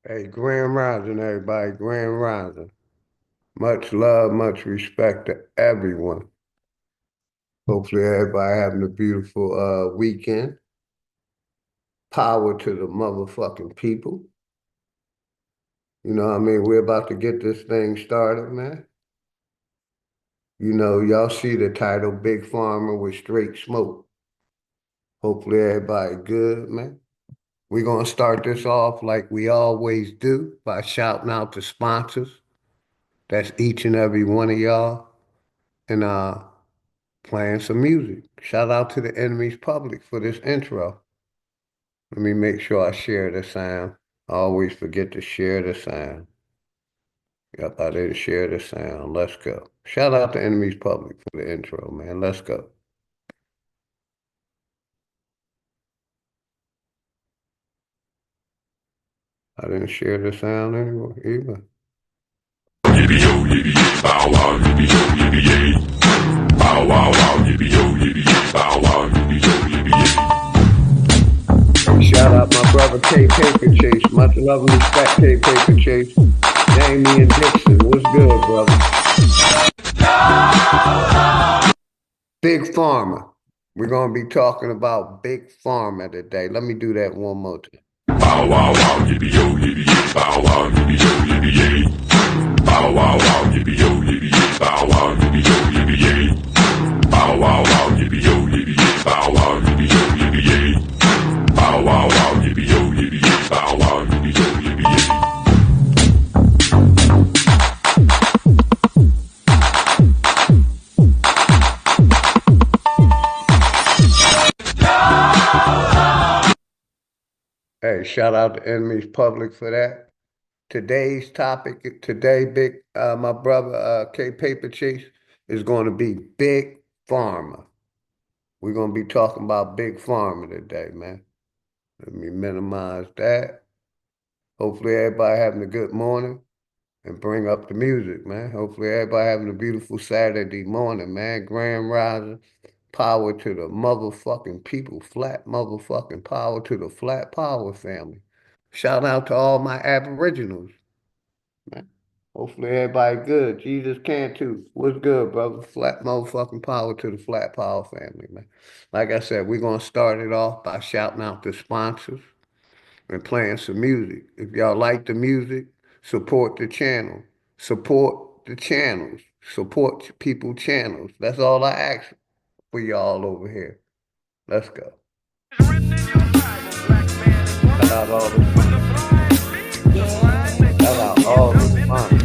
Hey, Grand Rising, everybody. Grand Rising. Much love, much respect to everyone. Hopefully, everybody having a beautiful weekend. Power to the motherfucking people. You know what I mean? We're about to get this thing started, man. You know, y'all see the title, Big Pharma with Straight Smoke. Hopefully, everybody good, man. We're going to start this off like we always do by shouting out the sponsors. That's each and every one of y'all. And playing some music. Shout out to the enemy's public for this intro. Let me make sure I share the sound. I always forget to share the sound. Yep, I didn't share the sound. Let's go. Shout out to enemy's public for the intro, man. Let's go. I didn't share the sound anymore either. Yippee-yo, yippee-yay, bow wow, yippee-yo, yippee-yay. Bow wow wow, yippee-yo, yippee-yay, bow wow, yippee-yo, yippee-yay. Hey, shout out my brother K Paper Chase. Much love and respect, K Paper Chase. Damian Dixon. What's good, brother? Big Pharma. We're going to be talking about Big Pharma today. Let me do that one more time. Bow wow wow, yippee-yo, yippee-yay, bow wow, yippee-yo, yippee-yay. Bow wow wow, yippee-yo, yippee-yay, bow wow, yippee-yo, yippee-yay. Bow wow wow, yippee-yo, yippee-yay, bow wow, yippee-yo, yippee-yay. Bow wow wow, yippee-yo, yippee-yay, bow wow, yippee-yo, yippee-yay. Hey, shout out to Enemies Public for that. Today's topic, my brother K Paper Chase is going to be Big Pharma. We're going to be talking about Big Pharma today, man. Let me minimize that. Hopefully everybody having a good morning and bring up the music, man. Hopefully everybody having a beautiful Saturday morning, man. Grand Rising. Power to the motherfucking people. Flat motherfucking power to the Flat Power family. Shout out to all my aboriginals, man. Hopefully everybody good. Jesus can too. What's good, brother? Flat motherfucking power to the Flat Power family, man. Like I said, we're gonna start it off by shouting out the sponsors and playing some music. If y'all like the music, support the channel. Support the channels. Support people channels. That's all I ask for y'all over here. Let's go. Shout out all the shout out all the sponsors.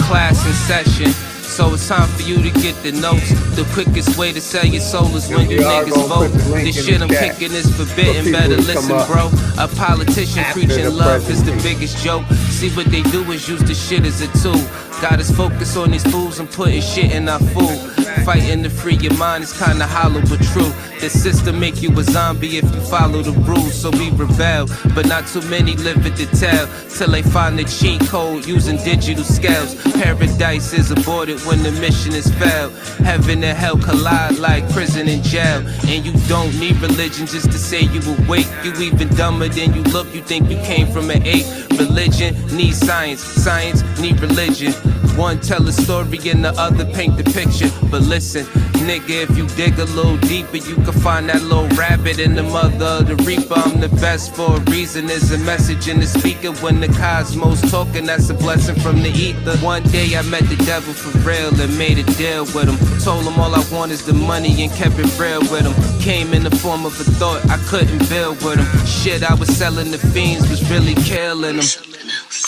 Class in session, so it's time for you to get the notes. The quickest way to sell your soul is when you niggas vote. This shit I'm kicking is forbidden, better listen, bro. A politician preaching love is the biggest joke. See what they do is use the shit as a tool. Got us focused on these fools and putting shit in our food. Fighting to free your mind is kinda hollow but true. The system make you a zombie if you follow the rules, so we rebel. But not too many live it to tell, till they find the cheat code using digital scales. Paradise is aborted when the mission is failed. Heaven and hell collide like prison and jail. And you don't need religion just to say you awake. You even dumber than you look, you think you came from an ape. Religion needs science, science need religion. One tell a story and the other paint the picture. But listen, nigga, if you dig a little deeper, you can find that little rabbit in the mother of the reaper. I'm the best for a reason. There's a message in the speaker when the cosmos talking. That's a blessing from the ether. One day I met the devil for real and made a deal with him. Told him all I want is the money and kept it real with him. Came in the form of a thought I couldn't build with him. Shit I was selling the fiends was really killing them.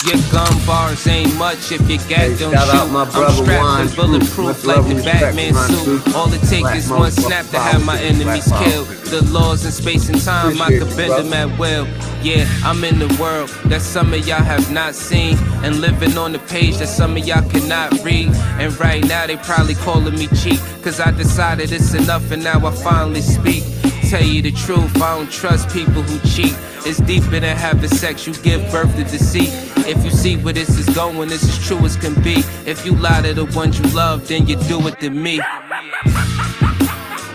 Your gun bars ain't much if your gat don't shout out shoot. my I'm brother strapped Juan and bulletproof Much like love the and respect, Batman Juan suit. Truth. All it takes Black is one motherfucking snap to have my power, enemies black killed. The laws in space and time, I Appreciate could you, bend brother. them at will. Yeah, I'm in the world that some of y'all have not seen, and living on the page that some of y'all cannot read. And right now they probably calling me cheap, cause I decided it's enough and now I finally speak. Tell you the truth, I don't trust people who cheat. It's deeper than having sex, you give birth to deceit. If you see where this is going, this is true as can be. If you lie to the ones you love, then you do it to me.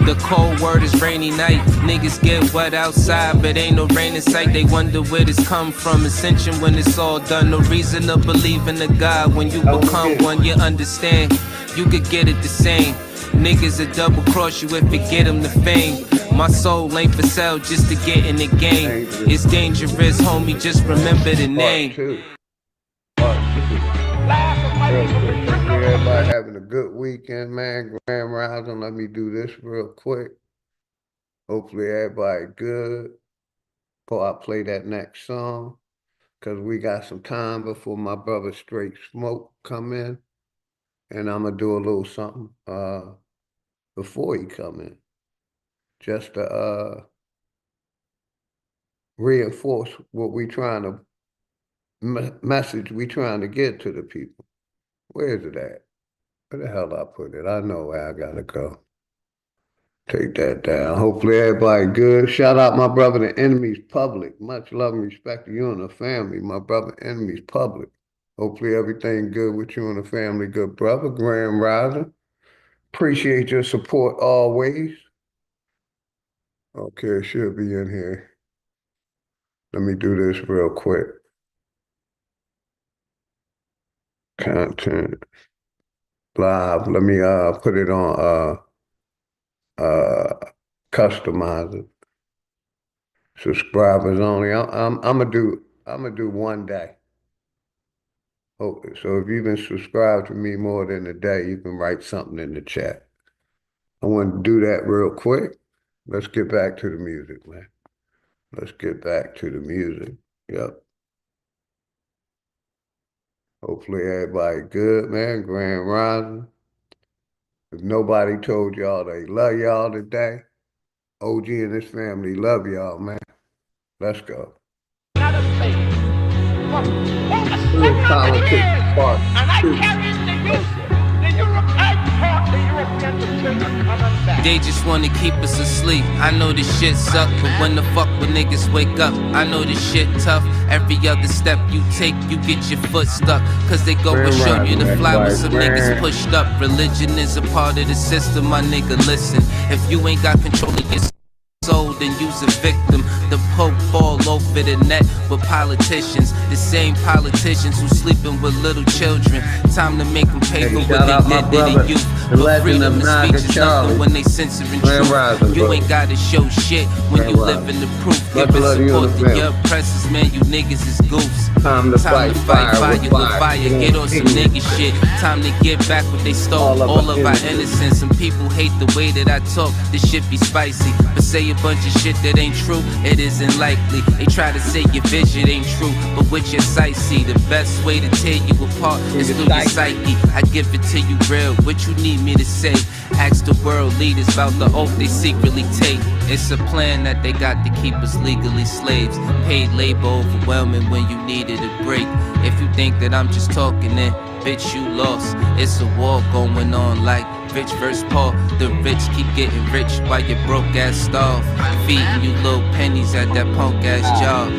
The cold word is rainy night. Niggas get wet outside, but ain't no rain in sight. They wonder where this come from. Ascension when it's all done. No reason to believe in a God. When you become one, you understand. You could get it the same. Niggas will double cross you if it get them the fame. My soul ain't for sale just to get in the game. It's dangerous, homie, just remember the name. Everybody having a good weekend, man. Grand Rising, let me do this real quick. Hopefully everybody good before I play that next song. Cause we got some time before my brother Str8 come in. And I'm gonna do a little something before he come in. Just to reinforce what we trying to message we trying to get to the people. Where is it at? Where the hell I put it? I know where I gotta go. Take that down. Hopefully everybody good. Shout out my brother, the Enemy's Public. Much love and respect to you and the family. My brother, Enemy's Public. Hopefully everything good with you and the family. Good brother, Grand Rising. Appreciate your support always. Okay, it should be in here. Let me do this real quick. Content. Live. Let me put it on customize it. Subscribers only. I'm gonna do one day. Oh, so if you've been subscribed to me more than a day, you can write something in the chat. I want to do that real quick. Let's get back to the music, man. Let's get back to the music. Yep. Hopefully everybody good, man. Grand Rising. If nobody told y'all they love y'all today, OG and his family love y'all, man. Let's go. Politics part two. They just wanna keep us asleep. I know this shit suck, but when the fuck when niggas wake up, I know this shit tough. Every other step you take, you get your foot stuck. Cause they go and show you the flowers, some niggas pushed up. Religion is a part of the system, my nigga, listen. If you ain't got control of your soul, then you's a victim. The Pope fall over the net with politicians. The same politicians who sleeping with little children. Time to make them pay for what they did to the youth. But freedom of speech is nothing when they censoring truth. You ain't gotta show shit when you live in the proof. Giving support to your oppressors, man, you niggas is goofs. Time to fight fire with fire. Get on some nigga shit. Time to get back what they stole. All of our innocence. Some people hate the way that I talk. This shit be spicy. But say a bunch of shit that ain't true, it isn't likely. They try to say your vision ain't true, but with your sight see, the best way to tear you apart is through your psyche. I give it to you real, what you need me to say. Ask the world leaders about the oath they secretly take. It's a plan that they got to keep us legally slaves. Paid labor overwhelming when you needed a break. If you think that I'm just talking, then bitch you lost. It's a war going on like rich versus poor. The rich keep getting rich while your broke ass starve. Feeding you little pennies at that punk ass job.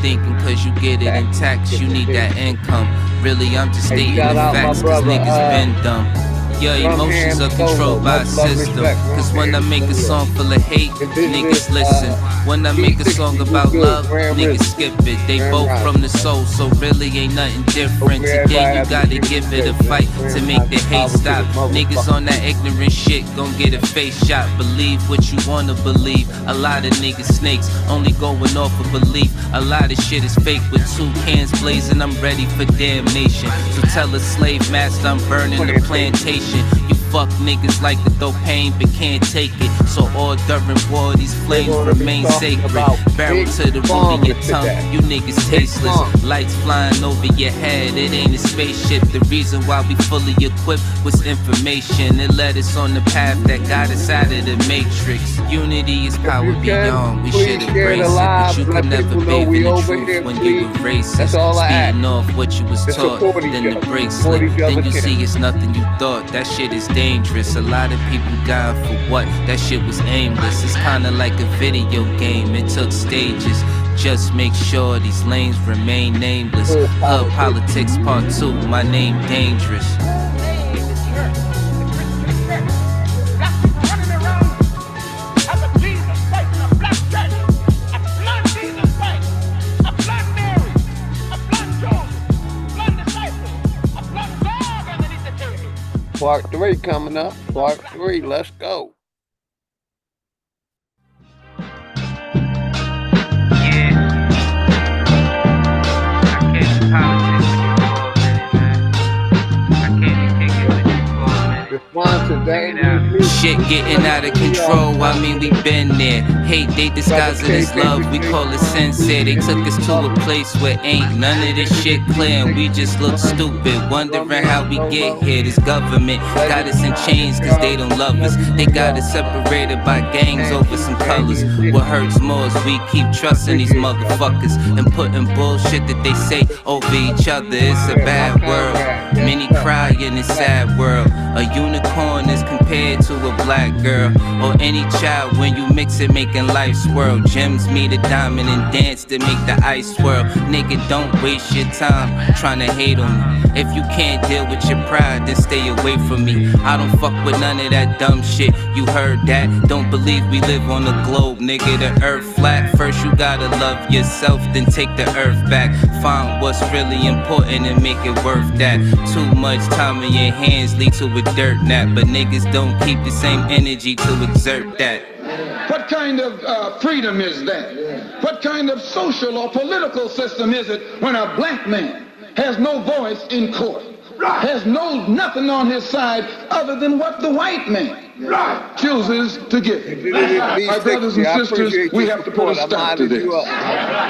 Thinking cause you get it in tax, you need that income. Really, I'm just stating the facts cause niggas been dumb. Your emotions are controlled by a system. Cause when I make a song full of hate, niggas listen. When I make a song about love, niggas skip it. They both from the soul, so really ain't nothing different. Again, you gotta give it a fight to make the hate stop. Niggas on that ignorant shit gon' get a face shot. Believe what you wanna believe. A lot of niggas snakes, only going off of belief. A lot of shit is fake with 2 cans blazing. I'm ready for damnation. So tell a slave master I'm burning the plantation. You fuck niggas like to throw pain but can't take it. So all during war these flames remain sacred. Barrel to the root of your tongue, you niggas tasteless. Lights flying over your head, it ain't a spaceship. The reason why we fully equipped was information. It led us on the path that got us out of the matrix. Unity is power beyond, we should embrace it. But you can never bathe in the truth when you were racist. Speeding off what you was taught, then the brakes slip. Then you see it's nothing you thought. That shit is dangerous. A lot of people died for what? That shit was aimless. It's kinda like a video game, it took stages. Just make sure these lanes remain nameless. Hub Politics Part 2, my name dangerous. Part 3 coming up. Part 3. Let's go. Shit getting out of control, I mean we been there. Hate, they disguise it as love, we call it sincere. They took us to a place where ain't none of this shit clear, and we just look stupid, wondering how we get here. This government got us in chains cause they don't love us. They got us separated by gangs over some colors. What hurts more is we keep trusting these motherfuckers and putting bullshit that they say over each other. It's a bad world, many cry in this sad world. A unicorn is compared to a black girl, or any child when you mix it, making life swirl. Gems meet a diamond and dance to make the ice swirl. Nigga, don't waste your time trying to hate on me. If you can't deal with your pride, then stay away from me. I don't fuck with none of that dumb shit, you heard that? Don't believe we live on a globe, nigga, the earth flat. First you gotta love yourself, then take the earth back. Find what's really important and make it worth that. Too much time in your hands lead to a dirt nap, but niggas don't keep the same energy to exert that. What kind of freedom is that? What kind of social or political system is it when a black man has no voice in court, has nothing on his side other than what the white man chooses to give him? My brothers and sisters, we have to put a stop to this,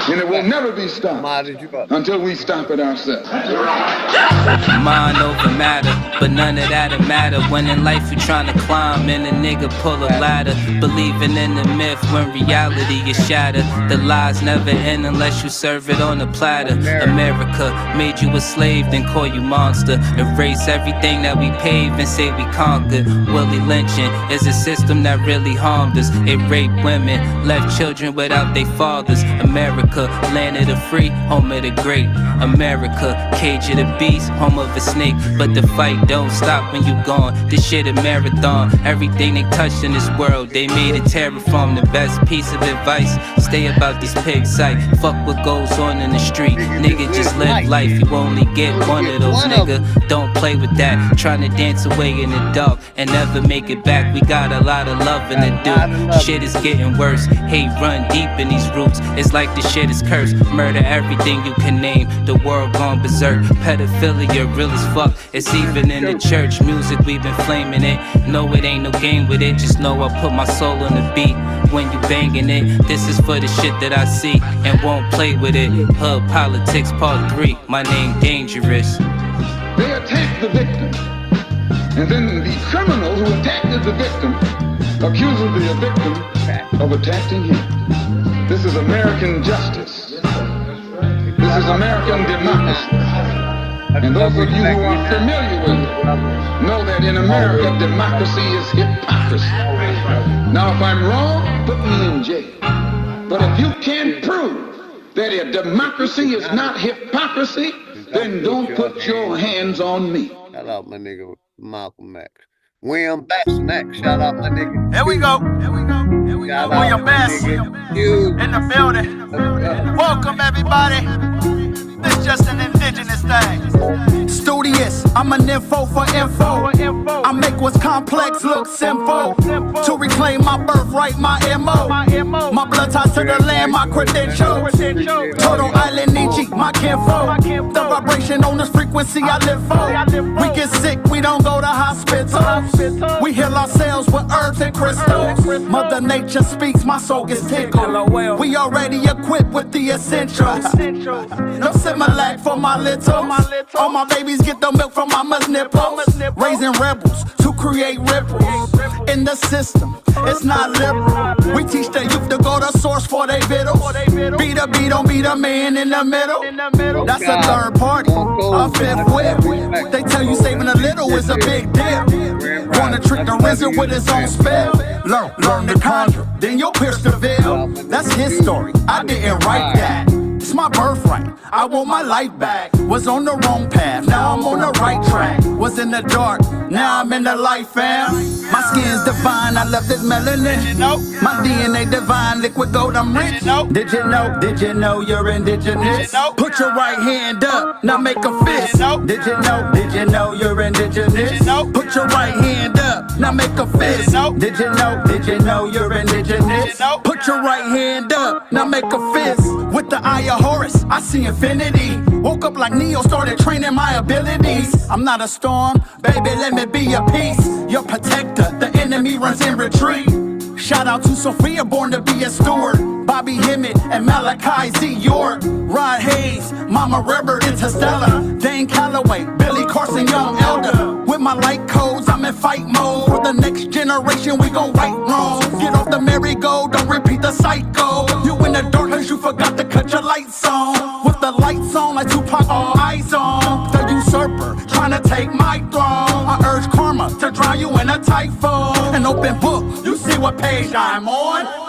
and it will never be stopped until we stop it ourselves. Mind over matter, but none of that'll matter when in life you're trying to climb and a nigga pull a ladder, believing in the myth when reality is shattered. The lies never end unless you serve it on a platter. America made you a slave, then call you monster. Erase everything that we paved and say we conquered. Willie lynching is a system that really harmed us. It raped women, left children without their fathers. America, land of the free, home of the great. America, cage of the beast, home of a snake. But the fight don't stop when you gone. This shit a marathon. Everything they touched in this world, they made it terraform. The best piece of advice, stay about this pig sight. Fuck what goes on in the street. Nigga, just live life. You only get one of those, nigga. Don't play with that. Trying to dance away in the dark and never make it back. We got a lot of loving to do. Shit is getting worse. Hate run deep in these roots. It's like the shit is cursed. Murder everything you can name. The world gone berserk. Pedophilia real as fuck. It's even in the church. Music, we've been flaming it. No, it ain't no game with it. Just know I put my soul on the beat. When you banging it, this is for the shit that I see and won't play with it. Hood Politics Part 3. My name Dangerous. They attack the victim, and then the criminals who attacked the victim accuse the victim of attacking him. This is American justice. This is American democracy. And those of you who are familiar with it know that in America, democracy is hypocrisy. Now, if I'm wrong, put me in jail. But if you can't prove that a democracy is not hypocrisy, then don't put your hands on me. Shout out my nigga Malcolm X. William Bass next. Shout out my nigga. There we go. William Bass in the building. Welcome everybody. This is just an indigenous thing. Studious, I'm an info for info. I make what's complex look simple. To reclaim my birthright, my MO. My blood ties to the land, my credentials. Total Island Nietzsche, my kinfolk. The vibration on this frequency I live for. We get sick, we don't go to hospitals. We heal ourselves with herbs and crystals. Mother Nature speaks, my soul gets tickled. We already equipped with the essentials. No Similac for my little. All my babies get the milk from mama's nipples. Raising rebels to create ripples in the system. It's not liberal. We teach the youth to go to source for they vittles. Be the B, don't be the man in the middle. That's a third party, a fifth wheel. They tell you saving a little is a big deal. Wanna trick the wizard with his own spell. Learn to conjure, then you'll pierce the veil. That's his story, I didn't write that. It's my birthright. I want my life back. Was on the wrong path, now I'm on the right track. Was in the dark, now I'm in the light, fam. My skin's divine, I love this melanin. Did you know? My DNA divine, liquid gold, I'm rich. Did you know? Did you know you're indigenous? Did you know? Put your right hand up, now make a fist. Did you know? Did you know? Did you know you're indigenous? Did you know? Put your right hand up, now make a fist. Did you know? Did you know? Did you know you're indigenous? Did you know? Put your right hand up, now make a fist. With the eye of Horus, I see infinity. Woke up like Neo, started training my abilities. I'm not a storm, baby, let me be your peace. Your protector, the enemy runs in retreat. Shout out to Sophia, born to be a steward. Bobby Hemmett and Malachi Z. York. Rod Hayes, Mama Rebert, Interstellar. Dane Calloway, Billy Carson, Young Elder. With my light codes, I'm in fight mode. For the next generation, we gon' right wrongs. Get off the merry-go, don't repeat the cycle. You in the dark cause you forgot to cut your lights on. With the lights on like Tupac, all eyes on. The usurper, trying to take my throne. I urge karma to drown you in a typhoon. An open book, you see what page I'm on.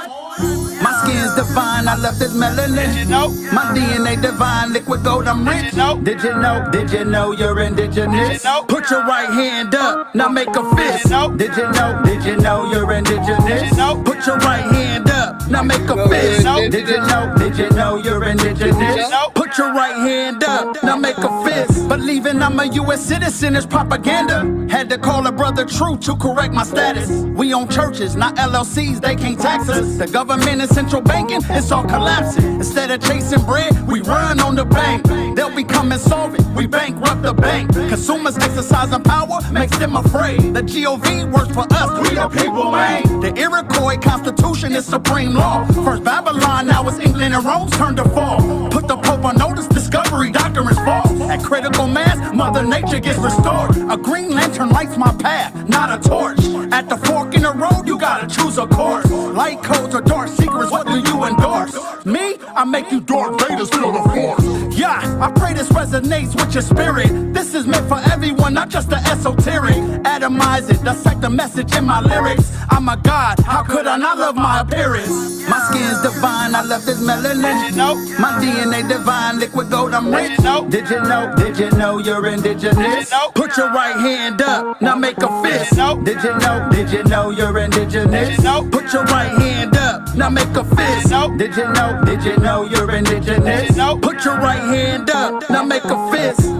My skin's divine, I love this melanin. Did you know? My DNA divine, liquid gold, I'm rich. Did you know? Did you know? Did you know you're indigenous? Did you know? Put your right hand up, now make a fist. Did you know? Did you know? Did you know you're indigenous? Did you know? Put your right hand up, now make a fist. Did you know? Did you know you're indigenous? Did you know? Put your right hand up, now make a fist. Believing I'm a U.S. citizen is propaganda. Had to call a brother true to correct my status. We own churches, not LLCs, they can't tax us. The government and central banking, it's all collapsing. Instead of chasing bread, we run on the bank. They'll become insolvent, we bankrupt the bank. Consumers exercising power makes them afraid. The GOV works for us, we the people, man. The Iroquois Constitution is supreme law. First Babylon, now it's England and Rome turned to fall. Put the Pope on notice, discovery, doctrine is false. At critical mass, Mother Nature gets restored. A green lantern lights my path, not a torch. At the fork in the road, you gotta choose a course. Light codes or dark secrets, what do you endorse? Me? I make you Darth Vader, feel the force. Yeah, I pray this resonates with your spirit. This is meant for everyone, not just the esoteric. Atomize it, dissect the message in my lyrics. I'm a god, how could I not love my appearance? My skin's divine, I love this melanin. Did you know? My DNA divine, liquid gold, I'm rich. Did you know? Did you know? Did you know you're indigenous? Did you know? Put your right hand up, now make a fist. Did you know? Did you know? Did you know you're indigenous? Did you know? Put your right hand up, now make a fist. Did you know? Did you know you're indigenous? Did you know? Put your right hand up, now make a fist.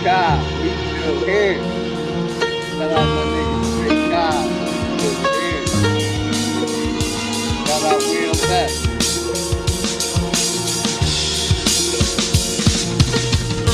God, we still here. Shout out my nigga, great God, we still here. Shout out Will Beck.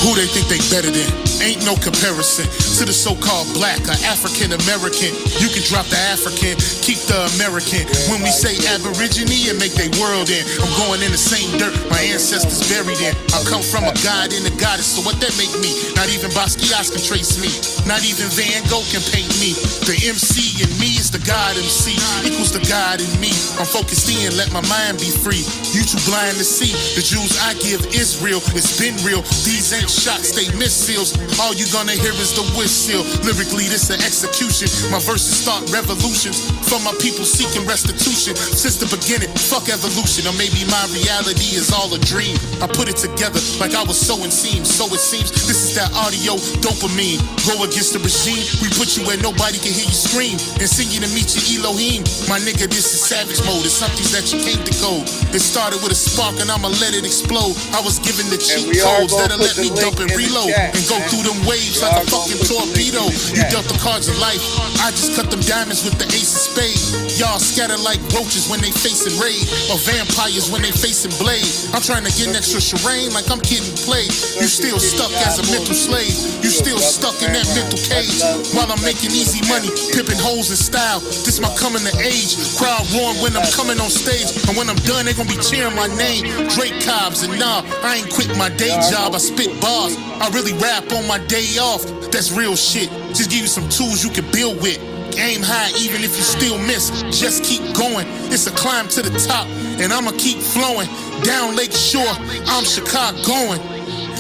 Who they think they better than? Ain't no comparison to the so-called black or African American. You can drop the African, keep the American. When we say Aborigine, it make they world in. I'm going in the same dirt my ancestors buried in. I come from a god and a goddess, so what that make me? Not even Basquiat can trace me. Not even Van Gogh can paint me. The MC in me is the God MC, equals the God in me. I'm focused in, let my mind be free. You too blind to see. The Jews I give is real, it's been real. These ain't shots, they missiles. All you gonna hear is the whistle. Lyrically, this an execution. My verses start revolutions for my people seeking restitution. Since the beginning, fuck evolution. Or maybe my reality is all a dream. I put it together like I was sowing seams. So it seems this is that audio dopamine. Go against the regime, we put you where nobody can hear you scream. And sing you to meet your Elohim. My nigga, this is savage mode. It's something that you can't decode. It started with a spark and I'ma let it explode. I was given the cheat codes that'll let me dump and reload and go through them waves like a fucking torpedo. You dealt the cards of life, I just cut them diamonds with the ace of spades. Y'all scatter like roaches when they facing raid, or vampires when they facing blade. I'm trying to get an extra charade like I'm getting played. You still stuck as a mental slave. You still stuck in that mental cage. While I'm making easy money, pipping hoes in style. This my coming to age. Crowd roaring when I'm coming on stage, and when I'm done, they gonna be cheering my name. Drake Cobbs, and nah, I ain't quit my day job. I spit bars. I really rap on my day off. That's real shit. Just give you some tools you can build with. Aim high even if you still miss. Just keep going. It's a climb to the top, and I'ma keep flowing. Down Lake Shore, I'm Chicagoan.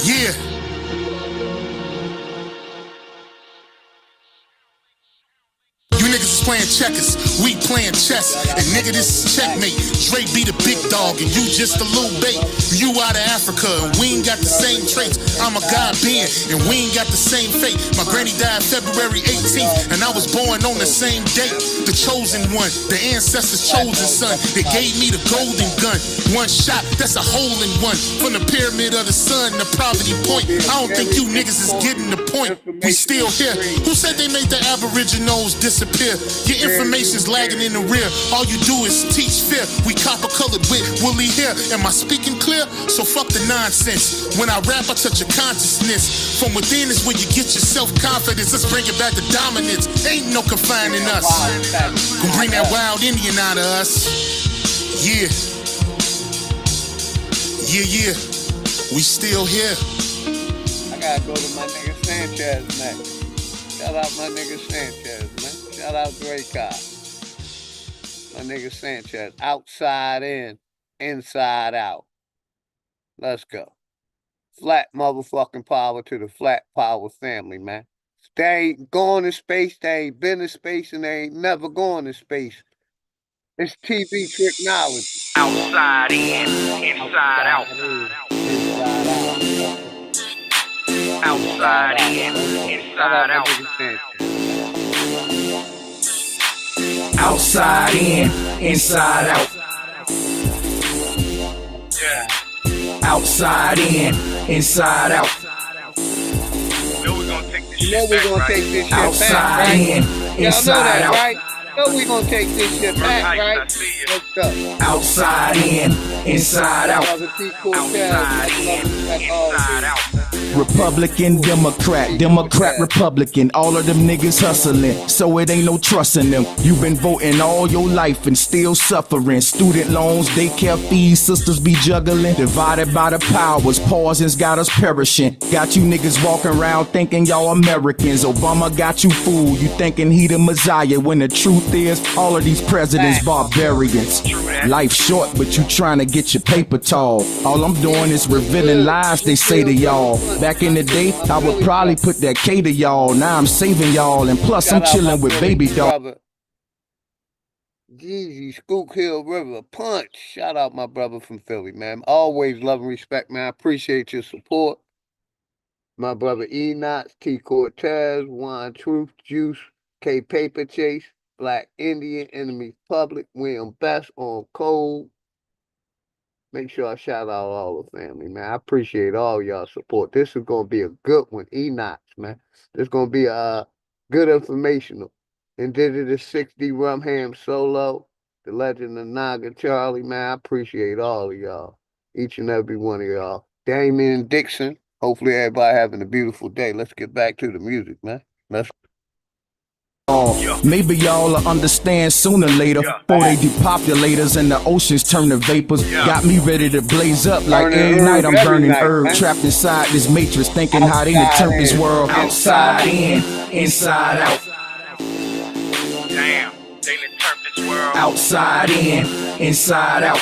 Yeah. You niggas is playing checkers, we playing chess. And nigga, this is checkmate. Dre be the big dog and you just a little bait. You out of Africa and we ain't got the same traits. I'm a God being and we ain't got the same fate. My granny died February 18th and I was born on the same date. The chosen one, the ancestors' chosen son. They gave me the golden gun. One shot, that's a hole in one. From the pyramid of the sun to Poverty Point. I don't think you niggas is getting the point. We still here. Who said they made the Aboriginals disappear? Your information's lagging in the rear. All you do is teach fear. We copper colored with woolly hair. Am I speaking clear? So fuck the nonsense. When I rap, I touch your consciousness. From within is where you get your self-confidence. Let's bring it back to dominance. Ain't no confining us. Gonna bring that wild Indian out of us. Yeah. Yeah, yeah. We still here. I gotta go to my nigga Sanchez, man. Shout out my nigga Sanchez, man. Shout out Dre Cobb. My nigga Sanchez. Outside in, inside out. Let's go. Flat motherfucking power to the flat power family, man. They ain't going to space, they ain't been in space, and they ain't never going to space. It's TV technology. Outside in, inside out. Outside in, inside out. Outside in, inside out. Outside in, inside out. You know we're gonna take this shit back, Outside right? in, inside out. Right? You know we're gonna take this shit back, right? Let's go. Outside in, inside out. Outside in, inside out. Republican, Democrat, Republican. All of them niggas hustling, so it ain't no trusting them. You been voting all your life and still suffering. Student loans, daycare fees, sisters be juggling. Divided by the powers, poisons got us perishing. Got you niggas walking around thinking y'all Americans. Obama got you fooled, you thinking he the Messiah. When the truth is, all of these presidents barbarians. Life short, but you trying to get your paper tall. All I'm doing is revealing lies they say to y'all. Back in the day, I would probably put that K to y'all. Now I'm saving y'all, and plus I'm chilling with baby dog. Jeezy, Skook Hill River, Punch. Shout out my brother from Philly, man. Always love and respect, man. I appreciate your support. My brother Enoch, T. Cortez, Juan Truth, Juice, K. Paper Chase, Black Indian, Enemy Public, William Best on Code. Make sure I shout out all the family, man. I appreciate all y'all support. This is gonna be a good one, Enoch, man. This is gonna be a good informational. Indigenous 60 Rumham Solo, the legend of Naga Charlie, man. I appreciate all of y'all, each and every one of y'all. Damien Dixon. Hopefully everybody having a beautiful day. Let's get back to the music, man. Let's. Maybe y'all will understand sooner or later. Before they depopulate us and the oceans turn to vapors. Got me ready to blaze up like every night I'm burning herb. Trapped inside this matrix, thinking how they done turned this world. Outside in, inside out. Damn, they done turned this world. Outside in, inside out.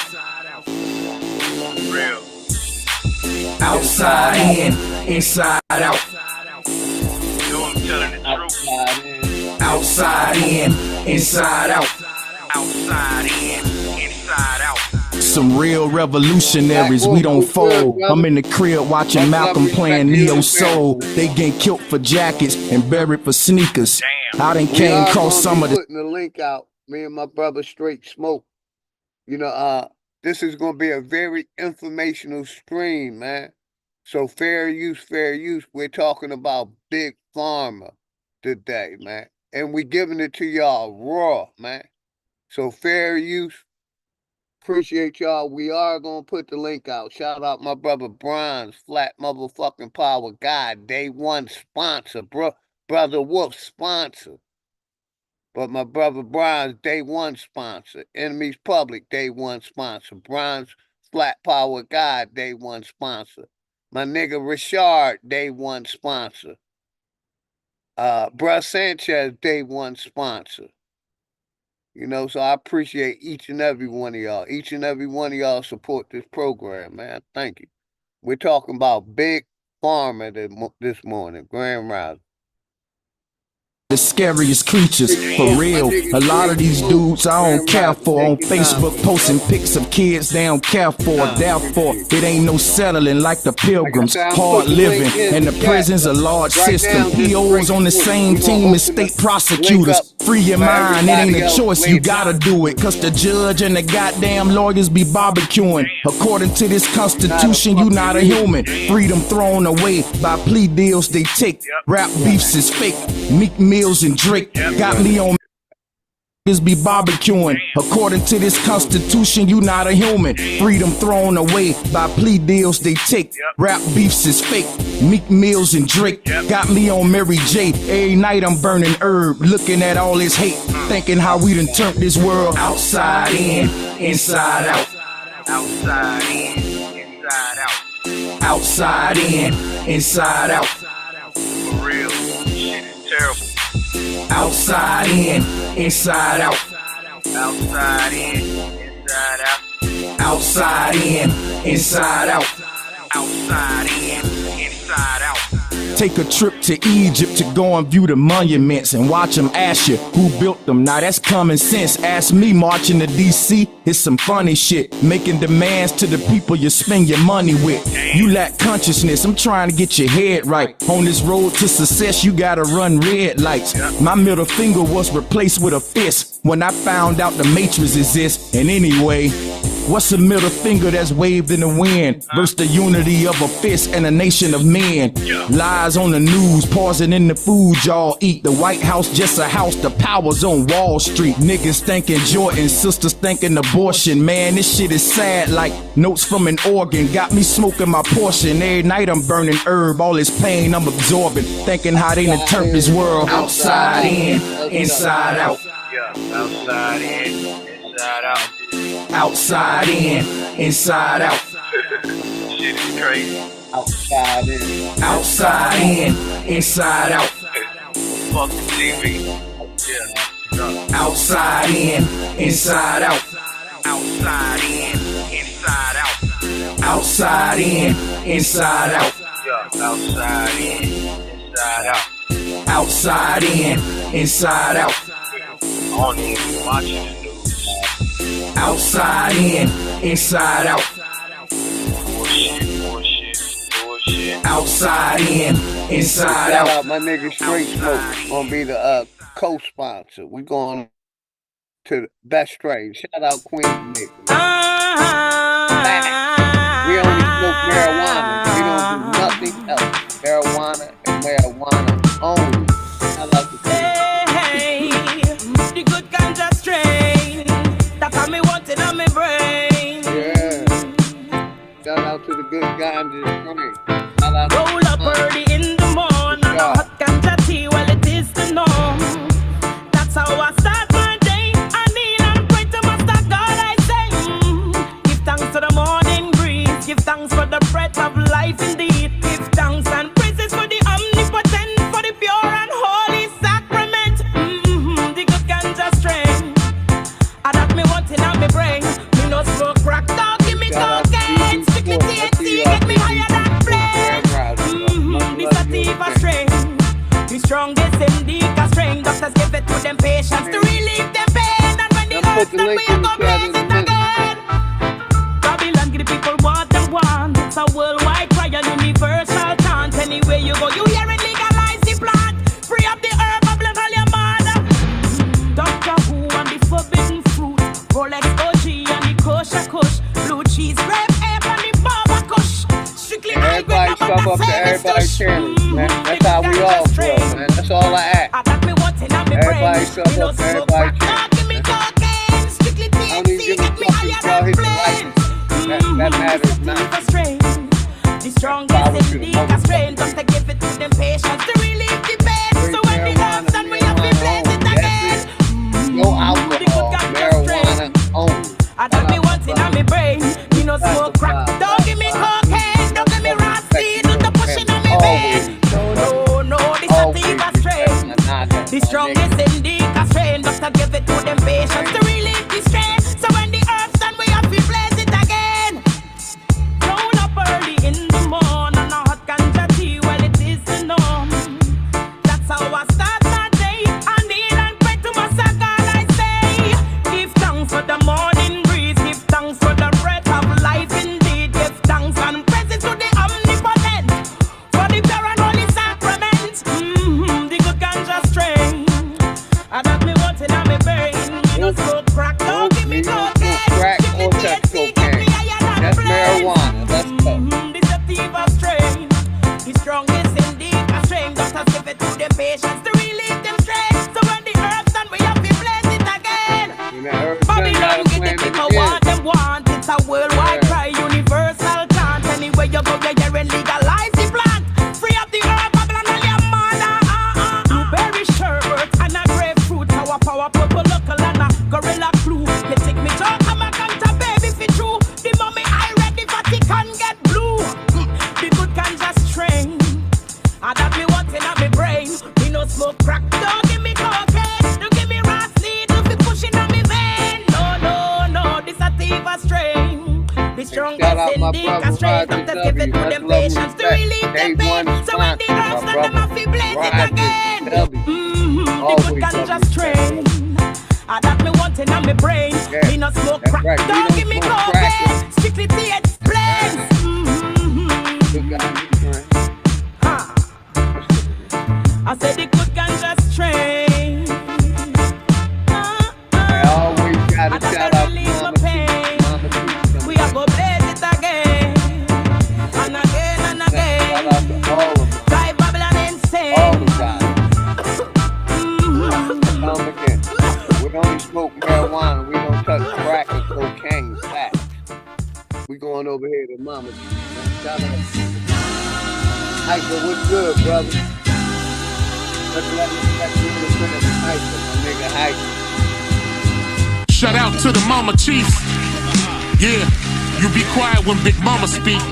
Real. Outside in, inside out. You know I'm telling the truth. Outside in, inside out. Outside in, inside out. Some real revolutionaries, we don't fold. I'm in the crib watching Malcolm playing Neo Soul. They getting killed for jackets and buried for sneakers. I done came across some of the. Putting the link out. Me and my brother Straight Smoke. You know, this is gonna be a very informational stream, man. So fair use. We're talking about big pharma today, man. And we giving it to y'all raw, man. So fair use. Appreciate y'all. We are gonna put the link out. Shout out my brother Bronze, flat motherfucking power guy, day one sponsor, brother Wolf sponsor. But my brother Bronze, day one sponsor. Enemies Public, day one sponsor. Bronze Flat Power Guy, day one sponsor. My nigga Richard, day one sponsor. Bruh Sanchez, day one sponsor. You know, so I appreciate each and every one of y'all. Each and every one of y'all support this program, man. Thank you. We're talking about big pharma this morning, Grand Rising. The scariest creatures, for real. A lot of these dudes I don't care for on Facebook, posting pics of kids they don't care for. Therefore, it ain't no settling like the pilgrims. Hard living, and the prison's a large system. POs on the same team as state prosecutors. Free your mind, it ain't a choice, you gotta do it. Cause the judge and the goddamn lawyers be barbecuing. According to this constitution, you not a human. Freedom thrown away by plea deals they take. Rap beefs is fake. Meek Mills and Drake got me on be barbecuing. According to this constitution, you not a human. Freedom thrown away by plea deals they take. Rap beefs is fake. Meek Mills and Drake got me on Mary J. Every night I'm burning herb, looking at all this hate, thinking how we done turned this world outside in, inside out. Outside in, inside out. Outside in, inside out. For real, shit is terrible. Outside in, inside out. Outside in, inside out. Outside in, inside out. Outside in, inside out. Take a trip to Egypt to go and view the monuments and watch them ask you who built them. Now that's common sense. Ask me marching to DC, it's some funny shit. Making demands to the people you spend your money with. You lack consciousness, I'm trying to get your head right. On this road to success, you gotta run red lights. My middle finger was replaced with a fist when I found out the matrix exists. And anyway, what's a middle finger that's waved in the wind versus the unity of a fist and a nation of men? Lies on the news, pausing in the food y'all eat. The White House just a house, the power's on Wall Street. Niggas thinking Jordan, sisters thinking abortion. Man, this shit is sad like notes from an organ. Got me smoking my portion. Every night I'm burning herb, all this pain I'm absorbing. Thinking how they done turned this world outside in, inside out. Outside in, inside out. Outside in, inside out. Shit is crazy. Outside in. Outside in, inside out. Fuck the TV. Yeah. Outside in, inside out. Outside in, inside out. Outside in, inside out. Yeah. Outside in, inside out. Outside in, inside out. I don't even be watching the news. Outside in, inside out. Bullshit. Outside in, inside Shout out. out my nigga Str8 gonna be the co-sponsor. We going to the best Str8. Shout out Queen nigga. We only smoke marijuana. We don't do nothing else. Marijuana and marijuana only. Shout out to Queen. The good ganja strain that got me wanting on my brain. Yeah. Shout out to the good ganja strain. Shout out to Roll up early in the morning, hot ganja tea, well it is the norm. That's how I start my day. I kneel and pray to Master God, I say. Give thanks to the morning breeze, give thanks for the breath of life indeed. Give thanks and praises for the omnipotent, for the pure and holy sacrament. The good ganja strain, I that me wanting on me brain. Me no smoke crack, dog, give me cocaine. Strictly THC, get me higher than flame. The sativa strain, the strongest indica strain. Doctors give it to them patients to relieve them pain. And when the herbs done, we go blaze it again. Babylon give the people what they want. It's a worldwide cry, a universal chant. Anywhere you go, you hear it, legalize the plant. Free up the herb, of blood, all your mother. Doctor Who and the forbidden fruit, Rolex OG and the kosher kush, blue cheese, grape, ape and the baba kush. Strictly high grade, up to everybody's channel, man. That's how we all feel, man. That's all I ask. Everybody show up to everybody's channel. I don't even give a fuck if y'all hit the license. That matters not. The strongest indica strain, just to give it to them patients to relieve the pain. So when the herbs and we have to blend it again. No alcohol, marijuana only. I got me once in my brain. Me no smoke crack. Don't give me cocaine. Don't give me rusty. Don't the pushing on me vein. No, this a sativa strain. The strongest indica strain, just to give it to them patients to relieve the strain. So when the herbs and we have to blend it again. Roll up early in the morning, a hot ganja tea, well it is the norm. That's how I start my day. I kneel and pray to my God, I say. Give thanks for the morning breeze, give thanks for the breath of life indeed. Give thanks and praise to the omnipotent, for the pure and holy sacrament. The good ganja strain. I got me wanting on me brain. You know smoke crack, don't give me cocaine. Crack or touch cocaine. That's marijuana. That's tough. The sativa strain, the strongest indica strain. Doctors give it to them patients to relieve them strain. So when the herbs and we have to blend it again. Babylon get the people want them want. It's a worldwide cry, universal chant. Anywhere you go, you're hearing legalize the plant. Free up the herb, Babylon and your mother. Blueberry sherbet and a grapefruit. Power, purple local and a gorilla glue. You take me to come and come to baby for true. The mommy I ready Vatican get blue. The good ganja strain. I got me wanting on me brain. Me no smoke crack. Don't give me cocaine. Don't give me ras needle be pushing on me vein. No, this a sativa strain. The strongest indica strain. Doctors give it to them patients to relieve them pain. So when the herbs and them have to blend it again. The good ganja strain. I got me wanting on me brain. Me no smoke crack. Don't give me cocaine. Strictly to explain. I said the good ganja strain. I always gotta shout out to my pain. We are go blaze it again and again and again. Shout out to all of them. Drive Babylon insane. All the time. Again. We don't smoke marijuana. We don't touch crack or cocaine. Facts. We going over here to Mama G. Shout out. Hyper, what's good, brother? Let's let me finish Hyper, my nigga Hyper. Shout out to the Mama Chief. Yeah, you be quiet when Big Mama speak.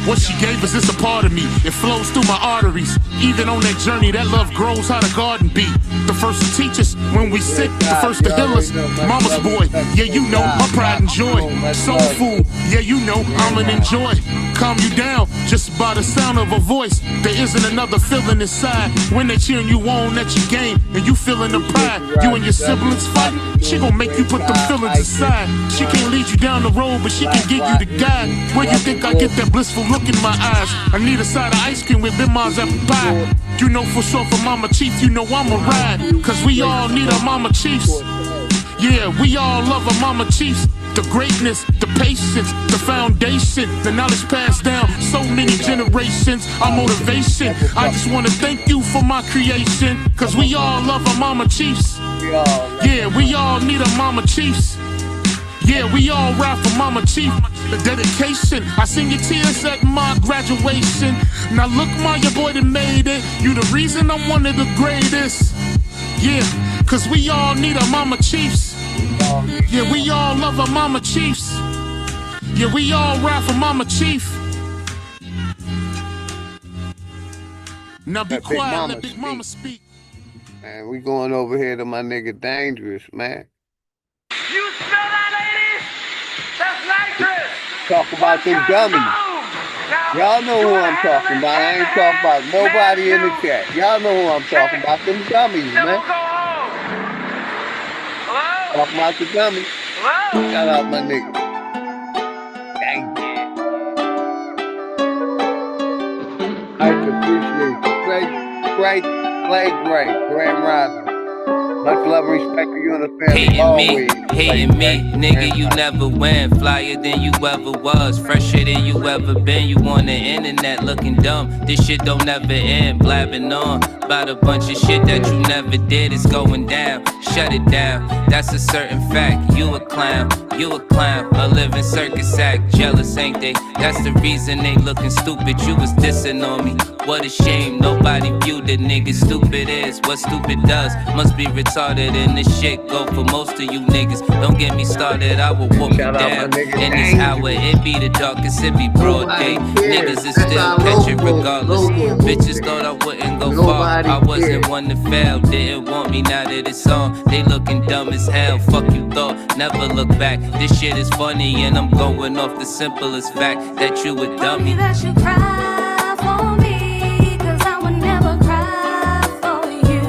What she gave us is a part of me. It flows through my arteries. Even on that journey, that love grows how the garden be. The first to teach us when we sick, the first to heal us. Mama's boy, yeah, you know, my pride and joy. Soul food, yeah, you know, I'm an enjoy. Calm you down just by the sound of a voice. There isn't another feeling inside when they cheering you on at your game and you feeling the pride. You and your siblings fight, she gon' make you put them feelings aside. She can't lead you down the road, but she can give you the guide. Where you think I get that blissful look in my eyes? I need a side of ice cream with Bim's apple pie. You know for sure for Mama Chief, you know I'ma ride. Cause we all need our Mama Chiefs. Yeah, we all love our Mama Chiefs. The greatness, the patience, the foundation, the knowledge passed down so many generations, our motivation. I just wanna thank you for my creation. Cause we all love our Mama Chiefs. Yeah, we all need our Mama Chiefs. Yeah, we all ride for Mama Chief. The dedication, I seen your tears at my graduation. Now look, ma, your boy that made it. You the reason I'm one of the greatest. Yeah, cause we all need our Mama Chiefs. Yeah, we all love our Mama Chiefs. Yeah, we all ride for Mama Chief. Now be quiet, let Big Mama speak. Man, we going over here to my nigga Dangerous, man. You smell that, ladies? That's nitrous. Talk about them dummies. Y'all know who I'm talking about. I ain't talking about nobody in the chat. Y'all know who I'm talking about. Them dummies, man. Talking about the dummies. Shout out my nigga. Dang yeah. I appreciate you. Great. Grand Rising. Much love and respect to you and the family Hating me, always. hating me, nigga, you never win. Flyer than you ever was, fresher than you ever been. You on the internet looking dumb. This shit don't never end. Blabbing on about a bunch of shit that you never did. It's going down. Shut it down. That's a certain fact. You a clown, a living circus act. Jealous, ain't they? That's the reason they looking stupid. You was dissing on me. What a shame. Nobody viewed the nigga stupid is. What stupid does must be retarded, and this shit go for most of you niggas. Don't get me started, I will whoop you down. In this hour, it be the darkest, it be broad day. Niggas is still catching regardless. Bitches thought I wouldn't go far. I wasn't one to fail. Didn't want me now that it's on. They looking dumb as hell. Fuck you thought, never look back. This shit is funny, and I'm going off the simplest fact that you a dummy. That you cry for me, 'cause I would never cry for you.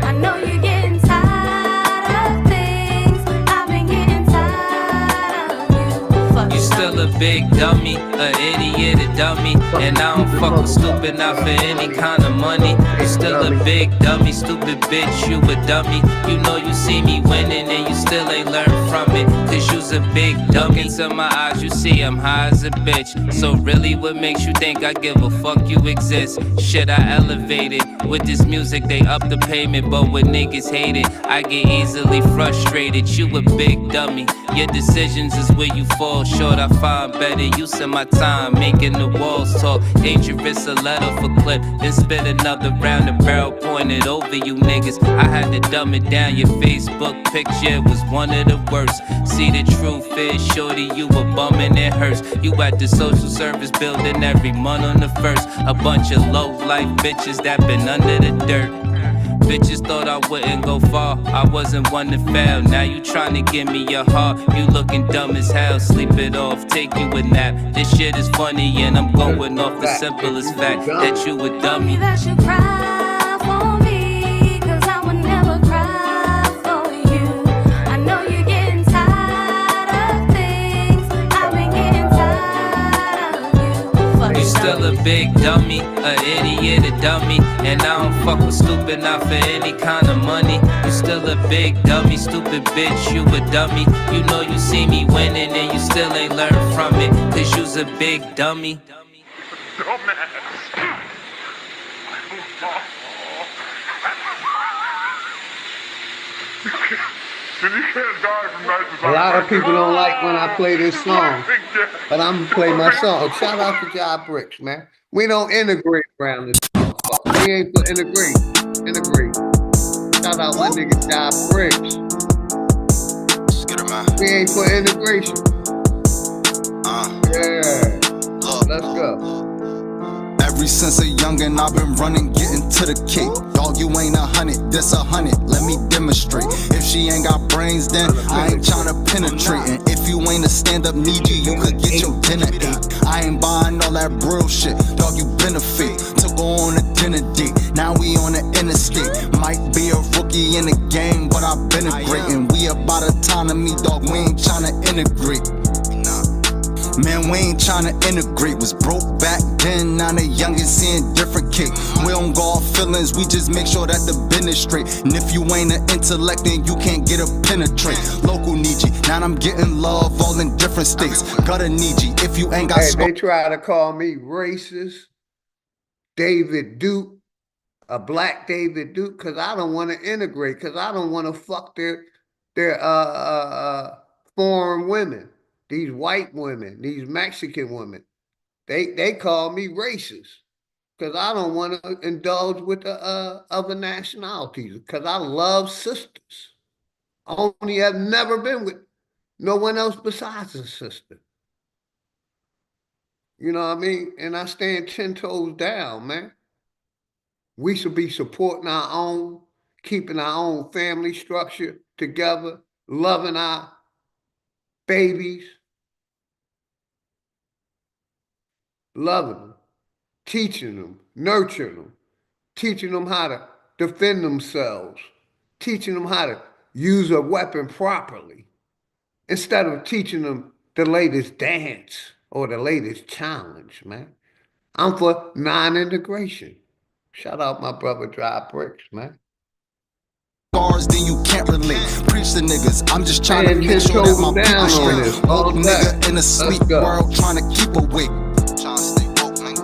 I know you're getting tired of things. I've been getting tired of you. You still a big dummy, a idiot, a dummy. And I don't fuck with stupid, not for any kind of money. You still a big dummy, stupid bitch, you a dummy. You know you see me winning and you still ain't learned from it. Cause you's a big dummy. Into my eyes, you see I'm high as a bitch. So really what makes you think I give a fuck you exist? Shit, I elevated. With this music, they up the payment. But when niggas hate it, I get easily frustrated. You a big dummy. Your decisions is where you fall short. I find better use of my time, making the walls talk. Dangerous, a letter for clip. Then spit another round, the barrel pointed over you niggas. I had to dumb it down. Your Facebook picture was one of the worst. See, the truth is, shorty, you a bum and it hurts. You at the social service building every month on the first. A bunch of low life bitches that been under the dirt. Bitches thought I wouldn't go far. I wasn't one to fail. Now you tryna give me your heart. You looking dumb as hell. Sleep it off, take you a nap. This shit is funny and I'm going off the simplest fact that you a dummy. That you cry for me, 'cause I would never cry for you. I know you're getting tired of things. I've been getting tired of you. You still a big dummy, a idiot, a dummy. And I don't fuck with stupid, not for any kind of money. You still a big dummy, stupid bitch, you a dummy. You know you see me winning and you still ain't learned from it. Cause you's a big dummy. A lot of people don't like when I play this song, but I'm gonna play my song. Shout out to Job Bricks, man. We don't integrate around this motherfucker. We ain't for integrate. Integrate. Shout out my nigga Job Bricks. We ain't for integration. Yeah. Let's go. Ever since a youngin', I've been running, getting to the cake. Dog, you ain't 100, this 100, let me demonstrate. If she ain't got brains, then I ain't tryna penetrate. And if you ain't a stand-up needy, you could get your dinner ate. I ain't buying all that real shit, dog, you been a fake. Took her on a dinner date, now we on the interstate. Might be a rookie in the game, but I've been a great. And we about autonomy, dog, we ain't tryna integrate. Man, we ain't tryna integrate. Was broke back then, now the youngest seeing different cake. We don't go off feelings, we just make sure that the business straight. And if you ain't an intellect, then you can't get a penetrate. Local need you, now I'm getting love all in different states. Gotta need you, if you ain't got They try to call me racist, David Duke, a black David Duke, because I don't want to integrate, because I don't want to fuck their foreign women. These white women, these Mexican women, they call me racist because I don't want to indulge with the other nationalities because I love sisters. I only have never been with no one else besides a sister. You know what I mean? And I stand 10 toes down, man. We should be supporting our own, keeping our own family structure together, loving our babies. Loving them, teaching them, nurturing them, teaching them how to defend themselves, teaching them how to use a weapon properly, instead of teaching them the latest dance or the latest challenge, man. I'm for non-integration. Shout out my brother Dry Bricks, man. scars, then you can't relate. Preach the niggas, I'm just trying to make sure that my people straight. Old nigga in a sleep world, trying to keep awake.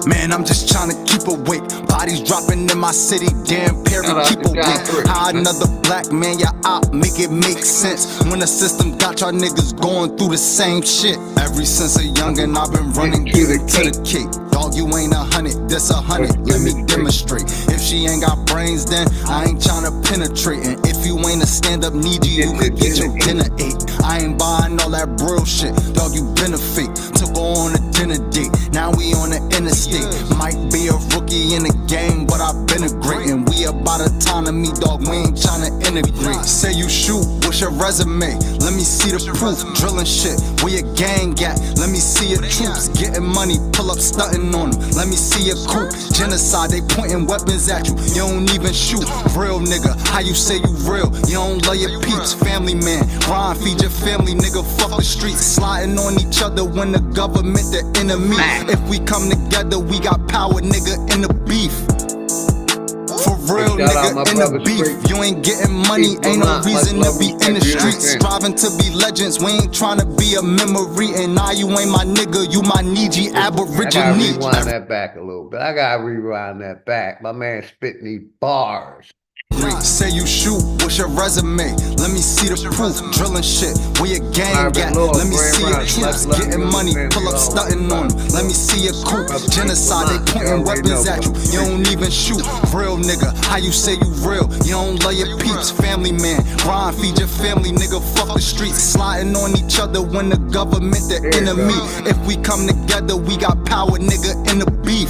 Man, I'm just trying to keep awake. Bodies dropping in my city, damn Perry, keep awake. How another black man, y'all out, make it make sense. When the system got y'all niggas going through the same shit. Ever since a youngin', I've been running, getting to the cake. Dog, you ain't 100, this 100, let me demonstrate. If she ain't got brains, then I ain't tryna penetrate. And if you ain't a stand-up needy, you could get your dinner ate. I ain't buying all that bro shit, dog, you been a fake. Took her on a dinner date, now we on the interstate. Might be a rookie in the game, but I've been a great. And we about autonomy, dog, we ain't tryna integrate. Say you shoot, what's your resume? Let me see the proof. Drilling shit, where your gang at? Let me see your troops. Getting money, pull up stunting on them. Let me see your coup. Genocide, they pointing weapons at you. You don't even shoot. Real nigga, how you say you real? You don't love your peeps. Family man, Ron, feed your family, nigga. Fuck the streets. Sliding on each other when the government the enemy. If we come together, we got power, nigga, in the beef. For real, nigga, in the beef. You ain't getting money, ain't no reason to be in the streets. Striving to be legends, we ain't trying to be a memory. And now you ain't my nigga, you my Niji Aborigine. I gotta rewind that back a little bit. I gotta rewind that back. My man spitting these bars. Say you shoot, what's your resume? Let me see the proof. Drilling shit, where your gang at? Let me see your troops. Getting money, pull up stunting on them. Let me see your coup. Genocide, they pointing weapons at you. You don't even shoot. Real nigga, how you say you real? You don't love your peeps. Family man, Ron, feed your family, nigga. Fuck the streets. Sliding on each other when the government the enemy. If we come together, we got power, nigga, in the beef.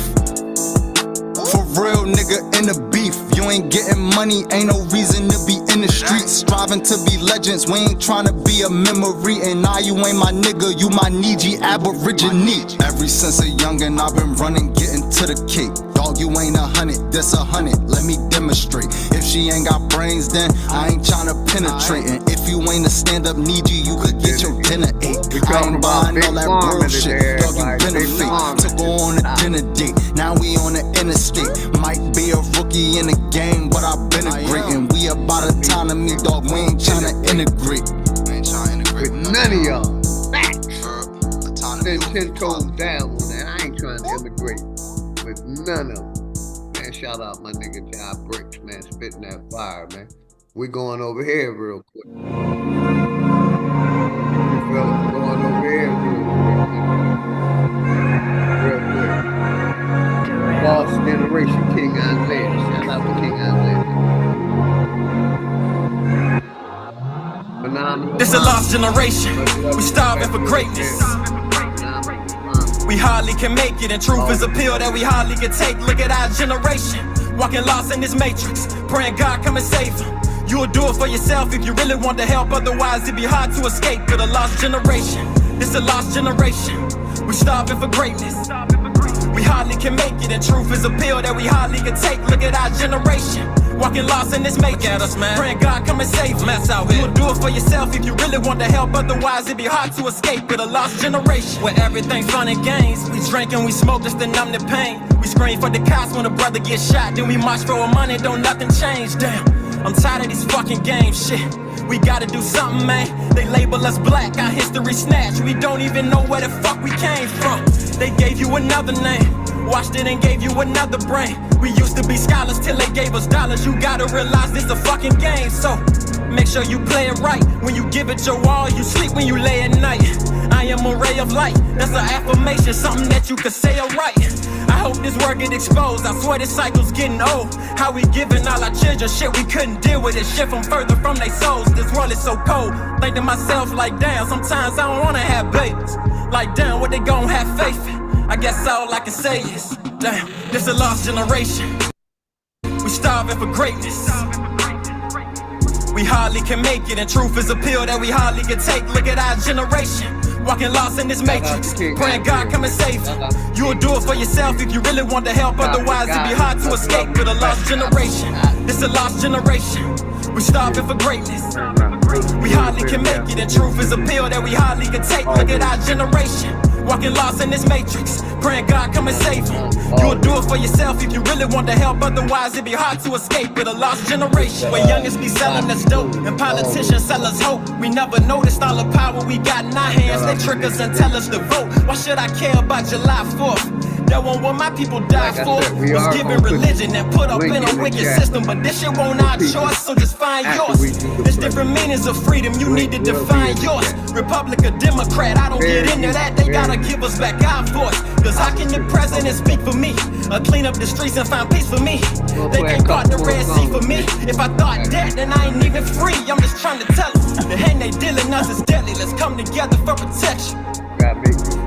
For real, nigga, in the beef. You ain't getting money, ain't no reason to be in the streets. Striving to be legends, we ain't trying to be a memory. And now you ain't my nigga, you my Niji Aborigine. Ever since a youngin', I've been running, getting to the cake. Dog, you ain't 100, this 100, let me demonstrate. If she ain't got brains, then I ain't tryna penetrate. And if you ain't a stand-up needy, you could get your dinner ate. I ain't buying all that bullshit, dog, you been a fake. Took her on a dinner date, now we on the interstate. Might be a rookie in the game, but I've been a great. And we about autonomy, dog, we ain't tryna integrate. With none of y'all. Facts. 10 toes down on that. I ain't trying to immigrate with none of them. Man, shout out my nigga John Bricks, man, spitting that fire, man. We going over here real quick. You fellas going over here real quick. Lost Generation, King Isaiah. Shout out to King Isaiah. Phenomenal. This a lost generation. We starving for greatness. We hardly can make it, and truth is a pill that we hardly can take. Look at our generation, walking lost in this matrix, praying God come and save them. You'll do it for yourself if you really want to help, otherwise it'd be hard to escape. With a lost generation, this a lost generation. We starving for greatness. We hardly can make it, and truth is a pill that we hardly can take. Look at our generation, walking lost in this matrix. At us, man. Praying God come and save us out here. You'll do it for yourself if you really want to help, otherwise it'd be hard to escape. With a lost generation, where everything's fun and games. We drink and we smoke just to numb the pain. We scream for the cops when a brother gets shot, then we march for our money, don't nothing change. Damn, I'm tired of these fucking games, shit. We gotta do something, man. They label us black, our history snatched. We don't even know where the fuck we came from. They gave you another name, watched it and gave you another brain. We used to be scholars till they gave us dollars. You gotta realize this a fucking game, so make sure you play it right. When you give it your all, you sleep when you lay at night. I am a ray of light, that's an affirmation, something that you could say alright. I hope this word get exposed, I swear this cycle's getting old. How we giving all our children shit we couldn't deal with it. Shit from further from their souls, this world is so cold. Think to myself like damn, sometimes I don't wanna have babies. Like damn, what they gon' have faith in? I guess all I can say is damn, this a lost generation. We starving for greatness. We hardly can make it, and truth is a pill that we hardly can take. Look at our generation, walking lost in this matrix, praying God come and save you. You'll do it for yourself if you really want to help, otherwise it'd be hard to escape. With a lost generation, this a lost generation. We starving for greatness. We hardly can make it, and truth is a pill that we hardly can take. Look at our generation, walking lost in this matrix, praying God come and save them. You'll do it for yourself if you really want to help, otherwise it'd be hard to escape with a lost generation. Where youngest be selling us dope and politicians sell us hope. We never noticed all the power we got in our hands. They trick us and tell us to vote. Why should I care about July 4th? That one what my people died for was giving religion and put up in a wicked system. But this shit won't our choice, so just find yours. There's different meanings of freedom, you need to define yours. Republic or Democrat, I don't get into that. They gotta give us back our voice. Cause how can the president speak for me? Or clean up the streets and find peace for me? They can't guard the Red Sea for me. If I thought that, then I ain't even free. I'm just trying to tell them, the hand they dealing us is deadly. Let's come together for protection.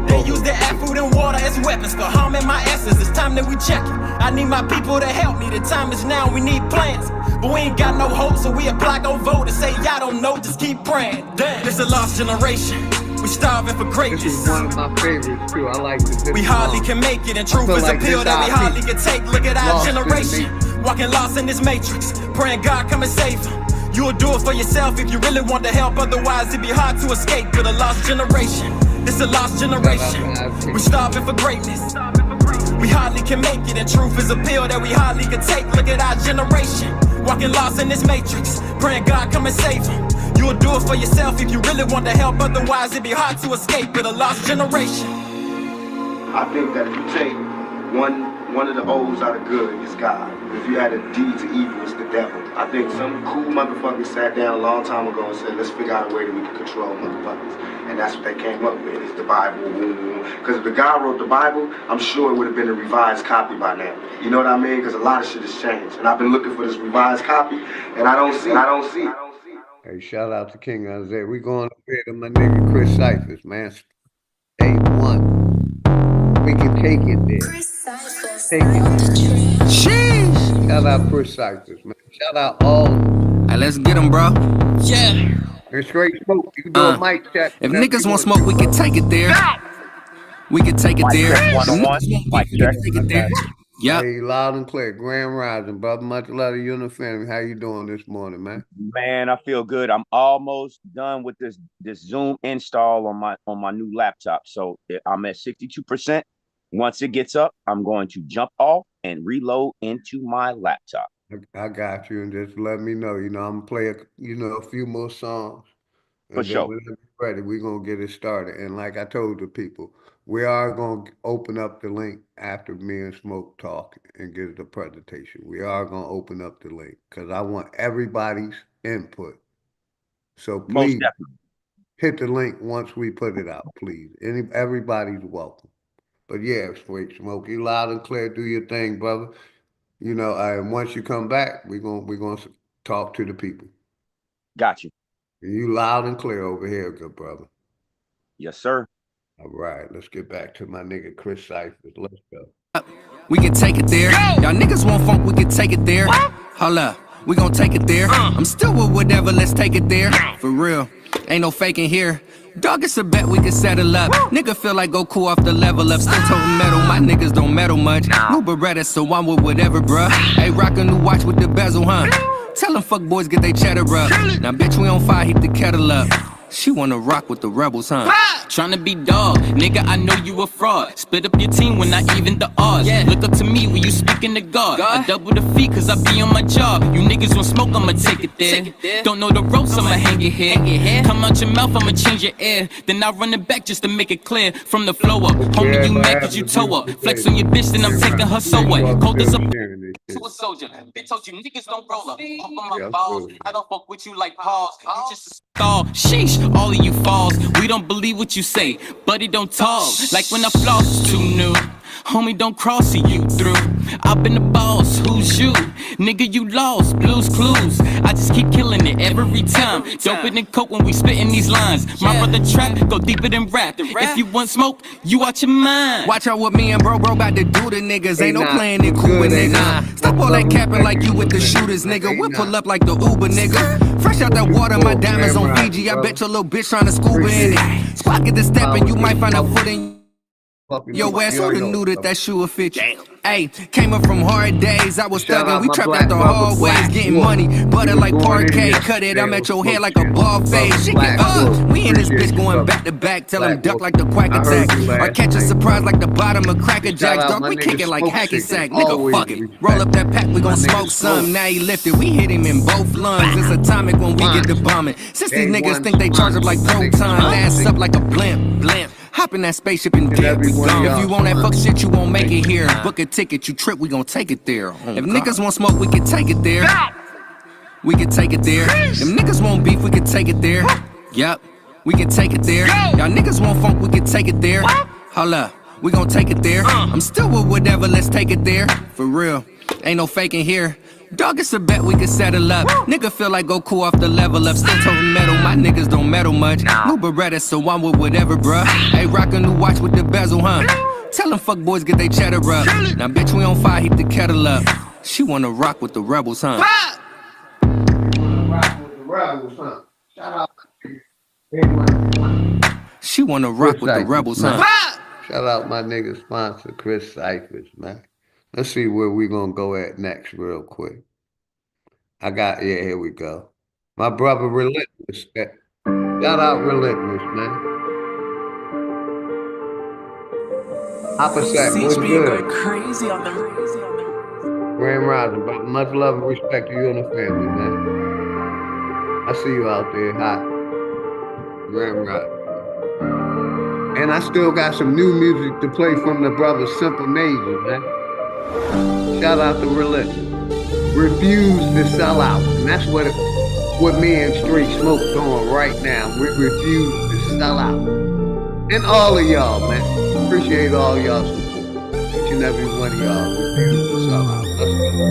They use their air, food, and water as weapons for harming my essence. It's time that we check it. I need my people to help me. The time is now, we need plans. But we ain't got no hope, so we apply, go vote and say y'all don't know, just keep praying. Damn, this a lost generation. We starving for greatness. This is one of my favorites too. I like this. We hardly can make it, and truth is a pill that we hardly can take. Look at our generation, walking lost in this matrix, praying God come and save them. You'll do it for yourself if you really want to help, otherwise it'd be hard to escape with a lost generation. This a lost generation. We starving for greatness. We hardly can make it, and truth is a pill that we hardly can take. Look at our generation, walking lost in this matrix, praying God come and save them. You'll do it for yourself if you really want to help, otherwise it'd be hard to escape with a lost generation. I think that if you take one of the O's out of good, it's God. If you add a D to evil, it's the devil. I think some cool motherfuckers sat down a long time ago and said, let's figure out a way that we can control motherfuckers. And that's what they came up with, is the Bible. Because if the guy wrote the Bible, I'm sure it would have been a revised copy by now. You know what I mean? Because a lot of shit has changed. And I've been looking for this revised copy, and I don't see it. Hey, shout out to King Isaiah. We going up here to my nigga Chris Cyphers, man. A1. We can take it there. Take it. Sheesh. Shout out Chris Cyphers, man. Shout out all. Hey, let's get them, bro. Yeah. And straight smoke. You can do a mic check. If niggas want smoke, we can take it there. We can take it there. Yeah. Hey, loud and clear. Grand Rising, brother. Much love to you and the family. How you doing this morning, man? Man, I feel good. I'm almost done with this Zoom install on my new laptop. So I'm at 62%. Once it gets up, I'm going to jump off and reload into my laptop. I got you, and just let me know. You know, I'm gonna play a few more songs. For sure. When it's ready, we're gonna get it started. And like I told the people, we are gonna open up the link after me and Smoke talk and get the presentation. We are gonna open up the link because I want everybody's input. So please hit the link once we put it out, please. Everybody's welcome. But yeah, Straight Smoke, you loud and clear, do your thing, brother. You know, and once you come back, we're gonna talk to the people. Got you. You loud and clear over here, good brother. Yes, sir. All right, let's get back to my nigga Chris Cyphers. Let's go. We can take it there. Y'all niggas want funk, we can take it there. Hold up, we gon' take it there. I'm still with whatever, let's take it there. For real, ain't no faking here. Dog, it's a bet we can settle up. Nigga feel like Goku off the level up. Still toting metal, my niggas don't meddle much. New Beretta, so I'm with whatever, bruh. Hey, rock a new watch with the bezel, huh? Tell them fuck boys get they cheddar up. Now bitch, we on fire, heat the kettle up. She wanna rock with the rebels, huh? Tryna be dog, nigga, I know you a fraud. Split up your team when not even the odds. Look up to me when you speaking to God. I double the fee cause I be on my job. You niggas want smoke, I'ma take it there. Don't know the ropes, I'ma hang your head. Come out your mouth, I'ma change your air. Then I run it back just to make it clear. From the flow up, homie, you mad cause you toe up. Flex on your bitch, then I'm taking her so what? Cold as a to a soldier. Bitch told you niggas don't roll up. Off on my balls, I don't fuck with you like Paul's. You just a stall. Sheesh, all of you falls. We don't believe what you say, but it don't talk. Like when I floss is too new. Homie, don't cross see you through. I've been the boss, who's you? Nigga, you lost, blues clues. I just keep killing it every time. Doper than coke when we spitting these lines. My brother trap, go deeper than rap. If you want smoke, you out your mind. Watch out what me and bro about to do to niggas. Ain't no playing it cool with niggas. Stop all that capping like you with the shooters, nigga. We'll pull up like the Uber, nigga. Fresh out that water, my diamonds on Fiji. I bet your little bitch trying to scuba in it. Squad get the step and you might find a foot in your ass. Who'da knew that shoe would fit you? Hey, came up from hard days, I was Shout thugging. out We my trapped black out the brother, hallways, Black getting Wolf. money. Butter We like was going in parquet, yesterday cut it. I'm on at your head Smoke like a Shit. ball fade. Brother She Black get Wolf. we in this Appreciate bitch you, going brother. back to back. Tell him Black duck Wolf. like the quack I heard attack. you Or last catch a night. surprise like the bottom of Cracker Shout Jacks. out Dog, my we nigga kick it like Smoke hacky Shit. sack. Nigga, Always fuck it. respect. Roll up that pack, we My gon' nigga smoke some. Smoke. Now he lifted, we hit him in both lungs. It's atomic when we get the bombing. Since these niggas think they charge up like proton, ass up like a blimp. Hop in that spaceship and dip, we gone. If you want that fuck shit, you won't make it here. Book a ticket, you trip, we gon' take it there. If niggas want smoke, we can take it there. We can take it there. Them niggas want beef, we can take it there. Yup, we can take it there. Y'all niggas want funk, we can take it there. Hold up, we gon' take it there. I'm still with whatever, let's take it there. For real, ain't no faking here. Dog, it's a bet we can settle up. Nigga feel like Goku off the level up. Still toting metal, my niggas don't meddle much. New Beretta, so I'm with whatever, bruh. Hey, rock a new watch with the bezel, huh? Tell them fuck boys get they cheddar up. Now bitch, we on fire, heat the kettle up. She wanna rock with the rebels, huh? She wanna rock with the rebels, huh? Shout out my nigga sponsor, Chris Cyphers, man. Let's see where we gonna go at next real quick. Here we go. My brother Relentless. Shout out Relentless, man. Opposite, what's good? Crazy on the Grand Rising, but much love and respect to you and the family, man. I see you out there, hot. Grand Rising. And I still got some new music to play from the brother Simple Major, man. Shout out to Relentless. Refuse to sell out. And that's what me and Str8 doing right now. We refuse to sell out. And all of y'all, man. Appreciate all y'all support. Each and every one of y'all refuse to sell out. Let's go.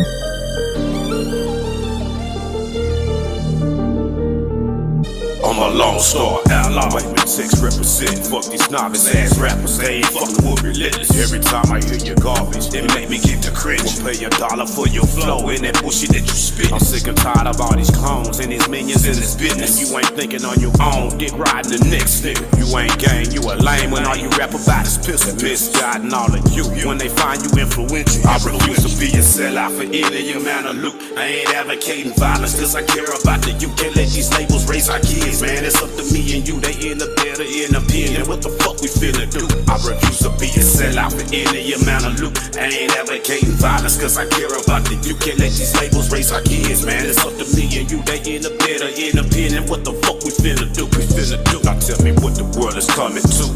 I'm a Lone Star ally, with sex represent. Fuck these novice ass rappers, they ain't fucking with relentless. Every time I hear your garbage, it make me get the cringe. We'll pay $1 for your flow and that bullshit that you spit. I'm sick and tired of all these clones and these minions in this business. You ain't thinking on your own, dick riding the next nigga. You ain't gang, you a lame when all you rap about is pistol. Misguiding all of you when they find you influential. I refuse to be a sellout for any amount of loot. I ain't advocating violence cause I care about the youth. Can't let these labels raise our kids, man. It's up to me and you. They end up better in opinion. What the fuck we finna do? I refuse to be a sellout for any amount of loot. I ain't advocating violence cause I care about the youth. Can't let these labels raise our kids, man. It's up to me and you. They end up better in opinion. What the fuck we finna do? Now tell me what the world is coming to.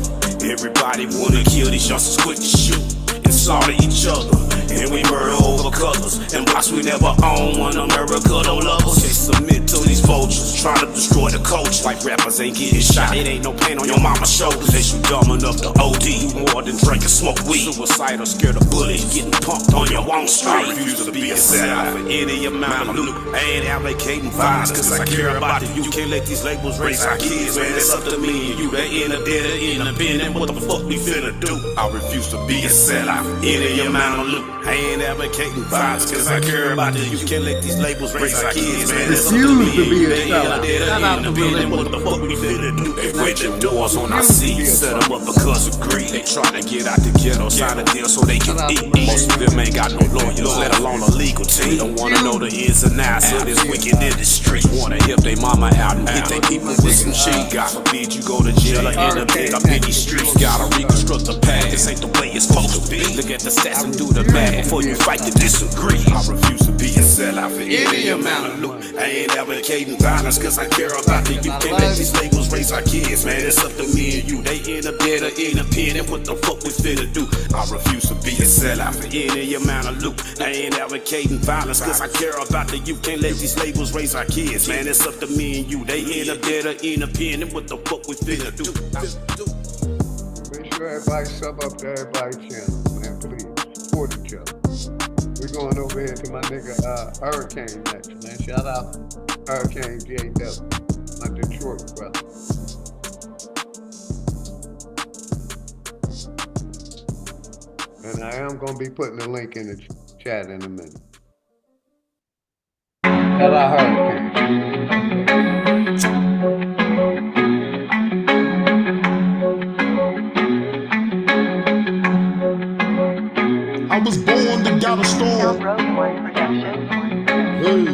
Everybody wanna kill these youngsters quick to shoot and slaughter each other. And we murder over colors and blocks we never own. When America don't love us, they submit to these vultures trying to destroy the culture. Like rappers ain't getting shot, it ain't no pain on your mama's shoulders. They you dumb enough to OD, you more than drink and smoke weed. Suicidal, scared of bullets, getting pumped on your own street. I refuse to be a sellout for any amount of loot. I ain't advocating violence cause I care about the youth. Can't let these labels raise our kids, man. It's up to me and you. They in a dead in a bin, and what the fuck we finna do? I refuse to be a sellout for any amount of loot. I ain't advocating violence cause I care about the youth. Can't let these labels raise our kids, man. It's up to me and you. They in a dead in a bin, and what the fuck we finna do? They waging wars on our seeds, set them up because of greed. They trying to get out the ghetto, sign a deal so they can eat. Most of them ain't got no lawyers, let alone a legal team. Don't wanna know the ins and outs of this wicked industry. Wanna help they mama out and get they people with some cheese. God forbid you go to jail or end up dead up in these streets. Gotta reconstruct the past, this ain't the way it's supposed to be. Look at the stats and do the math before you fight to disagree. I refuse to be a sellout for any amount of loot. I ain't advocating violence cause I care about the youth. Can't let these labels raise our kids, man. It's up to me and you. They end up dead or independent. What the fuck we finna do? I refuse to be a sellout for any amount of loot. I ain't advocating violence cause I care about the youth. Can't let these labels raise our kids, man. It's up to me and you. They end up dead or independent. What the fuck we finna do? Make sure everybody sub up to everybody's channel, man. Please support each other. We're going over here to my nigga Hurricane next, man. Shout out Hurricane JW, my Detroit brother. And I am gonna be putting the link in the chat in a minute. Shout out Hurricane. I was born to got a storm. Hey.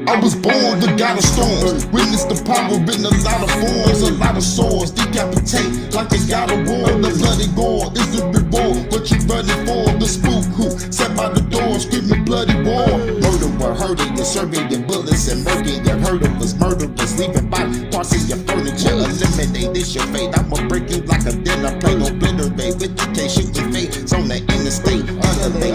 I was born to got a storm. Witness the power in a lot of forms, a lot of swords. Decapitate like they got a war. The bloody gore is the reward. What you running for? The spook who sat by the door screaming bloody war. Murderer, hurting you, serving your bullets and murking your hurdlers. Murderers leaving body parts of your furniture. Eliminate this your fate. I'ma break you like a dinner plate. Obliterate with the case, shoot your face on the interstate. Underlay,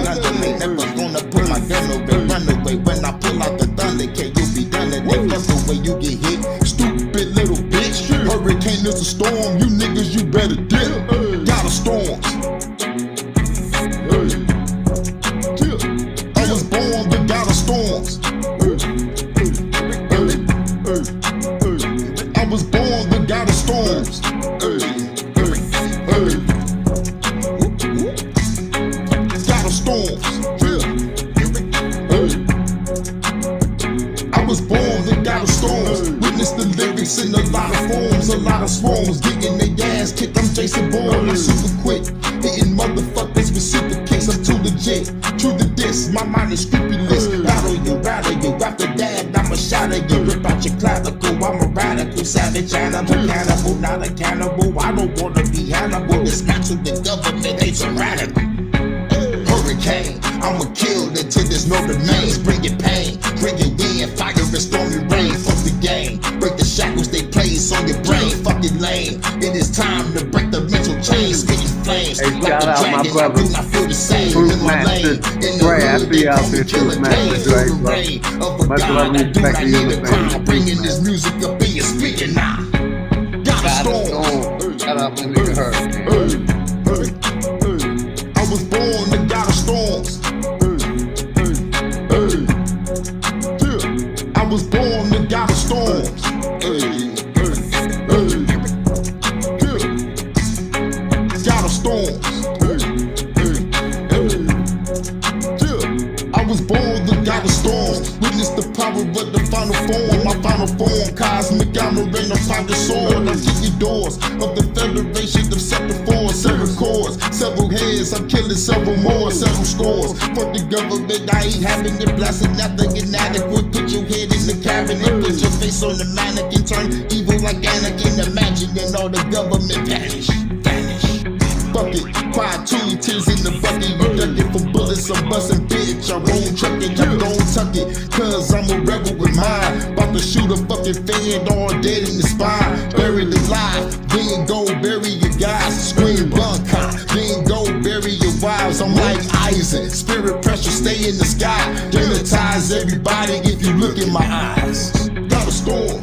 never gonna put my gun away. Run away when I pull out the thunder. Can you be done and they fuck the way you get hit? Stupid little bitch. Hurricane is a storm. You niggas, you better dip. Got a storm. I was born to got a storms. I was born to got a storms. Got a storms. I was born to got a storms. Witness the lyrics in a lot of forms, a lot of swarms. Getting their ass kicked, I'm Jason Bourne. I'm super quick, hitting motherfuckers with super kicks. I'm too legit, true to this, my mind is scrupulous. Battle you, rattle you, after that I'ma shatter you. Rip out your clavicle, I'm a radical savage animal. Cannibal, not a cannibal, I don't wanna be Hannibal. Dismantle the government, they tyrannical. Hurricane, I'ma kill until there's no remains. Bring it pain, bring it wind, fire and stormy rain. Fuck the game, break the shackles they place on your brain. Fucking lame, it is time to break the mental chains. Spitting flames, hey, like a dragon, I do not feel the same. In my lane, in the hood, they call me Killer Pain. Through the rain of a god, I do not need a crown. Bringing this music up in your speaker now. Got a storm. Shout out my nigga Hurricane. I was born to got a storms. I was born to got a storms. Got a storms. I was born to got a storms. Witness the power of the final form. My final form, cosmic armor and a pocket sword. I'm kicking doors of the Federation of separate force. Several cords, several heads. I'm killing several more, several scores. Fuck the government, I ain't having it. Blasting nothing inadequate. Put your head in the cabinet, put your face on the mannequin. Turn evil like Anakin. Imagining all the government vanish. Fuck it, quiet two tears in the bucket. You ducking for bullets, I'm busting bitch. I won't truck it, I don't tuck it. Cause I'm a rebel with mine. About to shoot a fucking fan, all dead in the spine. Buried alive, then go bury your guys. Scream bunker, then go bury your wives. I'm like Isaac, spirit pressure stay in the sky. Hypnotize everybody if you look in my eyes. Got a storm,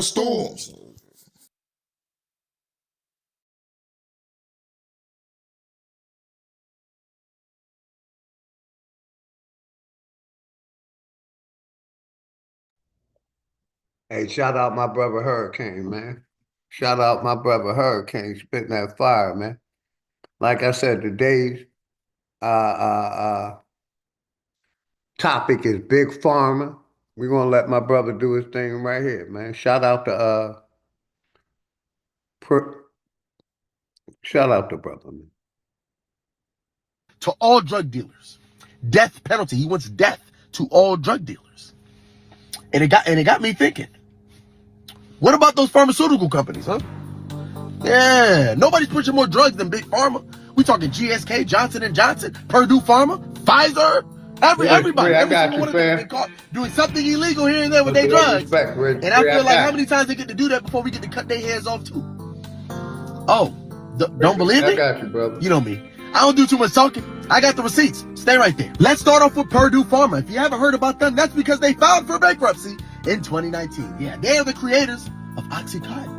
storms. Hey, shout out my brother Hurricane, man. Shout out my brother Hurricane spitting that fire, man. Like I said, today's topic is Big Pharma. We're gonna let my brother do his thing right here, man. Shout out to brother, man. To all drug dealers, death penalty. He wants death to all drug dealers. And it got me thinking. What about those pharmaceutical companies, huh? Yeah, nobody's pushing more drugs than Big Pharma. We talking GSK, Johnson & Johnson, Purdue Pharma, Pfizer, everybody. I got you, fam. Caught doing something illegal here and there with their drugs. And I feel like how many times they get to do that before we get to cut their heads off too? Oh, don't believe me? I got you, brother. You know me. I don't do too much talking. I got the receipts. Stay right there. Let's start off with Purdue Pharma. If you haven't heard about them, that's because they filed for bankruptcy in 2019. Yeah, they are the creators of Oxycontin.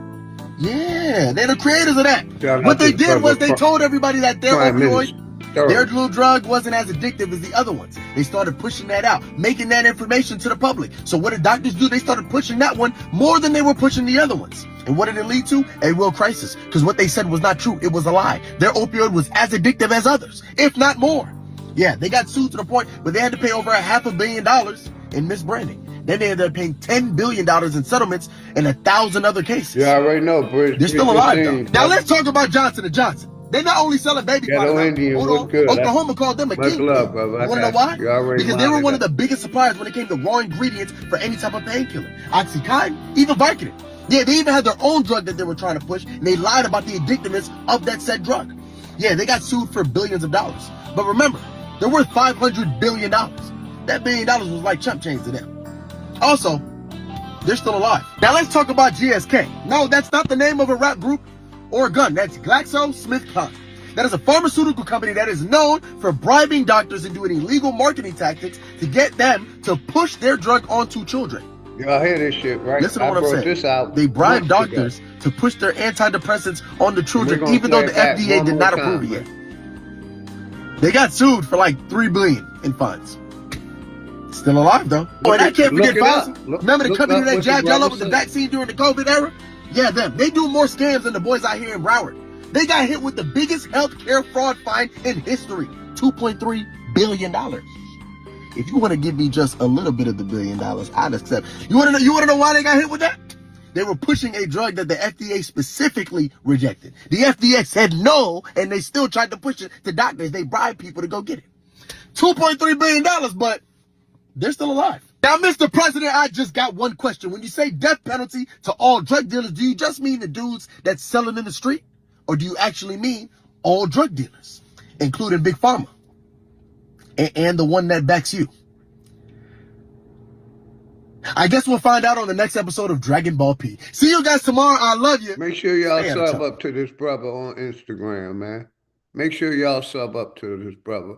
Yeah, they're the creators of that. What they did was they told everybody that their opioid, their little drug wasn't as addictive as the other ones. They started pushing that out, making that information to the public. So what did doctors do? They started pushing that one more than they were pushing the other ones. And what did it lead to? A real crisis. Because what they said was not true. It was a lie. Their opioid was as addictive as others, if not more. Yeah, they got sued to the point where they had to pay over $500 million in misbranding. Then they ended up paying $10 billion in settlements and 1,000 other cases. You already know, Bridge. They're still alive, though. Now let's talk about Johnson & Johnson. They're not only selling baby products. Hold on. Oklahoma called them a kingpin. You want to know why? Because they were one of the biggest suppliers when it came to raw ingredients for any type of painkiller. Oxycontin, even Vicodin. Yeah, they even had their own drug that they were trying to push, and they lied about the addictiveness of that said drug. Yeah, they got sued for billions of dollars. But remember, they're worth $500 billion. That $1 billion was like chump change to them. Also, they're still alive. Now let's talk about GSK. No, that's not the name of a rap group or a gun. That's GlaxoSmithKline. That is a pharmaceutical company that is known for bribing doctors and doing illegal marketing tactics to get them to push their drug onto children. Y'all hear this shit, right? Listen to what I'm saying. They bribe doctors to push their antidepressants on the children, even though the FDA did not approve it yet. They got sued for like $3 billion in fines. Still alive though. Oh, and I can't forget Pfizer. Remember the company that jabbed y'all up with the vaccine during the COVID era? Yeah, them. They do more scams than the boys out here in Broward. They got hit with the biggest healthcare fraud fine in history, $2.3 billion. If you want to give me just a little bit of the $1 billion, I'd accept. You want to know why they got hit with that? They were pushing a drug that the FDA specifically rejected. The FDA said no, and they still tried to push it to doctors. They bribed people to go get it. $2.3 billion, but they're still alive. Now, Mr. President, I just got one question. When you say death penalty to all drug dealers, do you just mean the dudes that sell it in the street? Or do you actually mean all drug dealers, including Big Pharma and the one that backs you? I guess we'll find out on the next episode of Dragon Ball P. See you guys tomorrow. I love you. Make sure y'all sub up to this brother on Instagram, man. Make sure y'all sub up to this brother.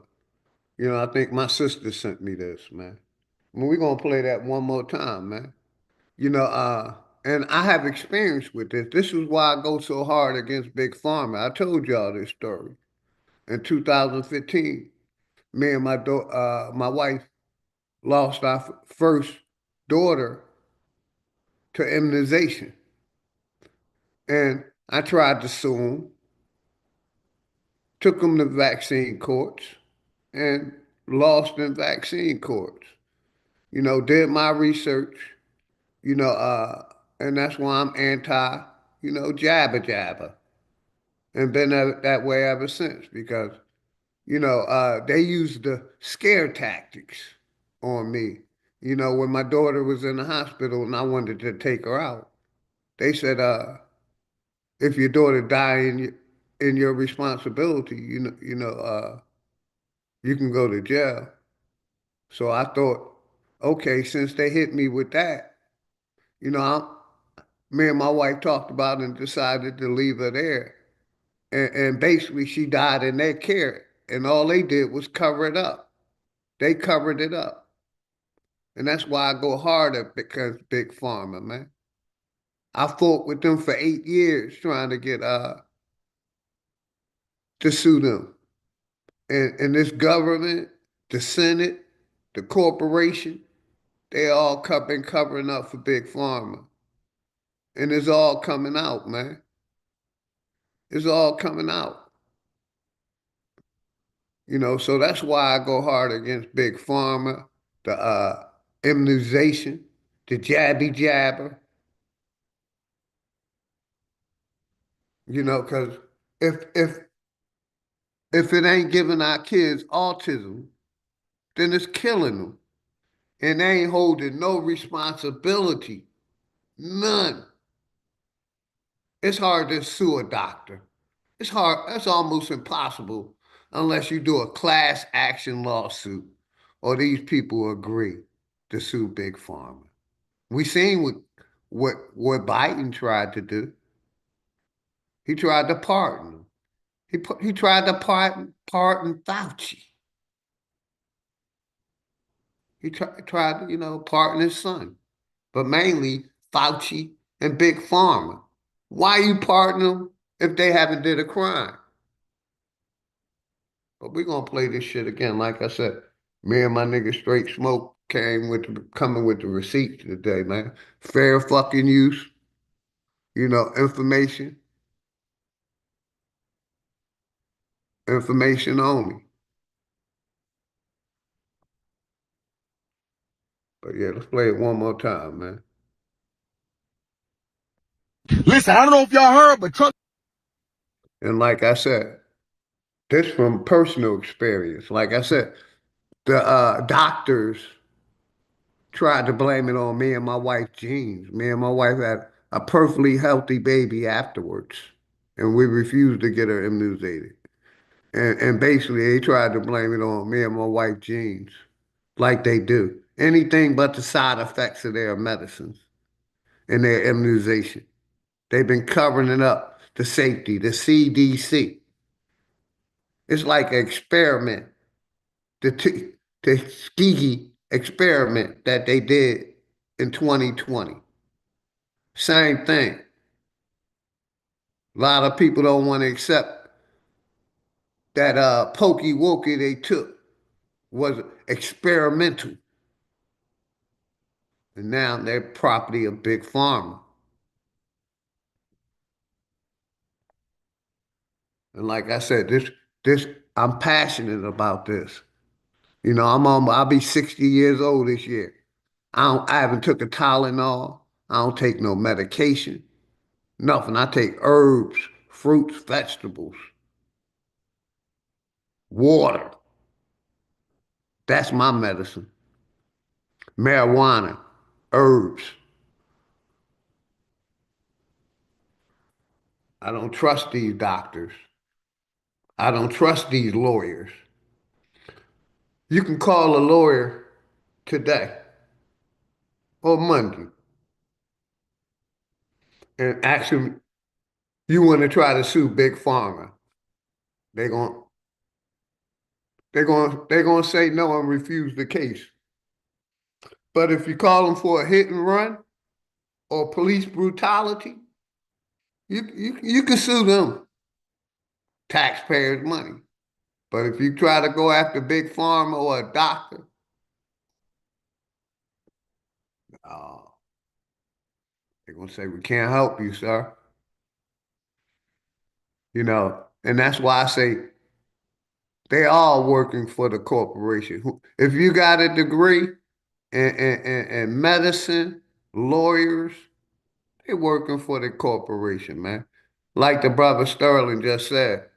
You know, I think my sister sent me this, man. We're going to play that one more time, man. You know, and I have experience with this. This is why I go so hard against Big Pharma. I told y'all this story. In 2015, me and my wife lost our first daughter to immunization. And I tried to sue them, took them to vaccine courts, and lost in vaccine courts. You know, did my research, you know, and that's why I'm anti, you know, jabber. And been that way ever since because, you know, they used the scare tactics on me. You know, when my daughter was in the hospital and I wanted to take her out, they said, if your daughter die in your responsibility, you know, you can go to jail. So I thought, okay, since they hit me with that, you know, me and my wife talked about it and decided to leave her there. And basically she died in their care. And all they did was cover it up. They covered it up. And that's why I go harder because Big Pharma, man. I fought with them for 8 years trying to get to sue them. And this government, the Senate, the corporation, they all been covering up for Big Pharma. And it's all coming out, man. It's all coming out. You know, so that's why I go hard against Big Pharma, the immunization, the jabber. You know, because if it ain't giving our kids autism, then it's killing them. And they ain't holding no responsibility. None. It's hard to sue a doctor. It's hard, that's almost impossible unless you do a class action lawsuit or these people agree to sue Big Pharma. We seen what Biden tried to do. He tried to pardon them. He tried to pardon Fauci. He tried to, pardon his son, but mainly Fauci and Big Pharma. Why you pardon them if they haven't did a crime? But we're gonna play this shit again. Like I said, me and my nigga Straight Smoke coming with the receipts today, man. Fair fucking use, information only. But yeah, let's play it one more time, man. Listen, I don't know if y'all heard, but Trump. And like I said, this from personal experience. Like I said, the doctors tried to blame it on me and my wife's genes. Me and my wife had a perfectly healthy baby afterwards, and we refused to get her immunizated. And basically, they tried to blame it on me and my wife's genes, like they do. Anything but the side effects of their medicines and their immunization. They've been covering it up, the safety, the CDC. It's like an experiment, the Tuskegee experiment that they did in 2020. Same thing. A lot of people don't want to accept that pokey wokey they took was experimental. And now they're property of Big Pharma. And like I said, this I'm passionate about this. I'll be 60 years old this year. I haven't took a Tylenol. I don't take no medication. Nothing. I take herbs, fruits, vegetables, water. That's my medicine. Marijuana, herbs. I don't trust these doctors. I don't trust these lawyers. You can call a lawyer today or Monday and ask him, you want to try to sue Big Pharma. They're gonna say no and refuse the case. But if you call them for a hit and run or police brutality, you can sue them. Taxpayers' money. But if you try to go after Big Pharma or a doctor, they're gonna say we can't help you, sir. And that's why I say they all working for the corporation. If you got a degree in medicine, lawyers, they working for the corporation, man. Like the brother Sterling just said,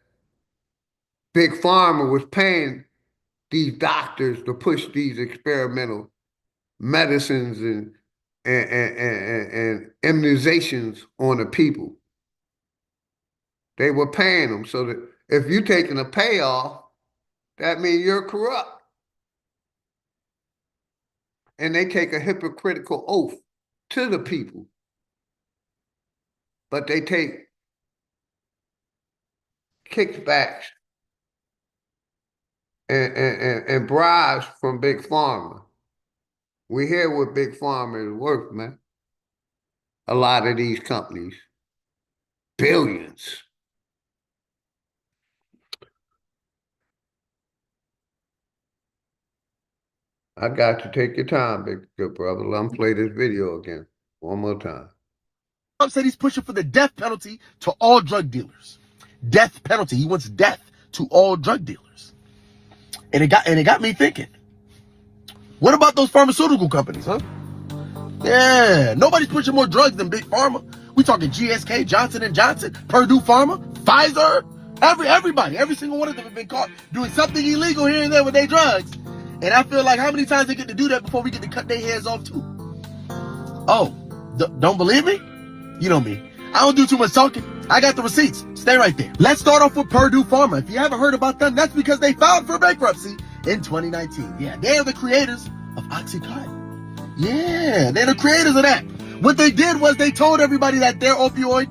Big Pharma was paying these doctors to push these experimental medicines and immunizations on the people. They were paying them so that if you're taking a payoff, that means you're corrupt. And they take a hypocritical oath to the people. But they take kickbacks and bribes from Big Pharma. We hear what Big Pharma is worth, man. A lot of these companies. Billions. I got to take your time, big good brother. Let me play this video again. One more time. Trump said he's pushing for the death penalty to all drug dealers. Death penalty. He wants death to all drug dealers. And it got me thinking. What about those pharmaceutical companies, huh? Yeah, nobody's pushing more drugs than Big Pharma. We talking GSK, Johnson & Johnson, Purdue Pharma, Pfizer, everybody, every single one of them have been caught doing something illegal here and there with their drugs. And I feel like how many times they get to do that before we get to cut their heads off too? Oh, don't believe me? You know me. I don't do too much talking. I got the receipts. Stay right there. Let's start off with Purdue Pharma. If you haven't heard about them, that's because they filed for bankruptcy in 2019. Yeah, they're the creators of Oxycontin. Yeah, they're the creators of that. What they did was they told everybody that their opioid,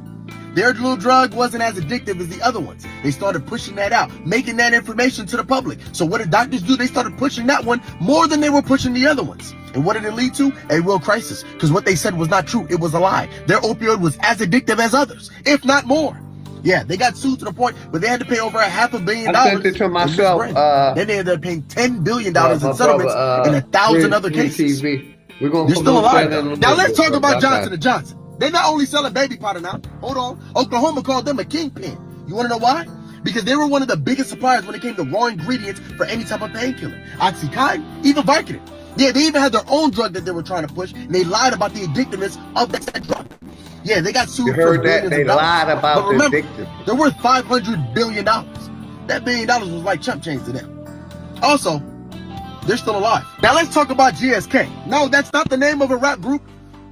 Their little drug wasn't as addictive as the other ones. They started pushing that out, making that information to the public. So what did doctors do? They started pushing that one more than they were pushing the other ones. And what did it lead to? A real crisis. Because what they said was not true. It was a lie. Their opioid was as addictive as others, if not more. Yeah, they got sued to the point where they had to pay over $500 million. I sent it to myself. Then they ended up paying $10 billion in settlements and 1,000 other cases. We're gonna They're still alive though. Now let's talk about Johnson & Johnson. They're not only selling baby powder now. Hold on. Oklahoma called them a kingpin. You want to know why? Because they were one of the biggest suppliers when it came to raw ingredients for any type of painkiller. Oxycontin, even Vicodin. Yeah, they even had their own drug that they were trying to push, and they lied about the addictiveness of that drug. Yeah, they got sued for billions they of dollars. lied about but remember, the addictive. they're worth $500 billion. That $1 billion was like chump change to them. Also, they're still alive. Now let's talk about GSK. No, that's not the name of a rap group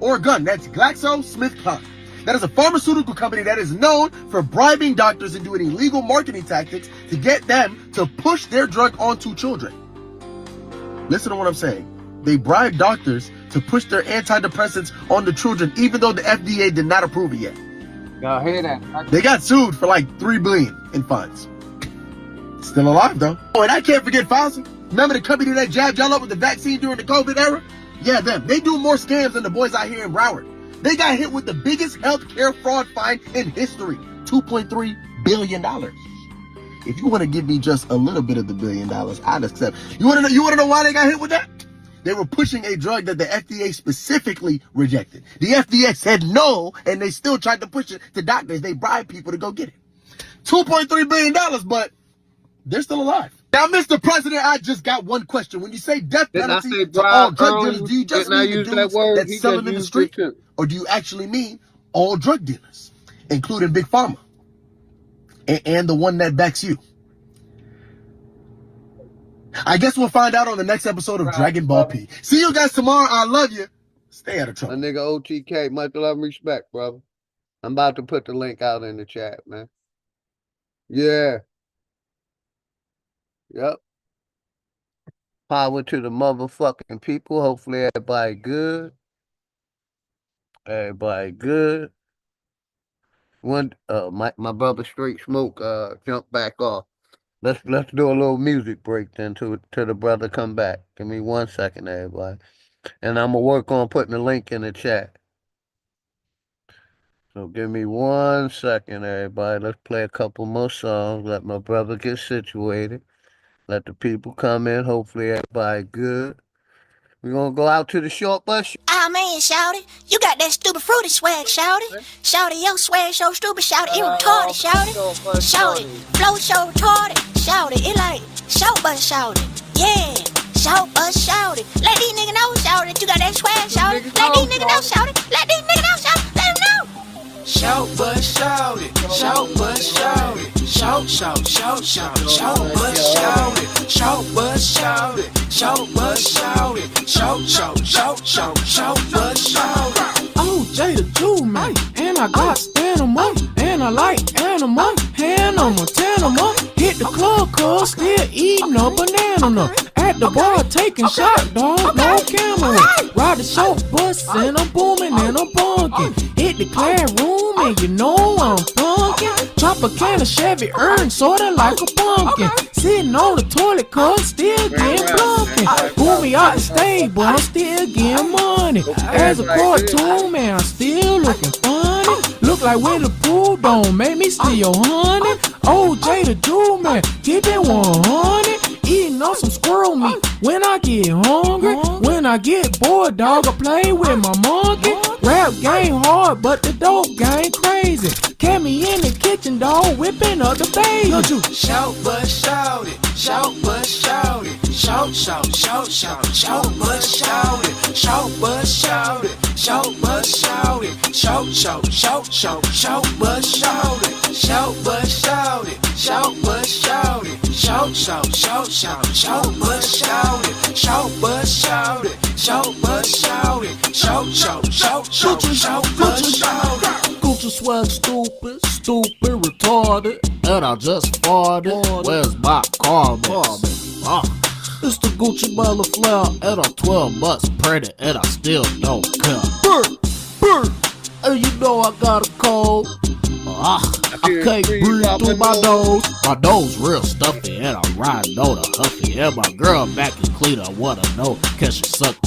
or a gun. That's GlaxoSmithKline. That is a pharmaceutical company that is known for bribing doctors and doing illegal marketing tactics to get them to push their drug onto children. Listen to what I'm saying. They bribe doctors to push their antidepressants onto children, even though the FDA did not approve it yet. Y'all hear that? They got sued for like $3 billion in fines. Still alive though. Oh, and I can't forget Pfizer. Remember the company that jabbed y'all up with the vaccine during the COVID era? Yeah, them. They do more scams than the boys out here in Broward. They got hit with the biggest healthcare fraud fine in history, $2.3 billion. If you want to give me just a little bit of the $1 billion, I'd accept. You want to know why they got hit with that? They were pushing a drug that the FDA specifically rejected. The FDA said no, and they still tried to push it to doctors. They bribed people to go get it. $2.3 billion, but they're still alive. Now, Mr. President, I just got one question. When you say death penalty to all drug dealers, do you just mean the dudes that sell them in the street? Or do you actually mean all drug dealers, including Big Pharma and the one that backs you? I guess we'll find out on the next episode of Dragon Ball P. See you guys tomorrow. I love you. Stay out of trouble. My nigga OTK, much love and respect, brother. I'm about to put the link out in the chat, man. Yeah. Yep. Power to the motherfucking people. Hopefully everybody good. Everybody good. One my brother Straight Smoke jumped back off. Let's do a little music break then till the brother come back. Give me 1 second, everybody. And I'm gonna work on putting the link in the chat. So give me 1 second, everybody. Let's play a couple more songs. Let my brother get situated. Let the people come in. Hopefully everybody good. We're gonna go out to the short bus. Ah man, shouty, you got that stupid fruity swag, shouty. Shouty, your swag so stupid, shouty, you retarded, shouty. Shouty, flow so retarded, shouty, it like shout bus, shouty. Yeah, shout bus, shouty. Let these niggas know, shouty, that you got that swag, shouty. Let these niggas know, shouty. Let these niggas know, shouty. Let them know. Shout bus, shout it. Shout bus, shout it. Shout, shout, shout, shout. Shout bus, shout it. Shout bus, shout it. Shout bus, shout it. Shout, shout, shout, shout. Shout bus, shout it. Oh, Jada Jew, man. And I got stamina. And I like animal. Hand on my tanama. Hit the club, cuz still eating a banana. At the bar, taking shot, dog. No camera. Ride the short bus and I'm booming and I'm bunking. Hit the classroom and you know I'm punkin'. Drop a can of Chevy Earn, sorta like a pumpkin. Sitting on the toilet, cuz still getting blunkin'. Pull me out the stable, I'm still getting money. As a cartoon, man, I'm still looking funny. Look like Winnie the Pooh, don't make me steal your honey. Oh, Jada Jew, man, keep it 100. Eating on some squirrel meat when I get hungry. When I get bored, dog, I play with my monkey. Rap game hard, but the dope game crazy. Catch me in the kitchen, dog, whipping up the baby. Shout bus, shout it. Shout bus, shout it. Shout, shout, shout, shout. Shout bus, shout it. Shout bus, shout it. Shout bus, shout it. Shout, shout, shout, shout. Shout bus, shout it. Shout bus, shout it. Shout bus, shout it. Shout, shout, shout, shout. Shout bus, shout it. Shout bus, shout it. Shout bus, shout it. Shout, shout, shout, shout. Shout bus, shout it. Gucci swag stupid, retarded, and I just farted. Where's my carbon? It's the Gucci Bella Flare, and I'm 12 months pregnant, and I still don't care. Burr, burr, and you know I got a cold. I can't breathe through my nose. My nose real stuffy and I'm riding on a huffy. And my girl back is clean, I wanna know, can she suck?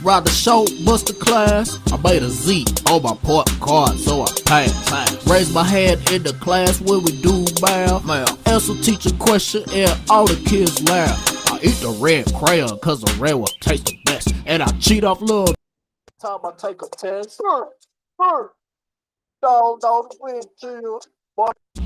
Ride the show, bust the class. I made a Z on my port card, so I passed. Raise my hand in the class when we do math. Answer teacher question and all the kids laugh. I eat the red crayon cause the red one tastes the best. And I cheat off little time I take a test. Don't windshield.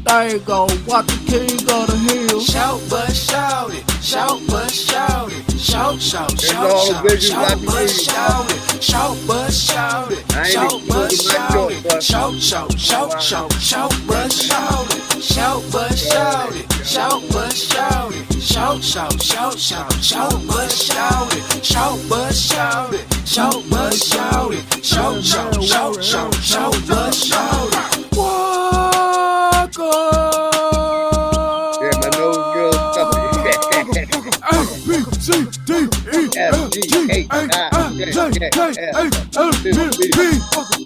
There you go, watch the king of the hill. Shout but shout it, shout but shout it, shout, shout, shout, shout, shout but shout it, shout but shout it, shout but shout it, shout, shout, shout, shout, shout but shout it, shout but shout it, shout but shout it, shout, shout, shout, shout, shout but shout it, shout but shout it, shout but shout it, shout, shout, shout, shout, shout but shout it. Yeah, my nose girl stuffy. A, B, C, D, E, F, G, H, I, J, K, L, M, N, P.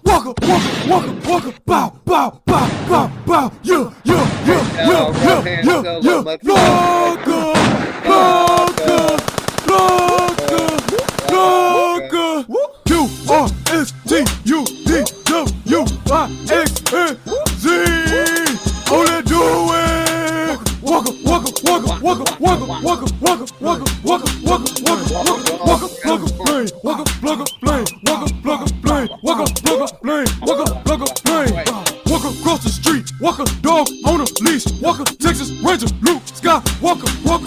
Walker, bow, bow, bow, bow, bow. Yeah. Q-R-S-T-U-D-W-I-X-N-Z. Only do it. Walker, Walker across the street, Walker dog on a leash, Walker Texas Ranger, Luke Scott, Walker. Shout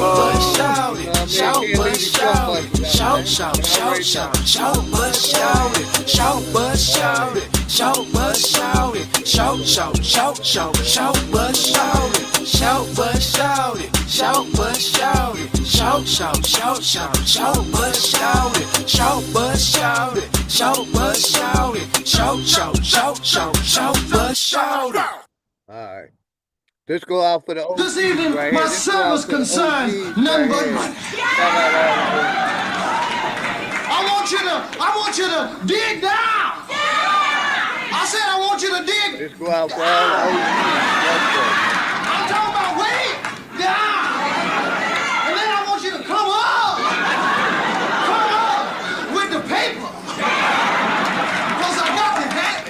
but shout it, shout but shout it, shout, shout, shout, shout, shout but shout it, shout but shout it, shout but shout it, shout, shout, shout, shout, shout but shout it, shout but shout it, shout but shout it, shout, shout, shout, shout, shout but shout it, shout but shout it, shout but shout it, shout, shout, shout, shout, shout but shout it. All right. Let's go out for the OGs This evening, right my here. service concerns none but money. I want you to dig down. I said I want you to dig. Let's go out for all the OGs. I'm talking about way down. And then I want you to come up with the paper. Because I got the hat.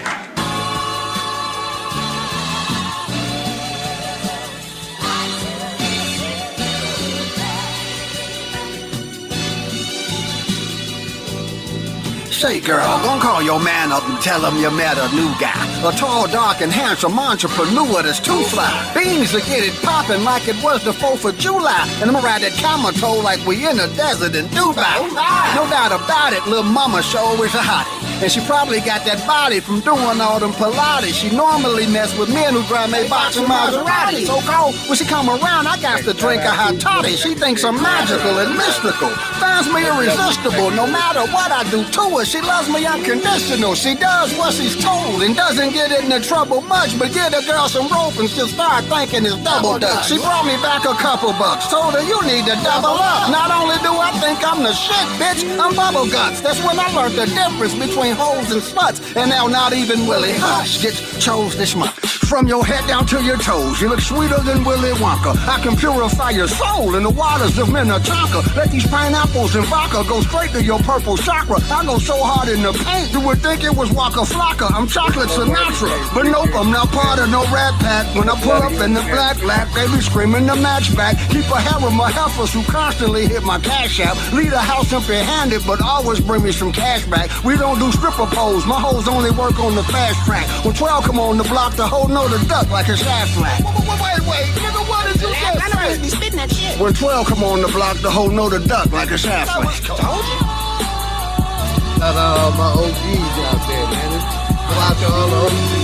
Say, girl, gonna call your man up and tell him you met a new guy. A tall, dark, and handsome entrepreneur that's too fly. Beans to get it poppin' like it was the 4th of July. And I'ma ride that camel toe like we in the desert in Dubai. No doubt about it, little mama sure is a hottie. And she probably got that body from doing all them Pilates. She normally mess with men who drive Maybachs and Maserati. So cold, when she come around, I got to drink a hot toddy. She thinks I'm magical and mystical. Finds me irresistible, no matter what I do to her. She loves me unconditional. She does what she's told and doesn't get into trouble much. But get a girl some rope and she'll start thinking it's double dutch. She brought me back a couple bucks. Told her you need to double up. Not only do I think I'm the shit, bitch, I'm bubble guts. That's when I learned the difference between hoes and sluts. And now not even Willie Hush gets chose this month. From your head down to your toes, you look sweeter than Willy Wonka. I can purify your soul in the waters of Minnetonka. Let these pineapples and vodka go straight to your purple chakra. I go so hard in the paint, you would think it was Waka Flocka. I'm chocolate Sinatra, but nope, I'm not part of no rat pack. When I pull up in the black lap, they be screaming the match back. Keep a harem of heifers who constantly hit my cash app. Leave the house empty-handed, but always bring me some cash back. We don't do stripper pose, my hoes only work on the fast track. When 12 come on the block, the hoe know the duck like a shaft flat. Wait, nigga, what did you say? I know be spitting that shit. When 12 come on the block, the hoe know the duck like a shaft flat. Shout out to all my OGs out there, man. Shout out to all the OGs.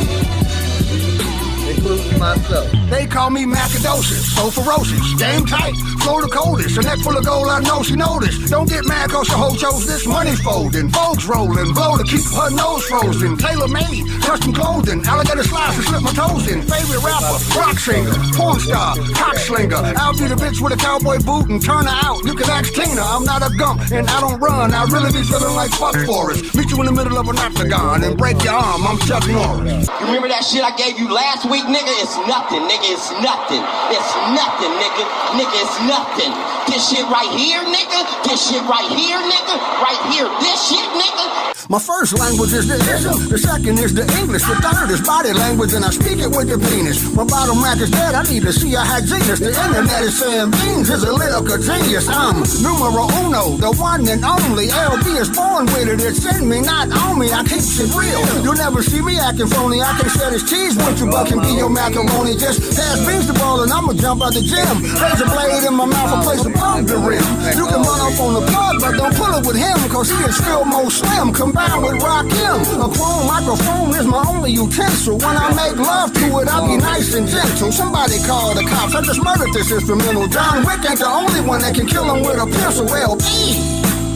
losing myself. They call me Macadocious, so ferocious, game tight, flow the coldest, a neck full of gold, I know she noticed. Don't get mad cause your hoe chose this money folding, Vogue's rolling, blow to keep her nose frozen, tailor-made, custom clothing, alligator slice to slip my toes in, favorite rapper, rock singer, porn star, cock slinger, I'll be the bitch with a cowboy boot and turn her out, you can ask Tina, I'm not a gump and I don't run, I really be feeling like fuck Forrest, meet you in the middle of an octagon and break your arm, I'm Chuck Norris. You remember that shit I gave you last week, nigga? It's nothing, nigga, it's nothing. It's nothing, nigga. Nigga, it's nothing. This shit right here, nigga. This shit right here, nigga. Right here, this shit, nigga. My first language is the ism, the second is the English, the third is body language, and I speak it with the penis. My bottom rack is dead, I need to see I had genius. The internet is saying Beans is a lyrical genius. I'm numero uno, the one and only. LB is born with it, it's in me, not on me. I keep it real. You'll never see me acting phony. I can share this cheese with you, but can be your macaroni. Just pass beans the ball and I'ma jump out the gym. Razor blade in my mouth, a place above the rim. You can run off on the plug, but don't pull it with him, cause he is still more slim. Combined with Rakim, a chrome microphone is my only utensil. When I make love to it, I be nice and gentle. Somebody call the cops, I just murdered this instrumental. John Wick ain't the only one that can kill him with a pencil. LB.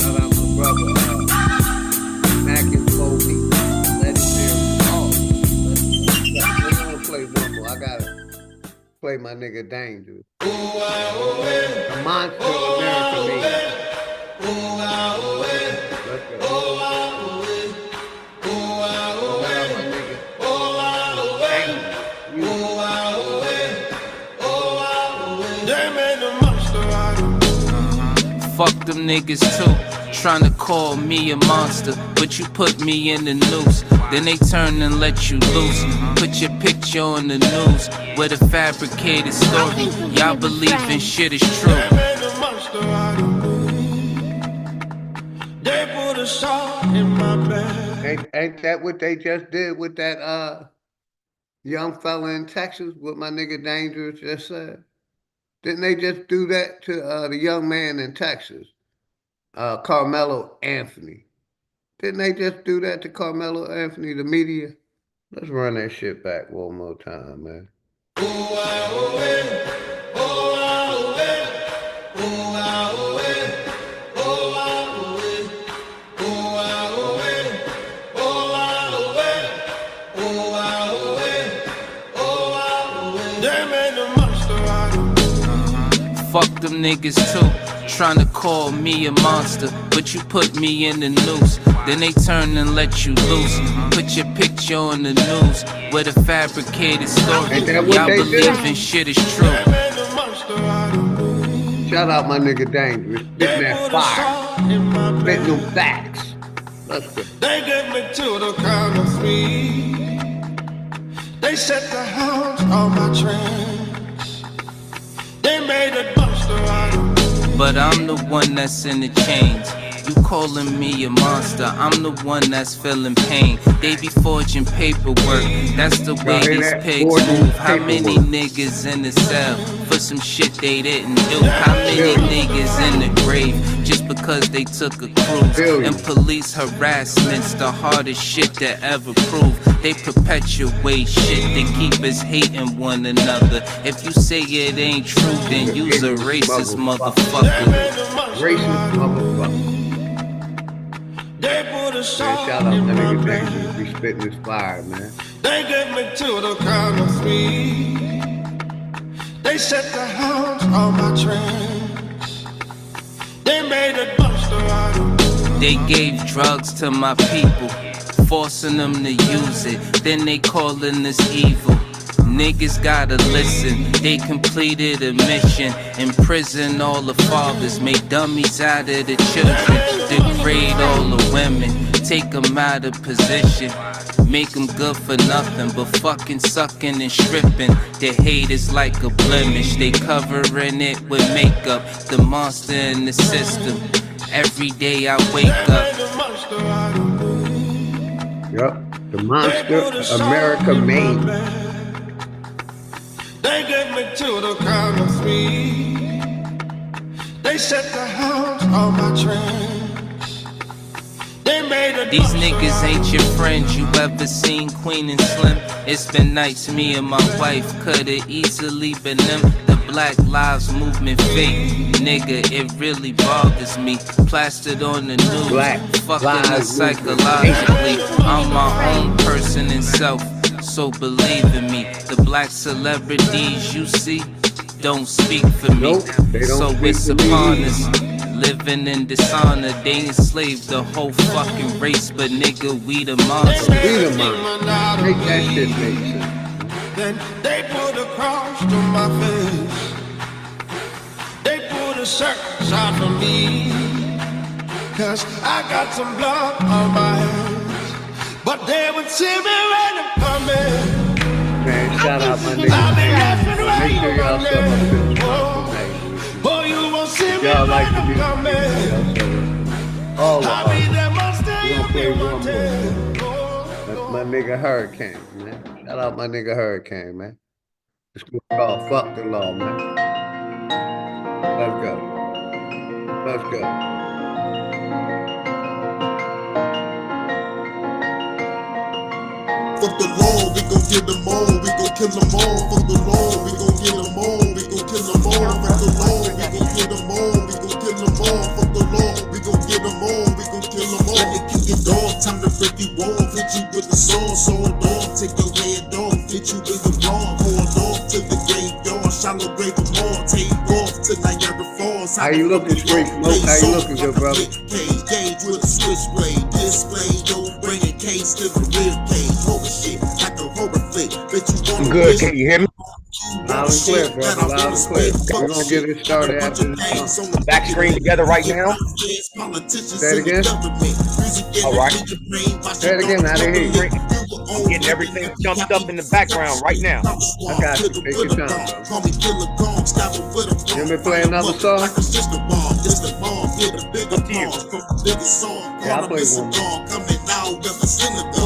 Shout out my brother, Mac and Foley, legendary. Oh, we're gonna play one more. I gotta play my nigga Dangerous. A monster of America made. Fuck them niggas too, tryna call me a monster, but you put me in the noose. Then they turn and let you loose. Put your picture on the news with a fabricated story. Y'all believe in shit is true. They put a shot in my back. Ain't that what they just did with that young fella in Texas? What my nigga Dangerous just said? Didn't they just do that to the young man in Texas, Carmelo Anthony? Didn't they just do that to Carmelo Anthony, the media? Let's run that shit back one more time, man. Fuck them niggas too, tryna call me a monster, but you put me in the noose. Then they turn and let you loose. Put your picture on the news with a fabricated story. Y'all believe in shit is true. Shout out my nigga Dangerous, spitting that fire, spitting them facts. Let's go. They get me to the count of 3. They set the hounds on my tracks. They made a dumpster out of me. But I'm the one that's in the chains. You calling me a monster, I'm the one that's feeling pain. They be forging paperwork, that's the way these pigs move. How many niggas in the cell for some shit they didn't do? How many niggas in the grave just because they took a cruise? And police harassment's the hardest shit to ever prove. They perpetuate shit, they keep us hating one another. If you say it ain't true, then you's a racist motherfucker. Racist motherfucker. They put a shot Shout out in my my nigga back. Dangerous, be spitting this fire, man. They get me to the count of 3. They set the hounds on my tracks. They made a dumpster out of me. They gave drugs to my people, forcing them to use it. Then they calling us evil. Niggas gotta listen, they completed a mission. Imprison all the fathers, make dummies out of the children. Degrade all the women, take them out of position. Make them good for nothing, but fucking sucking and stripping. Their hate is like a blemish, they covering it with makeup. The monster in the system, every day I wake up. Yup, the monster America made. They get me to the count of 3. They set the hounds on my tracks. They made a These niggas ain't your friends. You ever seen Queen and Slim? It's been nights me and my wife could've easily been them. The Black Lives Movement fake, nigga, it really bothers me. Plastered on the news, fucking us psychologically. I'm my own person and self, so believe in me. The black celebrities you see don't speak for me, so it's upon us. Living in dishonor, they enslaved the whole fucking race, but nigga, we the monsters. We the monsters. Make that shit make sense. Then they put a cross to my face. They put a circumcised for me. Cause I got some blood on my hands. But they would see me when I'm coming. Man, shout out my niggas. Make sure y'all sub up to the tonight. Oh, you won't see me y'all like when to I'm be coming. all of I'll be there most us. We gonna play one day. more. My nigga Hurricane, man. Shout out my nigga Hurricane, man. It's called Fuck the Law, man. Let's go. Let's go. Fuck the law, we gon' get them all, we gon' kill them all. Fuck the law, we gon' get them all, we gon' kill them all. Fuck the law, we gon' get them all, we gon' kill them all. Fuck the law, we gon' get them all, we gon' kill them all. Let me kick your dog, time to break you off. Hit you with the sword off, take your head off, hit you with the wrong. Hold off to the graveyard, shallow grave of more. Take off to Niagara Falls. How you looking, Street Smoke? How you looking, good brother? Gauge with a switchblade, display, yo, bringing case to the real cage. Horror shit, like a horror flick. Bet you want good, can you hear me? Loud and clear, brother, loud and clear. We're gonna get it started after this song. Back screen together right now. Say it again. All right. Say it again, I didn't hear you. I'm getting everything jumped up in the background right now. I got you. Take your time, bro. You want me to play another song? Up to you. Yeah, I'll play one more. Fuck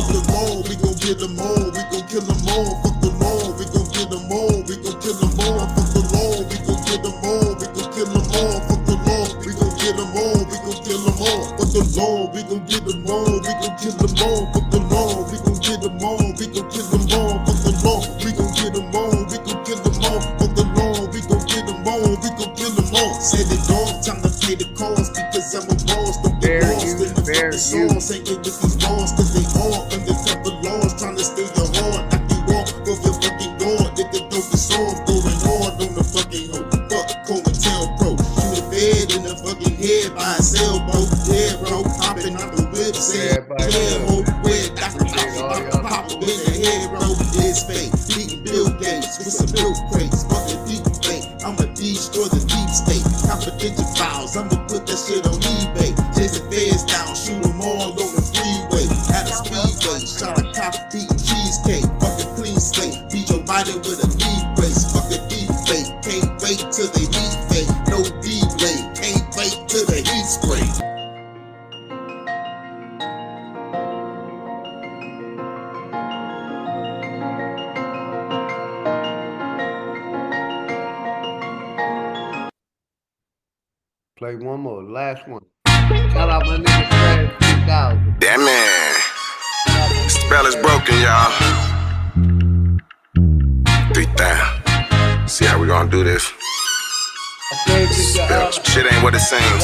the law, we gon' get them all, we gon' kill them all. Fuck the law, we gon' get them all, we gon' kill them all. Fuck the law, we gon' get them all, we gon' kill them all. Fuck the law, we gon' get them all, we gon' kill them all. Fuck the law, we gon' get them all, we gon' kill them all. Fuck the law, we gon' get them all, we gon' kill them all. Fuck the law, we gon' get them all, we gon' kill them all. Fuck the law, we gon' get them all, we gon' kill them all. Said it all, time to pay the cost because I'm a boss. Don't get lost in the fucking songs, hanging with these laws cause they all undercover laws trying to stay your heart. Knock you off of your fucking door, nigga, don't be soft, going hard on the fucking hoe. Fuck Cointel Pro, shoot a bed in the fucking head by his elbow. Yeah, bro, hopping out the whip, saying, yeah, ho, where Dr. Pop in the head, bro, it's fake. Beating Bill Gates with some milk crates, fucking deep fake. I'ma destroy the deep state, confidential files, I'ma put that shit on eBay. Chase the feds down, shoot them all on the freeway. At a speedway, shot a cop beating cheesecake. Fucking clean slate, beat your body with a deep race. Fucking deep fake, can't wait till they leave fake. No delay, can't wait till the heat spray. Play one more, last one. Shout out my nigga Str8 2000. That man. Spell is broken, y'all. 3,000. See how we gonna do this? Shit ain't what it seems.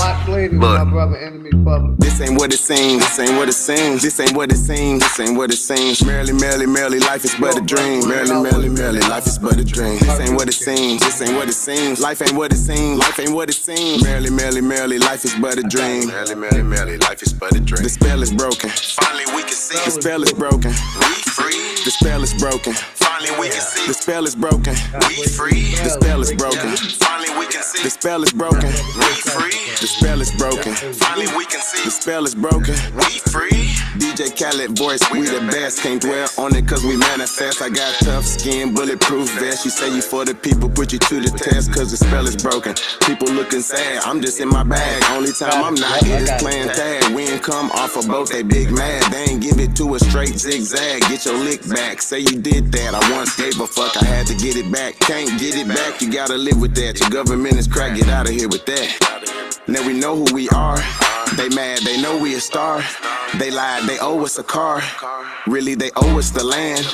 Look, this ain't what it seems. This ain't what it seems. This ain't what it seems. This ain't what it seems. Merrily, merrily, merrily, life is but a dream. Merrily, merrily, merrily, life is but a dream. This ain't what it seems. This ain't what it seems. Life ain't what it seems. Life ain't what it seems. Merrily, merrily, merrily, life is but a dream. Merrily, merrily, merrily, life is but a dream. The spell is broken. Finally we can see. The spell is broken. We free. The spell is broken. Finally we can see. The spell is broken. We free. The spell is broken. Finally we can see. The spell is broken. We free. The spell is broken. Finally we can see. The spell is broken. We free. DJ Khaled voice, we the best. Can't dwell on it cause we manifest. I got tough skin, bulletproof vest. You say you for the people, put you to the test cause the spell is broken. People looking sad, I'm just in my bag. Only time I'm not is playing tag. We ain't come off a boat, they big mad. They ain't give it to a straight zigzag. Get your lick back, say you did that. I once gave a fuck, I had to get it back. Can't get it back, you gotta live with that. Your government is crack, get out of here with that. Now we know who we are. They mad, they know we a star. They lied, they owe us a car. Really, they owe us the land.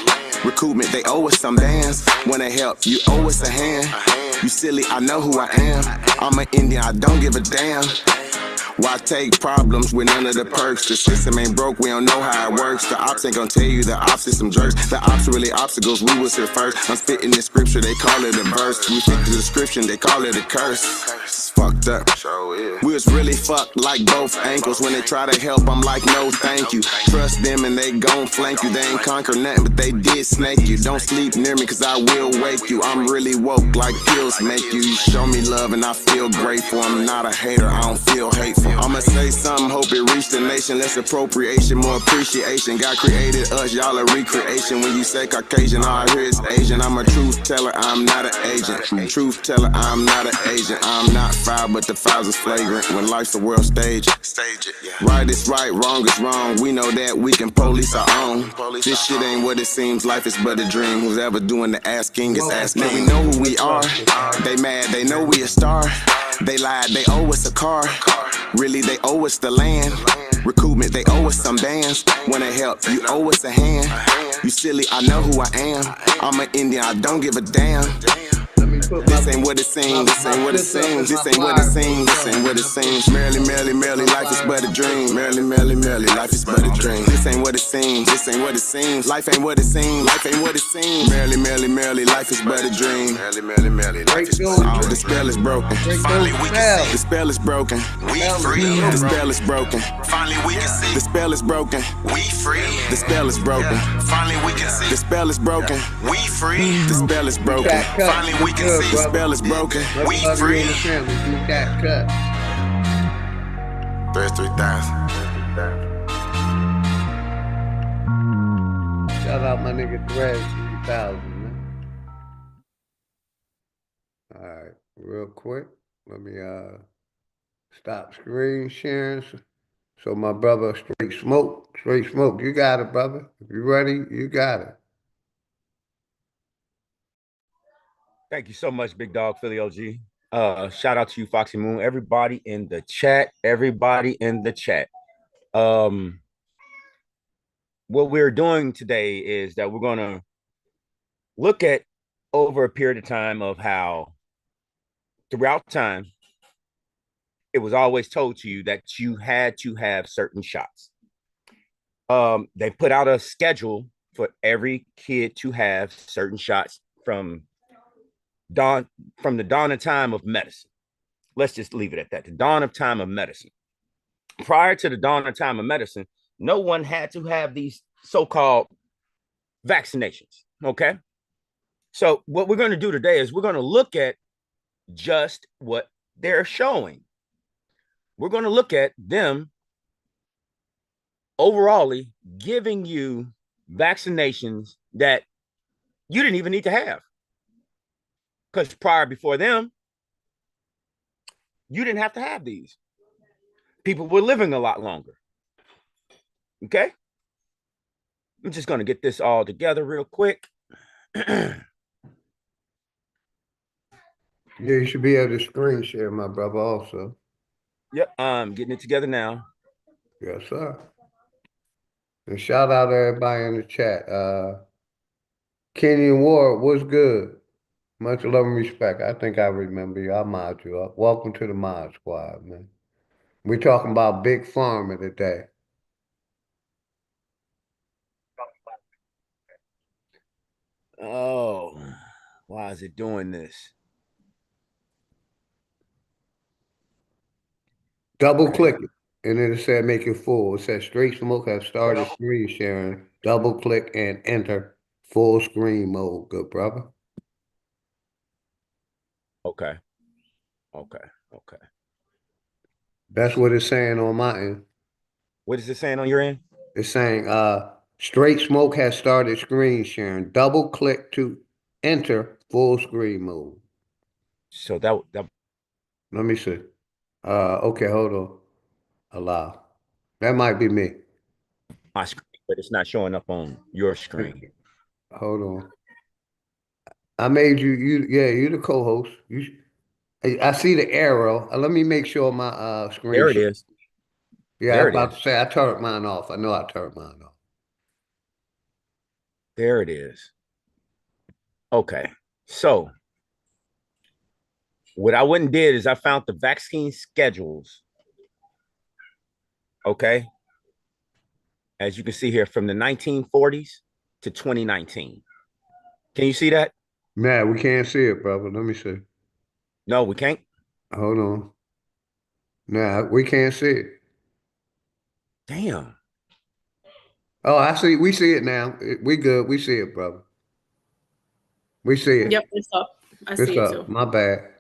Recoupment, they owe us some bands. Wanna help, you owe us a hand. You silly, I know who I am. I'm an Indian, I don't give a damn. Why take problems with none of the perks? The system ain't broke, we don't know how it works. The ops ain't gonna tell you the ops is some jerks. The ops really obstacles, we was here first. I'm spitting the scripture, they call it a verse. We fit the description, they call it a curse. It's fucked up. We was really fucked like both ankles. When they try to help, I'm like, no thank you. Trust them and they gon' flank you. They ain't conquer nothing, but they did snake you. Don't sleep near me, cause I will wake you. I'm really woke like pills make you. You show me love and I feel grateful. I'm not a hater, I don't feel hateful. I'ma say something, hope it reach the nation. Less appropriation, more appreciation. God created us, y'all a recreation. When you say Caucasian, all I hear is Asian. I'm a truth teller, I'm not an agent. Truth teller, I'm not an agent. I'm not foul, but the fouls is flagrant. When life's a world stage, stage it, yeah. Right is right, wrong is wrong. We know that we can police our own. This shit ain't what it seems, life is but a dream. Who's ever doing the asking is asking. Now we know who we are. They mad, they know we a star. They lied, they owe us a car. Really, they owe us the land. Recoupment, they owe us some bands. Wanna help, you owe us a hand. You silly, I know who I am. I'm an Indian, I don't give a damn. This ain't what it seems, this ain't what it seems, this ain't what it seems, this ain't what it seems. Merrily, merrily, merrily, life is but a dream. Merrily, merrily, merrily, life is but a dream. This ain't what it seems, this ain't what it seems. Life ain't what it seems, life ain't what it seems. Merrily, merrily, merrily, life is but a dream. Merrily, merrily, merrily, life is but a dream. The spell is broken. Finally we can see. The spell is broken. We free. The spell is broken. Finally we can see. The spell is broken. We free. The spell is broken. Finally we can see. The spell is broken. We free. The spell is broken. Finally we can see. The spell is broken. We free. That cut. 33,000. Shout out my nigga Str8 3000, man. Alright, real quick. Let me stop screen sharing. So my brother Str8 Smoke, you got it, brother. If you ready, you got it. Thank you so much, Big Dog Philly OG. Shout out to you, Foxy Moon. Everybody in the chat. What we're doing today is that we're gonna look at over a period of time of how throughout time it was always told to you that you had to have certain shots. They put out a schedule for every kid to have certain shots from the dawn of time of medicine. Let's just leave it at that. The dawn of time of medicine. Prior to the dawn of time of medicine, no one had to have these so-called vaccinations. Okay. So what we're going to do today is we're going to look at just what they're showing. We're going to look at them overall giving you vaccinations that you didn't even need to have. Because before them, you didn't have to have these. People were living a lot longer. Okay? I'm just going to get this all together real quick. Yeah, you should be able to screen share, my brother, also. Yep, I'm getting it together now. Yes, sir. And shout out to everybody in the chat. Kenyon Ward, what's good? Much love and respect. I think I remember you. I'll mod you up. Welcome to the mod squad, man. We're talking about Big Pharma today. Oh, why is it doing this? Double click it. And then it said make it full. It says Str8 Smoke have started screen sharing. Double click and enter full screen mode, good brother. Okay. That's what it's saying on my end. What is it saying on your end? It's saying Str8 Smoke has started screen sharing. Double click to enter full screen mode. So that let me see. Okay, hold on. Allow. That might be me. My screen, but it's not showing up on your screen. Hold on. I made you the co-host. I see the arrow. Let me make sure my screen. There it is. Yeah, I There was it about is. to say I turned mine off. I know I turned mine off. There it is. Okay. So what I went and did is I found the vaccine schedules. Okay. As you can see here, from the 1940s to 2019. Can you see that? Man, we can't see it, brother. Let me see. No, we can't. Hold on. Nah, we can't see it. Damn. Oh, I see. We see it now. We good. We see it, brother. We see it. Yep, it's up. I It's see it too. up. My bad.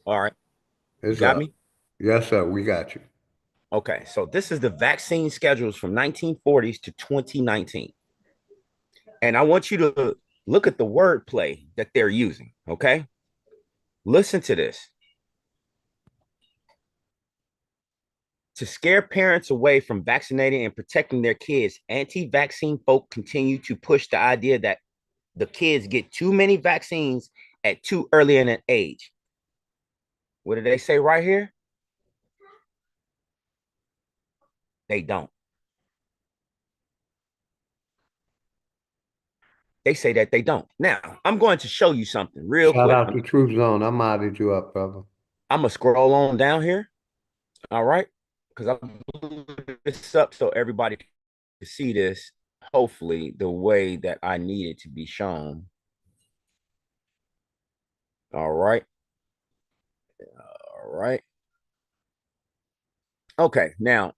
All right. You It's got up. me? Yes, sir. We got you. Okay. So this is the vaccine schedules from 1940s to 2019. And I want you to look at the wordplay that they're using. Okay. Listen to this. To scare parents away from vaccinating and protecting their kids, anti-vaccine folk continue to push the idea that the kids get too many vaccines at too early in an age. What do they say right here? They don't. They say that they don't. Now, I'm going to show you something real Shout quick. out to Truth Zone. I modded you up, brother. I'm going to scroll on down here. All right. Because I blew this up so everybody can see this, hopefully, the way that I need it to be shown. All right. All right. Okay. Now,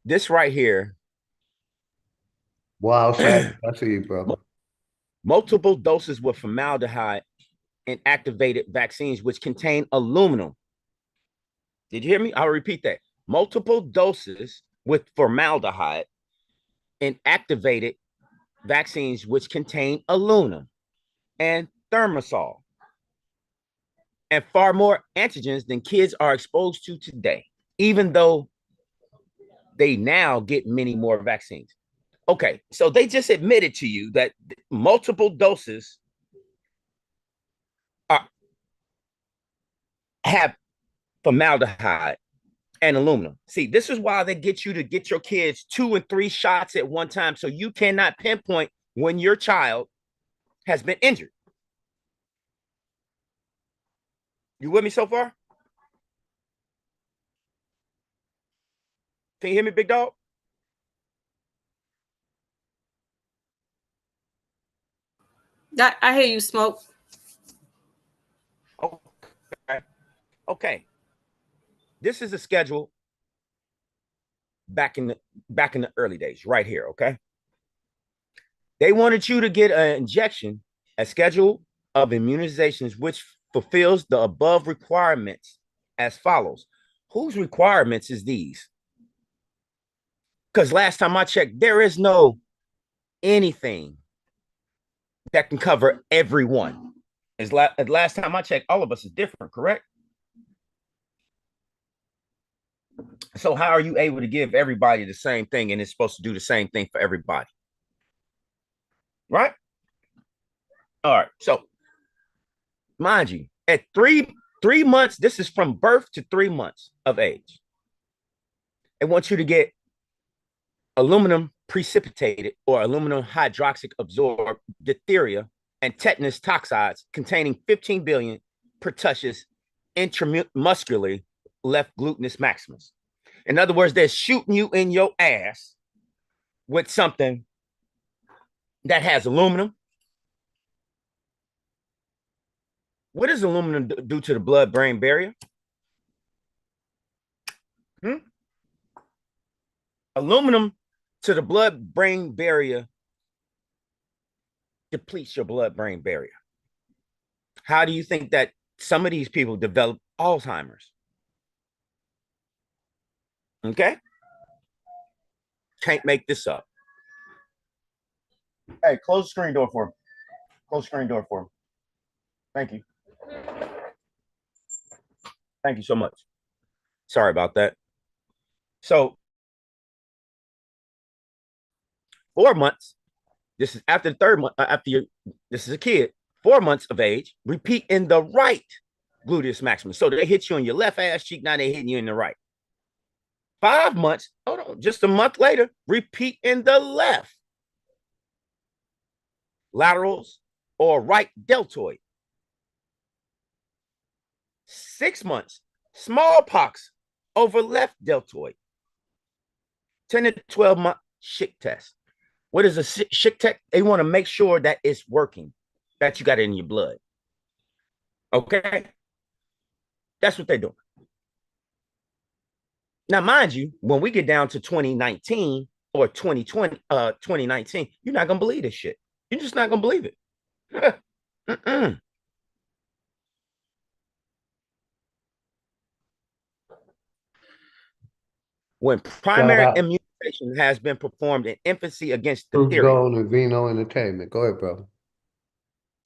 this right here. Wow, I see you, brother. Multiple doses with formaldehyde in activated vaccines, which contain aluminum. Did you hear me? I'll repeat that. Multiple doses with formaldehyde in activated vaccines, which contain aluminum and thimerosal, and far more antigens than kids are exposed to today, even though they now get many more vaccines. Okay, so they just admitted to you that multiple doses have formaldehyde and aluminum. See, this is why they get you to get your kids 2 and 3 shots at one time, so you cannot pinpoint when your child has been injured. You with me so far? Can you hear me, big dog? I hear you, Smoke. Okay. Okay. This is a schedule back in the early days, right here. Okay. They wanted you to get an injection, a schedule of immunizations, which fulfills the above requirements as follows. Whose requirements is these? Because last time I checked, there is no anything that can cover everyone. As last time I checked, all of us is different, correct? So how are you able to give everybody the same thing and it's supposed to do the same thing for everybody? Right? All right. So mind you, at three months, this is from birth to 3 months of age. They want you to get aluminum precipitated or aluminum hydroxide absorbed diphtheria and tetanus toxoids containing 15 billion pertussis intramuscularly left glutinous maximus. In other words, they're shooting you in your ass with something that has aluminum. What does aluminum do to the blood-brain barrier? Aluminum to the blood-brain barrier depletes your blood-brain barrier. How do you think that some of these people develop Alzheimer's? Okay? Can't make this up. Hey, close the screen door for him. Close the screen door for him. Thank you. Thank you so much. Sorry about that. So 4 months. This is after the 3rd month. This is a kid, 4 months of age. Repeat in the right gluteus maximus. So they hit you on your left ass cheek. Now they're hitting you in the right. 5 months, hold on, just a month later, repeat in the left laterals or right deltoid. 6 months, smallpox over left deltoid. 10 to 12 month Schick test. What is a Schick test? They want to make sure that it's working, that you got it in your blood. Okay? That's what they're doing. Now, mind you, when we get down to 2019 or 2019, you're not going to believe this shit. You're just not going to believe it. When primary immunization has been performed in infancy against diphtheria, and Vino Entertainment. Go ahead, brother.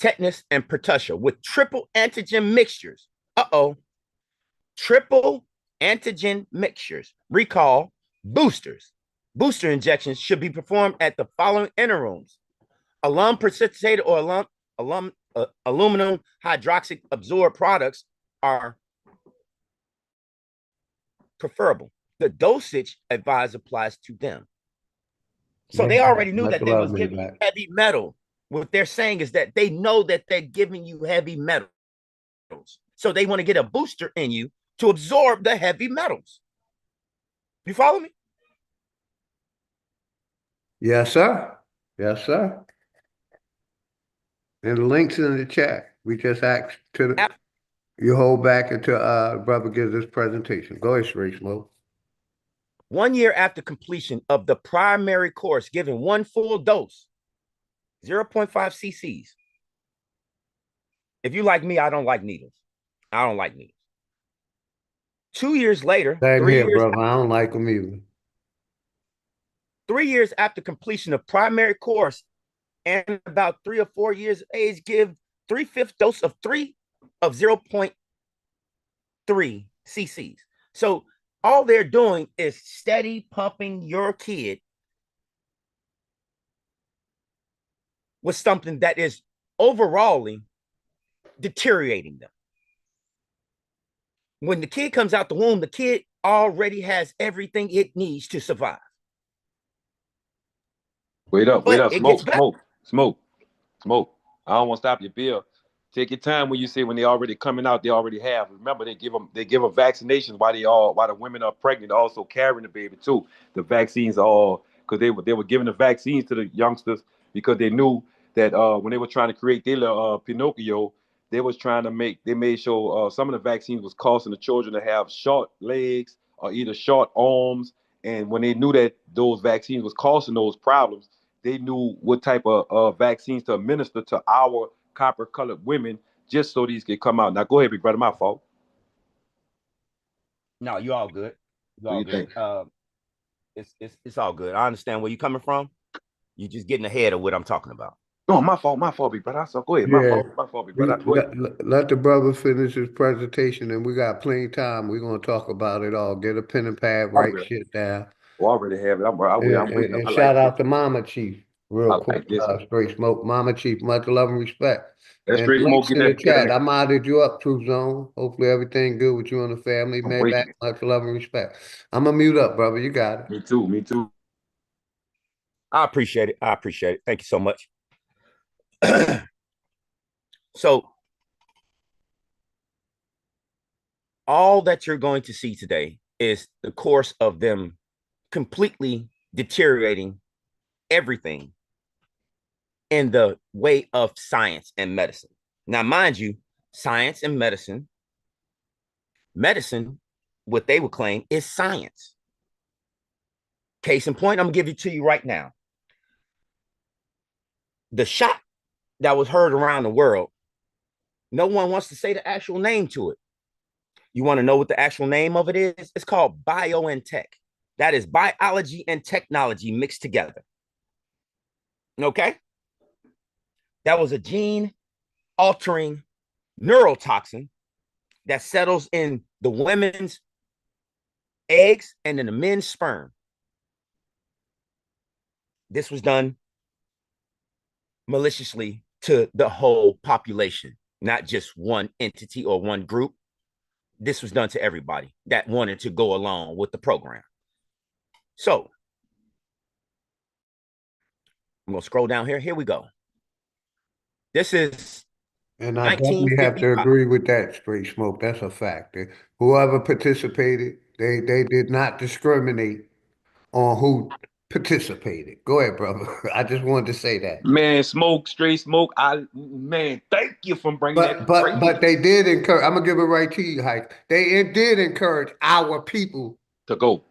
Tetanus and pertussia with triple antigen mixtures. Triple antigen mixtures. Recall boosters. Booster injections should be performed at the following intervals. Alum precipitated or aluminum hydroxide absorbed products are preferable. The dosage advised applies to them. So they already knew that they was giving you heavy metal. What they're saying is that they know that they're giving you heavy metals. So they want to get a booster in you to absorb the heavy metals. You follow me? Yes, sir. Yes, sir. And the links in the chat. We just asked you hold back until brother gives his presentation. Go ahead, Str8 Smoke. 1 year after completion of the primary course, given one full dose, 0.5 cc's. If you like me, I don't like needles. I don't like needles. 2 years later, Same here, brother. I don't like them either. 3 years after completion of primary course and about 3 or 4 years of age, give 3/5 dose of 0.3 cc's. So all they're doing is steady pumping your kid with something that is overall deteriorating them. When the kid comes out the womb, the kid already has everything it needs to survive. Wait up, smoke. I don't want to stop your bill. Take your time when you say when they already coming out, they already have. Remember, they give them vaccinations while the women are pregnant, also carrying the baby too. The vaccines are all because they were giving the vaccines to the youngsters because they knew that when they were trying to create their Pinocchio, they made sure some of the vaccines was causing the children to have short legs or either short arms. And when they knew that those vaccines was causing those problems, they knew what type of vaccines to administer to our copper-colored women just so these could come out. Now, go ahead, big brother. My fault. No, you're all good. You're all good. It's all good. I understand where you're coming from. You're just getting ahead of what I'm talking about. No, my fault, big brother. So go ahead. Yeah. My fault, big brother. Go ahead. Let the brother finish his presentation, and we got plenty of time. We're going to talk about it all. Get a pen and pad, write shit down. I already have it. I'm waiting. And shout out to Mama Chief, real quick. Like Str8 Smoke, Mama Chief, much love and respect. That's and Str8 links Smoke. in the chat. I modded you up, Truth Zone. Hopefully everything good with you and the family. Maybach, much love and respect. I'm going to mute up, brother. You got it. Me too. I appreciate it. Thank you so much. So all that you're going to see today is the course of them completely deteriorating everything in the way of science and medicine. Now, mind you, science and medicine, what they would claim is science. Case in point, I'm gonna give it to you right now. The shot that was heard around the world, no one wants to say the actual name to it. You want to know what the actual name of it is? It's called BioNTech. That is biology and technology mixed together. Okay? That was a gene-altering neurotoxin that settles in the women's eggs and in the men's sperm. This was done maliciously to the whole population, not just one entity or one group. This was done to everybody that wanted to go along with the program. So I'm gonna scroll down here. Here we go. This is and I definitely have to agree with that, Straight Smoke. That's a fact. Whoever participated, they did not discriminate on who participated. Go ahead, brother. I just wanted to say that. Man, Straight Smoke. Man, thank you for bringing that But they did encourage. I'm gonna give it right to you, Hike. They did encourage our people to go.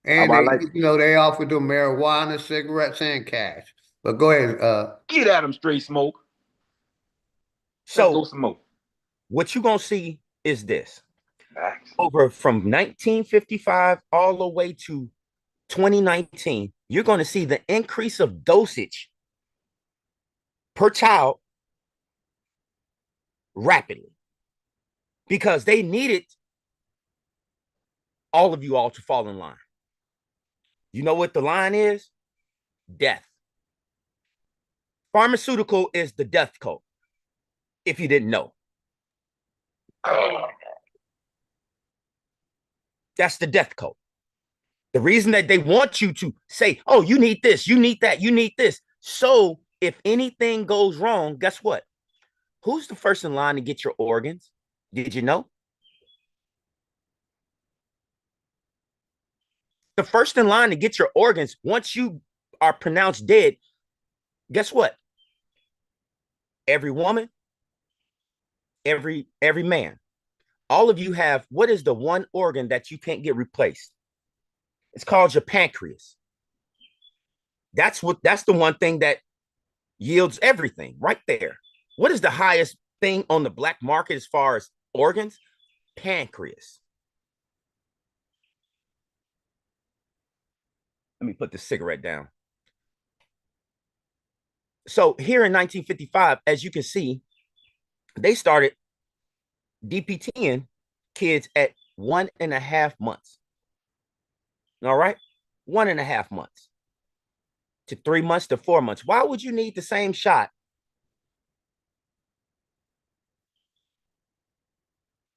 And they, they offered them marijuana, cigarettes, and cash. But go ahead. Get at them, Straight Smoke. So let's go some more. What you're gonna see is this. Over from 1955 all the way to 2019, you're going to see the increase of dosage per child rapidly because they needed all of you all to fall in line. You know what the line is? Death. Pharmaceutical is the death code, if you didn't know. That's the death code. The reason that they want you to say, oh, you need this, you need that, you need this. So if anything goes wrong, guess what? Who's the first in line to get your organs? Did you know? The first in line to get your organs, once you are pronounced dead, guess what? Every woman, every man, all of you have, what is the one organ that you can't get replaced? It's called your pancreas. That's the one thing that yields everything right there. What is the highest thing on the black market as far as organs? Pancreas. Let me put the cigarette down. So here in 1955, as you can see, they started DPTing kids at 1.5 months. All right? 1.5 months to 3 months to 4 months. Why would you need the same shot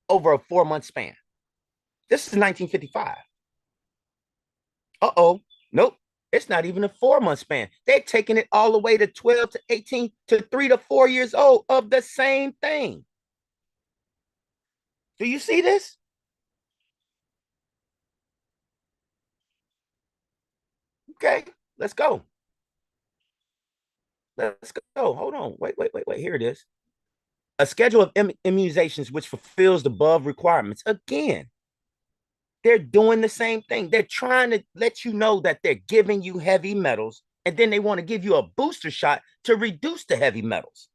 over a 4-month span? This is 1955. Uh-oh. Nope. It's not even a 4-month span. They're taking it all the way to 12 to 18 to 3 to 4 years old of the same thing. Do you see this? Okay, let's go. Let's go. Hold on. Wait. Here it is. A schedule of immunizations which fulfills the above requirements. Again, they're doing the same thing. They're trying to let you know that they're giving you heavy metals, and then they want to give you a booster shot to reduce the heavy metals.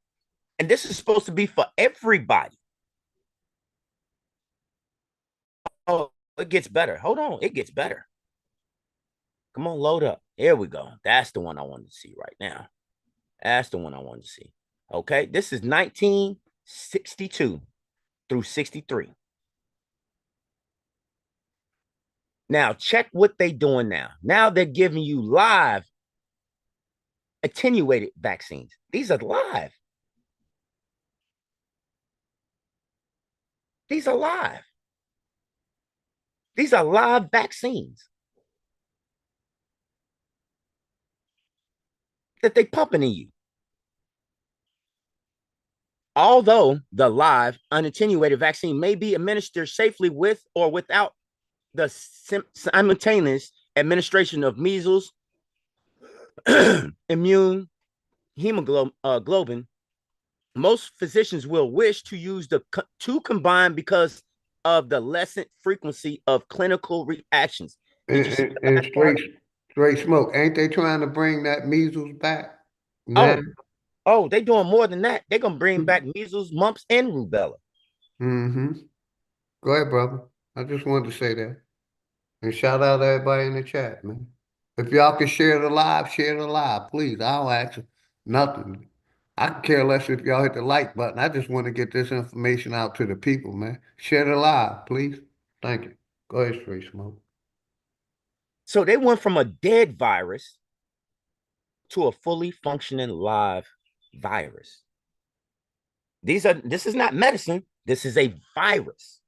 And this is supposed to be for everybody. Oh, it gets better. Hold on. It gets better. Come on, load up. Here we go. That's the one I wanted to see right now. That's the one I wanted to see. Okay, this is 1962 through 63. Now, check what they're doing now. Now they're giving you live attenuated vaccines. These are live. These are live. These are live vaccines that they pumping in you. Although the live unattenuated vaccine may be administered safely with or without the simultaneous administration of measles, immune hemoglobin, most physicians will wish to use the two combined because of the lessened frequency of clinical reactions. And straight smoke. Ain't they trying to bring that measles back now? Oh, they doing more than that. They're gonna bring back measles, mumps, and rubella. Mm-hmm. Go ahead, brother. I just wanted to say that. And shout out to everybody in the chat, man. If y'all can share the live, please. I don't ask nothing. I can care less if y'all hit the like button. I just want to get this information out to the people, man. Share the live, please. Thank you. Go ahead, Straight Smoke. So they went from a dead virus to a fully functioning live virus. This is not medicine. This is a virus.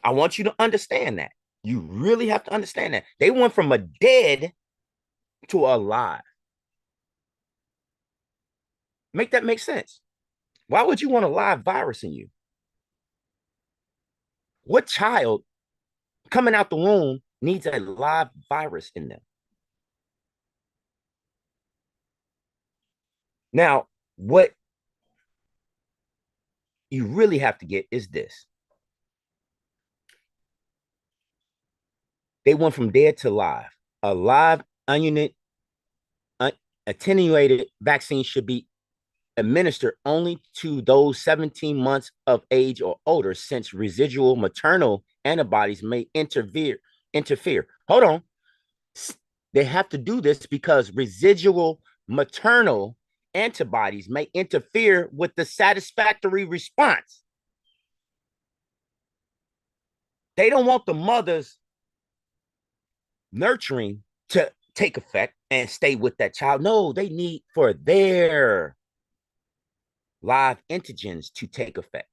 I want you to understand that. You really have to understand that. They went from a dead to alive. Make that make sense. Why would you want a live virus in you? What child coming out the womb needs a live virus in them? Now, what you really have to get is this. They went from dead to live. A live attenuated vaccine should be administered only to those 17 months of age or older, since residual maternal antibodies may interfere. Hold on. They have to do this because residual maternal antibodies may interfere with the satisfactory response. They don't want the mother's nurturing to take effect and stay with that child. No, they need for their live antigens to take effect.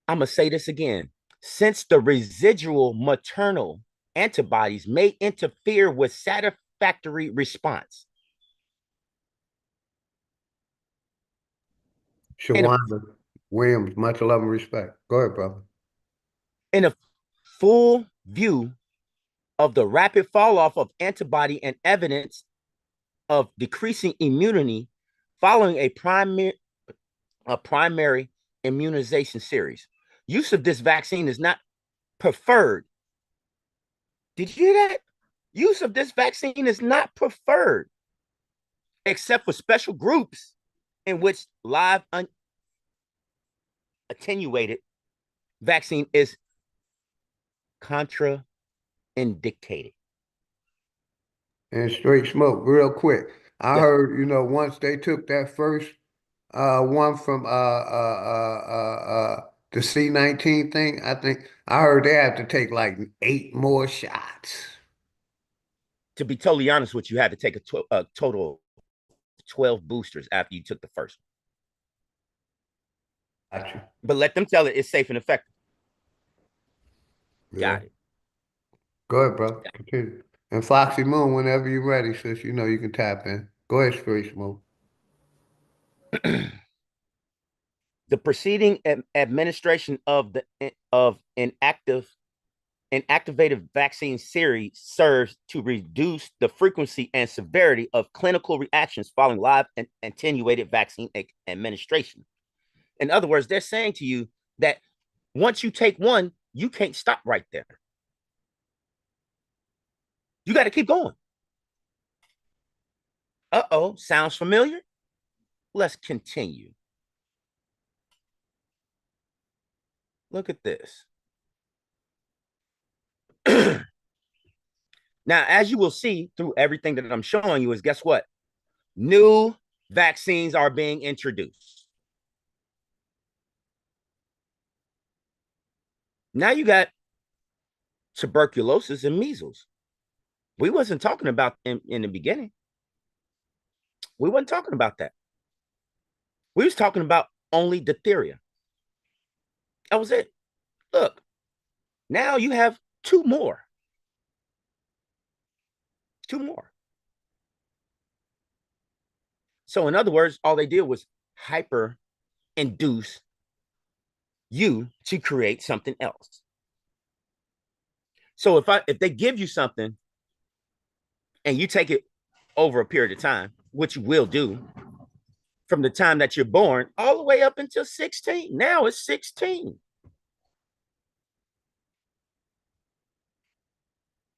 I'm going to say this again. Since the residual maternal antibodies may interfere with satisfactory response. Shawanda Williams, much love and respect. Go ahead, brother. In a full view of the rapid fall off of antibody and evidence of decreasing immunity following a primary immunization series. Use of this vaccine is not preferred. Did you hear that? Use of this vaccine is not preferred, except for special groups in which live attenuated vaccine is contraindicated. And straight smoke, real quick. I heard, you know, once they took that first one from the C-19 thing, I think I heard they have to take like 8 more shots. To be totally honest with you, had to take a total of 12 boosters after you took the first one. Gotcha. But let them tell it it's safe and effective. Got it. Go ahead, bro. Continue. And Foxy Moon, whenever you're ready, sis, you know you can tap in. Go ahead, Straight Smoke. The preceding administration of inactivated vaccine series serves to reduce the frequency and severity of clinical reactions following live and attenuated vaccine administration. In other words, they're saying to you that once you take one, you can't stop right there. You got to keep going. Uh-oh, sounds familiar? Let's continue. Look at this. Now, as you will see through everything that I'm showing you is, guess what? New vaccines are being introduced. Now you got tuberculosis and measles. We wasn't talking about them in the beginning. We wasn't talking about that. We was talking about only diphtheria. That was it. Look, now you have 2 more. 2 more. So in other words, all they did was hyper induce you to create something else. So if they give you something and you take it over a period of time, which you will do from the time that you're born all the way up until 16. Now it's 16.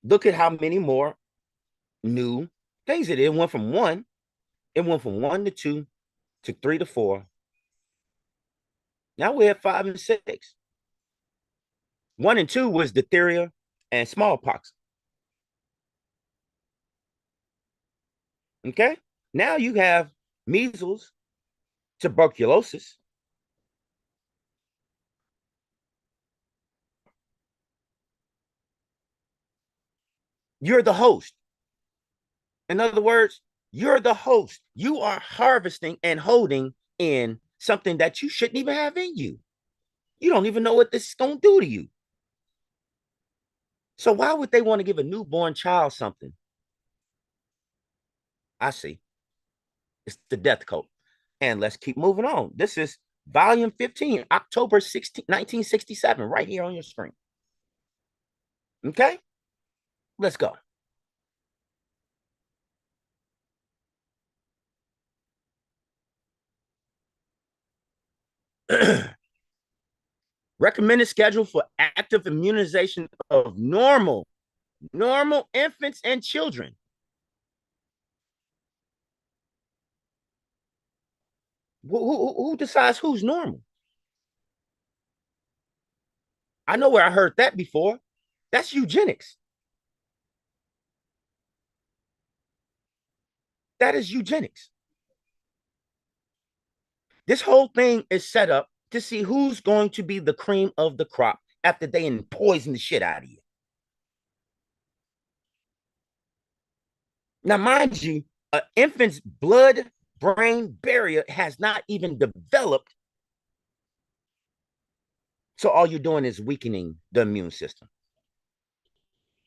Look at how many more new things it is. It went from 1 to 2 to 3 to 4. Now we're at 5 and 6. 1 and 2 was diphtheria and smallpox. Okay. Now you have measles, tuberculosis. You're the host. In other words, you're the host. You are harvesting and holding in something that you shouldn't even have in you. You don't even know what this is going to do to you. So why would they want to give a newborn child something? I see. It's the death code. And let's keep moving on. This is volume 15, October 16, 1967, right here on your screen. Okay? Let's go. Recommended schedule for active immunization of normal infants and children. Who decides who's normal? I know where I heard that before. That's eugenics. That is eugenics. This whole thing is set up to see who's going to be the cream of the crop after they poison the shit out of you. Now, mind you, an infant's blood-brain barrier has not even developed. So all you're doing is weakening the immune system.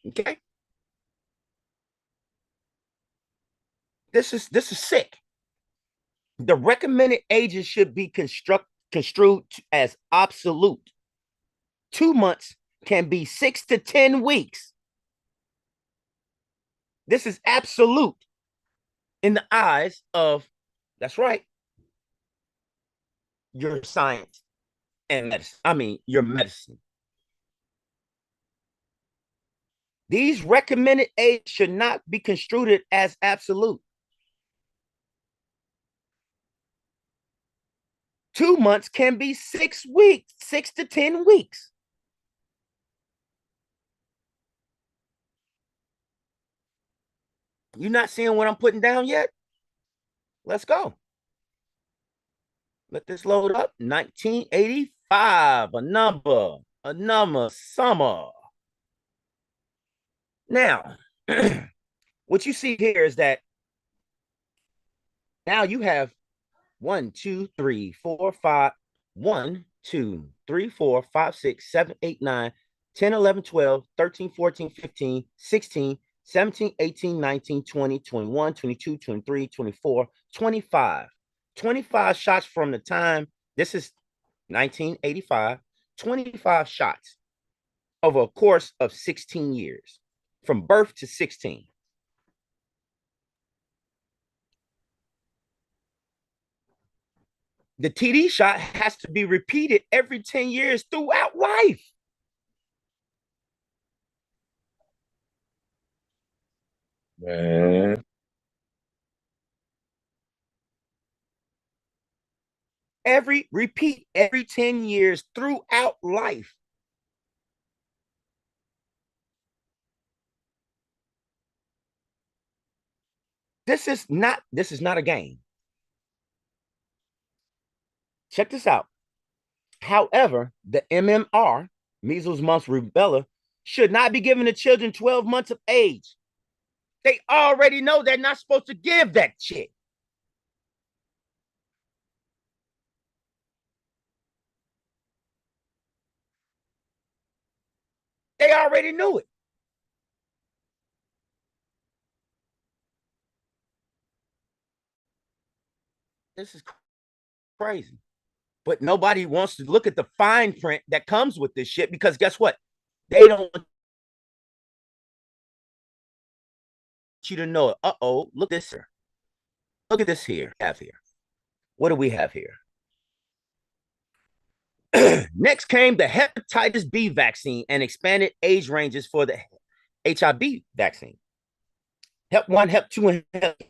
Okay? This is sick. The recommended ages should be construed as absolute. 2 months can be 6 to 10 weeks. This is absolute in the eyes of, that's right, your science and medicine. I mean, your medicine. These recommended ages should not be construed as absolute. 2 months can be 6 weeks, 6 to 10 weeks. You're not seeing what I'm putting down yet? Let's go. Let this load up. 1985, a number, summer. Now, what you see here is that now you have 1, 2, 3, 4, 5, 1, 2, 3, 4, 5, 6, 7, 8, 9, 10, 11, 12, 13, 14, 15, 16, 17, 18, 19, 20, 21, 22, 23, 24, 25. 25 shots from the time, this is 1985, 25 shots over a course of 16 years, from birth to 16. The TD shot has to be repeated every 10 years throughout life. Man. Repeat every 10 years throughout life. This is not a game. Check this out. However, the MMR, measles, mumps, rubella, should not be given to children 12 months of age. They already know they're not supposed to give that shit. They already knew it. This is crazy. But nobody wants to look at the fine print that comes with this shit, because guess what? They don't want you to know it. Uh-oh, look at this here. Look at this here. What do we have here? Next came the hepatitis B vaccine and expanded age ranges for the HIV vaccine. Hep 1, Hep 2, and Hep.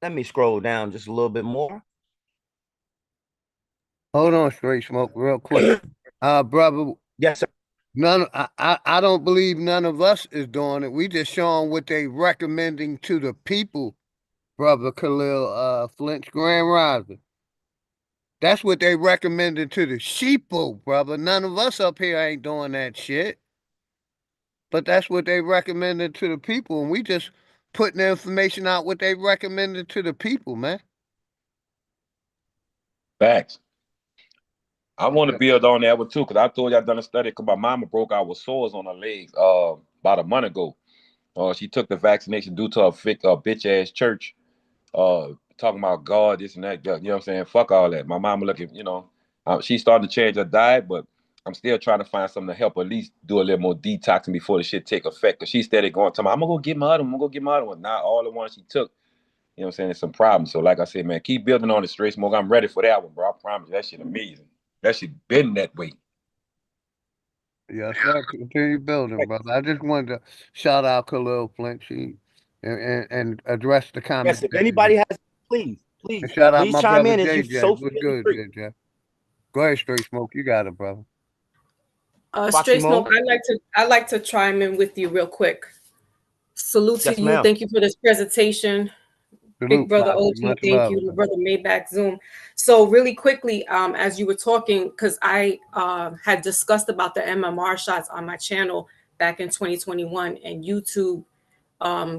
Let me scroll down just a little bit more. Hold on, Straight Smoke, real quick. Brother. Yes, sir. I don't believe none of us is doing it. We just showing what they recommending to the people, Brother Khalil Flinch, Grand Rising. That's what they recommended to the sheeple, brother. None of us up here ain't doing that shit. But that's what they recommended to the people, and we just putting the information out what they recommended to the people, man. Facts. I want to build on that one too, because I told you I done a study because my mama broke out with sores on her legs about a month ago. She took the vaccination due to a bitch ass church talking about God, this and that. You know what I'm saying? Fuck all that. My mama looking, she's starting to change her diet, but I'm still trying to find something to help her at least do a little more detoxing before the shit take effect. Because she's steady going to me, I'm gonna go get my other one. I'm gonna go get my other one. Not all the ones she took. You know what I'm saying? It's some problems. So like I said, man, keep building on the straight smoke. I'm ready for that one, bro. I promise you, that shit amazing. That shit been that way. Yes, sir. Continue building, brother. I just wanted to shout out Khalil Flint and address the comment. Yes, if anybody has, please And shout out my chime brother in. It's you JJ. social What's media good, free. JJ? Go ahead, Straight Smoke. You got it, brother. Straight Smoke, I'd like to chime in with you real quick. Salute to you. ma'am. Thank you for this presentation. Big brother OG, Much thank love, you. man. Brother Maybach Zoom. So really quickly, as you were talking, because I had discussed about the MMR shots on my channel back in 2021, and YouTube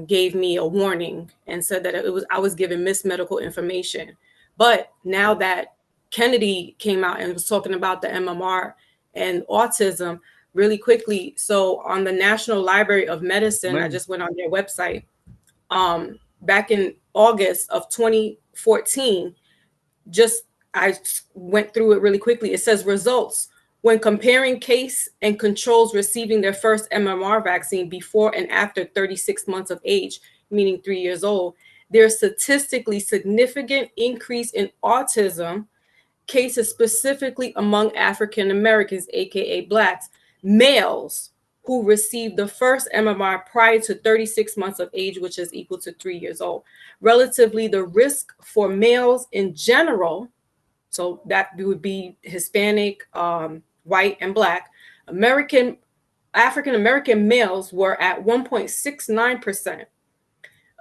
gave me a warning and said that I was given medical information. But now that Kennedy came out and was talking about the MMR and autism, really quickly. So on the National Library of Medicine, I just went on their website. Back in August of 2014, I went through it really quickly. It says results when comparing case and controls receiving their first MMR vaccine before and after 36 months of age, meaning 3 years old, there's statistically significant increase in autism cases, specifically among African Americans, aka Blacks, males who received the first MMR prior to 36 months of age, which is equal to 3 years old. Relatively, the risk for males in general, so that would be Hispanic, white, and Black, African American males were at 1.69%.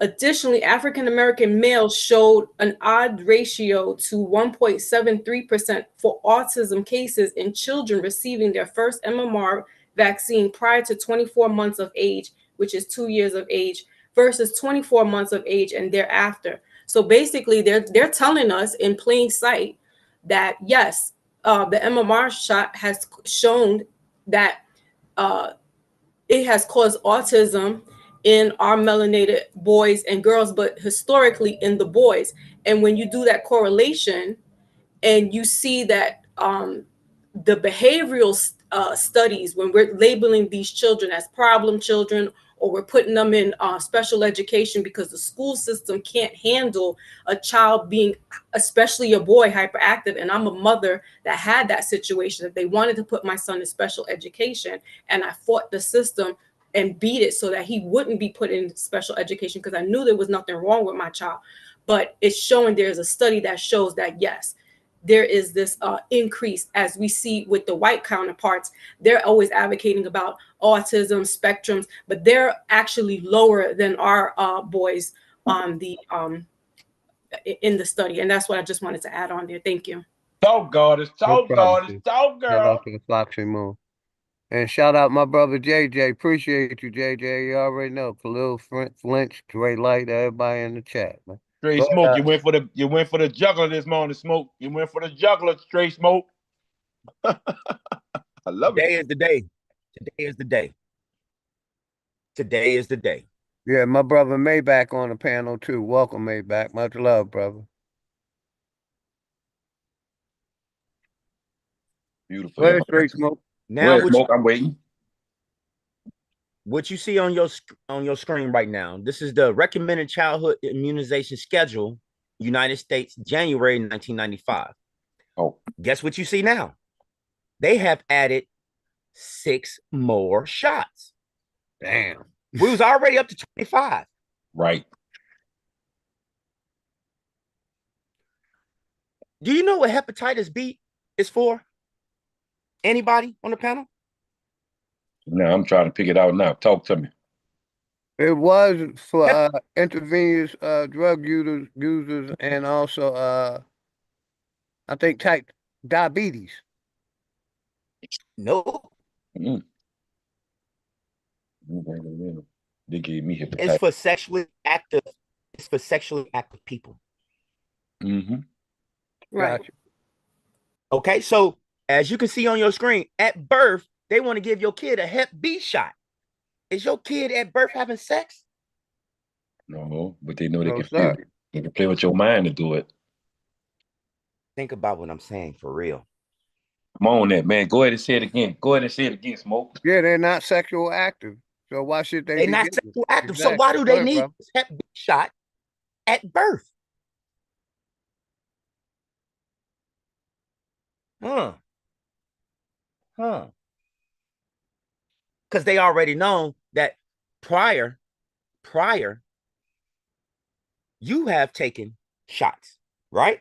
Additionally, African American males showed an odd ratio to 1.73% for autism cases in children receiving their first MMR vaccine prior to 24 months of age, which is 2 years of age, versus 24 months of age and thereafter. So basically, they're telling us in plain sight that yes, the MMR shot has shown that it has caused autism in our melanated boys and girls, but historically in the boys. And when you do that correlation and you see that the behavioral studies, when we're labeling these children as problem children, or we're putting them in special education because the school system can't handle a child being, especially a boy, hyperactive. And I'm a mother that had that situation, that they wanted to put my son in special education, and I fought the system and beat it so that he wouldn't be put in special education because I knew there was nothing wrong with my child. But it's showing, there's a study that shows that yes, there is this increase, as we see with the white counterparts. They're always advocating about autism spectrums, but they're actually lower than our boys on the in the study. And that's what I just wanted to add on there. Thank you. Talk God, it's talk God, it's talk girl. Shout out to the Foxy Moon. And shout out my brother JJ. Appreciate you, JJ. You already know. Khalil Flint, Straight Light, everybody in the chat, man. Straight Smoke, you went for the juggler this morning, Smoke. You went for the juggler, Straight Smoke. I love it. Today is the day. Today is the day. Today is the day. Yeah, my brother Maybach on the panel too. Welcome, Maybach. Much love, brother. Beautiful. Where's Straight Smoke? Now, Smoke, I'm waiting. What you see on your screen right now, this is the recommended childhood immunization schedule, United States, January 1995. Oh, guess what you see now? They have added 6 more shots. Damn. We was already up to 25. Right. Do you know what hepatitis B is for? Anybody on the panel? No, I'm trying to pick it out now. Talk to me. It was for intravenous drug users and also I think type diabetes. No. They gave me hepatitis. It's for sexually active. It's for sexually active people. Mm-hmm. Right. Okay, so As you can see on your screen, at birth, they want to give your kid a Hep B shot. Is your kid at birth having sex? No, but they know they No, can sir. play. They can play with your mind to do it. Think about what I'm saying for real. Come on, that man. Go ahead and say it again. Go ahead and say it again, Smoke. Yeah, they're not sexual active. So why should they They're be not getting sexual it? active. So Exactly. why do Go they ahead, need bro. this Hep B shot at birth? Huh. Because they already know that prior, you have taken shots, right?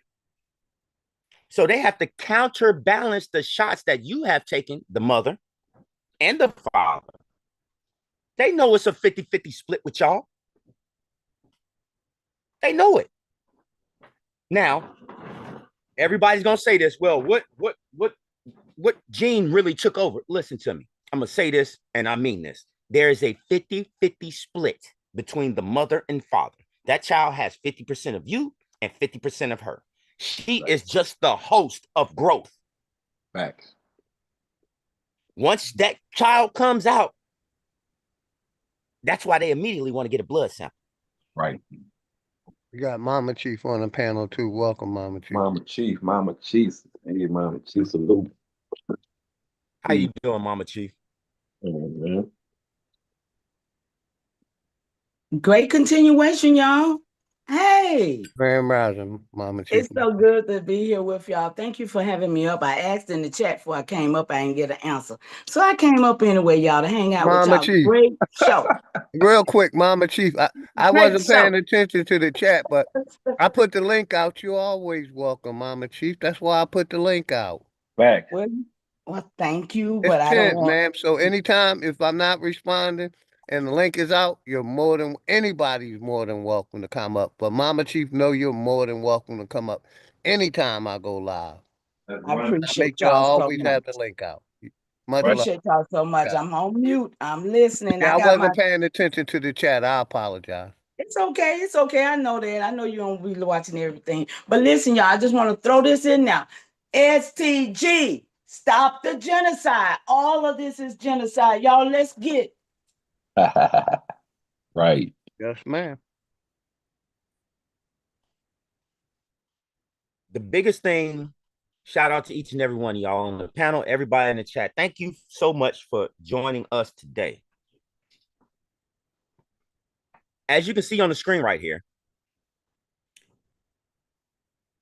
So they have to counterbalance the shots that you have taken, the mother and the father. They know it's a 50-50 split with y'all. They know it. Now, everybody's gonna say this. Well, what gene really took over? Listen to me. I'm gonna say this, and I mean this. There is a 50-50 split between the mother and father. That child has 50% of you and 50% of her. She is just the host of growth. Facts. Once that child comes out, that's why they immediately want to get a blood sample. Right. We got Mama Chief on the panel too. Welcome, Mama Chief. Mama Chief. Hey, Mama Chief, salute. How you doing, Mama Chief? Man. Great continuation, y'all. Hey. Grand Rising, Mama Chief. It's so good to be here with y'all. Thank you for having me up. I asked in the chat before I came up. I didn't get an answer. So I came up anyway, y'all, to hang out Mama with y'all. Chief. Great show. Real quick, Mama Chief. I wasn't paying attention to the chat, but I put the link out. You're always welcome, Mama Chief. That's why I put the link out. Back. Well, thank you, It's but I don't 10, want. ma'am. So anytime if I'm not responding and the link is out, anybody's more than welcome to come up. But Mama Chief, know you're more than welcome to come up anytime I go live. I appreciate Make sure I y'all so always have the much. link out. Much love. Appreciate y'all so much. I'm on mute. I'm listening. Yeah, I I got my. wasn't paying attention to the chat. I apologize. It's okay. It's okay. I know that. I know you don't be watching everything. But listen, y'all, I just want to throw this in now. STG, stop the genocide. All of this is genocide. Y'all, let's get. Right. Yes, ma'am. The biggest thing, shout out to each and every one of y'all on the panel, everybody in the chat. Thank you so much for joining us today. As you can see on the screen right here,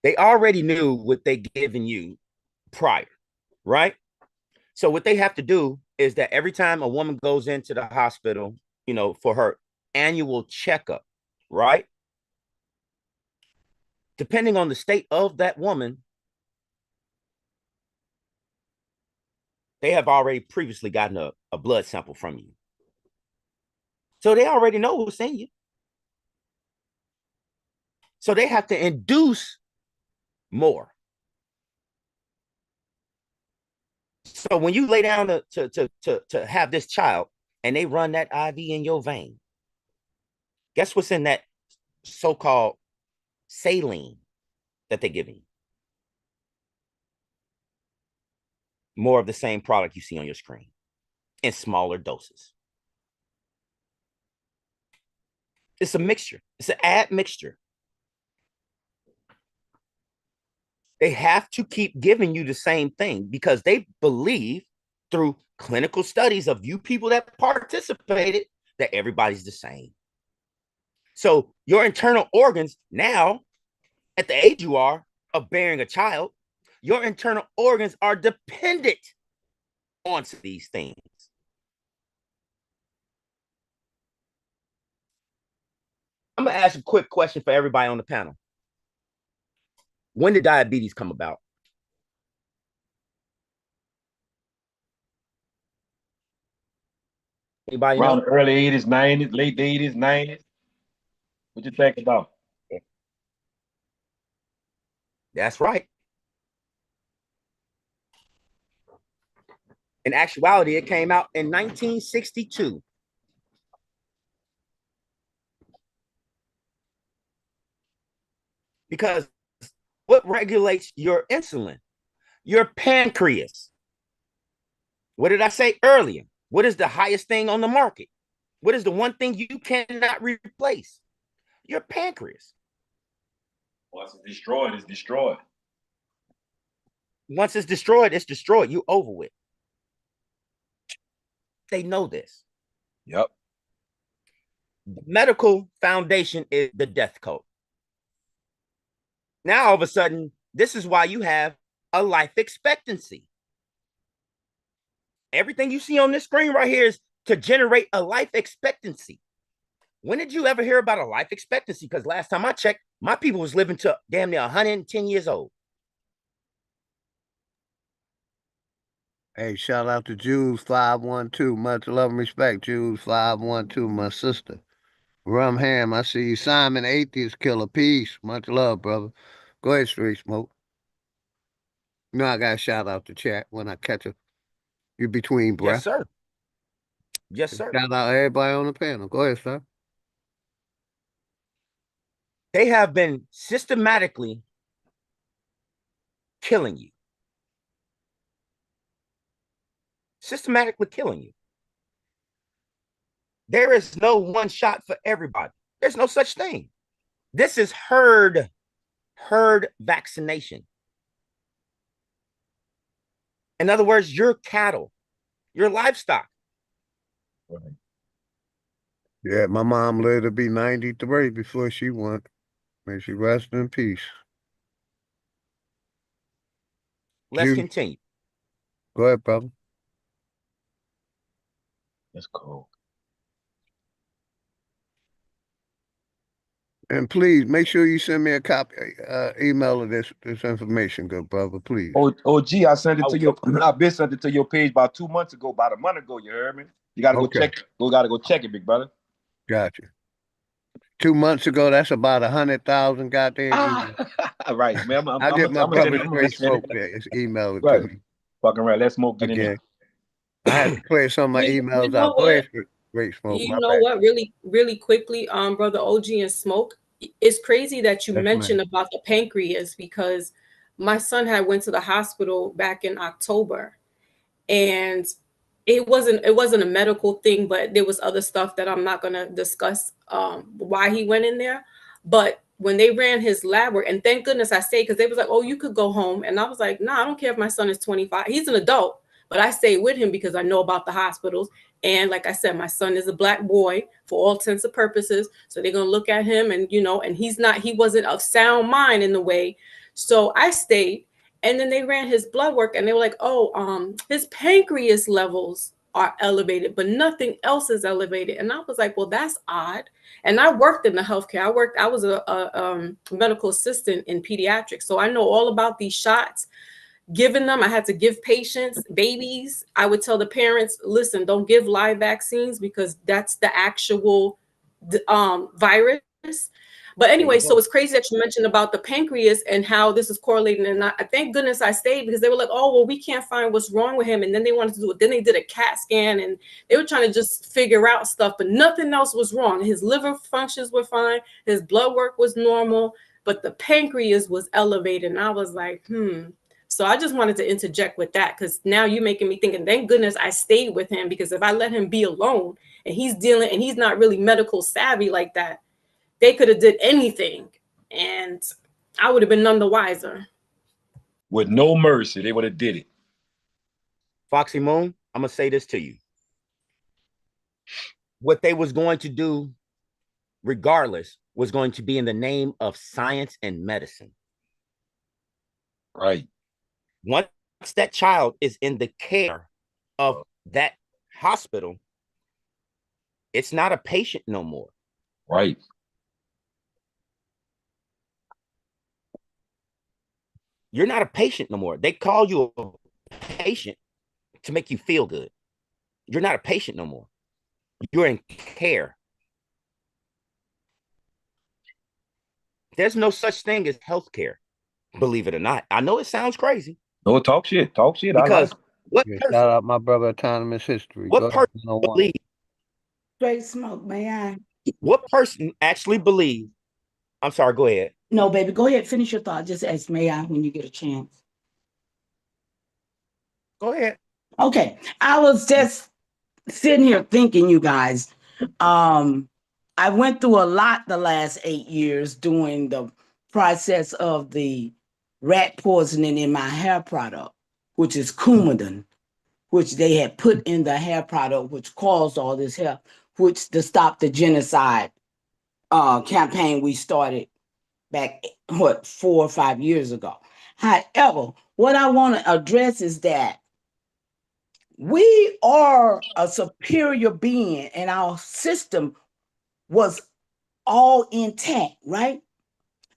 they already knew what they given you prior, right? So what they have to do is that every time a woman goes into the hospital, for her annual checkup, right? Depending on the state of that woman, they have already previously gotten a blood sample from you. So they already know what's in you. So they have to induce more. So when you lay down to have this child and they run that IV in your vein, guess what's in that so-called saline that they're giving you? More of the same product you see on your screen in smaller doses. It's a mixture. It's an admixture. They have to keep giving you the same thing because they believe through clinical studies of you people that participated that everybody's the same. So your internal organs now, at the age you are of bearing a child, your internal organs are dependent onto these things. I'm going to ask a quick question for everybody on the panel. When did diabetes come about? Anybody Around know? the early 80s, 90s, late 80s, 90s. What you think about? That's right. In actuality, it came out in 1962. Because what regulates your insulin? Your pancreas. What did I say earlier? What is the highest thing on the market? What is the one thing you cannot replace? Your pancreas. Once it's destroyed, it's destroyed. Once it's destroyed, it's destroyed. You over with. They know this. Yep. The medical foundation is the death code. Now, all of a sudden, this is why you have a life expectancy. Everything you see on this screen right here is to generate a life expectancy. When did you ever hear about a life expectancy? Because last time I checked, my people was living to damn near 110 years old. Hey, shout out to Jules 512. Much love and respect, Jules 512, my sister. Rum Ham, I see you. Simon Atheist Killer. Peace. Much love, brother. Go ahead, Street Smoke. You know I got to shout out the chat when I catch you between breath. Yes, sir. Yes, sir. Shout out everybody on the panel. Go ahead, sir. They have been systematically killing you. Systematically killing you. There is no one shot for everybody. There's no such thing. This is herd vaccination. In other words, your cattle, your livestock. Right. Yeah, my mom lived to be 93 before she went. May she rest in peace. Let's continue. Go ahead, brother. That's cool. And please make sure you send me a copy, email of this information, good brother, please. OG, I sent it to your. I've been sent it to your page about 2 months ago, about a month ago. You heard me? You gotta go check. Gotta go check it, big brother. Gotcha. 2 months ago, that's about 100,000 goddamn. Right, man. I'll get my brother Straight Smoke there. Just email it right. to me. Fucking right. Let's smoke get in there. I had to clear some of my emails out. Go ahead, Straight Smoke. You know what? Really quickly, brother OG and Smoke. It's crazy that you mentioned about the pancreas, because my son had went to the hospital back in October, and it wasn't a medical thing, but there was other stuff that I'm not gonna discuss why he went in there. But when they ran his lab work, and thank goodness I stayed, because they was like, oh, you could go home. And I was like, nah, I don't care if my son is 25. He's an adult, but I stayed with him because I know about the hospitals. And like I said, my son is a black boy for all intents and purposes. So they're gonna look at him, and and he wasn't of sound mind in the way. So I stayed. And then they ran his blood work, and they were like, oh, his pancreas levels are elevated, but nothing else is elevated. And I was like, well, that's odd. And I worked in the healthcare. I was a medical assistant in pediatrics. So I know all about these shots, giving them. I had to give patients, babies. I would tell the parents, listen, don't give live vaccines, because that's the actual virus. But anyway, so it's crazy that you mentioned about the pancreas and how this is correlating. And I thank goodness I stayed, because they were like, oh, well, we can't find what's wrong with him. And then they wanted to do it. Then they did a CAT scan, and they were trying to just figure out stuff, but nothing else was wrong. His liver functions were fine. His blood work was normal, but the pancreas was elevated. And I was like, So I just wanted to interject with that, because now you're making me think, and thank goodness I stayed with him, because if I let him be alone and he's not really medical savvy like that, they could have did anything, and I would have been none the wiser. With no mercy, they would have did it. Foxy Moon, I'm gonna say this to you. What they was going to do, regardless, was going to be in the name of science and medicine. Right. Once that child is in the care of that hospital, it's not a patient no more. Right. You're not a patient no more. They call you a patient to make you feel good. You're not a patient no more. You're in care. There's no such thing as healthcare, believe it or not. I know it sounds crazy. No, talk shit. Talk shit. Because shout out my brother Autonomous History. What person believes? Straight Smoke, may I? What person actually believes? I'm sorry, go ahead. No, baby, go ahead. Finish your thought. Just ask may I when you get a chance. Go ahead. Okay. I was just sitting here thinking, you guys, I went through a lot the last 8 years doing the process of the rat poisoning in my hair product, which is Coumadin, which they had put in the hair product, which caused all this hair, which to stop the genocide campaign we started back, 4 or 5 years ago. However, what I want to address is that we are a superior being and our system was all intact, right?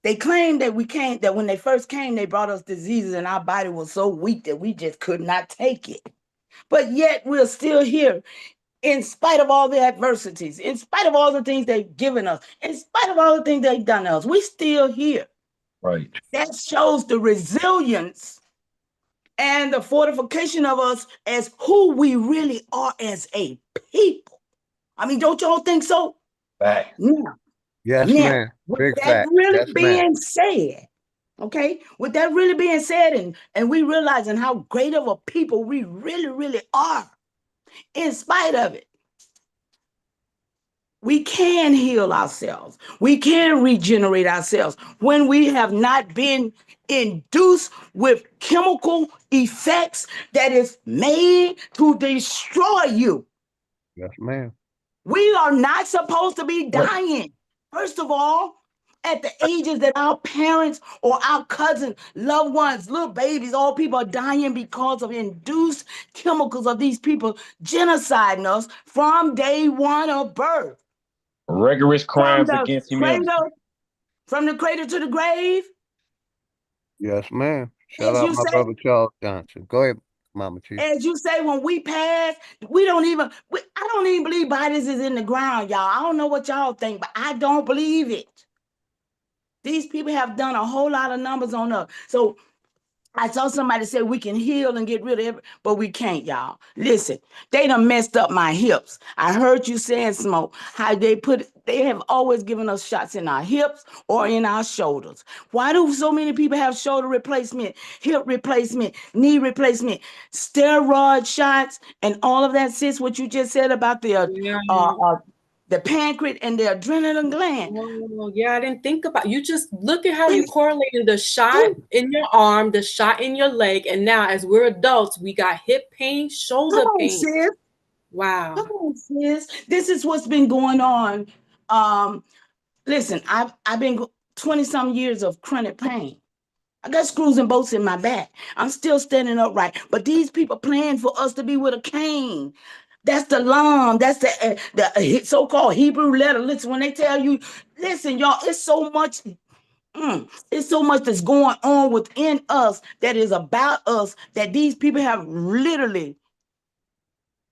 They claimed that that when they first came, they brought us diseases and our body was so weak that we just could not take it. But yet we're still here in spite of all the adversities, in spite of all the things they've given us, in spite of all the things they've done to us, we still here. Right. That shows the resilience and the fortification of us as who we really are as a people. I mean, don't y'all think so? Fact. Now, Yes, ma'am. with Big that fact. really Yes, ma'am. being said, okay, with that really being said, and we realizing how great of a people we really, really are, in spite of it, we can heal ourselves. We can regenerate ourselves when we have not been induced with chemical effects that is made to destroy you. Yes, ma'am. We are not supposed to be dying. First of all, at the ages that our parents or our cousins, loved ones, little babies, all people are dying because of induced chemicals of these people genociding us from day one of birth. Rigorous crimes against humanity. From the cradle to the grave. Yes, ma'am. Shout As out you my say, brother Charles Johnson. Go ahead, Mama Chief. as you say, when we pass, I don't even believe bodies is in the ground, y'all. I don't know what y'all think, but I don't believe it. These people have done a whole lot of numbers on us. So I saw somebody say we can heal and get rid of it, but we can't, y'all. Listen, they done messed up my hips. I heard you saying, Smoke, how they have always given us shots in our hips or in our shoulders. Why do so many people have shoulder replacement, hip replacement, knee replacement, steroid shots, and all of that, sis, what you just said about the pancreas and the adrenaline gland. Oh, yeah, I didn't think about. You just look at how you correlated the shot in your arm, the shot in your leg, and now as we're adults, we got hip pain, shoulder Come on, pain. sis. Wow. Come on, sis. This is what's been going on. Listen, I've been 20 some years of chronic pain. I got screws and bolts in my back. I'm still standing upright, but these people plan for us to be with a cane. That's the lam. That's the so-called Hebrew letter. Listen, when they tell you, listen, y'all, it's so much. It's so much that's going on within us that is about us that these people have literally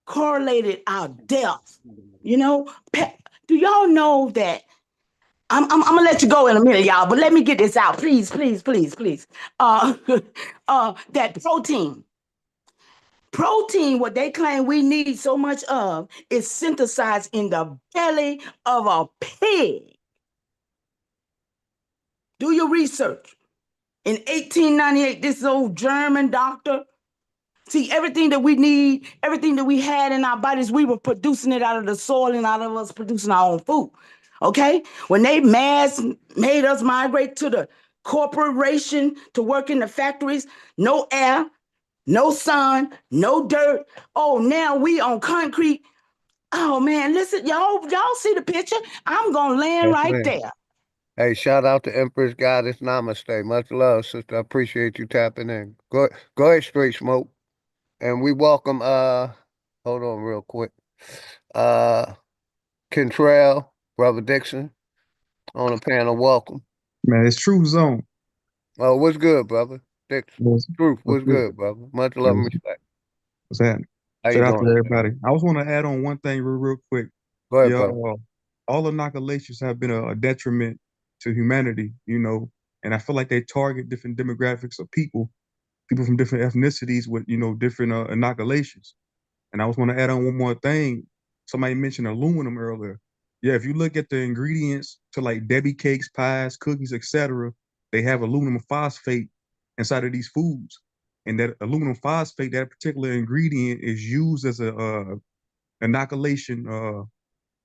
correlated our death. You know, do y'all know that? I'm gonna let you go in a minute, y'all, but let me get this out, please, please, please, please. That protein, what they claim we need so much of, is synthesized in the belly of a pig. Do your research. In 1898, this old German doctor. See, everything that we need, everything that we had in our bodies, we were producing it out of the soil and out of us producing our own food. Okay? When they made us migrate to the corporation to work in the factories, no air, no sun, no dirt. Oh, now we on concrete. Oh man, listen, y'all see the picture? I'm gonna land Yes, right ma'am. there. Hey, shout out to Empress Goddess Namaste. Much love, sister. I appreciate you tapping in. Go ahead, Straight Smoke. And we welcome hold on real quick. Kentrell, Brother Dixon on the panel. Welcome. Man, it's True Zone. Oh, what's good, brother? Dixon. Truth, What's what's good? good, brother? Much love and What's respect. happening? How you Shout out to doing today? everybody. I was want to add on one thing real quick. Go ahead, Yeah, brother. all inoculations have been a detriment to humanity, and I feel like they target different demographics of people from different ethnicities with, different inoculations. And I was want to add on one more thing. Somebody mentioned aluminum earlier. Yeah, if you look at the ingredients to like Debbie cakes, pies, cookies, etc., they have aluminum phosphate inside of these foods. and that aluminum phosphate, that particular ingredient, is used as a inoculation.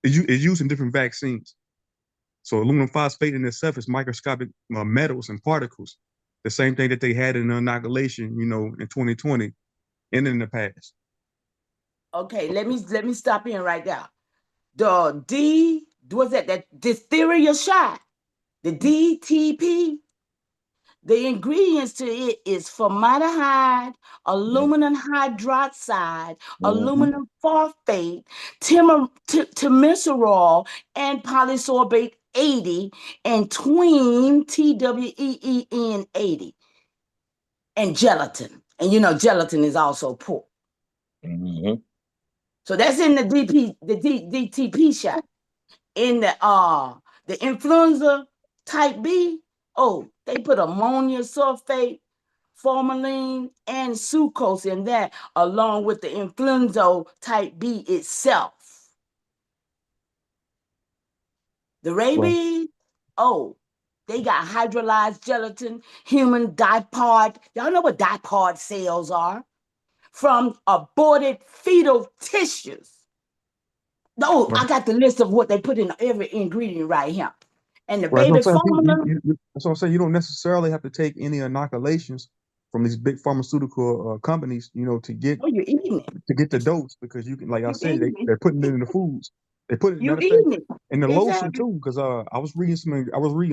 Is used in different vaccines. So aluminum phosphate in itself is microscopic metals and particles. The same thing that they had in the inoculation, in 2020 and in the past. Okay, let me stop in right now. That diphtheria shot, the DTP, the ingredients to it is formaldehyde, aluminum hydroxide, aluminum phosphate, thimerosal, and polysorbate 80, and tween, TWEEN 80, and gelatin. And gelatin is also pork. So that's in the DTP shot. In the influenza type B, they put ammonia sulfate, formalin, and sucrose in that, along with the influenza type B itself. The rabies, they got hydrolyzed gelatin, human dipod. Y'all know what dipod cells are? From aborted fetal tissues. I got the list of what they put in every ingredient right here. And the baby formula. That's what I'm saying. You don't necessarily have to take any inoculations from these big pharmaceutical companies, to get you're eating it. To get the dose, because you can, like I said, they're putting it in the foods. They put it in the lotion too. Because I was reading I read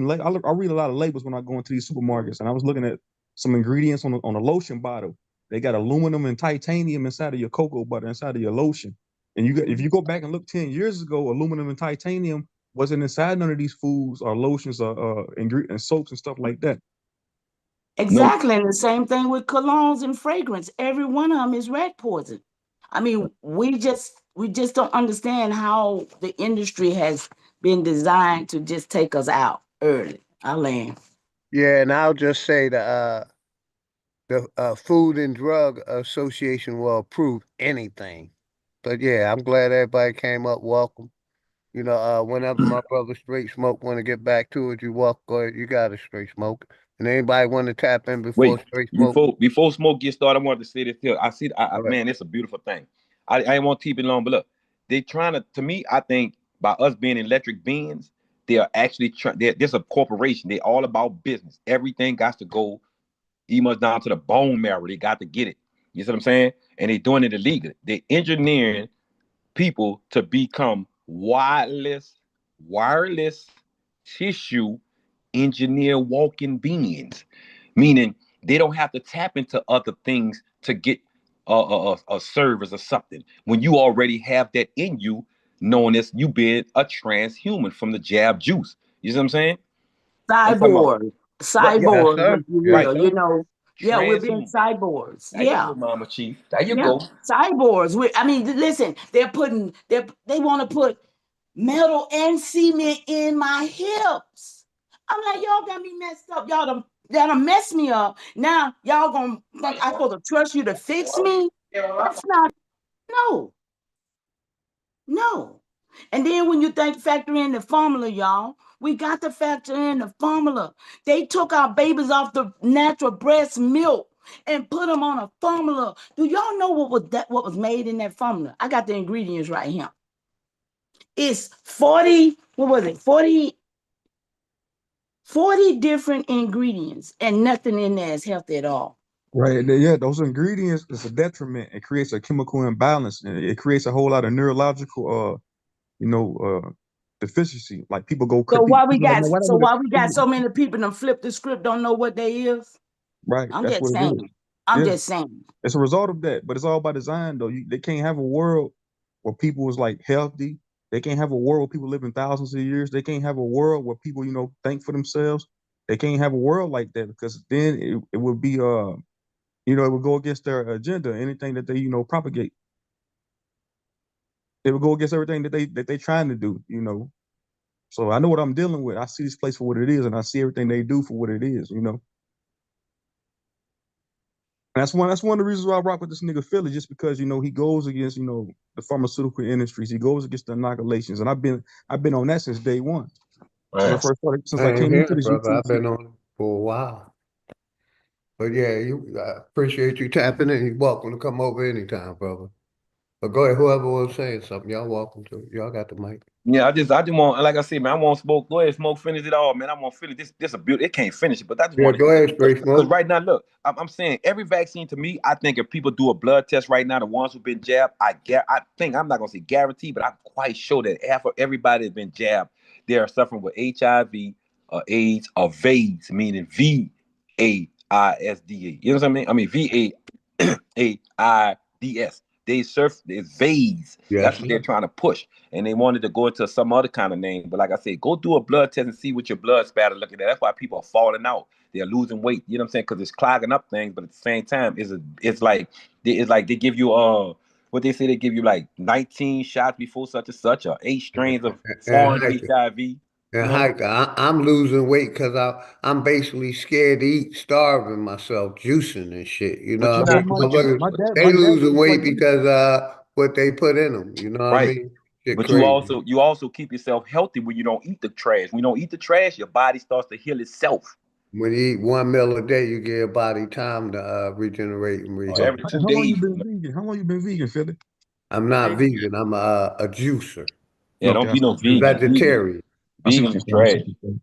a lot of labels when I go into these supermarkets, and I was looking at some ingredients on a lotion bottle. They got aluminum and titanium inside of your cocoa butter, inside of your lotion. And if you go back and look 10 years ago, aluminum and titanium wasn't inside none of these foods or lotions or and soaps and stuff like that. Exactly. And the same thing with colognes and fragrance. Every one of them is rat poison. I mean, we just don't understand how the industry has been designed to just take us out early. I land. Yeah, and I'll just say the Food and Drug Association will approve anything. But yeah, I'm glad everybody came up. Welcome. Whenever my brother Straight Smoke want to get back to it, you walk. Go ahead. You got it, Straight Smoke. And anybody want to tap in before Wait, Straight Smoke? before Smoke gets started, I wanted to say this here. I see, Right. man, it's a beautiful thing. I ain't want to keep it long, but look, they trying to me, I think by us being electric beings, they are actually trying. There's a corporation. They all about business. Everything got to go, even down to the bone marrow. They got to get it. You see what I'm saying? And they doing it illegally. They engineering people to become wireless tissue engineer walking beings, meaning they don't have to tap into other things to get a service or something when you already have that in you, known as you being a transhuman from the jab juice. You see what I'm saying? Cyborg. Cyborg, we're being cyborgs. There you go, Mama Chief. There you go. Cyborgs. Listen, they want to put metal and cement in my hips. I'm like, y'all got me messed up. Y'all done messed me up. Now y'all gonna think I'm supposed to trust you to fix me? That's not. No. And then when you factor in the formula, y'all, we got to factor in the formula. They took our babies off the natural breast milk and put them on a formula. Do y'all know what was made in that formula? I got the ingredients right here. It's 40 different ingredients, and nothing in there is healthy at all. Right. Yeah, those ingredients is a detriment. It creates a chemical imbalance, and it creates a whole lot of neurological deficiency. Like people go So why we got so many people that flip the script, don't know what they is? Right. I'm just saying. Just saying. It's a result of that, but it's all by design though. They can't have a world where people is like healthy. They can't have a world where people living thousands of years. They can't have a world where people, think for themselves. They can't have a world like that, because then it would be it would go against their agenda. Anything that they, propagate, it would go against everything that they trying to do. So I know what I'm dealing with. I see this place for what it is, and I see everything they do for what it is. And that's one of the reasons why I rock with this nigga Philly, just because he goes against the pharmaceutical industries. He goes against the inoculations, and I've been on that since day one. Right. Since I came into this brother. YouTube I've been on for a while. But yeah, I appreciate you tapping in. You're welcome to come over anytime, brother. But go ahead, whoever was saying something, y'all welcome to. Y'all got the mic. Yeah, I just want, like I said, man, I want smoke. Go ahead, smoke, finish it all, man. I want to finish this. This a beauty. It can't finish it, but I just Yeah, want to, go ahead, straight because smoke. right now, look, I'm saying every vaccine to me, I think if people do a blood test right now, the ones who've been jabbed, I think I'm not gonna say guarantee, but I'm quite sure that half of everybody that's been jabbed, they are suffering with HIV or AIDS or VAIDS, meaning VAISDA. You know what I mean? I mean VAIDS. They surf is VAIDS. Yes. That's what they're trying to push. And they wanted to go into some other kind of name. But like I said, go do a blood test and see what your blood spatter looking at. That's why people are falling out. They're losing weight. You know what I'm saying? Because it's clogging up things, but at the same time, it's like they give you what they say, they give you like 19 shots before such and such, or 8 strains of foreign HIV. And Hike, I'm losing weight because I'm basically scared to eat, starving myself, juicing and shit. You know what I mean? They losing weight because what they put in them. You know what I mean? Shit But crazy. you also keep yourself healthy when you don't eat the trash. When you don't eat the trash, your body starts to heal itself. When you eat 1 meal a day, you give your body time to regenerate and reheal. Every 2 How long you days. been vegan? How long you been vegan, Philly? I'm not vegan. I'm a juicer. Yeah, don't be no vegan. Vegetarian. Vegan is trash.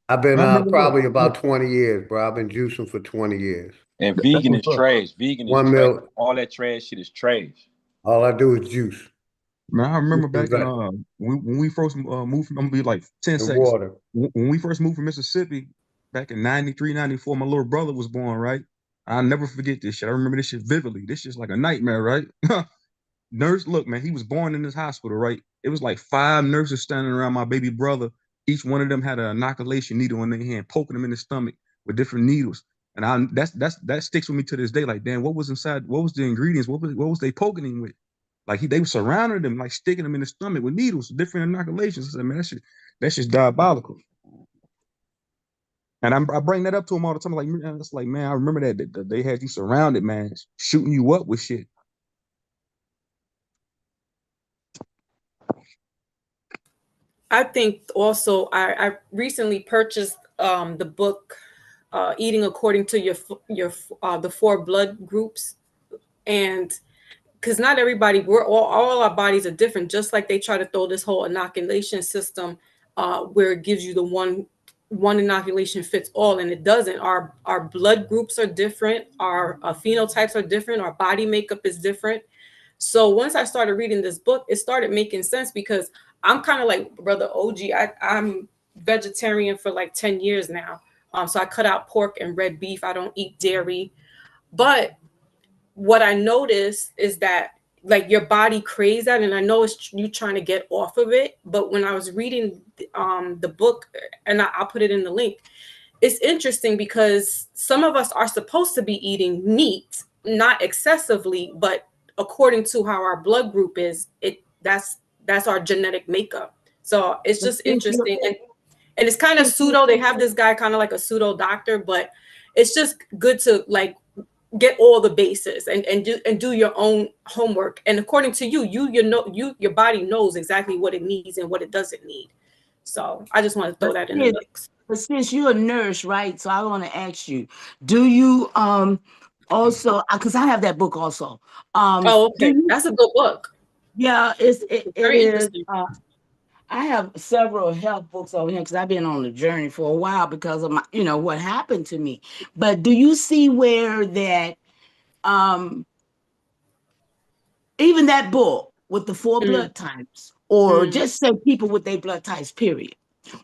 I've been probably about 20 years, bro. I've been juicing for 20 years. And vegan is trash. Vegan is 1 trash. meal. All that trash shit is trash. All I do is juice. Man, I remember back in when we first moved. I'm gonna be like 10 seconds. Water. When we first moved from Mississippi, back in 93, 94, my little brother was born. Right, I'll never forget this shit. I remember this shit vividly. This shit's like a nightmare, right? Nurse, look, man, he was born in this hospital, right? It was like 5 nurses standing around my baby brother. Each one of them had an inoculation needle in their hand, poking him in the stomach with different needles. And that sticks with me to this day. Like, damn, what was inside? What was the ingredients? What was they poking him with? Like they were surrounding him, like sticking him in the stomach with needles, different inoculations. I said, man, that's just diabolical. And I bring that up to him all the time. Like, man, it's like, man, I remember that they had you surrounded, man, shooting you up with shit. I think also I recently purchased the book Eating According to your the 4 blood groups, and because not everybody, we're all our bodies are different. Just like they try to throw this whole inoculation system where it gives you the one inoculation fits all, and it doesn't. Our blood groups are different. Our phenotypes are different. Our body makeup is different. So once I started reading this book, it started making sense because I'm kind of like Brother OG. I'm vegetarian for like 10 years now. So I cut out pork and red beef. I don't eat dairy. But what I noticed is that like your body craves that. And I know it's you trying to get off of it. But when I was reading the book, and I'll put it in the link, it's interesting because some of us are supposed to be eating meat, not excessively, but according to how our blood group is, that's our genetic makeup. So it's just interesting. And it's kind of pseudo. They have this guy kind of like a pseudo doctor, but it's just good to like get all the bases and do your own homework. And according to your body knows exactly what it needs and what it doesn't need. So I just want to throw that in the mix. But since you're a nurse, right? So I want to ask you, do you also, because I have that book also. Oh, okay. That's a good book. Yeah, it very is. interesting. I have several health books over here because I've been on the journey for a while because of my, what happened to me. But do you see where that even that book with the 4 blood types, or just say people with their blood types, period.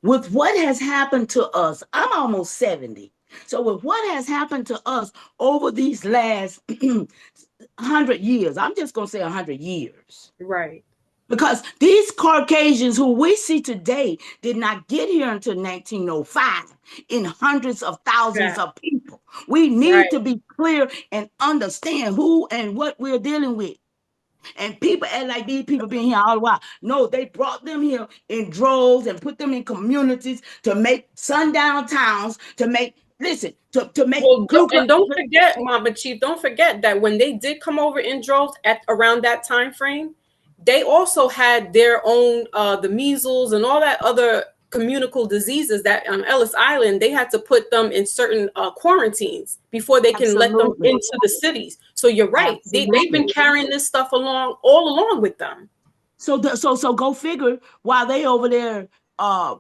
With what has happened to us, I'm almost 70. So with what has happened to us over these last 100 years, I'm just going to say 100 years. Right. Because these Caucasians who we see today did not get here until 1905 in hundreds of thousands of people. We need to be clear and understand who and what we're dealing with. And people act like these people been here all the while. No, they brought them here in droves and put them in communities to make sundown towns, to make, listen, to make. And don't forget, Mama Chief, don't forget that when they did come over in droves at around that time frame, they also had their own, the measles and all that other communicable diseases that on Ellis Island, they had to put them in certain quarantines before they can let them into the cities. So you're right. They've been carrying this stuff all along with them. So go figure, while they over there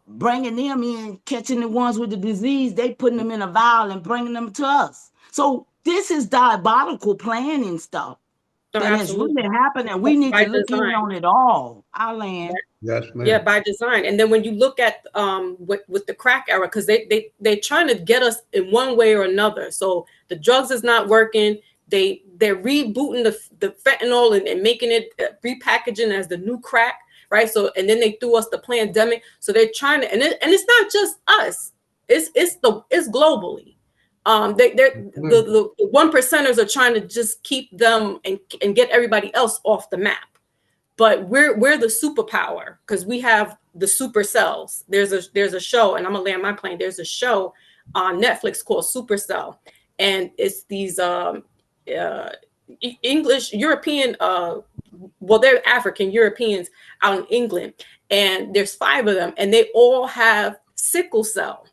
bringing them in, catching the ones with the disease, they putting them in a vial and bringing them to us. So this is diabolical planning stuff that has really happened, and we need to look in on it all. Our land. Yes, ma'am. Yeah, by design. And then when you look at with the crack era, because they're trying to get us in one way or another. So the drugs is not working. They're rebooting the fentanyl and making it repackaging as the new crack, right? So and then they threw us the pandemic. So they're trying to, and it's not just us. It's globally. The one percenters are trying to just keep them and get everybody else off the map. But we're the superpower because we have the super cells. There's a show, and I'm gonna land my plane. There's a show on Netflix called Supercell, and it's these English European, well, they're African Europeans out in England, and there's 5 of them, and they all have sickle cell,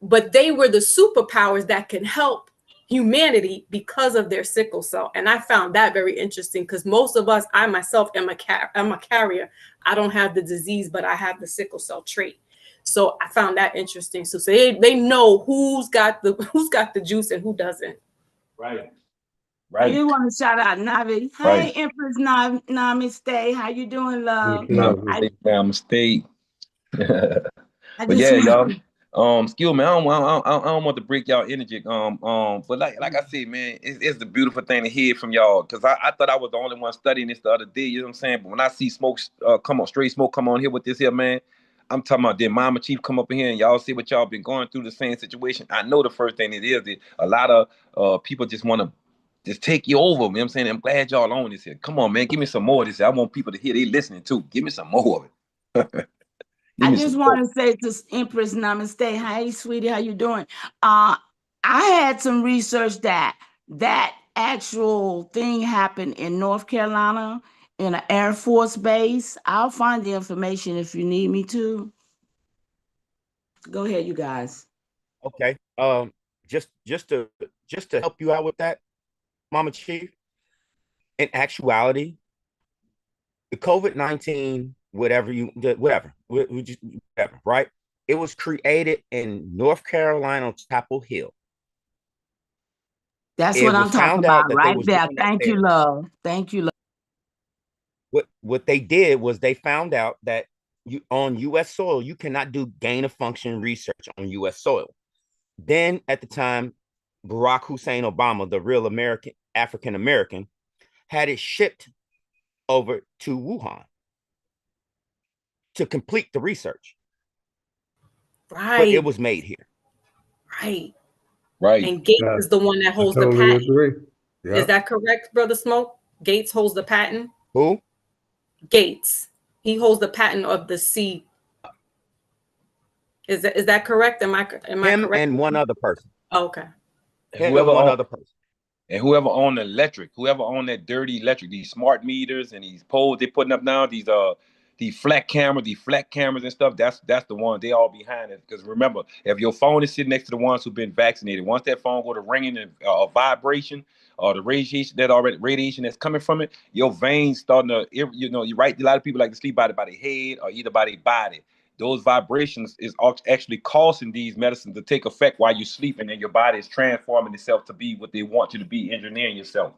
but they were the superpowers that can help humanity because of their sickle cell. And I found that very interesting because most of us, I myself am a carrier. I don't have the disease, but I have the sickle cell trait. So I found that interesting. So they know who's got the juice and who doesn't. Right. I just want to shout out Navi. Hey, Empress Namaste. How you doing, love? Namaste. But yeah, y'all. Excuse me, I don't want to break y'all energy. But like I said, man, it's the beautiful thing to hear from y'all. Cause I thought I was the only one studying this the other day. You know what I'm saying? But when I see smoke, straight smoke come on here with this here, man, I'm talking about then Mama Chief come up in here and y'all see what y'all been going through the same situation. I know the first thing it is that a lot of people just want to just take you over. You know what I'm saying? I'm glad y'all on this here. Come on, man, give me some more of this. I want people to hear they listening too. Give me some more of it. I just want to say to Empress Namaste, hey, sweetie, how you doing? I had some research that actual thing happened in North Carolina in an Air Force base. I'll find the information if you need me to. Go ahead, you guys. Okay. Just to help you out with that, Mama Chief. In actuality, the COVID-19. Whatever, right? It was created in North Carolina, Chapel Hill. That's what I'm talking about right there. Thank you, love. Thank you, love. What they did was they found out that on U.S. soil, you cannot do gain of function research on U.S. soil. Then at the time, Barack Hussein Obama, the real African American, had it shipped over to Wuhan to complete the research. Right. But it was made here. Right. Right. And Gates is the one that holds the patent. Agree. Yeah. Is that correct, Brother Smoke? Gates holds the patent? Who? Gates. He holds the patent of the seed. Is that correct? Am I correct? And one other person. Oh, okay. Other person. And whoever owned the electric, whoever owned that dirty electric, these smart meters and these poles they're putting up now, these flat cameras and stuff, that's the one. They all behind it. Because remember, if your phone is sitting next to the ones who've been vaccinated, once that phone go to ringing and vibration or the radiation that's coming from it, your veins starting to, you right. A lot of people like to sleep by their head or either by their body. Those vibrations is actually causing these medicines to take effect while you're sleeping, and your body is transforming itself to be what they want you to be, engineering yourself.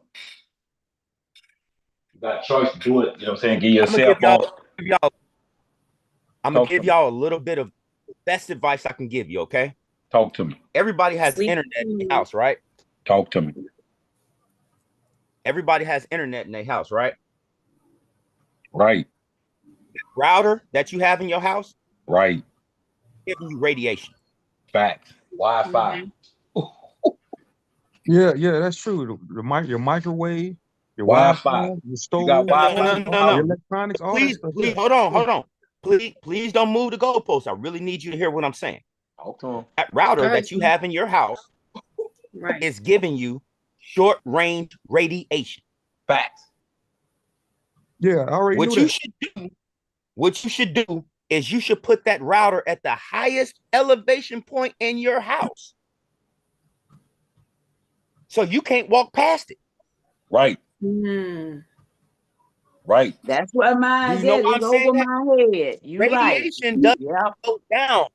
You got a choice to do it. You know what I'm saying? Give yourself. I'm gonna give y'all a little bit of best advice I can give you. Okay. Talk to me. Everybody has internet in their house, right? Talk to me. Everybody has internet in their house, right? Right. The router that you have in your house. Right. Giving you radiation. Facts. Wi-Fi. Yeah, that's true. Your microwave, your Wi-Fi, your stove, you got Wi-Fi. No. Electronics, all please, that stuff. Hold on. Please don't move the goalposts. I really need you to hear what I'm saying. Okay. That router that you have in your house is giving you short-range radiation. Facts. Yeah, I already knew that. What you should do is you should put that router at the highest elevation point in your house. So you can't walk past it. Right. Right. That's where mine's know at. why It's I'm saying over that? my head. You right. Radiation doesn't Yep. go down.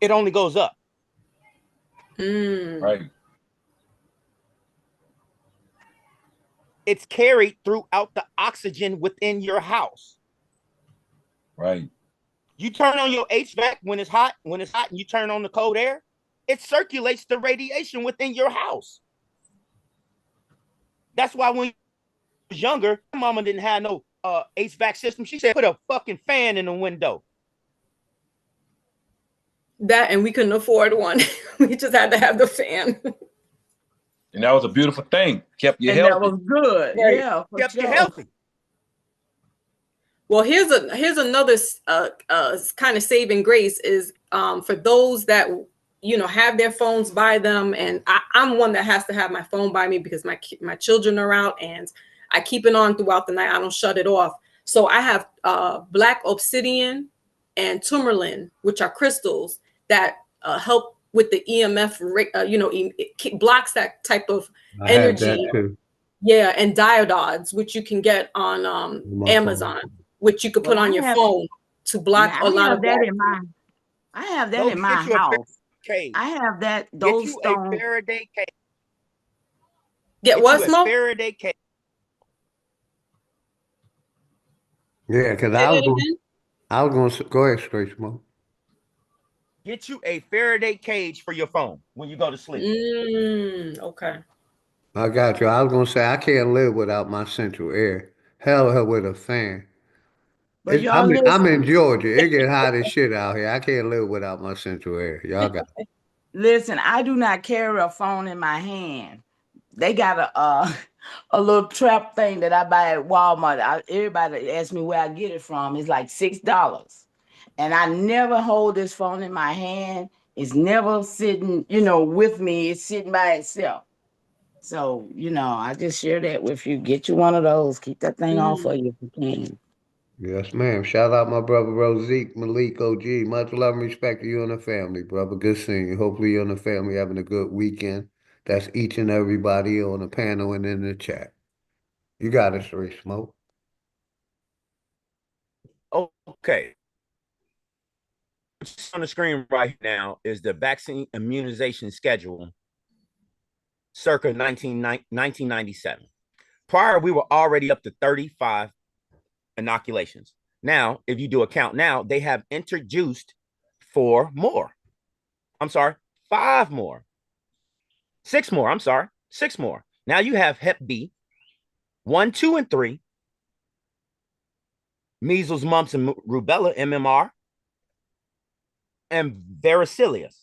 It only goes up. Right. It's carried throughout the oxygen within your house. Right. You turn on your HVAC when it's hot, and you turn on the cold air, it circulates the radiation within your house. That's why when I was younger, my mama didn't have no HVAC system. She said, put a fucking fan in the window. That, and we couldn't afford one. We just had to have the fan. And that was a beautiful thing. Kept you And healthy. that was good. Right. Yeah, for Kept you sure. healthy. Well, here's another kind of saving grace is for those that have their phones by them, and I'm one that has to have my phone by me because my children are out, and I keep it on throughout the night. I don't shut it off. So I have black obsidian and tourmaline, which are crystals that help with the EMF. It blocks that type of I have energy. that too. Yeah, and diodes, which you can get on Amazon, which you could put on your phone to block a lot of that. I have that in my house. I have that. Those Get you stones. a Faraday cage. Get what, Smoke? Faraday cage. Yeah, because I was going to go ahead, Straight Smoke. Get you a Faraday cage for your phone when you go to sleep. Okay. I got you. I was going to say, I can't live without my central air. Hell with a fan. But I'm in Georgia. It get hot as shit out here. I can't live without my central air. Y'all got it. Listen, I do not carry a phone in my hand. They got a little trap thing that I buy at Walmart. Everybody asks me where I get it from. It's like $6. And I never hold this phone in my hand. It's never sitting, with me. It's sitting by itself. So, I just share that with you. Get you one of those. Keep that thing on for you if you can. Yes, ma'am. Shout out my brother Rosique, Malik, OG. Much love and respect to you and the family, brother. Good seeing you. Hopefully you and the family having a good weekend. That's each and everybody on the panel and in the chat. You got it, Straight Smoke. Okay. What's on the screen right now is the vaccine immunization schedule circa 1997. Prior, we were already up to 35 inoculations. Now, if you do a count now, they have introduced 4 more. I'm sorry, 5 more. 6 more. I'm sorry, 6 more. Now you have Hep B, 1, 2, and 3, measles, mumps, and rubella, MMR, and varicella.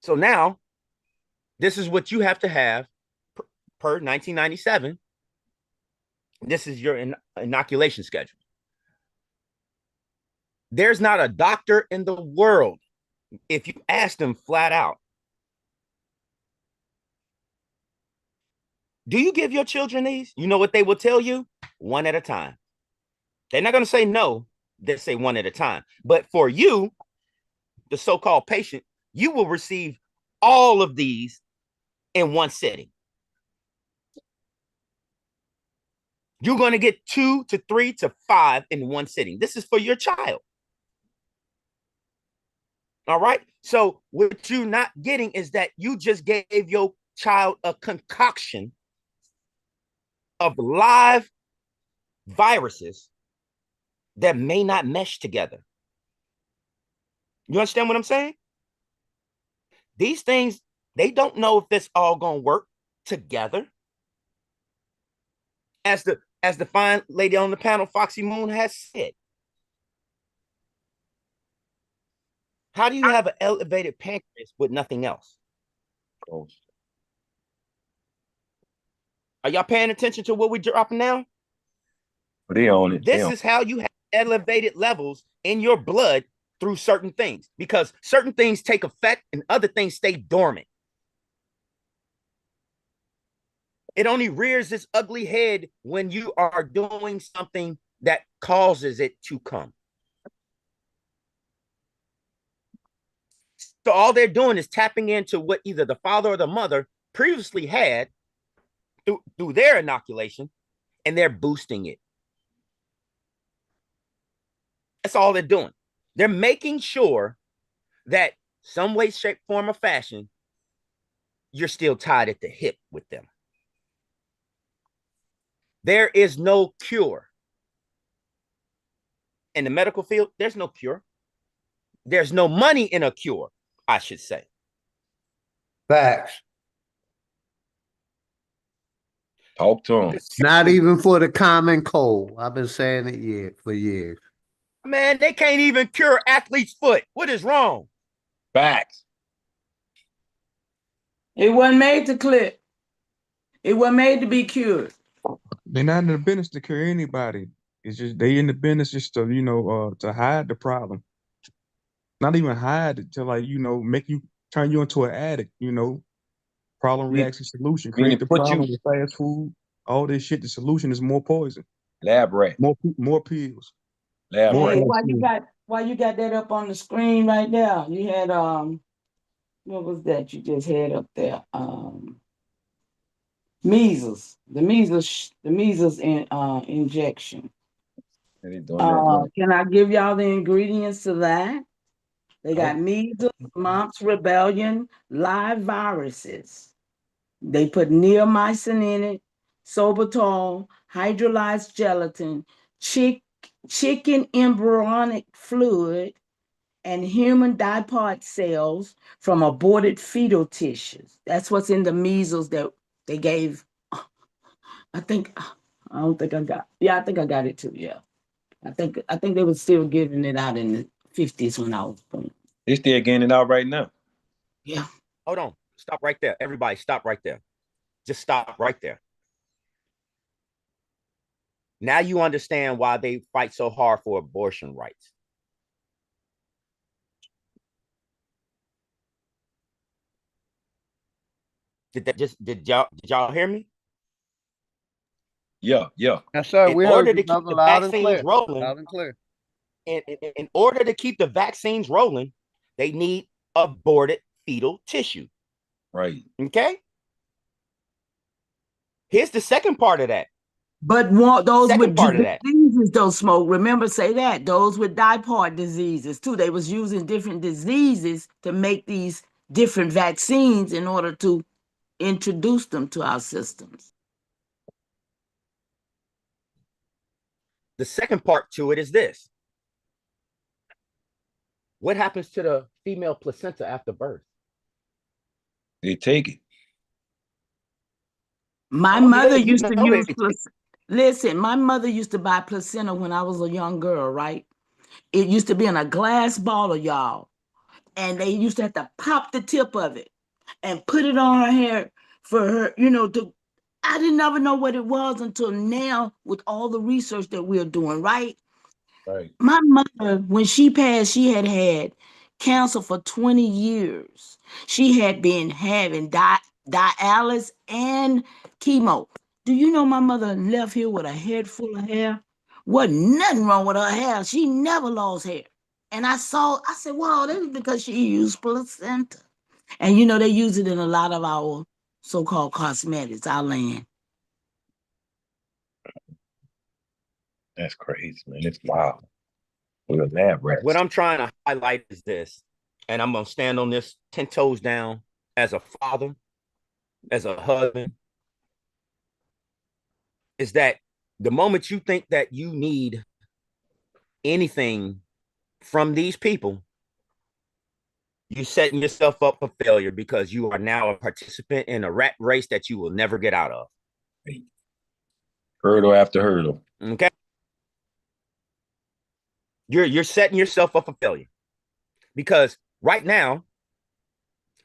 So now, this is what you have to have per 1997. This is your inoculation schedule. There's not a doctor in the world, if you ask them flat out, do you give your children these? You know what they will tell you? 1 at a time. They're not going to say no. They say 1 at a time. But for you, the so-called patient, you will receive all of these in one sitting. You're going to get 2 to 3 to 5 in one sitting. This is for your child. All right. So what you're not getting is that you just gave your child a concoction of live viruses that may not mesh together. You understand what I'm saying? These things, they don't know if this all gonna work together. As the fine lady on the panel, Foxy Moon, has said. How do you have an elevated pancreas with nothing else? Are y'all paying attention to what we're dropping now? They own it. This is how you have elevated levels in your blood through certain things, because certain things take effect and other things stay dormant. It only rears its ugly head when you are doing something that causes it to come. So all they're doing is tapping into what either the father or the mother previously had through their inoculation, and they're boosting it. That's all they're doing. They're making sure that some way, shape, form, or fashion, you're still tied at the hip with them. There is no cure. In the medical field, there's no cure. There's no money in a cure, I should say. Facts. Talk to him. Not even for the common cold. I've been saying it for years. Man, they can't even cure athlete's foot. What is wrong? Facts. It wasn't made to clip. It wasn't made to be cured. They're not in the business to cure anybody. It's just they in the business just to, to hide the problem. Not even hide it, to make you turn you into an addict, problem, reaction, solution. Create the problem with fast food, all this shit. The solution is more poison. Lab rat. More pills. Lab Hey, rat. why you got that up on the screen right there? You had what was that you just had up there? Measles. The measles injection. Can I give y'all the ingredients to that? They got measles, mumps, rebellion, live viruses. They put neomycin in it, sorbitol, hydrolyzed gelatin, chicken embryonic fluid, and human dipart cells from aborted fetal tissues. That's what's in the measles that they gave. I think I got it too. Yeah. I think they were still giving it out in the 50s when I was born. They still getting it out right now. Yeah. Hold on. Stop right there. Everybody stop right there. Just stop right there. Now you understand why they fight so hard for abortion rights. Did y'all hear me? Yeah. Yes, sir. We heard you, brother, loud and clear. Loud and clear. In order to keep the vaccines rolling, they need aborted fetal tissue. Right. Okay. Here's the second part of that. But those with diseases don't smoke. Remember, say that. Those with dipart diseases too. They was using different diseases to make these different vaccines in order to introduce them to our systems. The second part to it is this. What happens to the female placenta after birth? They take it. My mother used to use listen, my mother used to buy placenta when I was a young girl, right? It used to be in a glass bottle, y'all. And they used to have to pop the tip of it and put it on her hair for her, I didn't ever know what it was until now with all the research that we're doing, right? Right. My mother, when she passed, she had cancer for 20 years. She had been having dialysis and chemo. Do you know my mother left here with a head full of hair? Wasn't nothing wrong with her hair. She never lost hair. And I said, wow, that is because she used placenta. And they use it in a lot of our so-called cosmetics, our land. That's crazy, man. It's wild. We're lab rats. What I'm trying to highlight is this, and I'm going to stand on this 10 toes down as a father, as a husband, is that the moment you think that you need anything from these people, you're setting yourself up for failure because you are now a participant in a rat race that you will never get out of. Hurdle after hurdle. Okay. You're setting yourself up for failure because right now,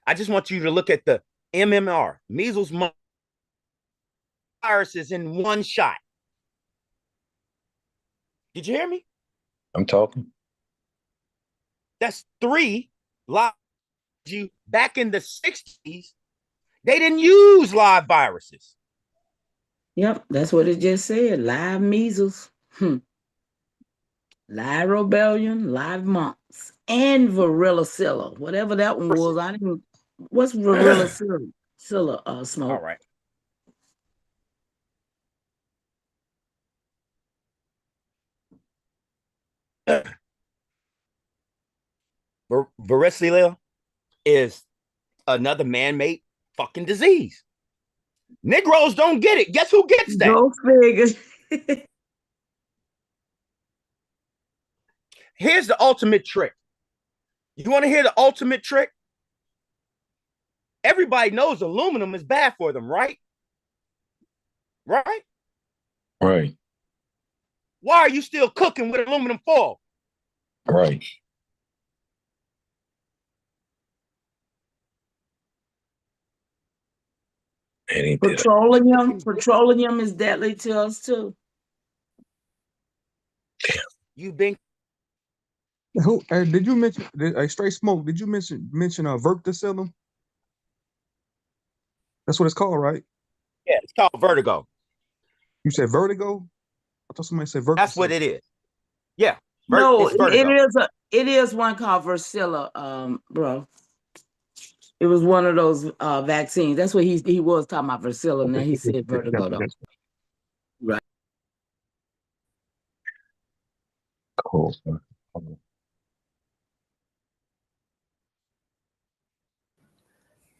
I just want you to look at the MMR, measles, mumps, viruses in one shot. Did you hear me? I'm talking. That's 3 live. You back in the 60s, they didn't use live viruses. Yep, that's what it just said. Live measles, live rebellion, live mumps, and varicella. Whatever that one was, I didn't. What's varicella? Smoke. All right. Varicella is another man-made fucking disease. Negroes don't get it. Guess who gets that? Go figure. Here's the ultimate trick. You want to hear the ultimate trick? Everybody knows aluminum is bad for them, right? Right? Right. Why are you still cooking with aluminum foil? Right. Petroleum is deadly to us too. You've been. Did you mention Straight Smoke? Did you mention verticillum? That's what it's called, right? Yeah, it's called vertigo. You said vertigo? I thought somebody said verticillum. That's what it is. Yeah. No, it is one called Versilla, bro. It was one of those vaccines. That's what he was talking about, Versilla. Now he said vertigo though. Right. Cool.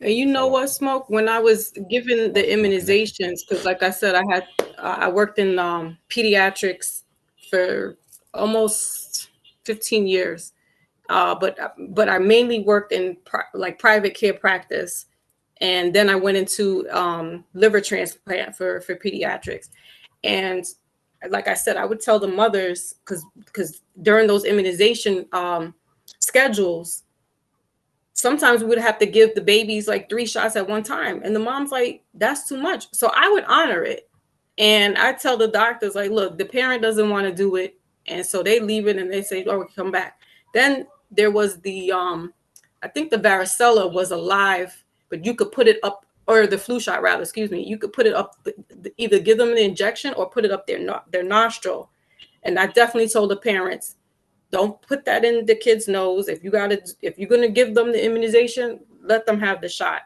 And you know what, Smoke? When I was given the immunizations, because like I said, I worked in pediatrics for almost 15 years, but I mainly worked in private care practice, and then I went into liver transplant for pediatrics, and like I said, I would tell the mothers because during those immunization schedules, sometimes we would have to give the babies like 3 shots at one time. And the mom's like, that's too much. So I would honor it. And I tell the doctors, like, look, the parent doesn't want to do it. And so they leave it and they say, oh, we come back. Then there was I think the varicella was alive, but you could put it up, or the flu shot rather, excuse me. You could put it up, either give them the injection or put it up their nostril. And I definitely told the parents, don't put that in the kid's nose. If you're gonna give them the immunization, let them have the shot.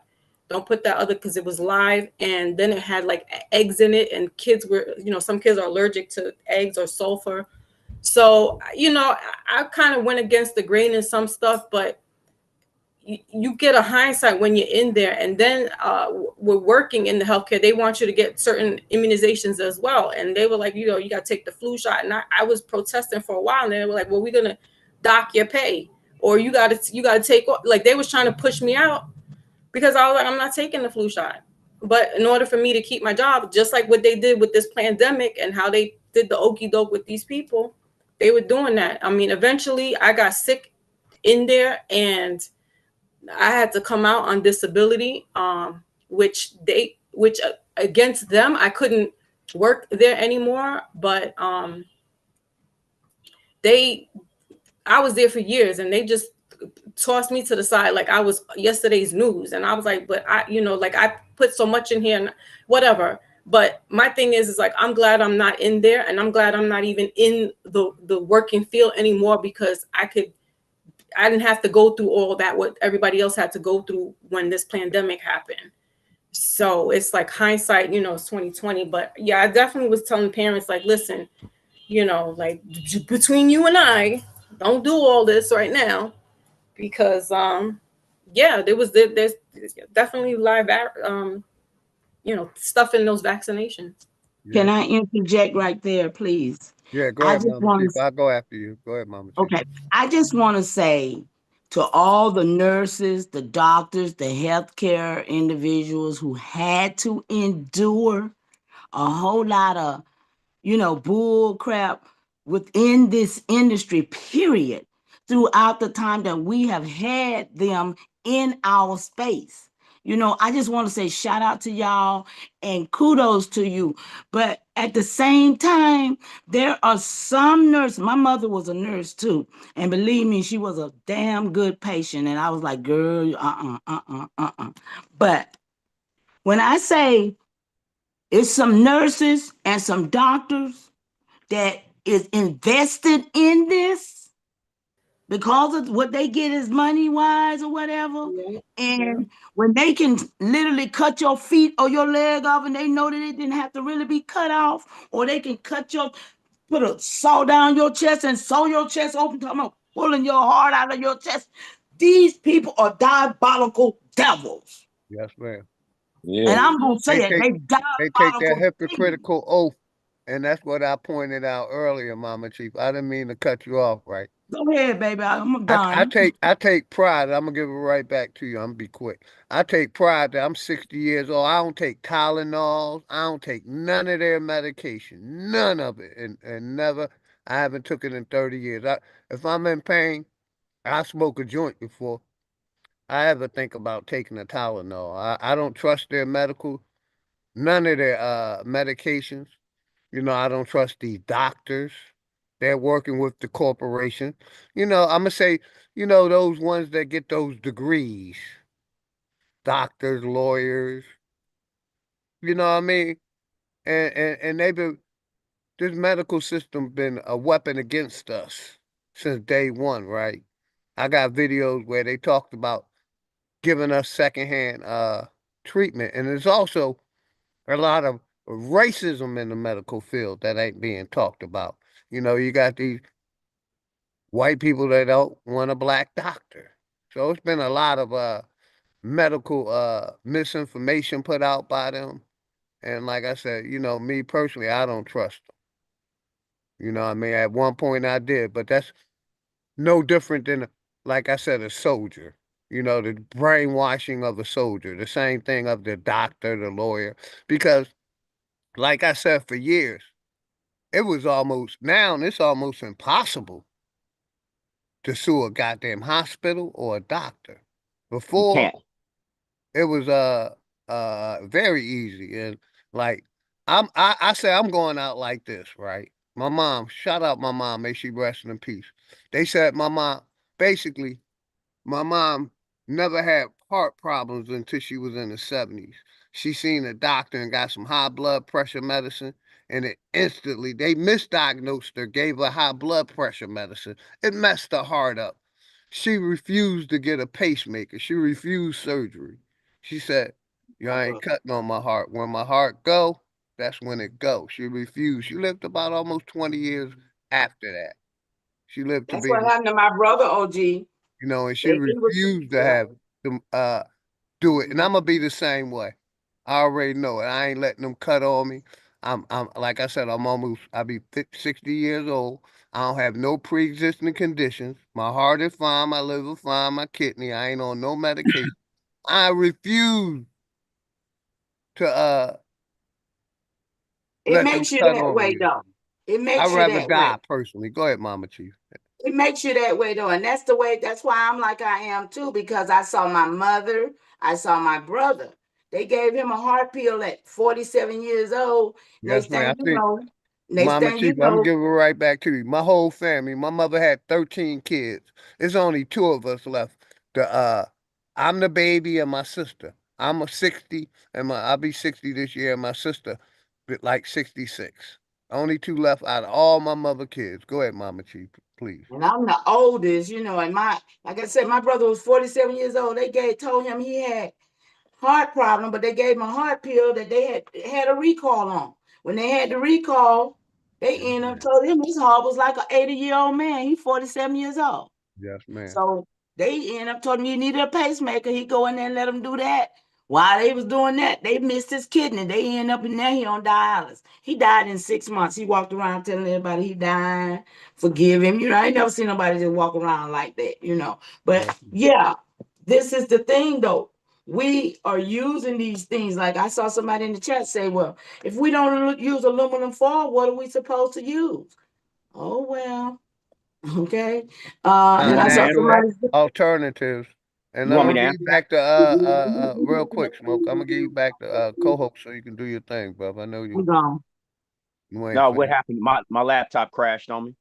Don't put that other, because it was live, and then it had like eggs in it, and kids were, some kids are allergic to eggs or sulfur. So, I kind of went against the grain in some stuff, but you get a hindsight when you're in there. And then we're working in the healthcare, they want you to get certain immunizations as well. And they were like, you got to take the flu shot. And I was protesting for a while, and they were like, well, we're gonna dock your pay, or you gotta take, like, they was trying to push me out, because I was like, I'm not taking the flu shot. But in order for me to keep my job, just like what they did with this pandemic and how they did the okey doke with these people, they were doing that. I mean, eventually I got sick in there, and I had to come out on disability, which against them, I couldn't work there anymore. But I was there for years, and they just tossed me to the side like I was yesterday's news. And I was like, but I put so much in here and whatever. But my thing is like, I'm glad I'm not in there, and I'm glad I'm not even in the working field anymore, because I didn't have to go through all that what everybody else had to go through when this pandemic happened. So it's like hindsight, it's 2020. But yeah, I definitely was telling parents, like, listen, like, between you and I, don't do all this right now, because there's definitely live stuff in those vaccinations. Can I interject right there, please? Yeah, go ahead, Mama Chief. I'll go after you. Go ahead, Mama Chief. Okay. I just want to say to all the nurses, the doctors, the healthcare individuals who had to endure a whole lot of, bull crap within this industry, period, throughout the time that we have had them in our space. I just want to say shout out to y'all and kudos to you. But at the same time, there are some nurses. My mother was a nurse too. And believe me, she was a damn good patient. And I was like, girl, But when I say It's some nurses and some doctors that is invested in this because of what they get is money wise or whatever. And when they can literally cut your feet or your leg off and they know that it didn't have to really be cut off, or they can put a saw down your chest and sew your chest open, talking about pulling your heart out of your chest. These people are diabolical devils. Yes, ma'am. Yeah. And I'm gonna say They it, take they they take that diabolical things. hypocritical oath, and that's what I pointed out earlier, Mama Chief. I didn't mean to cut you off, right? Go ahead, baby. I'm I done. take pride. I'm gonna give it right back to you. I'm gonna be quick. I take pride that I'm 60 years old. I don't take Tylenols. I don't take none of their medication. None of it. And never I haven't took it in 30 years. If I'm in pain, I smoke a joint before I ever think about taking a Tylenol. I don't trust their none of their medications. You know, I don't trust these doctors. They're working with the corporation. You know, I'm gonna say, those ones that get those degrees, doctors, lawyers. You know what I mean? And they've been this medical system been a weapon against us since day one, right? I got videos where they talked about giving us secondhand treatment, and there's also a lot of racism in the medical field that ain't being talked about. You know, you got these white people that don't want a black doctor. So it's been a lot of medical misinformation put out by them. And like I said, me personally, I don't trust them. You know what I mean? At one point I did, but that's no different than, like I said, a soldier. You know, the brainwashing of a soldier, the same thing of the doctor, the lawyer. Because, like I said, for years, it's almost impossible to sue a goddamn hospital or a doctor. You Before, can't. it was very easy. And like I say I'm going out like this, right? My mom, shout out my mom, may she rest in peace. They said basically my mom never had heart problems until she was in the 70s. She seen a doctor and got some high blood pressure medicine, and they misdiagnosed her, gave her high blood pressure medicine. It messed her heart up. She refused to get a pacemaker. She refused surgery. She said, "You ain't cutting on my heart. When my heart go, that's when it go." She refused. She lived about almost 20 years after that. She lived to That's be, what happened to my brother, OG. and she He was, refused to yeah. have them do it. And I'm gonna be the same way. I already know it. I ain't letting them cut on me. I'm like I said, I'll be 60 years old. I don't have no pre-existing conditions. My heart is fine, my liver fine, my kidney. I ain't on no medication. I refuse to It let them makes you cut that on way, me. though. It I'd makes you rather that way. die personally. Go ahead, Mama Chief. It makes you that way, though. And that's the way, that's why I'm like I am, too, because I saw my mother, I saw my brother. They gave him a heart pill at 47 years old. Yes, man. Next Mama thing Chief, you I'm gonna know, give it right back to you. My whole family, my mother had 13 kids. There's only two of us left. I'm the baby and my sister. I'm a 60 and I'll be 60 this year, and my sister like 66. Only two left out of all my mother kids. Go ahead, Mama Chief, please. and I'm the oldest, and like I said, my brother was 47 years old. Told him he had heart problem, but they gave him a heart pill that they had a recall on. When they had the recall, they ended up told him his heart was like an 80-year-old man. He's 47 years old. Yes, ma'am. So they end up telling him he needed a pacemaker. He go in there and let him do that. While they was doing that, they missed his kidney. They end up in there, he on dialysis. He died in 6 months. He walked around telling everybody he died, forgive him. I ain't never seen nobody just walk around like that. But yeah, this is the thing though. We are using these things. Like I saw somebody in the chat say, well, if we don't use aluminum foil, what are we supposed to use? Oh, well, okay. You And want I me to saw answer that? somebody. Alternatives. And You let want me me to give answer you that? back to real quick, Smoke. I'm gonna give you back to co-host so you can do your thing, brother. I know I'm gone. you ain't No, what finished. happened? My laptop crashed on me.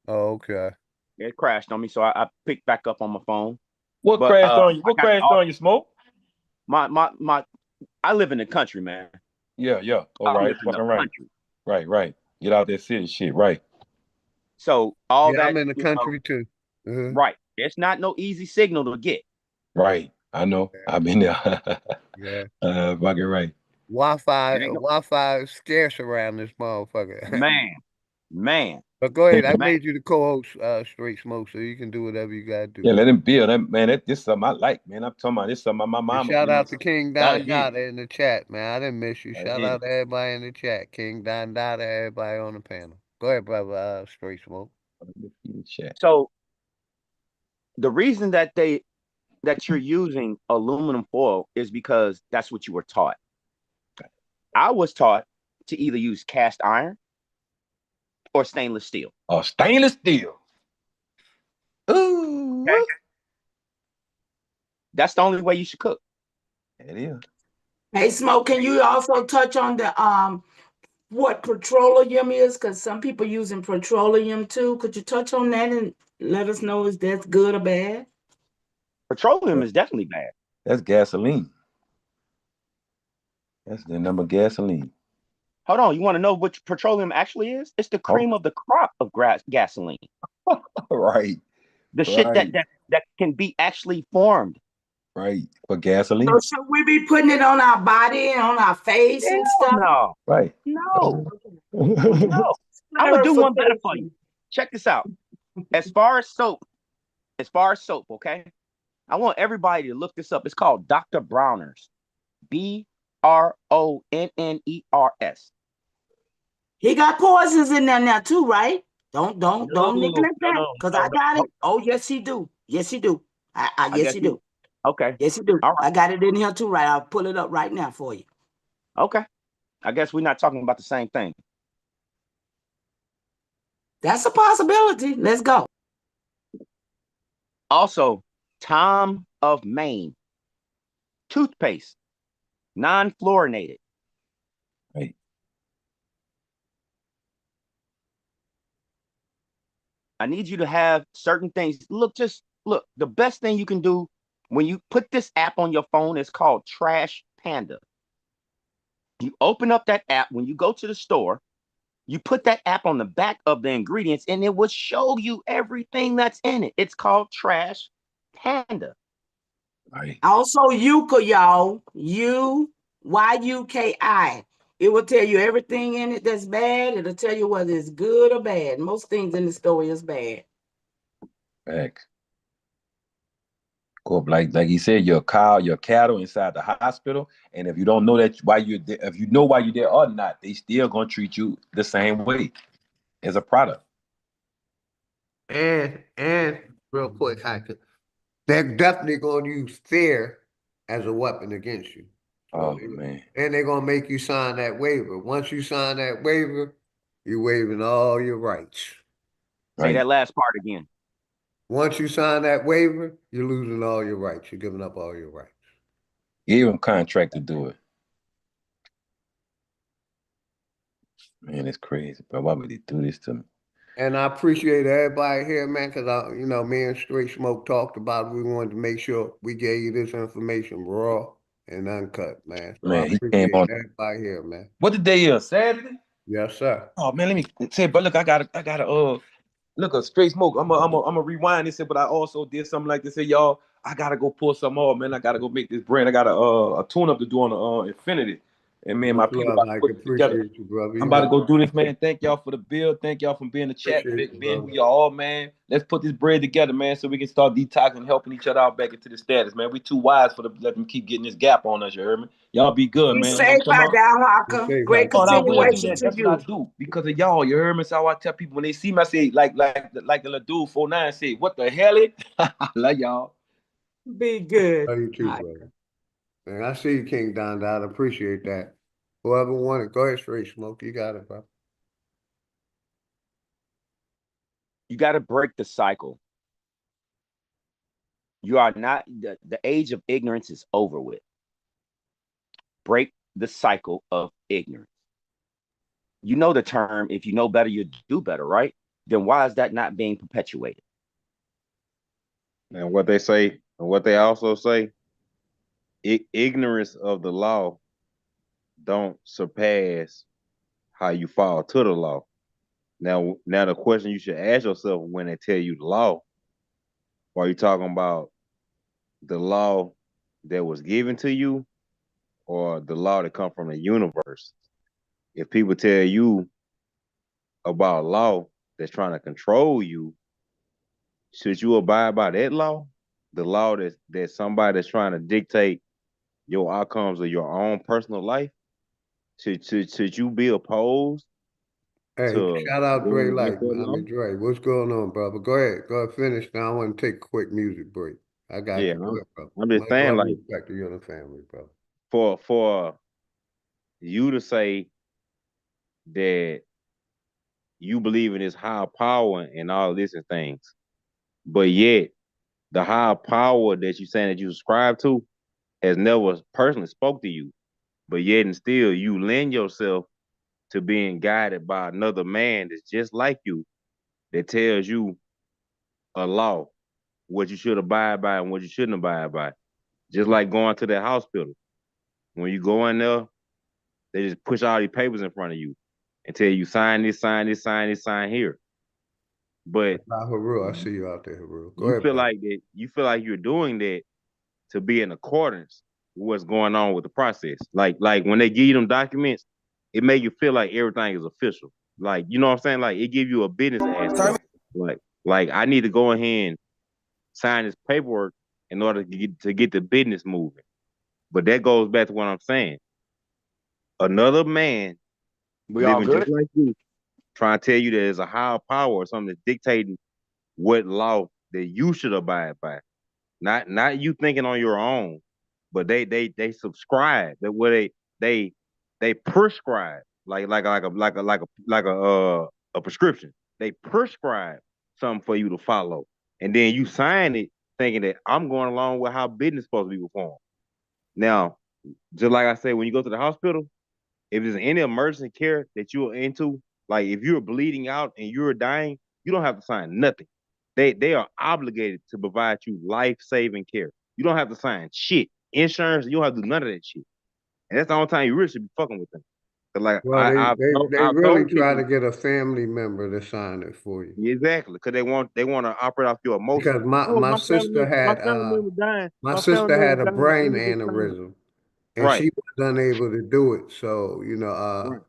Oh, okay. It crashed on me, so I picked back up on my phone. What crashed on you? What crashed on you, Smoke? My I live in the country, man. Yeah, yeah. All I right, live in the fucking right. country. Right. Get out that city shit, right. So all Yeah, that, I'm in the country too. right. It's not no easy signal to get. Right. I know. I've been there. Yeah. Fucking right. Wi-Fi is scarce around this motherfucker. Man. But go ahead. I Man. made you the co-host, Straight Smoke, so you can do whatever you gotta do. Yeah, let him build that man. This is something I like, man. I'm talking about this something my And mama shout really out to King gotta Don hit it. Dada in the chat, man. I didn't miss you. Gotta Shout hit out it. to everybody in the chat. King Don Dada, everybody on the panel. Go ahead, brother, Straight Smoke. So the reason that you're using aluminum foil is because that's what you were taught. I was taught to either use cast iron or stainless steel. Oh, stainless steel. Ooh. Okay? That's the only way you should cook. It is. Hey, Smoke, can you also touch on the what petroleum is? Because some people using petroleum too. Could you touch on that and let us know if that's good or bad? Petroleum is definitely bad. That's gasoline. That's the number gasoline. Hold on, you want to know what petroleum actually is? It's the cream of the crop of gasoline. Right. The shit that can be actually formed. Right. For gasoline. So should we be putting it on our body and on our face and stuff? No. Right. No. No. I'm gonna do one better for you. Check this out. As far as soap, okay? I want everybody to look this up. It's called Dr. Bronner's. Bronners. He got poisons in there now too, right? Don't neglect that, because I got it. Oh, yes, he do. Yes, he do. Yes, he do. Okay. Yes, he do. All right. I got it in here too, right? I'll pull it up right now for you. Okay. I guess we're not talking about the same thing. That's a possibility. Let's go. Also, Tom of Maine. Toothpaste. Non-fluorinated. Right. I need you to have certain things. Look, the best thing you can do when you put this app on your phone is called Trash Panda. You open up that app when you go to the store, you put that app on the back of the ingredients and it will show you everything that's in it. It's called Trash Panda. Right. Also, Yuka, y'all. Yuki. It will tell you everything in it that's bad. It'll tell you whether it's good or bad. Most things in the store is bad. Facts. Go up like you said, your cattle inside the hospital, and if you don't know that why you're there, if you know why you're there or not, they still gonna treat you the same way as a product. And real quick, they're definitely going to use fear as a weapon against you. Oh man. And they're going to make you sign that waiver. Once you sign that waiver, you're waiving all your rights. Say that last part again. Once you sign that waiver, you're losing all your rights. You're giving up all your rights. Gave them contract to do it. Man, it's crazy, bro. Why would they do this to me? And I appreciate everybody here, man, because me and Straight Smoke talked about it. We wanted to make sure we gave you this information raw and uncut, man. So I Man, he appreciate came on. everybody here, man. What the day is? Saturday? Yes, sir. Oh man, let me say, but look, I gotta look a Straight Smoke. I'm a rewind this, but I also did something like this. Say, y'all, I gotta go pull some more, man. I gotta go make this brand. I got a tune up to do on the Infinity. And man, my people about to put it together. Appreciate you, brother. I'm about to go do this, man. Thank y'all for the build. Thank y'all for being in the chat, being who y'all are, man. Let's put this bread together, man, so we can start detoxing, helping each other out back into the status, man. We too wise for let them keep getting this gap on us. You heard me? Y'all be good, Be man. safe out there, Hawker. Great Oh, I will do continuation that. to That's you. what I do because of y'all. You heard me? So I tell people when they see me, I say like the little dude 49 say, "What the hell it?" I love y'all. Be good. Love you too, brother. And I see you, King Don Dada. Appreciate that. Whoever wanted, go ahead, Straight Smoke. You got it, bro. You got to break the cycle. You are not, the age of ignorance is over with. Break the cycle of ignorance. You know the term, if you know better, you do better, right? Then why is that not being perpetuated? And what they say, and what they also say, ignorance of the law don't surpass how you fall to the law. Now the question you should ask yourself when they tell you the law, are you talking about the law that was given to you or the law that come from the universe? If people tell you about law that's trying to control you, should you abide by that law? The law that somebody that's trying to dictate your outcomes of your own personal life? Should you be opposed Hey, to shout out Dre going against Light, that man. I law? mean, Dre, what's going on, brother? Go ahead. Go ahead, finish now. I want to take a quick music break. I got Yeah, you. Go ahead, brother. I'm just Much saying, love like, and respect to you and the family, brother. for you to say that you believe in this higher power and all this and things, but yet the higher power that you saying that you subscribe to has never personally spoke to you, but yet and still you lend yourself to being guided by another man that's just like you, that tells you a law, what you should abide by and what you shouldn't abide by. Just like going to that hospital. When you go in there, they just push all these papers in front of you and tell you sign this, sign this, sign this, sign here. But Haru, I see you out there, Haru. Go you ahead, feel brother. like that you feel like you're doing that to be in accordance with what's going on with the process. Like when they give you them documents, it make you feel like everything is official. Like, you know what I'm saying? Like it give you a business aspect. Like I need to go ahead and sign this paperwork in order to get the business moving. But that goes back to what I'm saying. Another man We all living just good? like you, trying to tell you that there's a higher power or something that's dictating what law that you should abide by. Not you thinking on your own, but they subscribe. That what they they prescribe like a prescription. They prescribe something for you to follow, and then you sign it thinking that I'm going along with how business is supposed to be performed. Now, just like I said, when you go to the hospital, if there's any emergency care that you're into, like if you're bleeding out and you're dying, you don't have to sign nothing. They are obligated to provide you life-saving care. You don't have to sign shit. Insurance, you don't have to do none of that shit. And that's the only time you really should be fucking with them. 'Cause like Well, they, they, they I've really told try to people get a family member to sign it for you. exactly because they want to operate off your emotions. Because my, Oh, my sister my had family member dying. my My family sister member had a dying. I brain need to sign it. aneurysm and Right, she was unable to do it. So, right.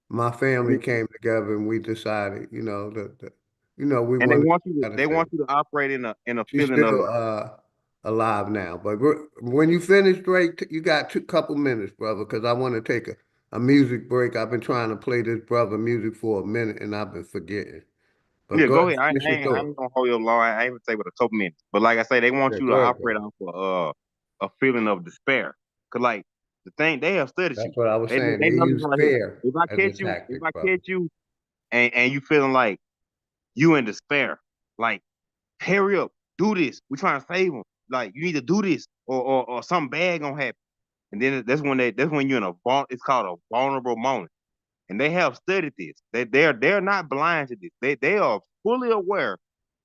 my family came together and we decided, we And they wanted want to you to try to they save. want you to operate in a She's feeling of still alive now. But when you finish, Drake, you got two couple minutes, brother, because I want to take a music break. I've been trying to play this brother music for a minute and I've been forgetting. But yeah. go Go ahead, ahead. finish your I thought. ain't gonna hold you long. I ain't gonna say with a couple minutes. But like I say, they want Yeah, you to go ahead, operate brother. off a feeling of despair. Cause like the thing they have studied you. That's what I was saying. They They know this use right here. fear as a If tactic, I brother. catch you and you feeling like you in despair, like hurry up, do this. We trying to save them. Like you need to do this or something bad gonna happen. And then that's when you're in it's called a vulnerable moment. And they have studied this. They're not blind to this. They are fully aware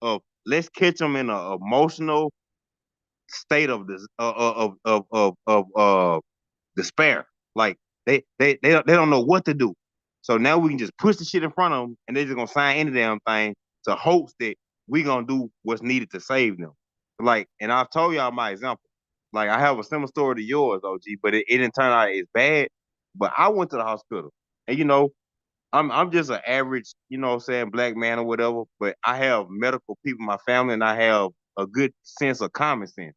of let's catch them in an emotional state of this despair. Like they don't know what to do. So now we can just push the shit in front of them, and they're just gonna sign any damn thing to hopes that we gonna do what's needed to save them. Like, and I've told y'all my example. Like, I have a similar story to yours, OG, but it didn't turn out as bad. But I went to the hospital, and I'm just an average, what I'm saying, black man or whatever, but I have medical people in my family and I have a good sense of common sense.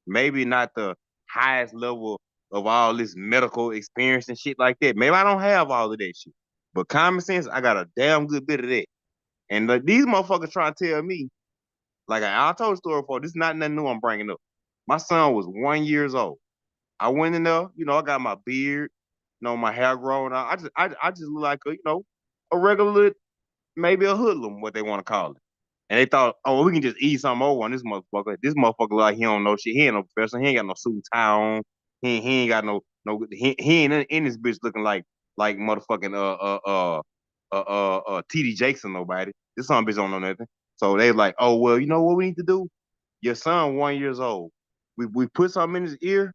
Maybe not the highest level of all this medical experience and shit like that. Maybe I don't have all of that shit. But common sense, I got a damn good bit of that. And these motherfuckers trying to tell me, like I told the story before, this is not nothing new I'm bringing up. My son was 1 year old. I went in there, I got my beard, my hair grown out. I just look like a regular, maybe a hoodlum, what they want to call it. And they thought, oh, we can just eat something over on this motherfucker. This motherfucker like he don't know shit. He ain't no professional. He ain't got no suit and tie on. He ain't got he ain't in this bitch looking like motherfucking TD Jakes or nobody. This son bitch don't know nothing. So they like, oh well, you know what we need to do? Your son 1 year old. We put something in his ear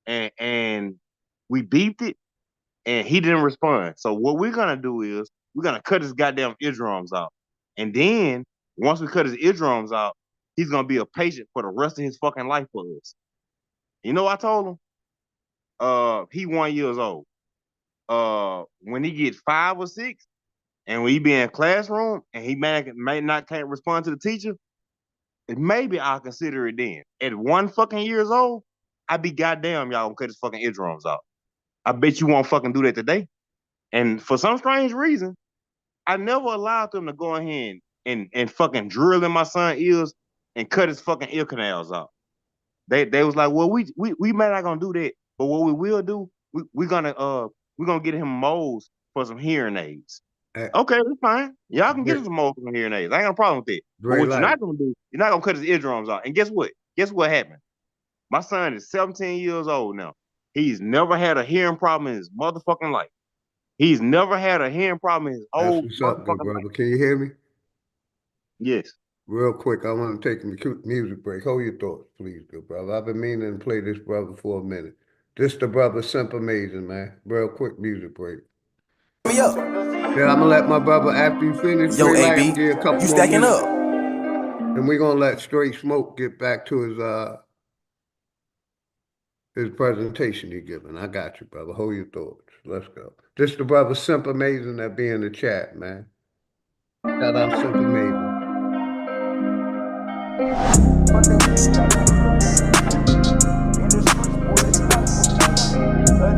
and we beeped it and he didn't respond. So what we're gonna do is we're gonna cut his goddamn eardrums out, and then once we cut his eardrums out, he's gonna be a patient for the rest of his fucking life for us. You know what I told him? He 1 year old. When he gets 5 or 6, and when he be in a classroom and he may not can't respond to the teacher, maybe I'll consider it then. At 1 fucking years old, I be goddamn y'all gonna cut his fucking eardrums out. I bet you won't fucking do that today. And for some strange reason, I never allowed them to go ahead and fucking drill in my son's ears and cut his fucking ear canals out. They was like, well, we may not gonna do that, but what we will do, we're gonna get him molds for some hearing aids. Okay, that's fine. Y'all can get him some molds for some hearing aids. I ain't got a problem with that. But what you're not gonna do, you're not gonna cut his eardrums out. And guess what? Guess what happened? My son is 17 years old now. He's never had a hearing problem in his motherfucking life. He's never had a hearing problem in his whole That's what's up, good brother. Can you hear me? Yes. Real quick, I want to take a music break. Hold your thoughts, please, good brother. I've been meaning to play this brother for a minute. This the brother Simple Amazing, man. Real quick music break. Yeah, I'm gonna let my brother, after you finish, Yo, AB, get a couple you more stacking minutes. up. And we're gonna let Straight Smoke get back to his presentation he giving. I got you, brother. Hold your thoughts. Let's go. This the brother Simple Amazing that be in the chat, man. Shout out Simple Amazing.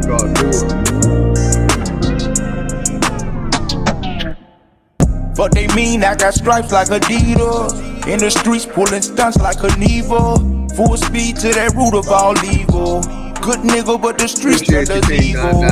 God, do it. Fuck they mean, I got stripes like Adidas. In the streets pulling stunts like a Nevo. Full speed to that root of all evil. Good nigga, but the streets turn us evil.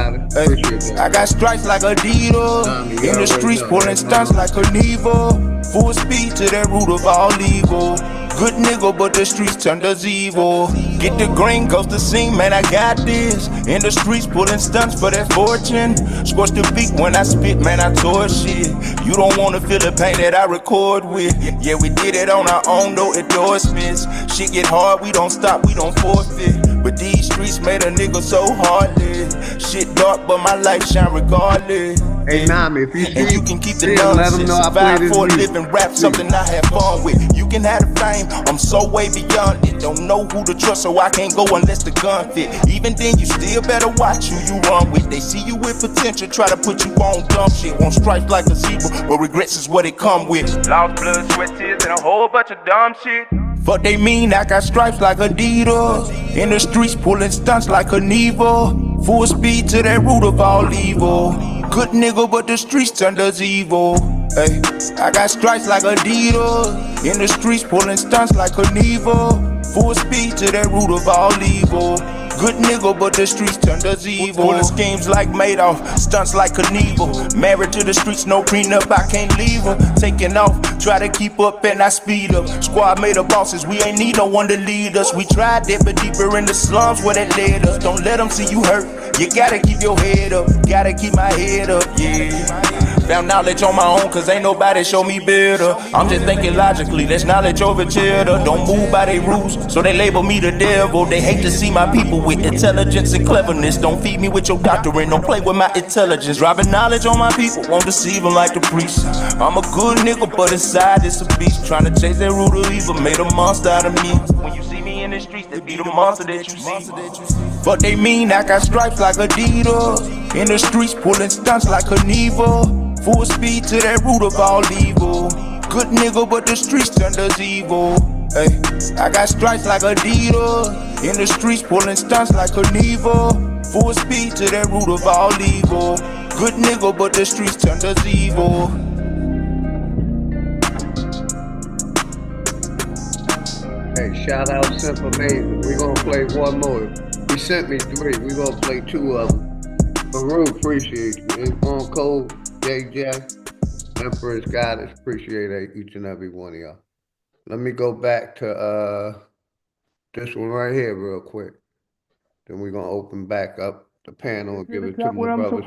I got stripes like Adidas. In the streets pulling stunts like a Nevo. Full speed to that root of all evil. Good nigga, but the streets turned us evil. Get the green, goes to sing, man, I got this. In the streets, pulling stunts for that fortune. Scorch the beat when I spit, man, I tore shit. You don't wanna feel the pain that I record with. Yeah, we did it on our own, no endorsements. Shit get hard, we don't stop, we don't forfeit. But these streets made a nigga so heartless. Shit dark, but my life shine regardless. Hey, Nami, if you see, and you can keep the nonsense. Survive for a living rap, something I have fun with. You can have the fame, I'm so way beyond it. Don't know who to trust, so I can't go unless the gun fit. Even then, you still better watch who you run with. They see you with potential, try to put you on dumb shit. Want stripes like a zebra, but regrets is what it come with. Lost blood, sweat, tears, and a whole bunch of dumb shit. Fuck they mean, I got stripes like Adidas. In the streets pulling stunts like a Nevo. Full speed to that root of all evil. Good nigga, but the streets turned us evil. Hey, I got stripes like Adidas. In the streets pulling stunts like a Nevo. Full speed to that root of all evil. Good nigga, but the streets turned us evil. Pulling schemes like Madoff, stunts like Knievel. Married to the streets, no prenup, I can't leave her. Taking off, try to keep up and I speed up. Squad made of bosses, we ain't need no one to lead us. We tried it, but deeper in the slums where that led us. Don't let them see you hurt, you gotta keep your head up. Gotta keep my head up, yeah. Found knowledge on my own, cause ain't nobody show me better. I'm just thinking logically, that's knowledge over cheddar. Don't move by their rules, so they label me the devil. They hate to see my people with intelligence and cleverness. Don't feed me with your doctrine, don't play with my intelligence. Dropping knowledge on my people, won't deceive them like the priest. I'm a good nigga, but inside it's a beast. Trying to chase that root of evil, made a monster out of me. When you see me in the streets, they be the monster that you see. But they mean, I got stripes like Adidas. In the streets, pulling stunts like a Nevo. Full speed to that root of all evil. Good nigga, but the streets turned us evil. Hey, I got stripes like Adidas. In the streets, pulling stunts like a Nevo. Full speed to that root of all evil. Good nigga, but the streets turned us evil. Hey, shout out Simple Amazing. We're gonna play one more. He sent me 3. We're gonna play 2 of them. Baru, appreciate you. It's on code. JJ, Emperor's Goddess, appreciate each and every one of y'all. Let me go back to this one right here real quick. Then we're gonna open back up the panel and give it to my brother.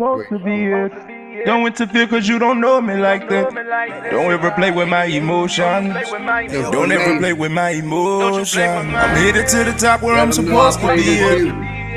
Don't interfere cause you don't know me like that. Don't ever play with my emotions. Don't ever play with my emotions. I'm headed to the top where I'm supposed to be.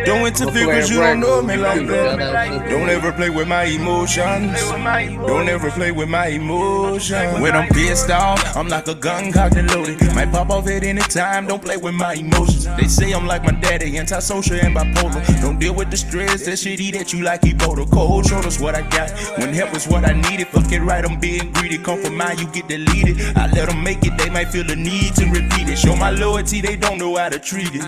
Don't interfere cause you don't know me like that. Don't ever play with my emotions. Don't ever play with my emotions. When I'm pissed off, I'm like a gun cocked and loaded. Might pop off at any time, don't play with my emotions. They say I'm like my daddy, antisocial and bipolar. Don't deal with the stress, that shit eat at you like Ebola. Cold shoulders what I got, when help is what I needed. Fuck it right, I'm being greedy. Come from mine, you get deleted. I let them make it, they might feel the need to repeat it. Show my loyalty, they don't know how to treat it.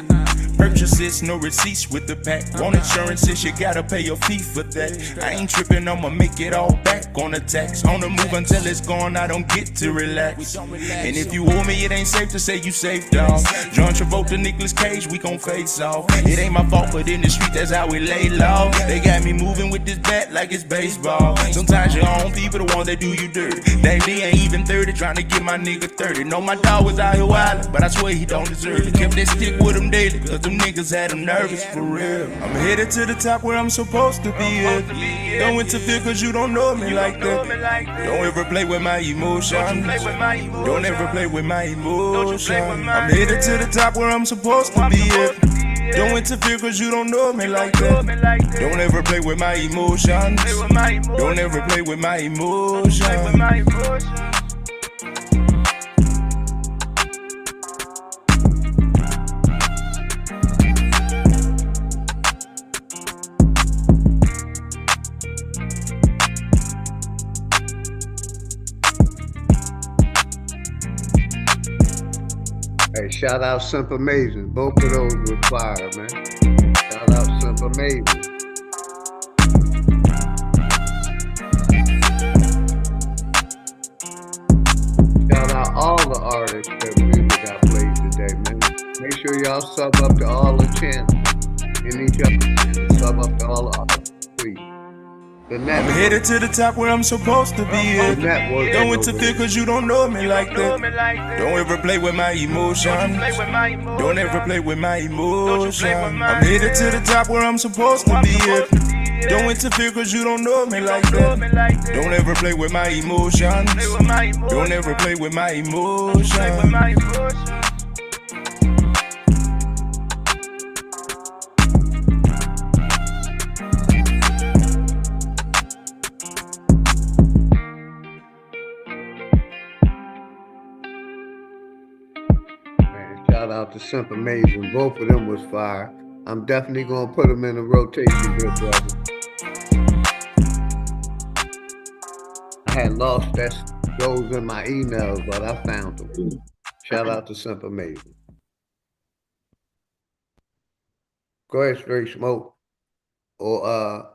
Purchases, no receipts with the pack. Want insurances, you gotta pay your fee for that. I ain't tripping, I'ma make it all back on the tax. On the move until it's gone, I don't get to relax. And if you owe me, it ain't safe to say you safe, dog. John Travolta, Nicolas Cage, we gon' face off. It ain't my fault, but in the street, that's how we lay low. They got me moving with this bat like it's baseball. Sometimes your own people the ones that do you dirty. They ain't even 30, trying to get my nigga 30. Know my dog was out here wildin', but I swear he don't deserve it. Kept that stick with him daily, cause them niggas had him nervous for real. I'm headed to the top where I'm supposed to be at. Don't interfere cause you don't know me like that. Don't ever play with my emotions. Don't ever play with my emotions. I'm headed to the top where I'm supposed to be at. Don't interfere cause you don't know me like that. Don't ever play with my emotions. Don't ever play with my emotions. Hey, shout out Simple Amazing. Both of those were fire, man. Shout out Simple Amazing. Shout out all the artists that music got played today, man. Make sure y'all sub up to all the channels. In each other channels. Sub up to all the artists, please. I'm headed to the top where I'm supposed to be at. Don't interfere cause you don't know me like that. Don't ever play with my emotions. Don't ever play with my emotions. I'm headed to the top where I'm supposed to be at. Don't interfere cause you don't know me like that. Don't ever play with my emotions. Don't ever play with my emotions. Shout out to Simple Amazing. Both of them was fire. I'm definitely gonna put them in a rotation, good brother. I had lost those in my emails, but I found them. Shout out to Simple Amazing. Go ahead, Straight Smoke. Or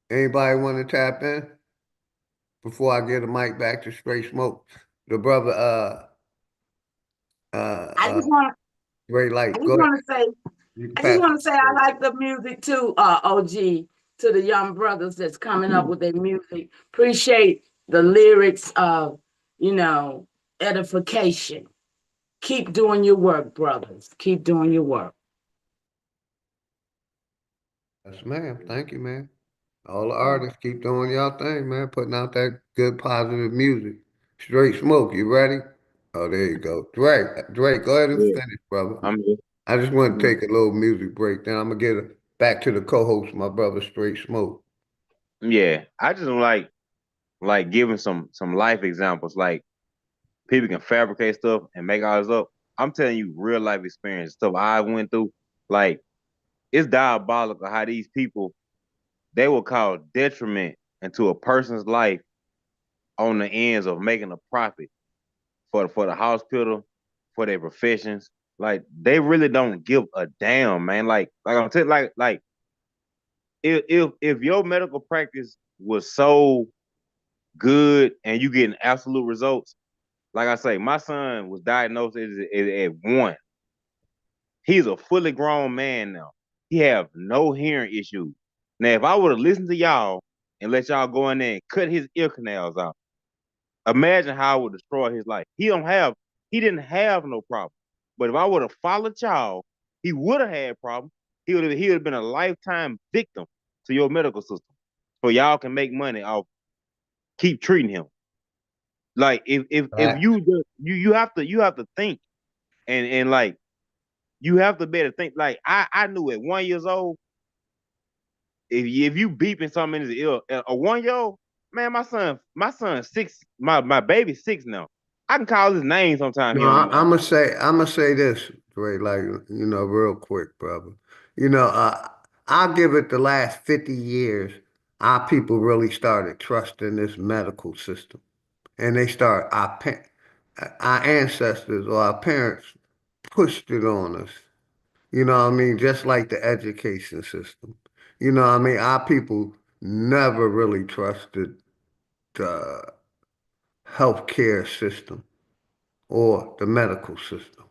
anybody want to tap in before I get the mic back to Straight Smoke? The brother I just want to Great Light. I just want to say I like the music too, OG, to the young brothers that's coming up with their music. Appreciate the lyrics of, edification. Keep doing your work, brothers. Keep doing your work. Yes, ma'am. Thank you, man. All the artists keep doing y'all thing, man. Putting out that good, positive music. Straight Smoke, you ready? Oh, there you go. Drake, go ahead and finish, brother. I just want to take a little music break. Then I'm going to get back to the co-host, my brother, Straight Smoke. Yeah, I just like giving some life examples. Like people can fabricate stuff and make all this up. I'm telling you real life experience stuff I went through. Like it's diabolical how these people they will cause detriment into a person's life on the ends of making a profit for the hospital, for their professions. Like they really don't give a damn, man. Like I'm telling like if your medical practice was so good and you getting absolute results, like I say, my son was diagnosed at 1. He's a fully grown man now. He have no hearing issues. Now, if I would have listened to y'all and let y'all go in there and cut his ear canals out, imagine how I would destroy his life. He didn't have no problem. But if I would have followed y'all, he would have had problems. He would have been a lifetime victim to your medical system. So y'all can make money off keep treating him. Like if you have to think and like you have to be able to think. Like I knew at 1 year old if you beeping something in his ear, a 1-year-old, man, my son's 6, my baby's 6 now. I can call his name sometime. He No, don't even I'm gonna say this, Dre, like, real quick, brother. I'll give it the last 50 years, our people really started trusting this medical system. And they start, our ancestors or our parents pushed it on us. You know what I mean? Just like the education system. You know what I mean? Our people never really trusted the healthcare system or the medical system.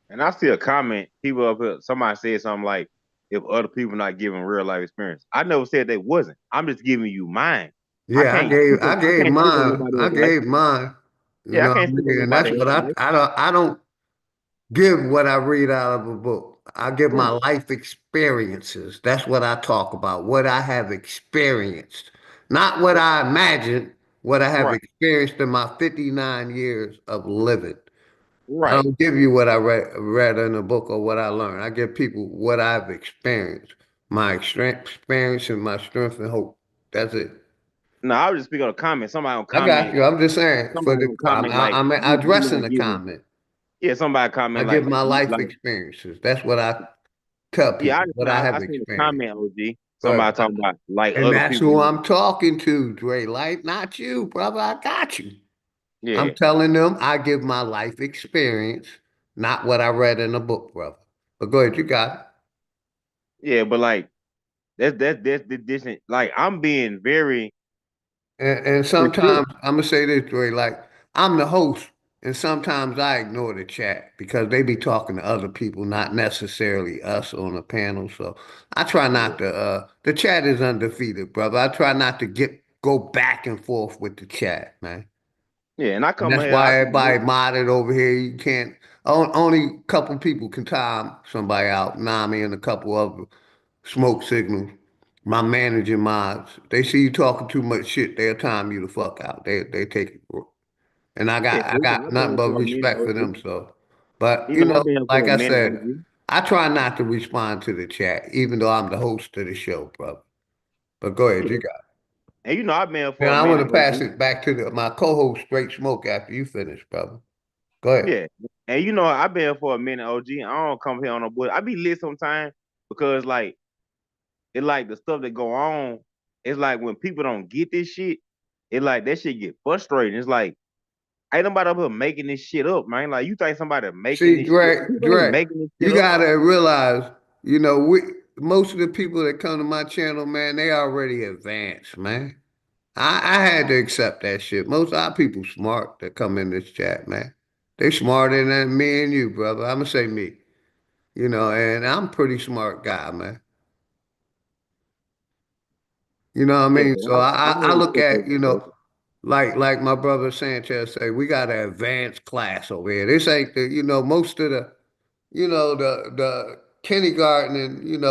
And I see a comment, people up here, somebody said something like, if other people not giving real life experience. I never said they wasn't. I'm just giving you mine. I Yeah, can't I gave speak on mine. nobody I else's life. gave mine. You Yeah, I know what can't I speak on mean? And that's nobody what else's life. I don't give what I read out of a book. I give my Right. life experiences. That's what I talk about, what I have experienced. Not what I imagined, what I have Right. experienced in my 59 years of living. I Right. don't give you what I read in a book or what I learned. I give people what I've experienced, my experience and my strength and hope. That's it. No, I was just speaking on a comment. Somebody on I got comment, you. I'm just saying for somebody the on comment like I'm you addressing not the giving. comment. Yeah, somebody I comment give like my life like experiences. That's what I tell yeah, people, what I I have seen a experienced. comment, OG. But Somebody talking about like and other that's people. who I'm talking to, Dre. Light, not you, brother. I got you. I'm Yeah, telling them I give my life experience, not what I read in a book, brother. But go ahead, you got it. yeah, but like that's the different. Like I'm being very And sincere. sometimes I'm gonna say this way, like I'm the host, and sometimes I ignore the chat because they be talking to other people, not necessarily us on the panel. So I try not to. The chat is undefeated, brother. I try not to go back and forth with the chat, man. Yeah, and I And come that's here. I why be everybody modded over here. You can't. Only a couple people can time somebody out. Nami and a couple of smoke signals. My managing mods, they see you talking too much shit, they'll time you the fuck out. They take it. And yeah. I You know, got I've been nothing here but for a minute, respect for OG. them. So, but You know, I've been here for like a I minute, said, OG. I try not to respond to the chat, even though I'm the host of the show, brother. But go ahead, Yeah, you got it. and you know, I've been here Then for a I want minute, to pass OG. it back to my co-host, Straight Smoke, after you finish, brother. Go ahead. Yeah, and you know, I've been here for a minute, OG. I don't come here on no bull. I be lit sometimes because like it like the stuff that go on. It's like when people don't get this shit, it like that shit get frustrating. It's like ain't nobody up here making this shit up, man. Like you think somebody making See, this shit? People ain't Dre, making this you shit up. gotta realize, we most of the people that come to my channel, man, they already advanced, man. I had to accept that shit. Most of our people smart that come in this chat, man. They smarter than me and you, brother. I'm gonna say me, and I'm a pretty smart guy, man. You know what I Yeah, mean? So I I really look respect at, that, bro. like my brother Sanchez say, we got an advanced class over here. This ain't most of the, the kindergarten and,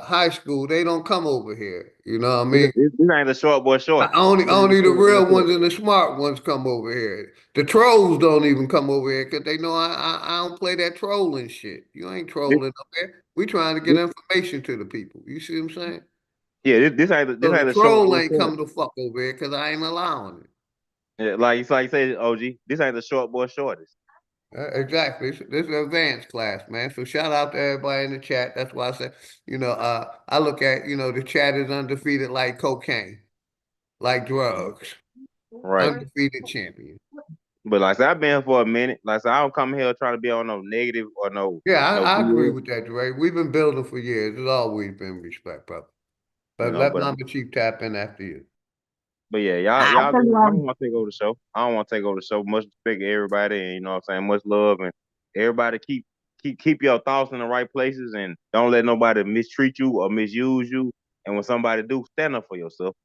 high school, they don't come over here. You know what I mean? This ain't the short boy shorts. Only This ain't the only the short boy real shorts. ones and the smart ones come over here. The trolls don't even come over here because they know I don't play that trolling shit. You ain't This, trolling up there. We trying to get this, information to the people. You see what I'm saying? yeah, this So the ain't the short troll boy ain't shorts. coming to fuck over here because I ain't allowing it. Yeah, like you say, OG. This ain't the short boy shortest. Exactly. This is an advanced class, man. So shout out to everybody in the chat. That's why I said, I look at, the chat is undefeated like cocaine, like drugs, Right. undefeated champion. But like I said, I've been here for a minute. Like I said, I don't come here trying to be on no negative or Yeah, no I agree BS, with that, Dre. We've been building for years. There's always been respect, brother. you But know. let Mama Chief tap in after you. But yeah, I y'all just go. I don't want want to take over the show. I don't want to take over the show. Much respect to everybody, and you know what I'm saying, much love, and everybody keep your thoughts in the right places, and don't let nobody mistreat you or misuse you. And when somebody do, stand up for yourself.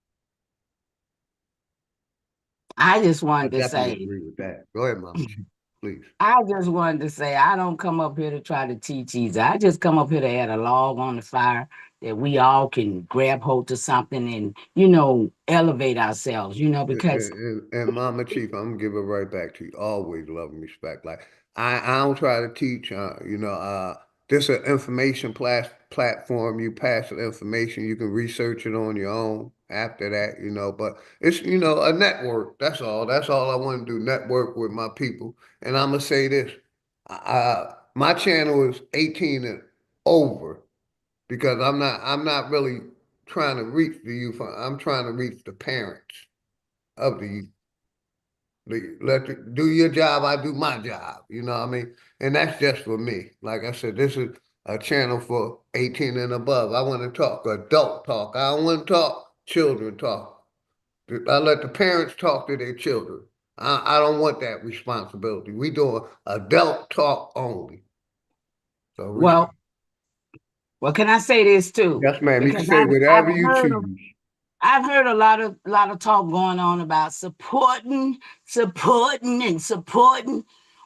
I just I wanted to definitely say, agree with that. Go ahead, Mama Chief, please. I just wanted to say, I don't come up here to try to teach either. I just come up here to add a log on the fire that we all can grab hold to something and, elevate ourselves, because And Mama Chief, I'm gonna give it right back to you. Always love and respect. Like I don't try to teach. this is an information platform. You pass the information. You can research it on your own after that, but it's, a network. That's all. That's all I want to do. Network with my people. And I'm going to say this. My channel is 18 and over because I'm not really trying to reach the youth. I'm trying to reach the parents of the youth. Do your job, I do my job. You know what I mean? And that's just for me. Like I said, this is a channel for 18 and above. I want to talk adult talk. I don't want to talk children talk. I let the parents talk to their children. I don't want that responsibility. We do adult talk only. So Well, can I say this too? Yes, ma'am. You can Because say whatever you choose. I've heard a lot of talk going on about supporting.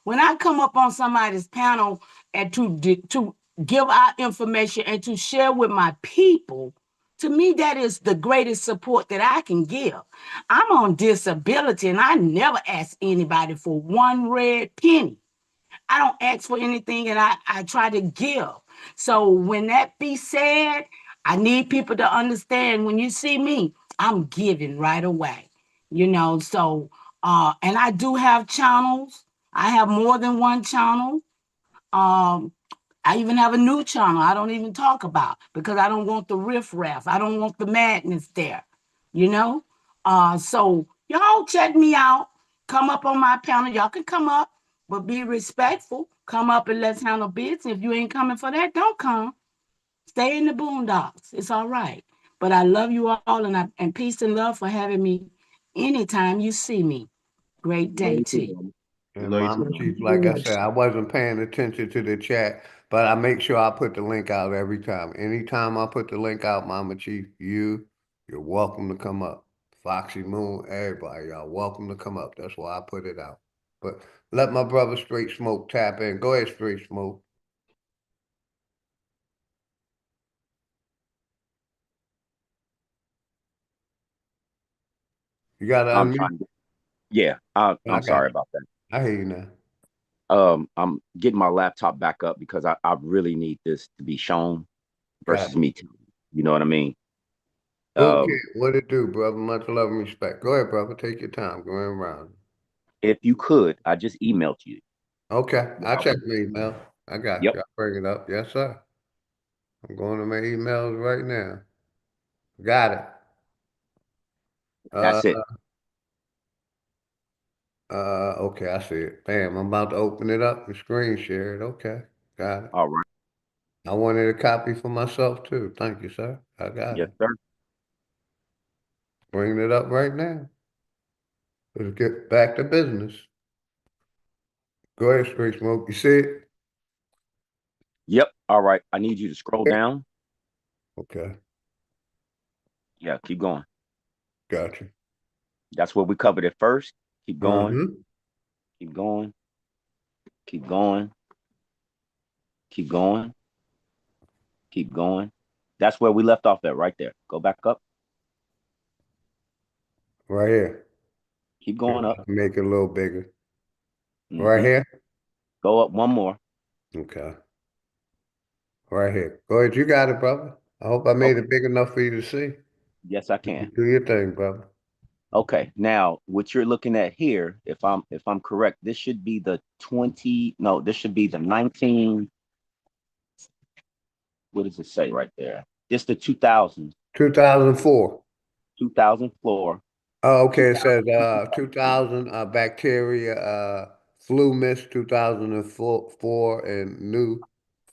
When I come up on somebody's panel and to give our information and to share with my people, to me that is the greatest support that I can give. I'm on disability and I never ask anybody for one red penny. I don't ask for anything and I try to give. So when that be said, I need people to understand when you see me, I'm giving right away. So and I do have channels. I have more than one channel. I even have a new channel I don't even talk about because I don't want the riffraff. I don't want the madness there, you know? So y'all check me out. Come up on my panel. Y'all can come up, but be respectful. Come up and let's handle business. If you ain't coming for that, don't come. Stay in the boondocks. It's all right. But I love you all and peace and love for having me anytime you see me. Great day to you. And Mama Chief, like I said, I wasn't paying attention to the chat, but I make sure I put the link out every time. Anytime I put the link out, Mama Chief, you're welcome to come up. Foxy Moon, everybody, y'all welcome to come up. That's why I put it out. But let my brother Straight Smoke tap in. Go ahead, Straight Smoke. You got to unmute. I'm sorry about that. I hear you now. I'm getting my laptop back up because I really need this to be shown versus me too. You know what I mean? Okay, what it do, brother? Much love and respect. Go ahead, brother. Take your time. Go around. If you could, I just emailed you. Okay, I'll check my email. I got Yep. you. I'll bring it up. Yes, sir. I'm going to my emails right now. Got it. That's it. Okay, I see it. Bam, I'm about to open it up and screen share it. Okay, got it. All right. I wanted a copy for myself too. Thank you, sir. I got Yes, it. sir. Bringing it up right now. Let's get back to business. Go ahead, Straight Smoke. You see it? Yep. All right. I need you to scroll down. Okay. Yeah, keep going. Gotcha. That's what we covered at first. Keep going. Mm-hmm. Keep going. Keep going. Keep going. Keep going. That's where we left off at right there. Go back up. Right here. Keep going up. Make it a little bigger. Right here? Go up one more. Okay. Right here. Go ahead. You got it, brother. I hope I made it big enough for you to see. Yes, I can. Do your thing, brother. Okay. Now, what you're looking at here, if I'm correct, this should be the 20. No, this should be the 19. What does it say right there? It's the 2000. 2004. 2004. Oh, okay. It says 2000 bacteria flu mist 2004 and new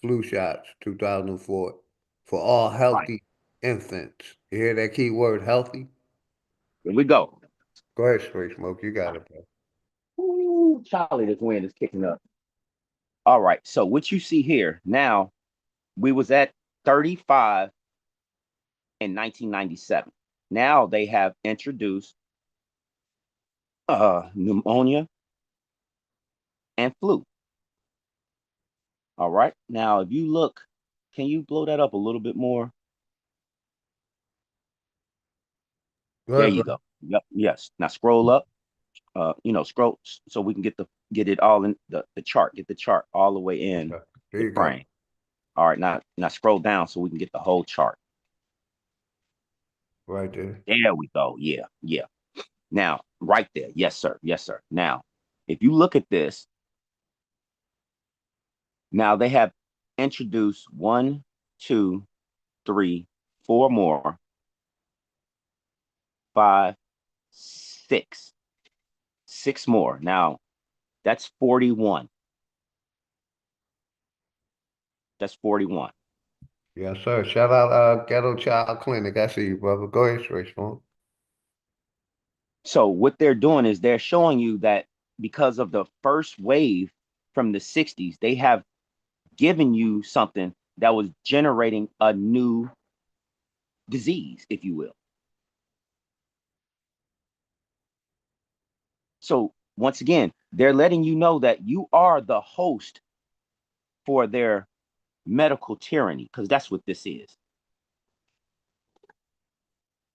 flu shots 2004 for all healthy infants. You hear that key word healthy? Here we go. Go ahead, Straight Smoke. You got it, bro. Ooh, Charlie, this wind is kicking up. All right. So what you see here now, we was at 35 in 1997. Now they have introduced pneumonia and flu. All right. Now, if you look, can you blow that up a little bit more? There you go. Yep. Yes. Now scroll up. Scroll so we can get it all in the chart. Get the chart all the way in the frame. All right, now scroll down so we can get the whole chart. Right there. There we go. Yeah, yeah. Now, right there. Yes, sir. Yes, sir. Now, if you look at this, now they have introduced 1, 2, 3, 4 more, 5, 6. 6 more. Now, that's 41. That's 41. Yes, sir. Shout out Ghetto Child Clinic. I see you, brother. Go ahead, straight phone. So what they're doing is they're showing you that because of the first wave from the 60s, they have given you something that was generating a new disease, if you will. So once again, they're letting you know that you are the host for their medical tyranny, because that's what this is.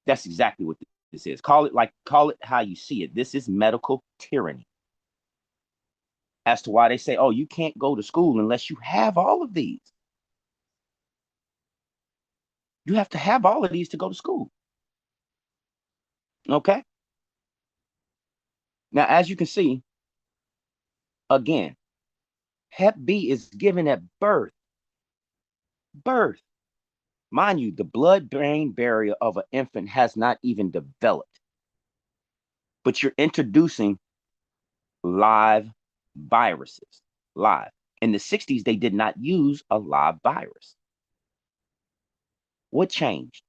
That's exactly what this is. Call it how you see it. This is medical tyranny. As to why they say, oh, you can't go to school unless you have all of these. You have to have all of these to go to school. Okay? Now, as you can see, again, Hep B is given at birth. Birth. Mind you, the blood-brain barrier of an infant has not even developed. But you're introducing live viruses. Live. In the 60s, they did not use a live virus. What changed?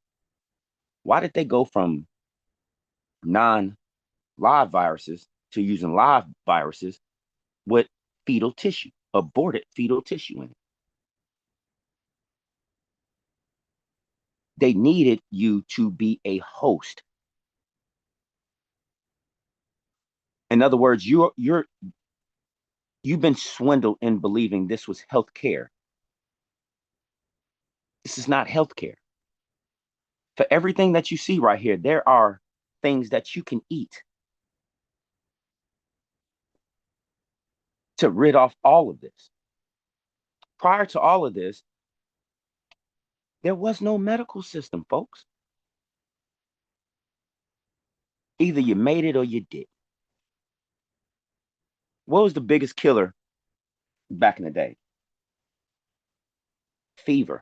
Why did they go from non-live viruses to using live viruses with fetal tissue, aborted fetal tissue in it? They needed you to be a host. In other words, you've been swindled in believing this was healthcare. This is not healthcare. For everything that you see right here, there are things that you can eat to rid off all of this. Prior to all of this, there was no medical system, folks. Either you made it or you did. What was the biggest killer back in the day? Fever.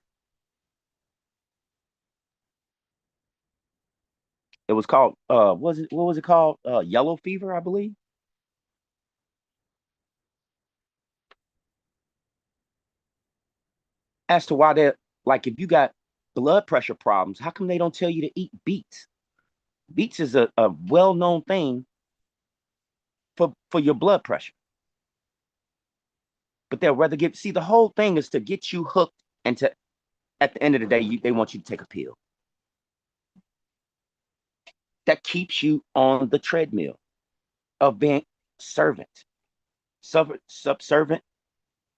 It was called what was it called? Yellow fever, I believe. As to why they're like, if you got blood pressure problems, how come they don't tell you to eat beets? Beets is a well-known thing for your blood pressure. But they'll rather see, the whole thing is to get you hooked, and to, at the end of the day, they want you to take a pill. That keeps you on the treadmill of being subservient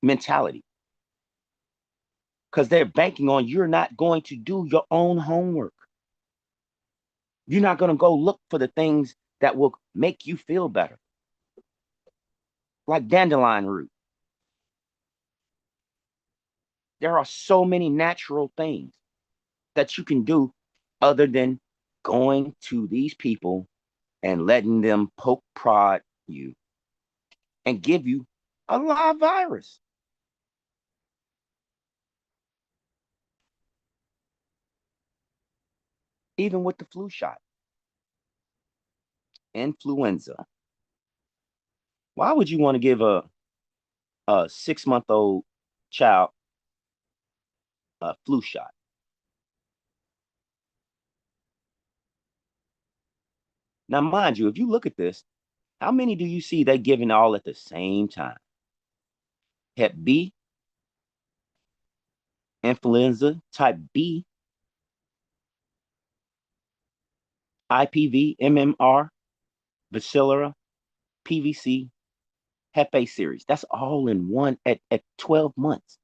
mentality. Because they're banking on you're not going to do your own homework. You're not going to go look for the things that will make you feel better. Like dandelion root. There are so many natural things that you can do other than going to these people and letting them poke prod you and give you a live virus. Even with the flu shot. Influenza. Why would you want to give a 6-month-old child a flu shot? Now, mind you, if you look at this, how many do you see they giving all at the same time? Hep B, influenza type B, IPV, MMR, Bacillera, PVC, Hep A series. That's all in one at 12 months.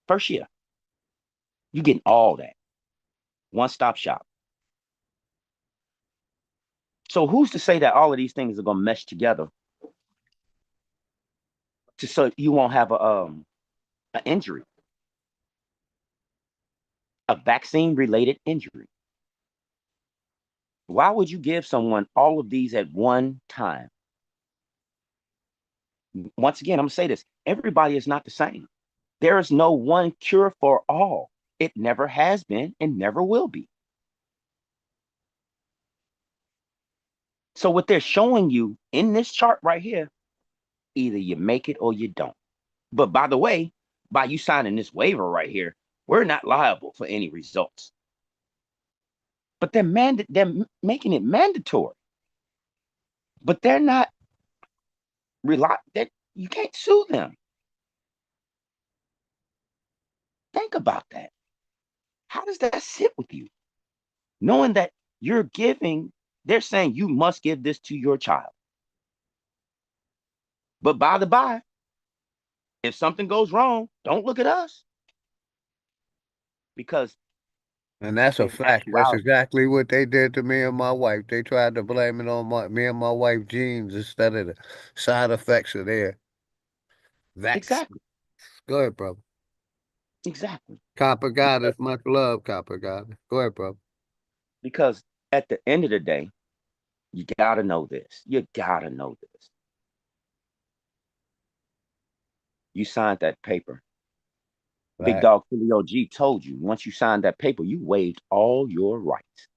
First year. You're getting all that. One-stop shop. So who's to say that all of these things are going to mesh together so you won't have a an injury, a vaccine-related injury. Why would you give someone all of these at one time? Once again, I'm going to say this. Everybody is not the same. There is no one cure for all. It never has been and never will be. So what they're showing you in this chart right here, either you make it or you don't. But by the way, by you signing this waiver right here, we're not liable for any results. But they're making it mandatory. But they're not that you can't sue them. Think about that. How does that sit with you? Knowing that they're saying you must give this to your child. But by the by, if something goes wrong, don't look at us. Because and that's a fact. That's exactly what they did to me and my wife. They tried to blame it on me and my wife genes instead of the side effects of their vaccine. Exactly. Go ahead, brother. Exactly. Copper Goddess, much love, Copper Goddess. Go ahead, brother. Because at the end of the day, you gotta know this. You gotta know this. You signed that paper. Right. Big Dog Filio G told you, once you signed that paper, you waived all your rights.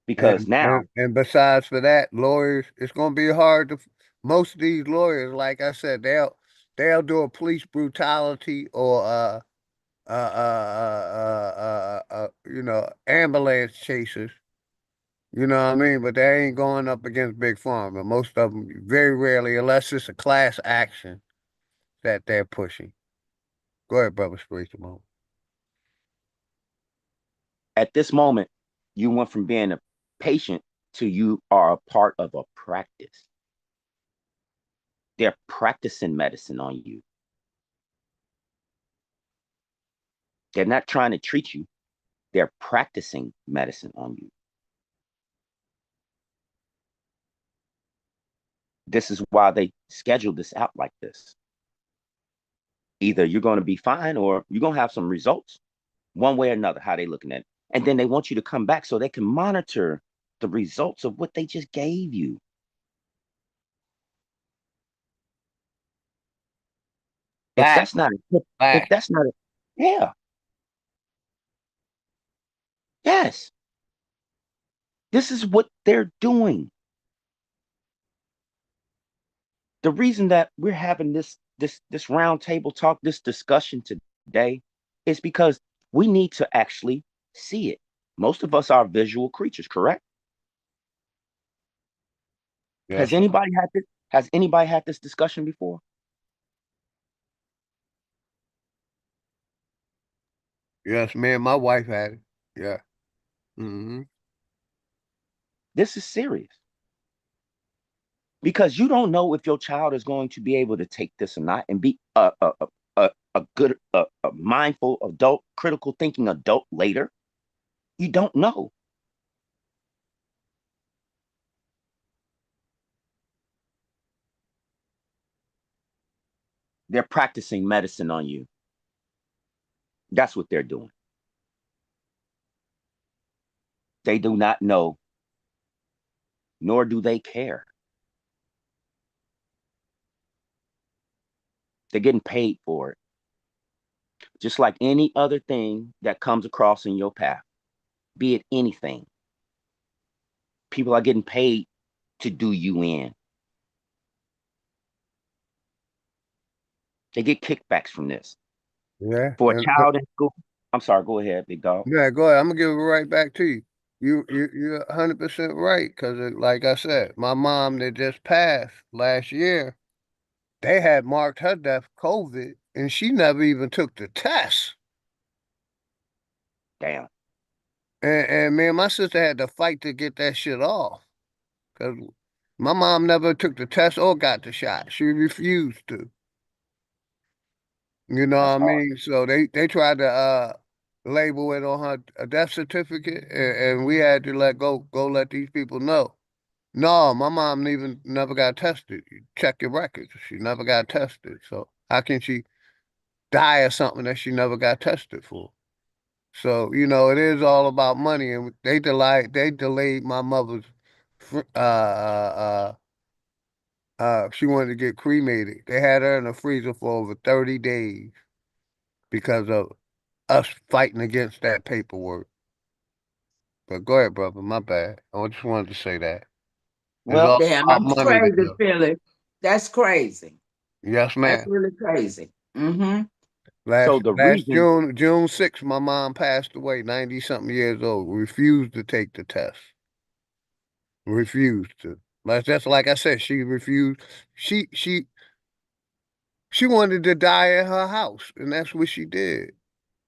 Because now... And besides for that, lawyers, it's going to be hard to... Most of these lawyers, like I said, they'll do a police brutality or ambulance chases. You know what I mean? But they ain't going up against Big Pharma. Most of them, very rarely, unless it's a class action that they're pushing. Go ahead, brother, Str8. At this moment, you went from being a patient to you are a part of a practice. They're practicing medicine on you. They're not trying to treat you. They're practicing medicine on you. This is why they scheduled this out like this. Either you're going to be fine or you're going to have some results, one way or another, how they looking at it. And then they want you to come back so they can monitor the results of what they just gave you. If that's not yeah. Yes. This is what they're doing. The reason that we're having this round table talk, this discussion today, is because we need to actually see it. Most of us are visual creatures, correct? Yes. Has anybody had this discussion before? Yes, me and my wife had it. Yeah. Mm-hmm. This is serious. Because you don't know if your child is going to be able to take this or not and be a good, mindful adult, critical thinking adult later. You don't know. They're practicing medicine on you. That's what they're doing. They do not know, nor do they care. They're getting paid for it. Just like any other thing that comes across in your path, be it anything. People are getting paid to do you in. They get kickbacks from this. Yeah. For a child in school. I'm sorry, go ahead, Big Dog. Yeah, go ahead. I'm gonna give it right back to you. You're 100% right, because like I said, my mom that just passed last year, they had marked her death COVID, and she never even took the test. Damn. And me and my sister had to fight to get that shit off, because my mom never took the test or got the shot. She refused to. You know what I mean? So they tried to label it on her death certificate, and we had to go let these people know. No, my mom never got tested. You check your records. She never got tested. So How can she die of something that she never got tested for? So, you know, it is all about money, and they delayed my mother's she wanted to get cremated. They had her in the freezer for over 30 days because of us fighting against that paperwork. But go ahead, brother. My bad. I just wanted to say that. It's Well, all Damn, about that's money crazy, today. Philly. That's crazy. Yes, That's ma'am. really crazy. Mm-hmm. so Last the last reason, June 6th, my mom passed away, 90 something years old. Refused to take the test. Refused to. That's like I said, she refused. She she she wanted to die at her house, and that's what she did.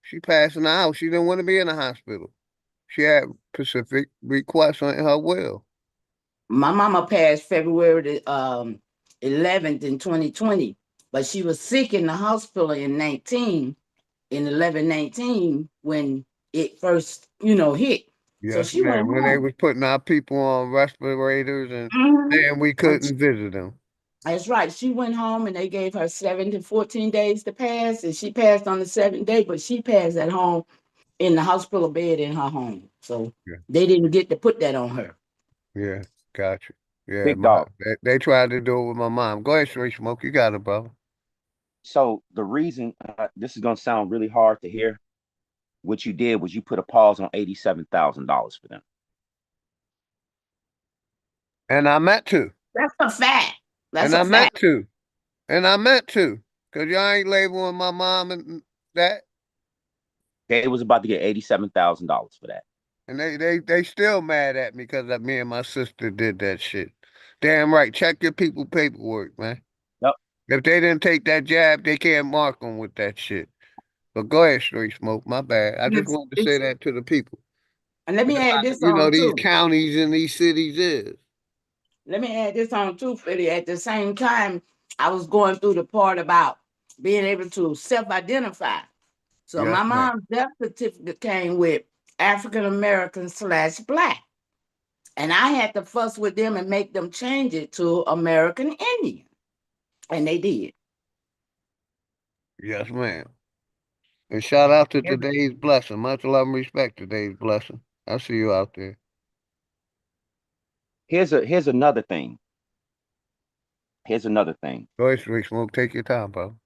She passed in the house. She didn't want to be in the hospital. She had specific requests on her will. My mama passed February the 11th in 2020, but she was sick in the hospital in 11/19 when it first, hit. So Yes, she went ma'am. When they home. was putting our people on respirators and Mhm. saying we couldn't visit them. That's right. She went home and they gave her 7 to 14 days to pass, and she passed on the 7th day, but she passed at home in the hospital bed in her home. So Yeah, they didn't get to put that on her. yeah, got you. Yeah, big dog. they tried to do it with my mom. Go ahead, Straight Smoke. You got it, brother. So the reason this is gonna sound really hard to hear. What you did was you put a pause on $87,000 for them. And I meant to. That's a fact. That's And a I meant fact. to. And I meant to. Because y'all ain't labeling my mom and that. They was about to get $87,000 for that. And they still mad at me because me and my sister did that shit. Damn right. Check your people paperwork, man. Yep. If they didn't take that jab, they can't mark them with that shit. But go ahead, Straight Smoke. My bad. I just wanted to say that to the people. And let me That's add how, this you know, on these too. counties and these cities is. Let me add this on too, Freddie. At the same time, I was going through the part about being able to self-identify. So Yes, my ma'am. mom's death certificate came with African American/Black. And I had to fuss with them and make them change it to American Indian. And they did. Yes, ma'am. And shout out to today's blessing. Much love and respect today's blessing. I see you out there. Here's another thing. Here's another thing. Go ahead, Straight Smoke. Take your time, bro.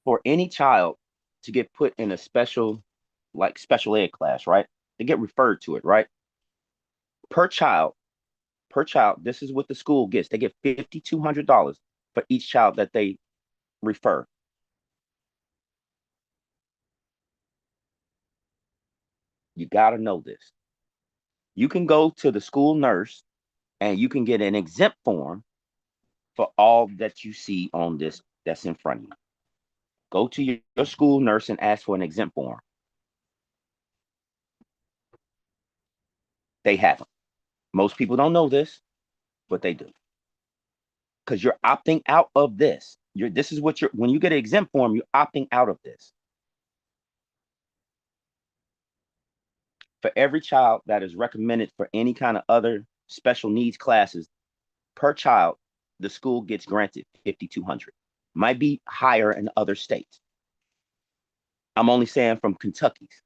For any child to get put in a special ed class, right? They get referred to it, right? Per child, this is what the school gets. They get $5,200 for each child that they refer. You got to know this. You can go to the school nurse and you can get an exempt form for all that you see on this that's in front of you. Go to your school nurse and ask for an exempt form. They have them. Most people don't know this, but they do. Because you're opting out of this. This is what when you get an exempt form, you're opting out of this. For every child that is recommended for any kind of other special needs classes, per child, the school gets granted $5,200. Might be higher in other states. I'm only saying from Kentucky's.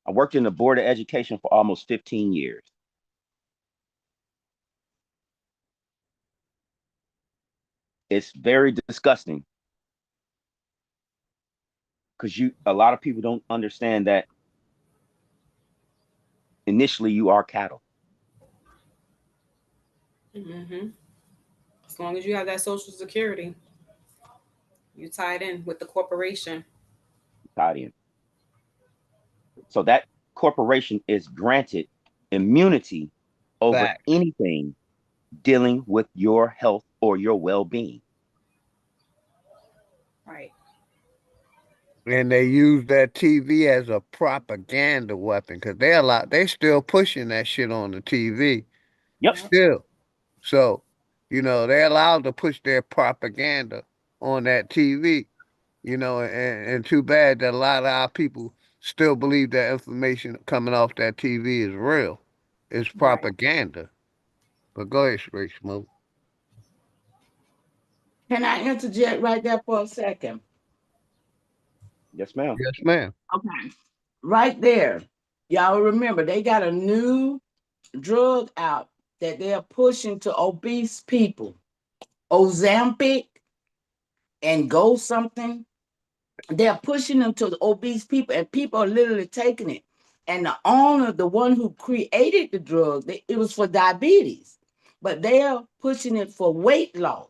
I worked in the Board of Education for almost 15 years. It's very disgusting because a lot of people don't understand that initially you are cattle. Mm-hmm. As long as you have that Social Security, you tied in with the corporation. Tied in. So that corporation is granted immunity over Fact. anything dealing with your health or your well-being. Right. And they use that TV as a propaganda weapon because they still pushing that shit on the TV. Yep. Still. So, you know, they're allowed to push their propaganda on that TV, you know, and too bad that a lot of our people still believe that information coming off that TV is real. It's Right. propaganda. But go ahead, Straight Smoke. Can I interject right there for a second? Yes, ma'am. Yes, ma'am. Okay. Right there. Y'all remember they got a new drug out that they're pushing to obese people. Ozempic and Go something. They're pushing them to the obese people, and people are literally taking it. And the owner, the one who created the drug, it was for diabetes, but they are pushing it for weight loss.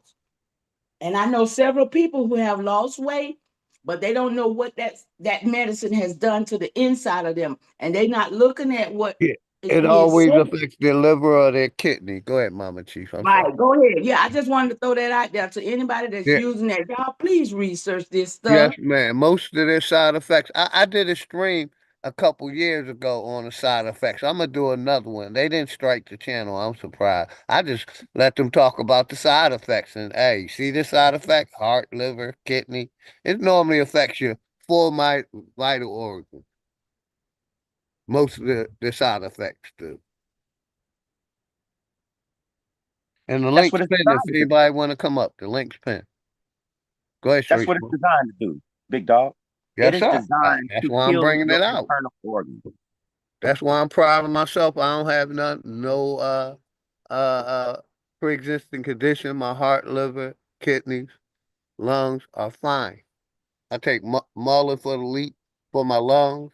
And I know several people who have lost weight, but they don't know what that medicine has done to the inside of them, and they're not looking at what Yeah. is It being always said. affects their liver or their kidney. Go ahead, Mama Chief. I'm sorry. Right, go ahead. Yeah, I just wanted to throw that out there to anybody that's Yeah. using that. Y'all, please research this Yes, stuff. man. Most of their side effects. I did a stream a couple years ago on the side effects. I'm gonna do another one. They didn't strike the channel. I'm surprised. I just let them talk about the side effects. And hey, see this side effect? Heart, liver, kidney. It normally affects your full vital organs. Most of the side effects do. And the That's link's what it's pinned if designed to do. anybody want to come up. The link's pinned. Go ahead, That's Street what it's Smoke. designed to do, big dog. It Yes, is sir. designed That's to why I'm kill bringing your it out. internal organs. That's why I'm proud of myself. I don't have no pre-existing condition. My heart, liver, kidneys, lungs are fine. I take mullein for the leak for my lungs.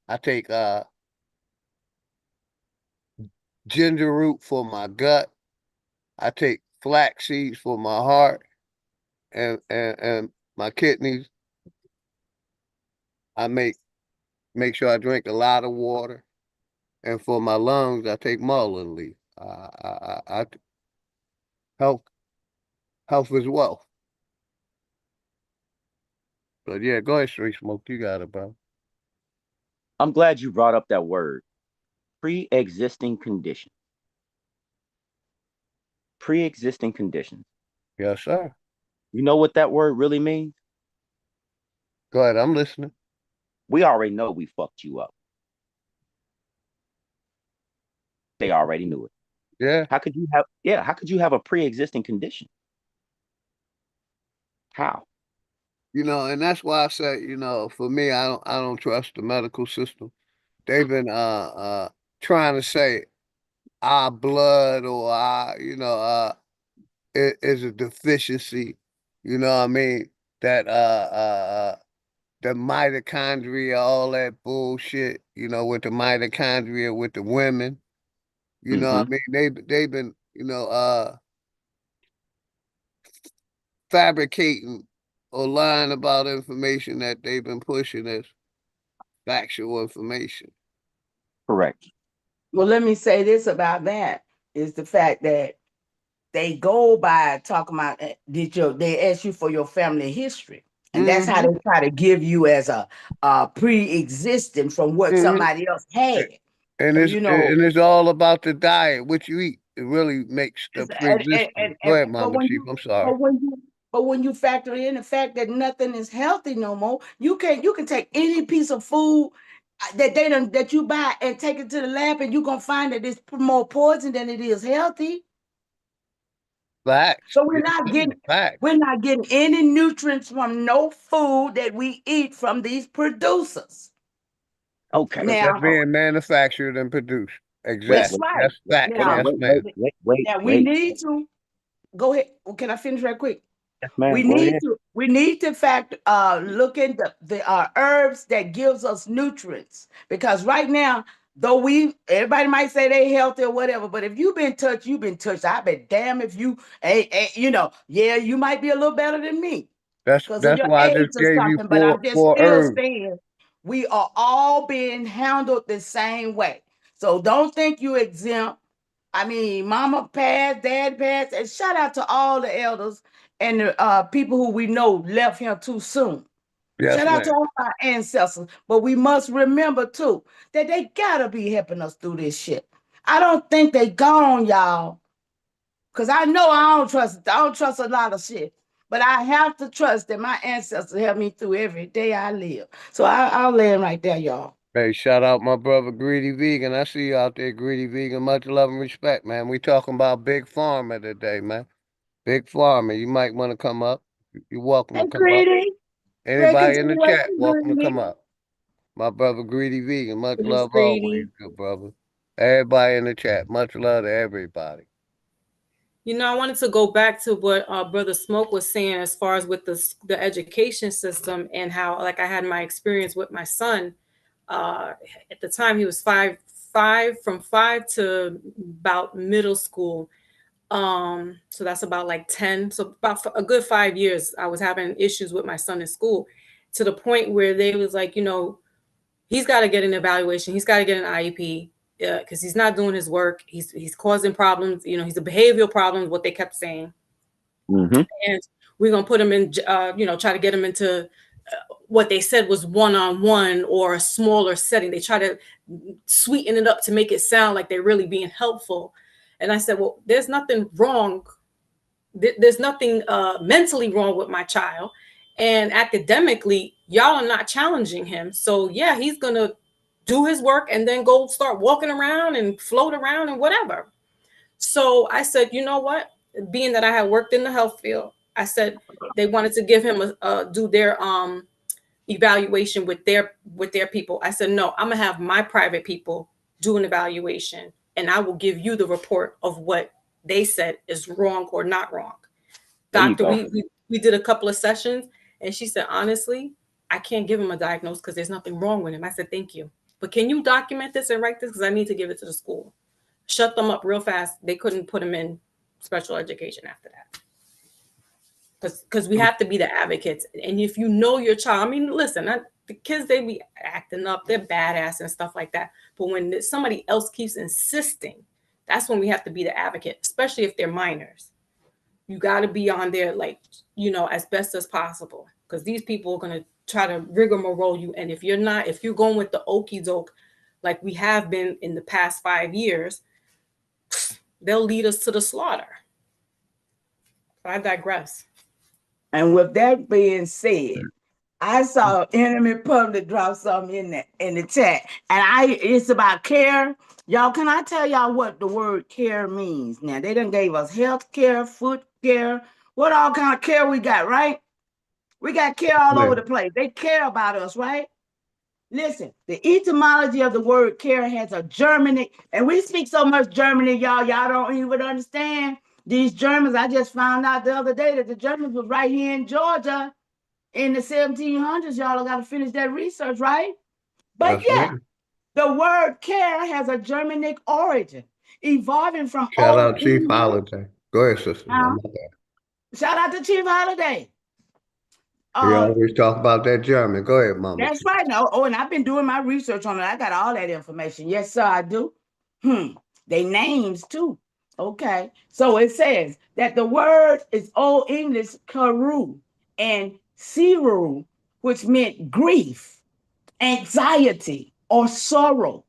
I take ginger root for my gut. I take flax seeds for my heart and my kidneys. I make sure I drink a lot of water. And for my lungs, I take mullein leaf. Health health is wealth. But yeah, go ahead, Street Smoke. You got it, bro. I'm glad you brought up that word, pre-existing condition. Pre-existing conditions. Yes, sir. You know what that word really means? Go ahead, I'm listening. We already know we fucked you up. They already knew it. Yeah. How could you have a pre-existing condition? How? And that's why I say, for me, I don't trust the medical system. They've been trying to say our blood or our, is a deficiency, you know what I mean? That the mitochondria, all that bullshit, with the mitochondria with the women. You know what I Mm-hmm. mean? They've been, fabricating or lying about information that they've been pushing as factual information. Correct. Well, let me say this about that is the fact that they go by talking about they ask you for your family history. And that's how Mm-hmm. they try to give you as a pre-existing from what Mm-hmm. somebody else had. And So it's all about the diet, what you eat. It really makes the pre-existing. Go ahead, but Mama when Chief. you I'm sorry. but when you but when you factor in the fact that nothing is healthy no more, you can take any piece of food that you buy and take it to the lab, and you're gonna find that it's more poison than it is healthy. Facts. So Yes, sir. Facts. we're not getting any nutrients from no food that we eat from these producers. Okay. Because they're Now, being manufactured and produced. Wait, that's Exactly. wait, right. That's facts. hold on, Now, Yes, wait, ma'am. wait, wait, wait, now we wait. need to go ahead. Can I finish right quick? Yes, ma'am. Go ahead. We need to fact look into the herbs that gives us nutrients, because right now, though everybody might say they healthy or whatever, but if you've been touched, you've been touched. I bet damn if you yeah, you might be a little better than me That's because of that's your why I age just or gave you something, but four I'm just four still herbs. saying we are all being handled the same way. So don't think you exempt. I mean, mama passed, dad passed, and shout out to all the elders and the people who we know left here too soon. Yes, Shout out to ma'am. all our ancestors. But we must remember too that they gotta be helping us through this shit. I don't think they gone, y'all. Cause I know I don't trust a lot of shit. But I have to trust that my ancestors help me through every day I live. So I'll land right there, y'all. Hey, shout out my brother Greedy Vegan. I see you out there, Greedy Vegan. Much love and respect, man. We talking about big pharma today, man. Big Pharma, you might want to come up. You're welcome to Hey, come up. Greedy. Great Anybody in the chat, continuation, welcome to Greedy. come up. My brother Greedy Vegan, much It is love Greedy. always, good brother. Everybody in the chat, much love to everybody. You know, I wanted to go back to what Brother Smoke was saying as far as with the education system and how, like, I had my experience with my son. At the time, he was from 5 to about middle school. So that's about like 10. So about a good 5 years, I was having issues with my son in school, to the point where they was like, you know, he's got to get an evaluation. He's got to get an IEP because he's not doing his work. He's causing problems. You know, he's a behavioral problem, what they kept saying. Mm-hmm. And we're going to put him in, you know, try to get him into what they said was one-on-one or a smaller setting. They try to sweeten it up to make it sound like they're really being helpful. And I said, well, there's nothing wrong. There's nothing mentally wrong with my child. And academically, y'all are not challenging him. So yeah, he's going to do his work and then go start walking around and float around and whatever. So I said, you know what? Being that I had worked in the health field, I said they wanted to give him do their evaluation with their people. I said, no, I'm gonna have my private people do an evaluation, and I will give you the report of what they said is wrong or not wrong. Doctor, we did a couple of sessions, and she said, honestly, I can't give him a diagnosis because there's nothing wrong with him. I said, thank you, but can you document this and write this because I need to give it to the school. Shut them up real fast. They couldn't put him in special education after that. Because we have to be the advocates. And if you know your child, I mean, listen, the kids, they be acting up, they're badass and stuff like that. But when somebody else keeps insisting, that's when we have to be the advocate, especially if they're minors. You got to be on there, like, you know, as best as possible. Because these people are going to try to rigmarole you. And if you're going with the okie doke, like we have been in the past 5 years, they'll lead us to the slaughter. I digress. And with that being said, I saw Enemy Public drop something in the chat, and it's about care. Y'all, can I tell y'all what the word care means? Now they done gave us health care, food care, what all kind of care we got, right? We got care all over the place. They care about us, right? Listen, the etymology of the word care has a Germanic, and we speak so much Germany, y'all don't even understand. These Germans, I just found out the other day that the Germans was right here in Georgia in the 1700s. Y'all got to finish that research, right? But the word care has a Germanic origin, evolving from Shout out Chief Holiday. Go ahead, sister. Shout out to Chief Holiday. We always talk about that German. Go ahead, Mama. That's right. No, and I've been doing my research on it. I got all that information. Yes, sir, I do. They names too. Okay. So it says that the word is Old English karu and siru, which meant grief, anxiety, or sorrow.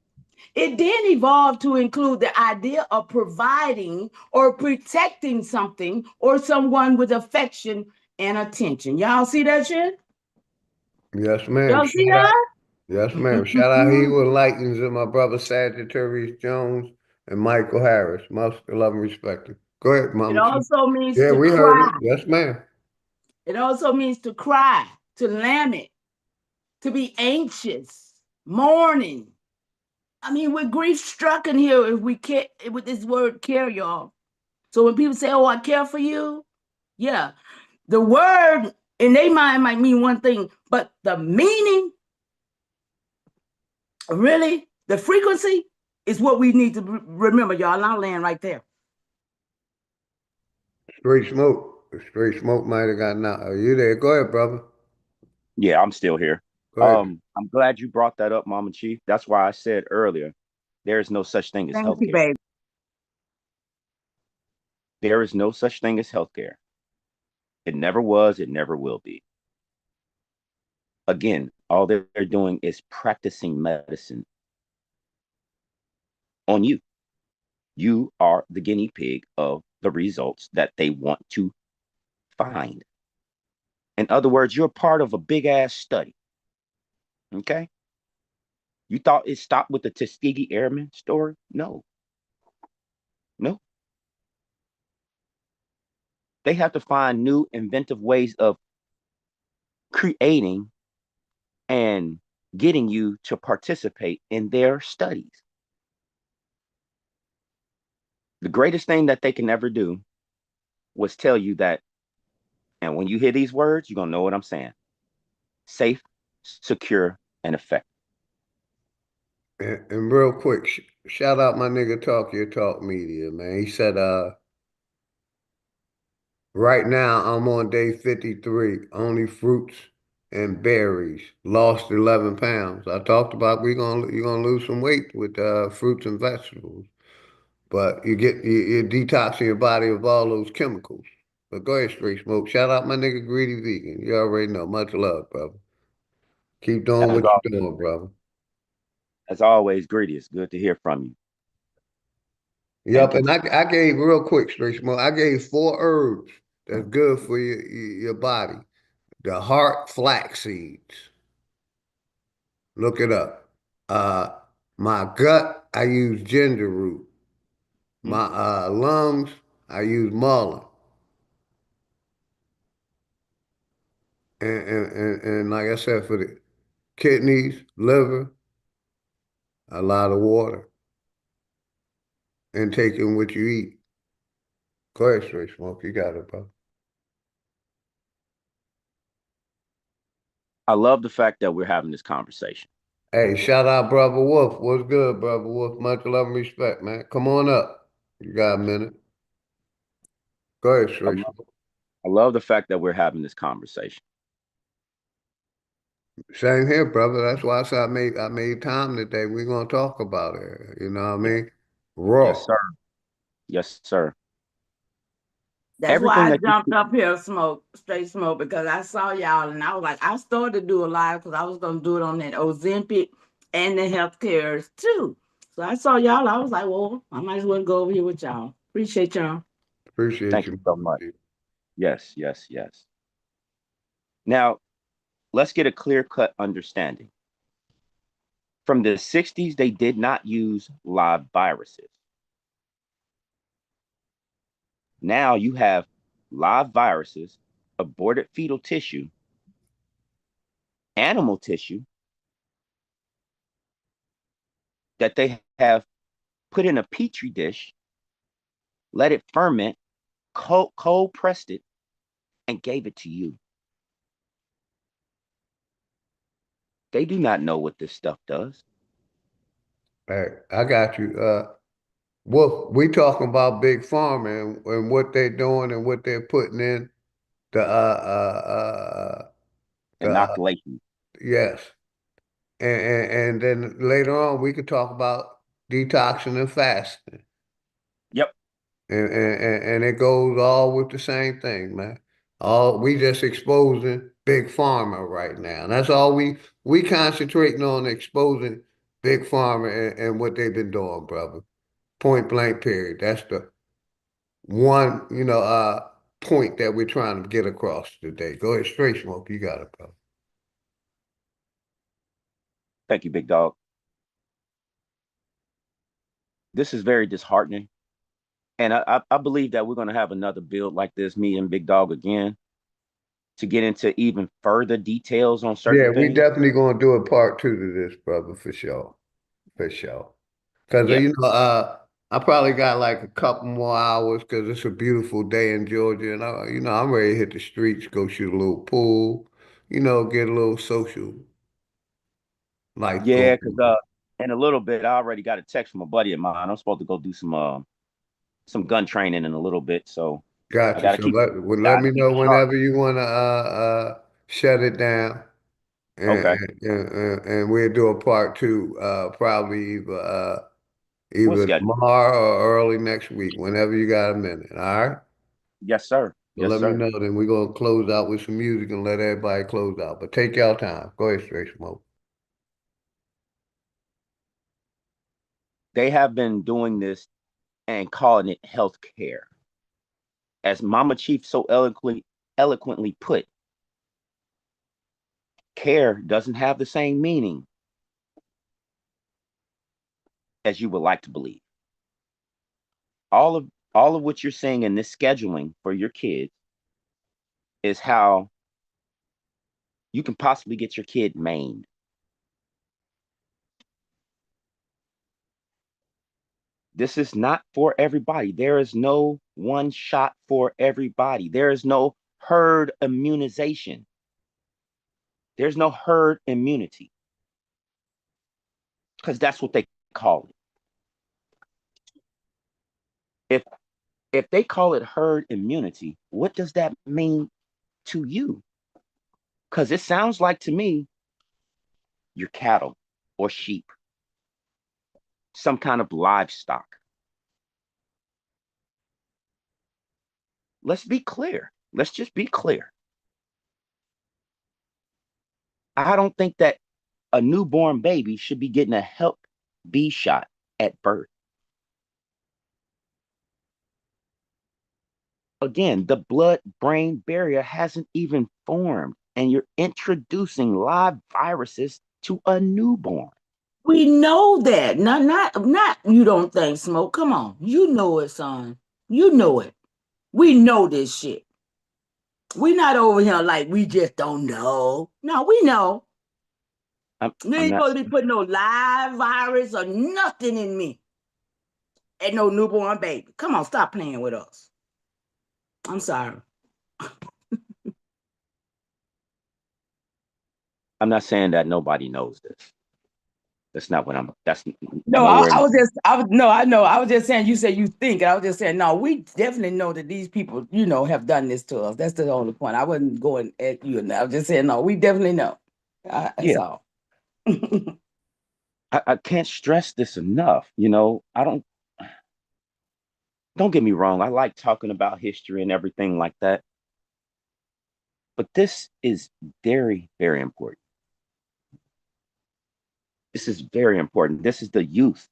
It then evolved to include the idea of providing or protecting something or someone with affection and attention. Y'all see that shit? Yes, ma'am. Y'all see that? Yes, ma'am. Shout out He Who Enlightens and my brother Sagittarius Jones and Michael Harris. Most love and respect. Go ahead, Mama. It also means to we cry. heard it. Yes, ma'am. It also means to cry, to lament, to be anxious, mourning. I mean, we're grief struck in here if we care with this word care, y'all. So when people say, oh, I care for you, yeah, the word in their mind might mean one thing, but the meaning, really, the frequency is what we need to remember, y'all. And I'll land right there. Straight smoke might have gotten out. Are you there? Go ahead, brother. Yeah, I'm still here. I'm glad you brought that up, Mama Chief. That's why I said earlier, there is no such thing as healthcare. You, babe. There is no such thing as healthcare. It never was, it never will be. Again, all they're doing is practicing medicine on you. You are the guinea pig of the results that they want to find. In other words, you're part of a big ass study. Okay? You thought it stopped with the Tuskegee Airmen story? No. They have to find new inventive ways of creating and getting you to participate in their studies. The greatest thing that they can ever do was tell you that, and when you hear these words, you're going to know what I'm saying: safe, secure, and effective. And real quick, shout out my nigga Talk Your Talk Media, man. He said, right now I'm on day 53, only fruits and berries. Lost 11 pounds. I talked about you're gonna lose some weight with fruits and vegetables, but you're detoxing your body of all those chemicals. But go ahead, Straight Smoke. Shout out my nigga Greedy Vegan. You already know. Much love, brother. Keep doing what you're doing, brother. As always, Greedy, it's good to hear from you. Yep, and I gave real quick, Straight Smoke. I gave 4 herbs that's good for your body. The heart flax seeds. Look it up. My gut, I use ginger root. My lungs, I use mullein. And like I said, for the kidneys, liver, a lot of water. And taking what you eat. Go ahead, Straight Smoke. You got it, bro. I love the fact that we're having this conversation. Hey, shout out Brother Wolf. What's good, Brother Wolf? Much love and respect, man. Come on up. You got a minute. Go ahead, Straight Smoke. I love the fact that we're having this conversation. Same here, brother. That's why I said I made time today. We're gonna talk about it. You know what I mean? Raw. Yes, sir. Yes, sir. That's Everything why I that jumped up here, straight smoke, because I saw y'all and I was like, I started to do a live because I was going to do it on that Ozempic and the healthcare too. So I saw y'all. I was like, well, I might as well go over here with y'all. Appreciate y'all. Appreciate Thank you so much. Yes, yes, yes. Now, let's get a clear-cut understanding. From the 60s, they did not use live viruses. Now you have live viruses, aborted fetal tissue, animal tissue that they have put in a petri dish, let it ferment, cold pressed it, and gave it to you. They do not know what this stuff does. Hey, I got you. Wolf, we talking about Big Pharma and what they're doing and what they're putting in the Inoculation. Yes. And then later on we could talk about detoxing and fasting. Yep. And it goes all with the same thing, man. All we just exposing Big Pharma right now. And that's all we concentrating on, exposing Big Pharma and what they've been doing, brother. Point blank period. That's the one, point that we're trying to get across today. Go ahead, Straight Smoke. You got it, brother. Thank you, big dog. This is very disheartening. And I believe that we're going to have another build like this, me and Big Dog again, to get into even further details on certain Yeah, we things. definitely gonna do a part 2 to this, brother, for sure. For sure. Because, Yeah. I probably got like a couple more hours because it's a beautiful day in Georgia. And, I'm ready to hit the streets, go shoot a little pool, get a little social life Yeah, going. because in a little bit, I already got a text from a buddy of mine. I'm supposed to go do some gun training in a little bit. So I Gotcha. got to So keep, let me know sharp. whenever you want to shut it down. Okay. And we'll do a part 2, probably We'll either schedule. tomorrow or early next week, whenever you got a minute. All right? Yes, sir. So Yes, let me sir. know. Then we're gonna close out with some music and let everybody close out. But take y'all time. Go ahead, Straight Smoke. They have been doing this and calling it health care. As Mama Chief so eloquently put, care doesn't have the same meaning as you would like to believe. all of what you're saying in this scheduling for your kids is how you can possibly get your kid maimed. This is not for everybody. There is no one shot for everybody. There is no herd immunization. There's no herd immunity, because that's what they call it. If they call it herd immunity, what does that mean to you? Because it sounds like to me you're cattle or sheep, some kind of livestock. Let's be clear. Let's just be clear. I don't think that a newborn baby should be getting a Hep B shot at birth. Again, the blood-brain barrier hasn't even formed, and you're introducing live viruses to a newborn. We know that. Not you don't think, Smoke. Come on. You know it, son. You know it. We know this shit. We not over here like we just don't know. No, we know. You ain't supposed to be putting no live virus or nothing in me. And no newborn baby. Come on, stop playing with us. I'm sorry. I'm not saying that nobody knows this. That's not what I'm. That's no. I was just saying. You said you think, and I was just saying no. We definitely know that these people, have done this to us. That's the only point. I wasn't going at you, and I was just saying no. We definitely know. That's all. I can't stress this enough. Don't get me wrong. I like talking about history and everything like that. But this is very, very important. This is very important. This is the youth.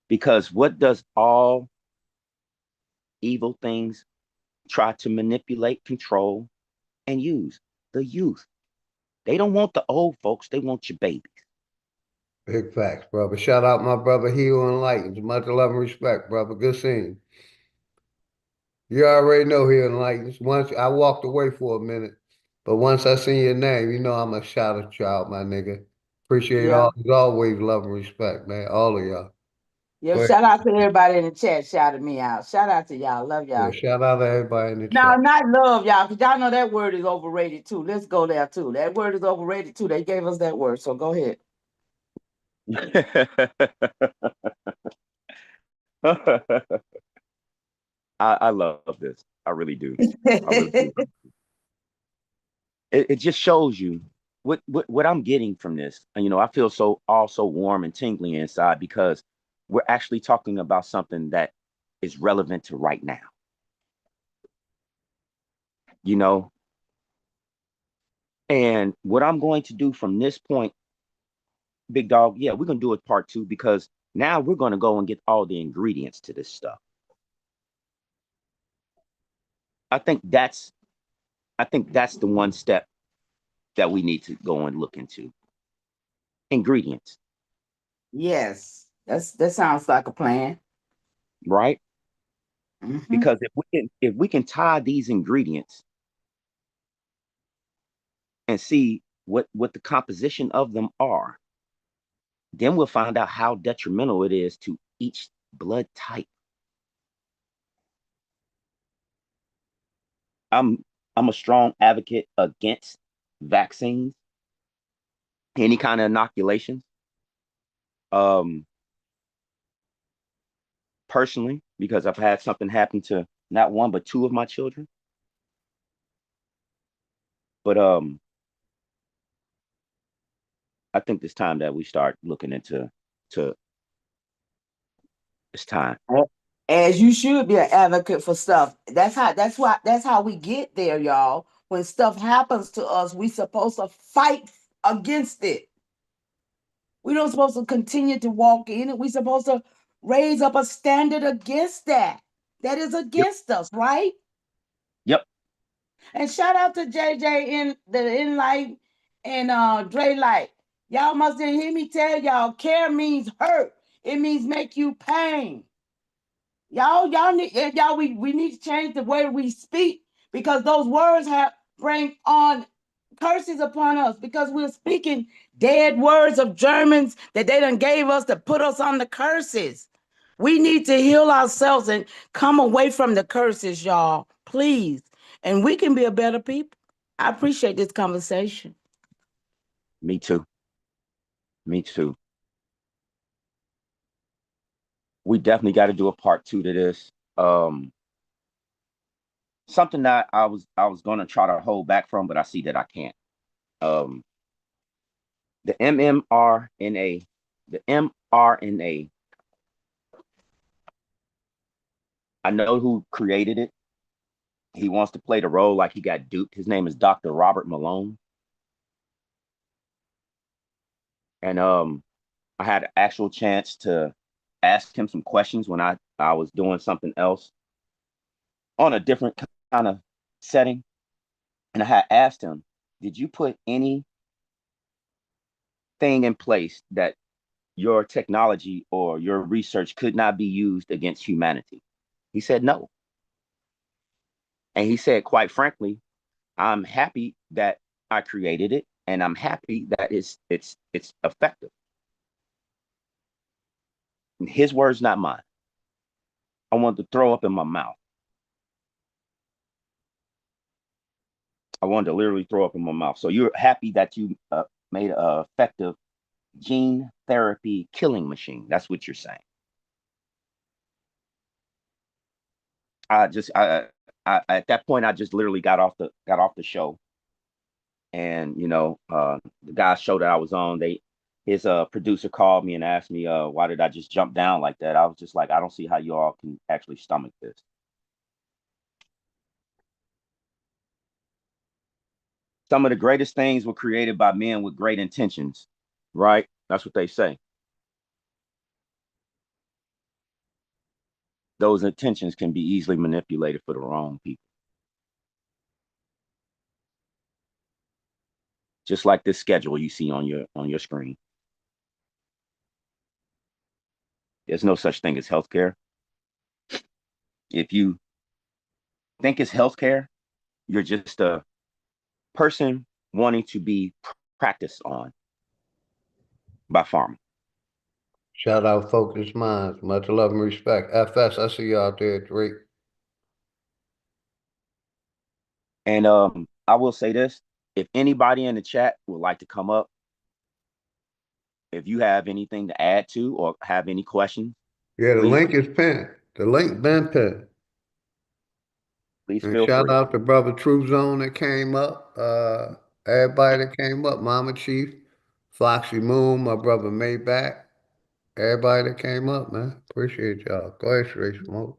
Because what does all evil things try to manipulate, control, and use? The youth. They don't want the old folks. They want your babies. Big facts, brother. Shout out my brother, He Who Enlightens. Much love and respect, brother. Good seeing you. You already know He Enlightens. Once I walked away for a minute, but once I seen your name, I'm a shout out, my nigga. Appreciate all, as always, love and respect, man. All of y'all. Yeah, shout out to everybody in the chat. Shouted me out. Shout out to y'all. Love y'all. Yeah, shout out to everybody in the No, chat. not love y'all, because y'all know that word is overrated too. Let's go there too. That word is overrated too. They gave us that word, so go ahead. I love this. I really do. I really do. It just shows you what I'm getting from this. And I feel so warm and tingly inside, because we're actually talking about something that is relevant to right now. And what I'm going to do from this point, Big Dog, yeah, we're gonna do it part 2, because now we're gonna go and get all the ingredients to this stuff. I think that's the one step that we need to go and look into. Ingredients. Yes, that sounds like a plan. Right? Mm-hmm. Because if we can tie these ingredients and see what the composition of them are, then we'll find out how detrimental it is to each blood type. I'm a strong advocate against vaccines, any kind of inoculations. Personally, because I've had something happen to not one but 2 of my children. But I think it's time that we start looking into it's time. As you should be an advocate for stuff. That's how we get there, y'all. When stuff happens to us, we supposed to fight against it. We don't supposed to continue to walk in it. We supposed to raise up a standard against that. That is against us, right? Yep. And shout out to JJ in the Enlight and Dre Light. Y'all must hear me tell y'all, care means hurt. It means make you pain. Y'all need we need to change the way we speak, because those words bring on curses upon us, because we're speaking dead words of Germans that they done gave us to put us on the curses. We need to heal ourselves and come away from the curses, y'all, please. And we can be a better people. I appreciate this conversation. Me too. Me too. We definitely got to do a part 2 to this. Something that I was gonna try to hold back from, but I see that I can't. The mRNA, I know who created it. He wants to play the role like he got duped. His name is Dr. Robert Malone. And I had an actual chance to ask him some questions when I was doing something else on a different kind of setting. And I had asked him, did you put anything in place that your technology or your research could not be used against humanity? He said no. And he said, quite frankly, I'm happy that I created it, and I'm happy that it's effective. And his words, not mine. I wanted to throw up in my mouth. I wanted to literally throw up in my mouth. So you're happy that you made an effective gene therapy killing machine. That's what you're saying. At that point, I just literally got off the show, and the guy's show that I was on, his producer called me and asked me why did I just jump down like that. I was just like, I don't see how you all can actually stomach this. Some of the greatest things were created by men with great intentions, right? That's what they say. Those intentions can be easily manipulated for the wrong people. Just like this schedule you see on your screen. There's no such thing as healthcare. If you think it's healthcare, you're just a person wanting to be practiced on by pharma. Shout out Focused Minds. Much love and respect. FS, I see you out there, Drake. And I will say this. If anybody in the chat would like to come up, if you have anything to add to or have any questions. Yeah, the link is pinned. The link been pinned. Please and feel shout free. out to Brother True Zone that came up. Everybody that came up, Mama Chief, Foxy Moon, my brother Maybach. Everybody that came up, man. Appreciate y'all. Go ahead, Straight Smoke.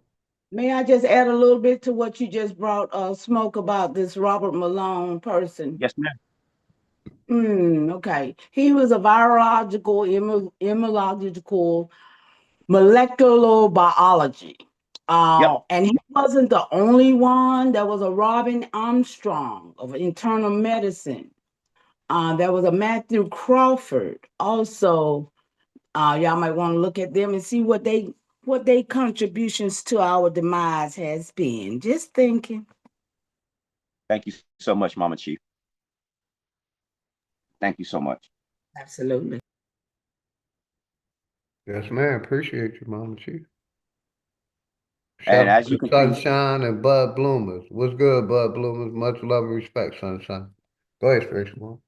May I just add a little bit to what you just brought, Smoke, about this Robert Malone person? Yes, ma'am. Okay. He was a virological, immunological, molecular biology. And he wasn't the only one. There was a Robin Armstrong of internal medicine. There was a Matthew Crawford. Also, y'all might want to look at them and see what they contributions to our demise has been. Just thinking. Thank you so much, Mama Chief. Thank you so much. Absolutely. Yes, man. Appreciate you, Mama Chief. And Shout out as you to can Sunshine and Bud Bloomers. What's good, Bud Bloomers? Much love and respect, Sunshine. Go ahead, Straight Smoke.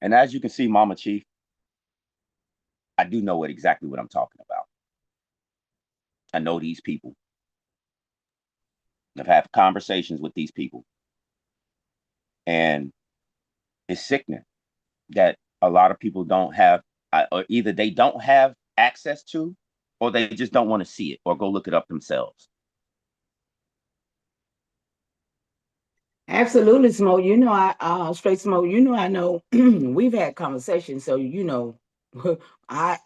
And as you can see, Mama Chief, I do know exactly what I'm talking about. I know these people. I've had conversations with these people. And it's sickening that a lot of people don't have, or either they don't have access to, or they just don't want to see it or go look it up themselves. Absolutely, Smoke. Straight Smoke. I know we've had conversations, so I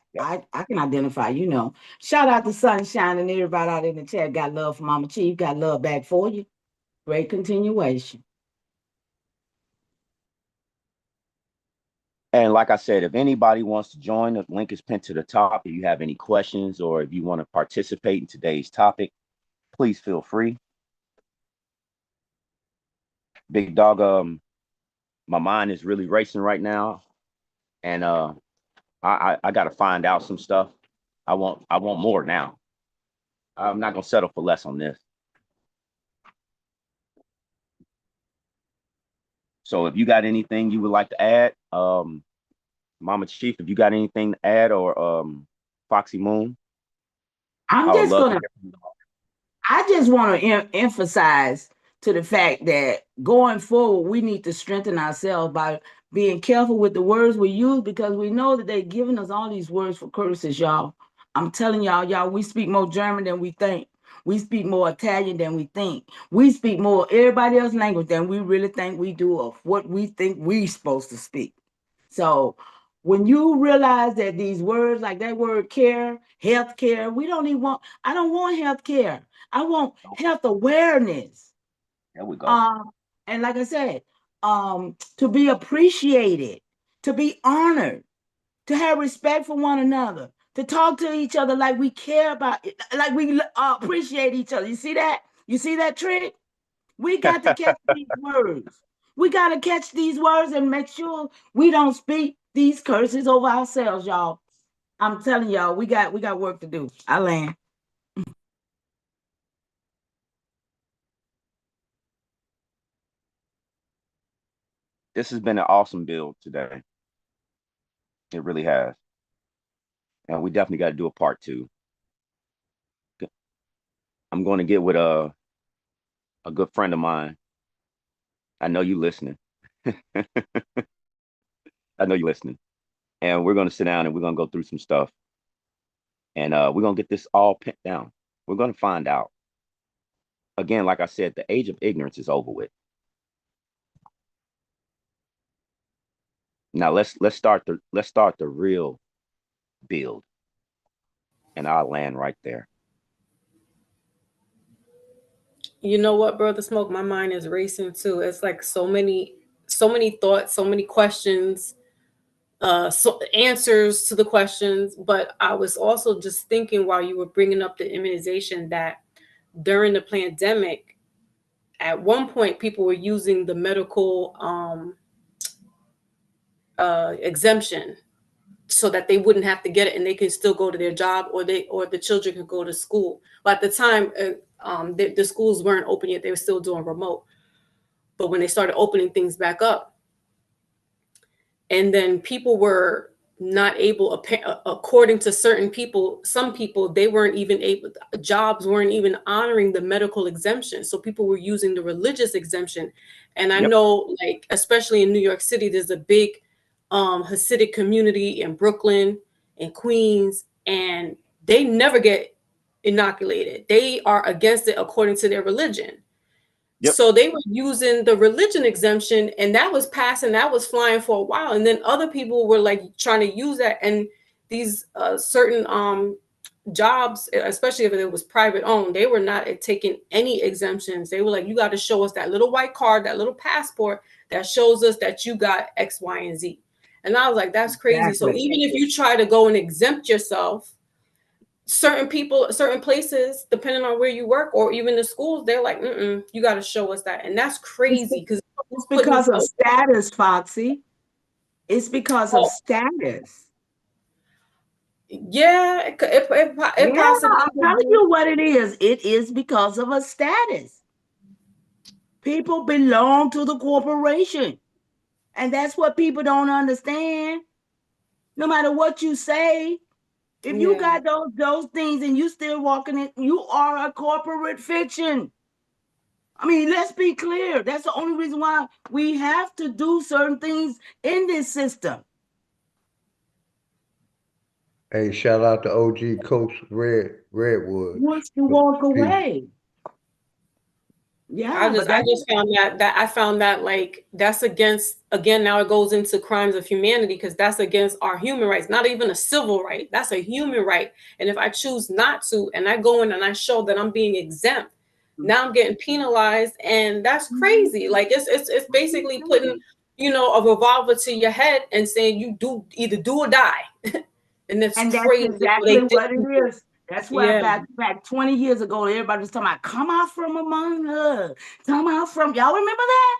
can identify. Shout out to Sunshine and everybody out in the chat. Got love for Mama Chief. Got love back for you. Great continuation. And like I said, if anybody wants to join, the link is pinned to the top. If you have any questions or if you want to participate in today's topic, please feel free. Big dog, my mind is really racing right now, and I got to find out some stuff. I want more now. I'm not gonna settle for less on this. So if you got anything you would like to add, Mama Chief, if you got anything to add, or Foxy Moon, I just want to emphasize to the fact that going forward, we need to strengthen ourselves by being careful with the words we use, because we know that they're giving us all these words for curses, y'all. I'm telling y'all, we speak more German than we think. We speak more Italian than we think. We speak more everybody else's language than we really think we do of what we think we're supposed to speak. So when you realize that these words, like that word care, health care, I don't want health care. I want health awareness. There we go. And like I said, to be appreciated, to be honored, to have respect for one another, to talk to each other like we care about it, like we appreciate each other. You see that? You see that trick? We got to catch these words. We got to catch these words and make sure we don't speak these curses over ourselves, y'all. I'm telling y'all, we got work to do. I land. This has been an awesome build today. It really has. And we definitely got to do a part 2. I'm going to get with a good friend of mine. I know you listening. I know you listening. And we're going to sit down and we're going to go through some stuff. And we're going to get this all pinned down. We're going to find out. Again, like I said, the age of ignorance is over with. Now let's start the real build. And I'll land right there. You know what, Brother Smoke? My mind is racing too. It's like so many thoughts, so many questions, so answers to the questions. But I was also just thinking while you were bringing up the immunization that during the pandemic, at one point, people were using the medical exemption so that they wouldn't have to get it and they can still go to their job, or the children could go to school. But at the time, the schools weren't open yet. They were still doing remote. But when they started opening things back up, and then people were not able, according to certain people, some people, they weren't even able, jobs weren't even honoring the medical exemption. So people were using the religious exemption. And I know, like, especially in New York City, there's a big Hasidic community in Brooklyn and Queens, and they never get inoculated. They are against it according to their religion. So they were using the religion exemption, and that was passing, that was flying for a while. And then other people were like trying to use that, and these certain jobs, especially if it was private owned, they were not taking any exemptions. They were like, you got to show us that little white card, that little passport that shows us that you got X, Y, and Z. And I was like, that's crazy. So even if you try to go and exempt yourself, certain people, certain places, depending on where you work, or even the schools, they're like, you got to show us that. And that's crazy, because it's because of status, Foxy. It's because of status. Yeah, it possibly. I'm telling you what it is. It is because of a status. People belong to the corporation. And that's what people don't understand. No matter what you say, if you got those things and you still walking it, you are a corporate fiction. I mean, let's be clear. That's the only reason why we have to do certain things in this system. Hey, shout out to OG Coach Redwood. Wants to walk away. Yeah, I just found that like that's against, again, now it goes into crimes of humanity, because that's against our human rights, not even a civil right. That's a human right. And if I choose not to, and I go in and I show that I'm being exempt, now I'm getting penalized, and that's crazy. Like it's basically putting, a revolver to your head and saying you either do or die. And that's crazy. Exactly what it is. That's why back 20 years ago, everybody was talking about come out from among us. Come out from, y'all remember that?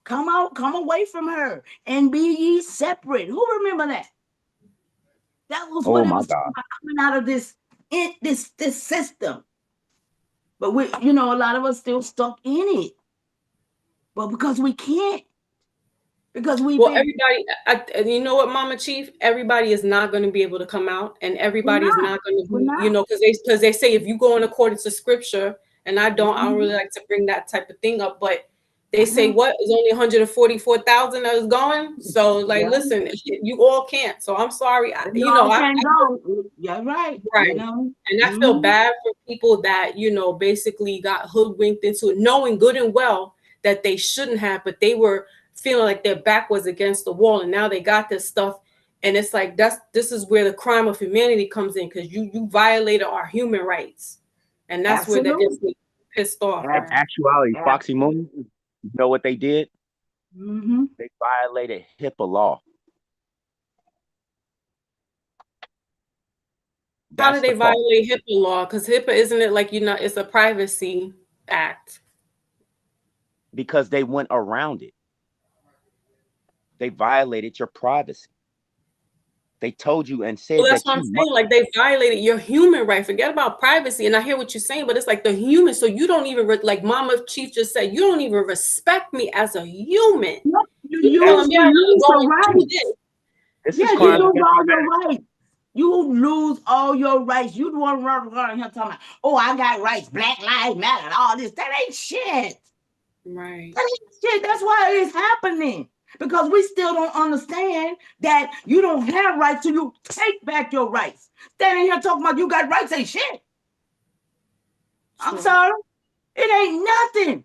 Come out, come away from her and be ye separate. Who remember that? That was what it was talking about, coming out of this system. But we, a lot of us still stuck in it. But because we can't. Because everybody, you know what, Mama Chief, everybody is not going to be able to come out, and everybody is not going to be, because they say if you go in accordance to scripture, and I don't really like to bring that type of thing up, but they say what is only 144,000 that is going. So listen, you all can't. So I'm sorry, can't go. Yeah, right. Right. And I feel bad for people that basically got hoodwinked into it, knowing good and well that they shouldn't have, but they were feeling like their back was against the wall, and now they got this stuff, and it's like this is where the crime of humanity comes in, because you violated our human rights, and that's where that gets me pissed off. Actuality, Foxy Moon, you know what they did? They violated HIPAA law. How did they violate HIPAA law? Because HIPAA, isn't it like it's a privacy act? Because they went around it. They violated your privacy. They told you and said that's what I'm saying. Like, they violated your human right. Forget about privacy. And I hear what you're saying, but it's like the human. So you don't even like Mama Chief just said, you don't even respect me as a human. No, you lose the rights. This is crime. You lose all your rights. You lose all your rights. You don't want to run around here talking about, oh, I got rights, Black Lives Matter, and all this. That ain't shit. Right. That ain't shit. That's why it's happening. Because we still don't understand that you don't have rights till you take back your rights. Standing here talking about you got rights ain't shit. I'm sorry. It ain't nothing.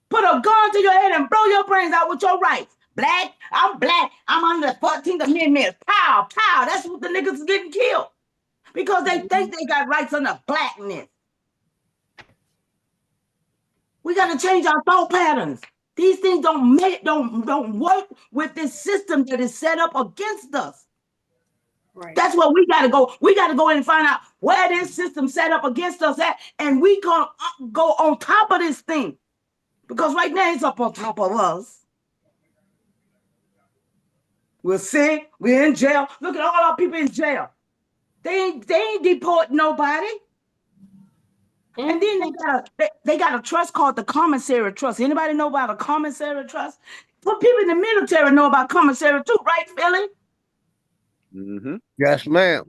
Put a gun to your head and blow your brains out with your rights. Black, I'm under the 14th Amendment. Pow, pow. That's what the niggas is getting killed. Because they think they got rights under blackness. We got to change our thought patterns. These things don't work with this system that is set up against us. Right. That's what we got to go. We got to go in and find out where this system set up against us at, and we gonna go on top of this thing. Because right now it's up on top of us. We're sick. We're in jail. Look at all our people in jail. They ain't deport nobody. And then they got a trust called the commissary trust. Anybody know about a commissary trust? Well, people in the military know about commissary too, right, Philly? Yes, ma'am.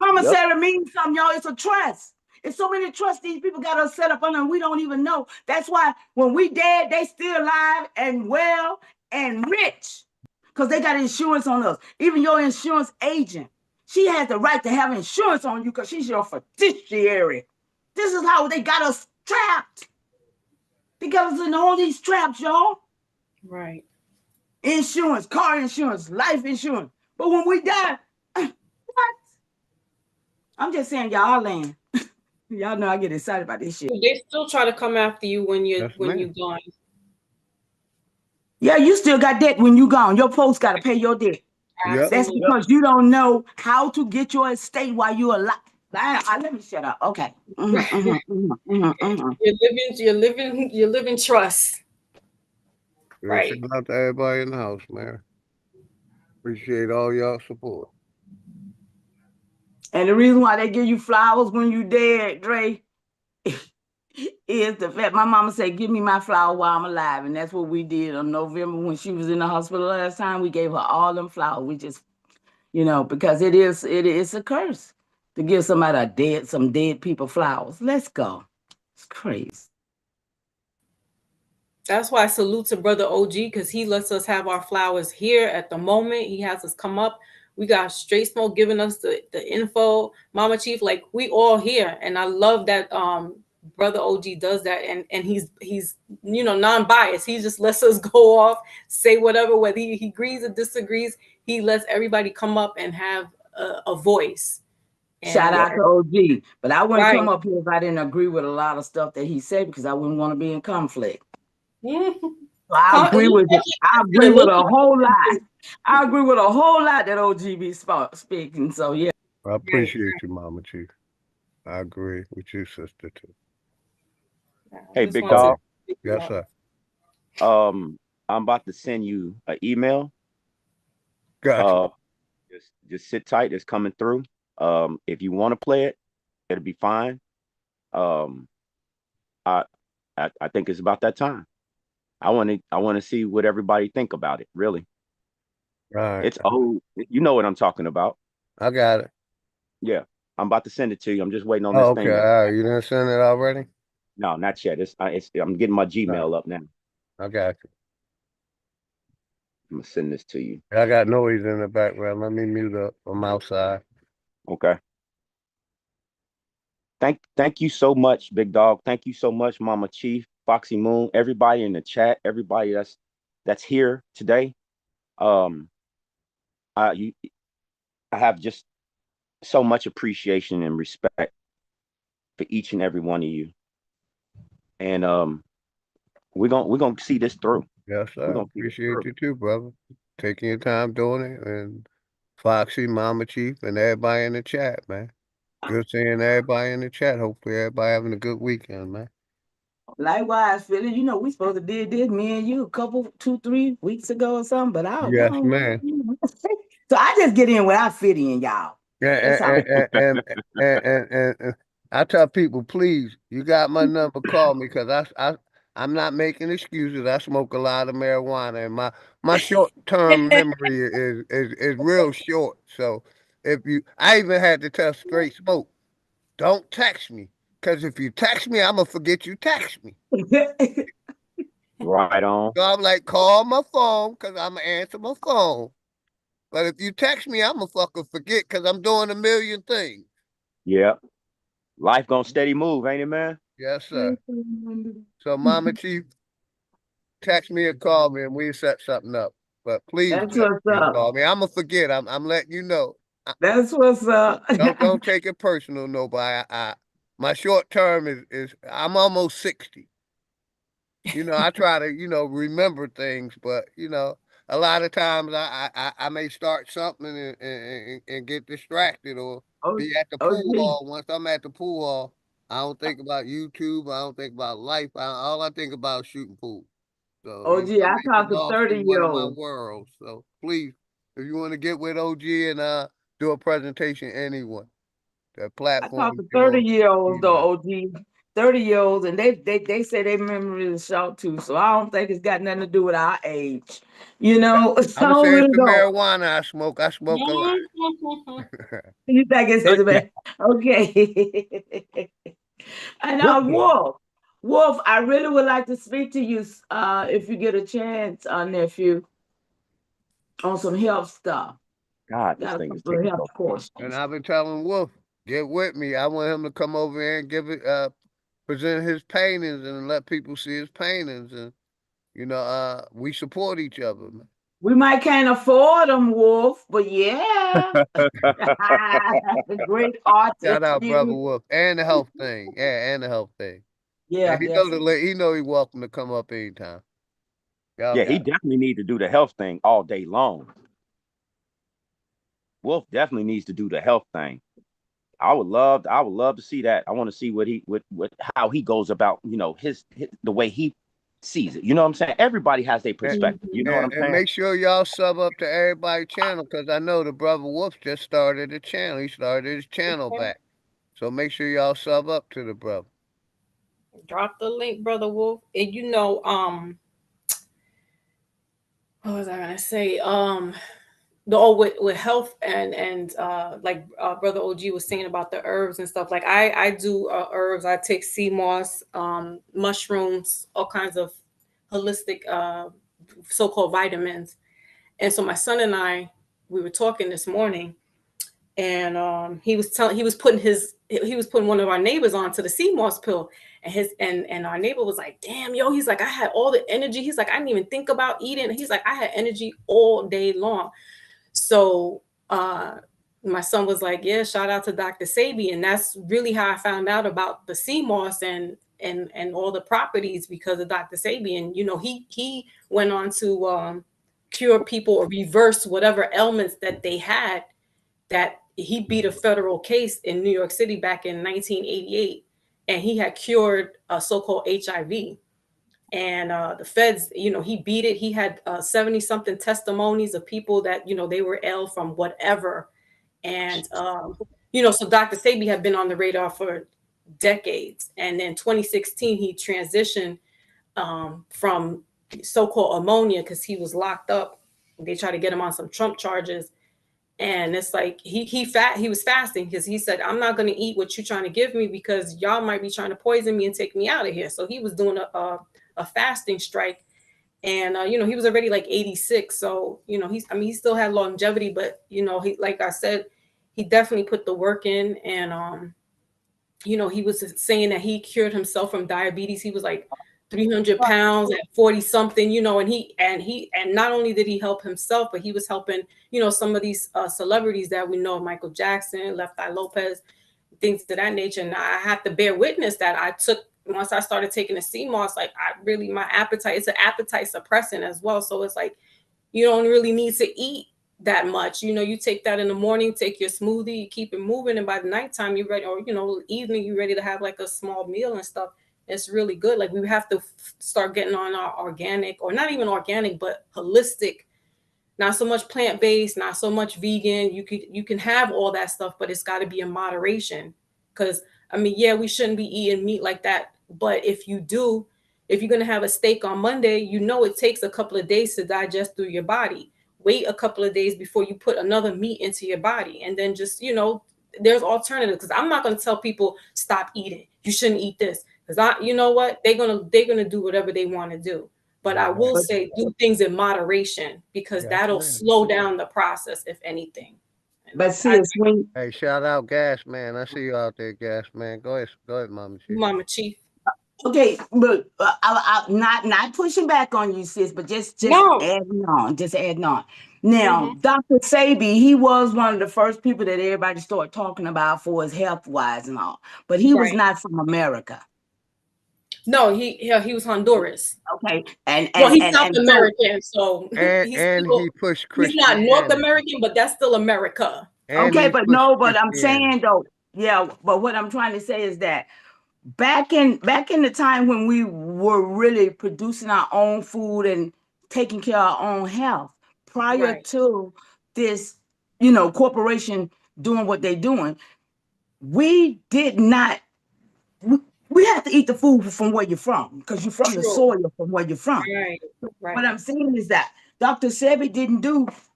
Commissary means something, y'all. It's a trust. It's so many trusts these people got us set up under, and we don't even know. That's why when we dead, they still alive and well and rich, because they got insurance on us. Even your insurance agent, she has the right to have insurance on you because she's your fiduciary. This is how they got us trapped. They got us in all these traps, y'all. Right. Insurance, car insurance, life insurance. But when we die, what? I'm just saying, y'all land. Y'all know I get excited about this shit. They still try to come after you when you're gone. Yeah, you still got debt when you gone. Your folks got to pay your debt. Yep. That's because you don't know how to get your estate while you're alive. Let me shut up. Okay. You're living trust. Right. Shout out to everybody in the house, man. Appreciate all y'all support. And the reason why they give you flowers when you dead, Dre, is the fact my mama said, give me my flower while I'm alive. And that's what we did on November when she was in the hospital last time. We gave her all them flowers. We just, because it is a curse to give somebody some dead people flowers. Let's go. It's crazy. That's why I salute to Brother OG, because he lets us have our flowers here at the moment. He has us come up. We got Straight Smoke giving us the info. Mama Chief, like, we all here. And I love that Brother OG does that. And he's non-biased. He just lets us go off, say whatever, whether he agrees or disagrees. He lets everybody come up and have a voice. And shout out to OG. But I wouldn't come up here if I didn't agree with a lot of stuff that he said, because I wouldn't want to be in conflict. So I agree with it. I agree with a whole lot. I agree with a whole lot that OG be speaking. So yeah. I appreciate you, Mama Chief. I agree with you, sister, too. Hey, big dog. Yes, sir. I'm about to send you an email. Gotcha. Just sit tight. It's coming through. If you want to play it, it'll be fine. Um, I, I think it's about that time. I want to see what everybody think about it. Really, Right. it's old. You know what I'm talking about. I got it. Yeah, I'm about to send it to you. I'm just waiting on Oh, this okay. thing. All right. You didn't send it already? No, not yet. I'm getting my Gmail up now. I got you. I'm gonna send this to you. I got noise in the background. Let me mute up. I'm outside. Okay. Thank you so much, big dog. Thank you so much, Mama Chief, Foxy Moon, everybody in the chat, everybody that's here today. I have just so much appreciation and respect for each and every one of you. And we're gonna see this through. Yes, We're sir. gonna see this Appreciate through. you too, brother. Taking your time doing it. And Foxy, Mama Chief, and everybody in the chat, man. Good seeing everybody in the chat. Hopefully everybody having a good weekend, man. Likewise, Philly. You know, we supposed to did this, me and you, a couple, 2-3 weeks ago or something, but I Yes, man. So I just get in where I fit in, y'all. That's all. And I tell people, please, you got my number, call me, because I'm not making excuses. I smoke a lot of marijuana, and my short-term memory is real short. So I even had to tell Straight Smoke, don't text me, because if you text me, I'm gonna forget you text me. Right on. So I'm like, call my phone, because I'm gonna answer my phone. But if you text me, I'm gonna fucking forget, because I'm doing a million things. Yeah. Life gonna steady move, ain't it, man? Yes, sir. So, Mama Chief, text me or call me, and we set something up. But please That's text what's me and up. call me. I'm gonna forget. I'm letting you know. That's what's up. Don't take it personal, nobody. My short term is I'm almost 60. I try to remember things, but a lot of times I may start something and get distracted or be at the pool gee. hall. Once I'm at the pool hall, I don't think about YouTube. I don't think about life. All I think about is shooting pool. So OG, I I may be talked to lost in one of my 30-year-olds. worlds. So please, if you want to get with OG and do a presentation, anyone, the I platform talked to is yours. 30-year-olds Be though, mine. OG. 30-year-olds, and they say their memory is short too. So I don't think it's got nothing to do with our age. You know, I I'm gonna don't say it's really the don't. marijuana I smoke. I smoke a lot. You think it's Good chat. okay? And Good chat. Wolf, I really would like to speak to you if you get a chance, nephew, on some health stuff. God, this Got a thing is couple of taking health so long. questions. And I've been telling Wolf, get with me. I want him to come over here and present his paintings and let people see his paintings. And we support each other, man. We might can't afford them, Wolf, but yeah. Great artist, Shout out, brother you. Wolf, and the health thing. Yeah, and the health thing. Yeah, And definitely. he know he's welcome to come up anytime. Y'all Yeah, he got it. definitely need to do the health thing all day long. Wolf definitely needs to do the health thing. I would love to see that. I want to see how he goes about, his the way he sees it. You know what I'm saying? Everybody has their perspective. You know what I'm And saying? make sure y'all sub up to everybody's channel, because I know the brother Wolf just started a channel. He started his channel back. So make sure y'all sub up to the brother. Drop the link, Brother Wolf. And what was I gonna say? With health and like Brother OG was saying about the herbs and stuff. Like I do herbs. I take sea moss, mushrooms, all kinds of holistic so-called vitamins. And so my son and we were talking this morning, and he was putting one of our neighbors onto the sea moss pill, and our neighbor was like, damn, yo, he's like, I had all the energy. He's like, I didn't even think about eating. He's like, I had energy all day long. So my son was like, yeah, shout out to Dr. Sabi. And that's really how I found out about the sea moss and all the properties, because of Dr. Sabi. And he went on to cure people or reverse whatever ailments that they had, that he beat a federal case in New York City back in 1988, and he had cured so-called HIV. And the feds, he beat it. He had 70 something testimonies of people that, they were ill from whatever. And, so Dr. Sebi had been on the radar for decades. And then 2016, he transitioned from so-called ammonia because he was locked up. They tried to get him on some Trump charges. And it's like he was fasting because he said, I'm not going to eat what you're trying to give me because y'all might be trying to poison me and take me out of here. So he was doing a fasting strike. And he was already like 86. So, he still had longevity, but he, like I said, he definitely put the work in. And he was saying that he cured himself from diabetes. He was like 300 pounds at 40 something, and not only did he help himself, but he was helping, some of these celebrities that we know, Michael Jackson, Left Eye Lopez, things of that nature. And I have to bear witness that once I started taking the sea moss, like my appetite, it's an appetite suppressant as well. So it's like, you don't really need to eat that much. You take that in the morning, take your smoothie, you keep it moving. And by the nighttime you're ready, or, evening, you're ready to have like a small meal and stuff. It's really good. Like we have to start getting on our organic, or not even organic, but holistic, not so much plant-based, not so much vegan. You can have all that stuff, but it's got to be in moderation. Because yeah, we shouldn't be eating meat like that. But if you're going to have a steak on Monday, it takes a couple of days to digest through your body. Wait a couple of days before you put another meat into your body. And then just, there's alternatives. Because I'm not going to tell people stop eating. You shouldn't eat this. Because you know what? They're gonna do whatever they want to do. But I will say do things in moderation, because that'll slow down the process, if anything. But sis, hey, shout out Gas Man. I see you out there, Gas Man. Go ahead, Mama Chief. Mama Chief. Okay, but I not pushing back on you, sis, but just No. adding on. Now, Dr. Sebi, he was one of the first people that everybody started talking about for his health wise and all, but he was not from America. No, he was Honduras. Okay, he's South American, so he pushed he's not North American, but that's still America. Okay, but I'm saying though, yeah, but what I'm trying to say is that back in the time when we were really producing our own food and taking care of our own health, prior to this, corporation doing what they're doing, we did not. We have to eat the food from where you're from, because you're from the soil from where you're from. Right. What I'm saying is that Dr. Sebi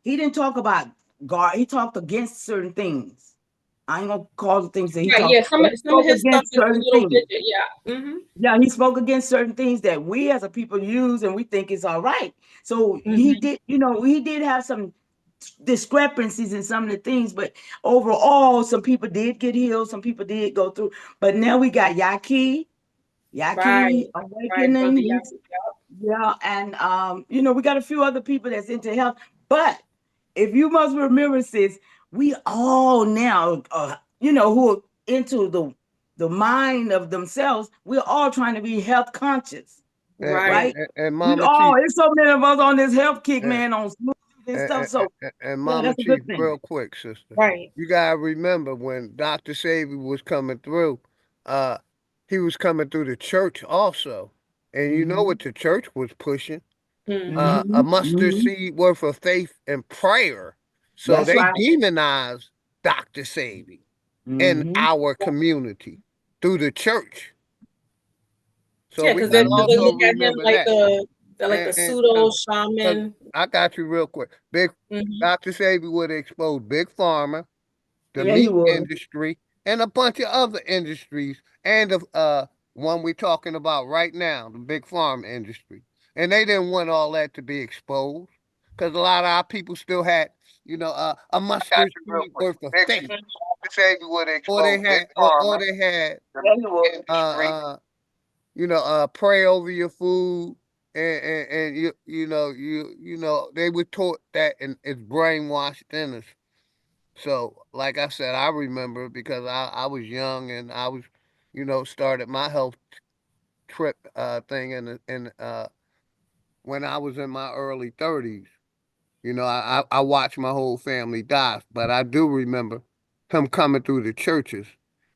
he didn't talk about God. He talked against certain things. I ain't gonna call the things that he talked. Yeah, some of his stuff is a little bit, Yeah, he spoke against certain things that we as a people use and we think is all right. So he did, he did have some discrepancies in some of the things, but overall, some people did get healed, some people did go through. But now we got Yaki Awakening. Yeah, and we got a few other people that's into health. But if you must remember, sis, we all now, who are into the mind of themselves, we're all trying to be health conscious, right? And Mama Chief, there's so many of us on this health kick, man, on smoothies and stuff. So, and Mama Chief, real quick, sister, you gotta remember when Dr. Sebi was coming through, he was coming through the church also, and you know what the church was pushing? A mustard seed worth of faith and prayer. So they demonized Dr. Sebi in our community through the church. So we can also remember that. Like a pseudo shaman. I got you real quick. Dr. Sebi would expose Big Pharma, the meat industry, and a bunch of other industries, and the one we're talking about right now, the Big Pharma industry. And they didn't want all that to be exposed, because a lot of our people still had, a mustard seed worth of faith. Or they had, pray over your food, and they were taught that, and it's brainwashed in us. So, like I said, I remember because I was young, and I was, started my health trip thing in when I was in my early 30s. I watched my whole family die, but I do remember him coming through the churches,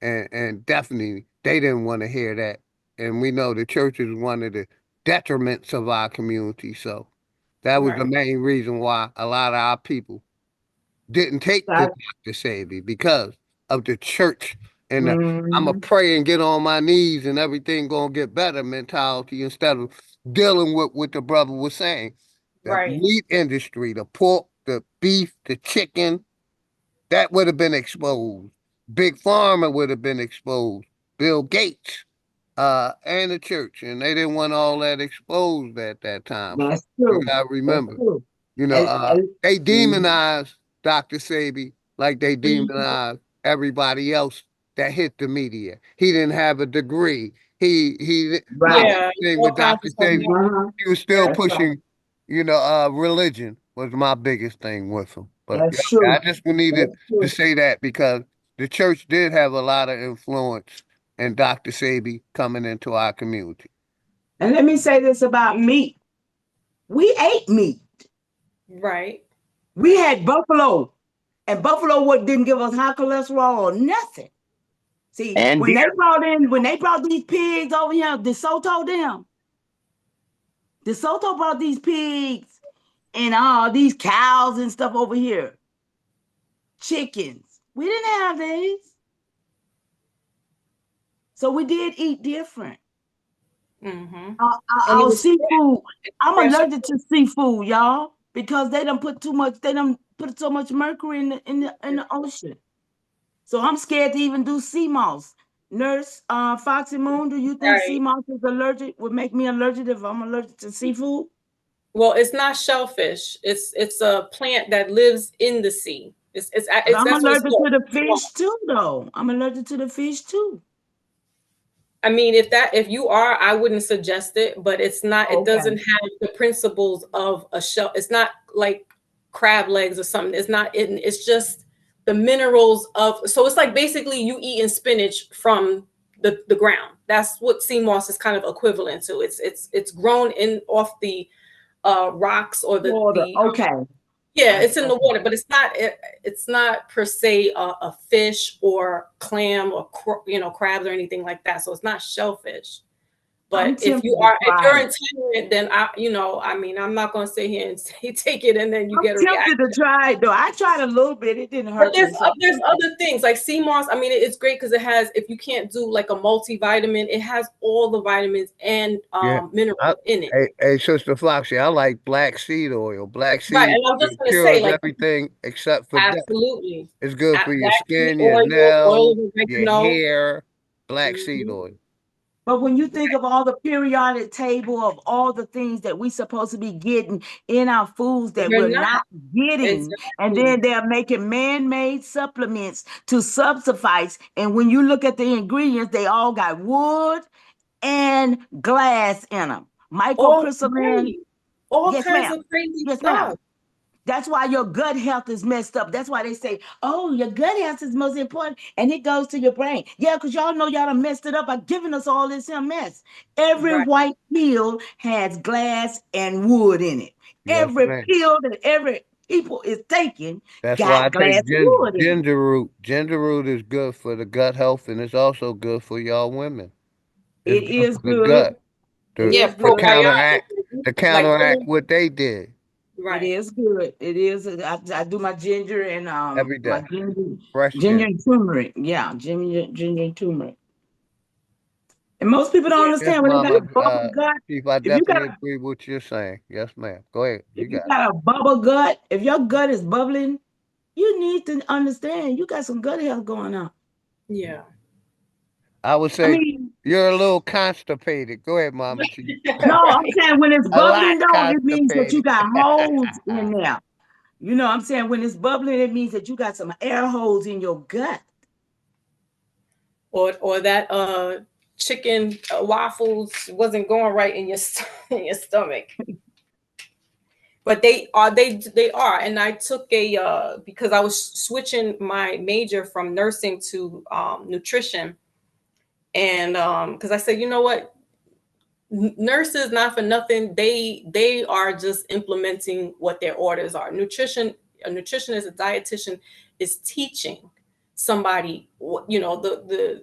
and definitely they didn't want to hear that. And we know the church is one of the detriments of our community. So that was the main reason why a lot of our people didn't take the Dr. Savy, because of the church and the I'm going to pray and get on my knees and everything going to get better mentality, instead of dealing with what the brother was saying. The meat industry, the pork, the beef, the chicken, that would have been exposed. Big Pharma would have been exposed. Bill Gates, and the church, and they didn't want all that exposed at that time. That's So you true. gotta remember, That's true. you know, they demonized Dr. Sabi like they demonized everybody else that hit the media. He didn't have a degree. My Right. biggest thing with Dr. Sabi, he was still That's right. pushing, religion was my biggest thing with him. But That's yeah, I true. just needed That's to true. say that because the church did have a lot of influence in Dr. Sabi coming into our community. And let me say this about meat. We ate meat. Right. We had buffalo, and buffalo didn't give us high cholesterol or nothing. See, And when they brought these pigs over here, DeSoto brought these pigs and all these cows and stuff over here. Chickens. We didn't have these. So we did eat different. Our seafood. I'm allergic to seafood, y'all, because they done put so much mercury in the ocean. So I'm scared to even do sea moss. Nurse Foxy Moon, do you think sea moss would make me allergic if I'm allergic to seafood? Well, it's not shellfish. It's a plant that lives in the sea. It's I'm that's what it's allergic called. to the fish too, though. I'm allergic to the fish too. I mean, if you are, I wouldn't suggest it, but it's not. It doesn't have the principles of a shell. It's not like crab legs or something. It's not. It's just the minerals of. So it's like basically you eating spinach from the ground. That's what sea moss is kind of equivalent to. It's grown in off the rocks or Water. Okay. Yeah, it's in the water, but it's not per se a fish or clam or crabs or anything like that. So it's not shellfish. But if you're intolerant, then I mean, I'm not going to sit here and say take it and then you get a reaction. To try it though. I tried a little bit. It didn't hurt. But there's other things like sea moss. I mean, it's great because it has. If you can't do like a multivitamin, it has all the vitamins and minerals in it. Hey, Sister Foxy, I like black seed oil. Black Right, seed and I'm just going to cures say, like, everything except for death. absolutely, It's good for your black seed skin, your oil, oil nails, of your oregano. hair. Black seed oil. But when you think of all the periodic table of all the things that we supposed to be getting in our foods that we're not getting, and then they're making man-made supplements to suffice. And when you look at the ingredients, they all got wood and glass in them. Microcrystalline. All Yes, kinds ma'am. of crazy Yes, stuff. ma'am. That's why your gut health is messed up. That's why they say, oh, your gut health is most important, and it goes to your brain. Yeah, because y'all know y'all done messed it up by giving us all this mess. Every white pill has glass and wood in it. Yes, Every ma'am. pill that every people is taking That's why I got glass take and wood in it. ginger root. Ginger root is good for the gut health, and it's also good for y'all women. It's It good is for the good. gut. Probiotic. To Like, counteract what they did. It is good. It is. I do my ginger and Every my day. ginger, Fresh ginger and turmeric. Yeah, ginger and turmeric. And most people don't Yes, understand when they got Mama. a bubble gut. Chief, I If you got definitely agree with what you're saying. Yes, ma'am. Go ahead. You if you got it. got a bubble gut, if your gut is bubbling, you need to understand you got some gut health going on. Yeah. I would I say mean, you're a little constipated. Go ahead, Mama Chief. no, I'm saying when it's A lot bubbling, though, it means that you constipated. got holes in there. You know, I'm saying when it's bubbling, it means that you got some air holes in your gut. Or that chicken waffles wasn't going right in your in your stomach. But they are, and I took a because I was switching my major from nursing to nutrition, and because I said, you know what, nurses, not for nothing, they are just implementing what their orders are. A nutritionist, a dietitian is teaching. somebody, the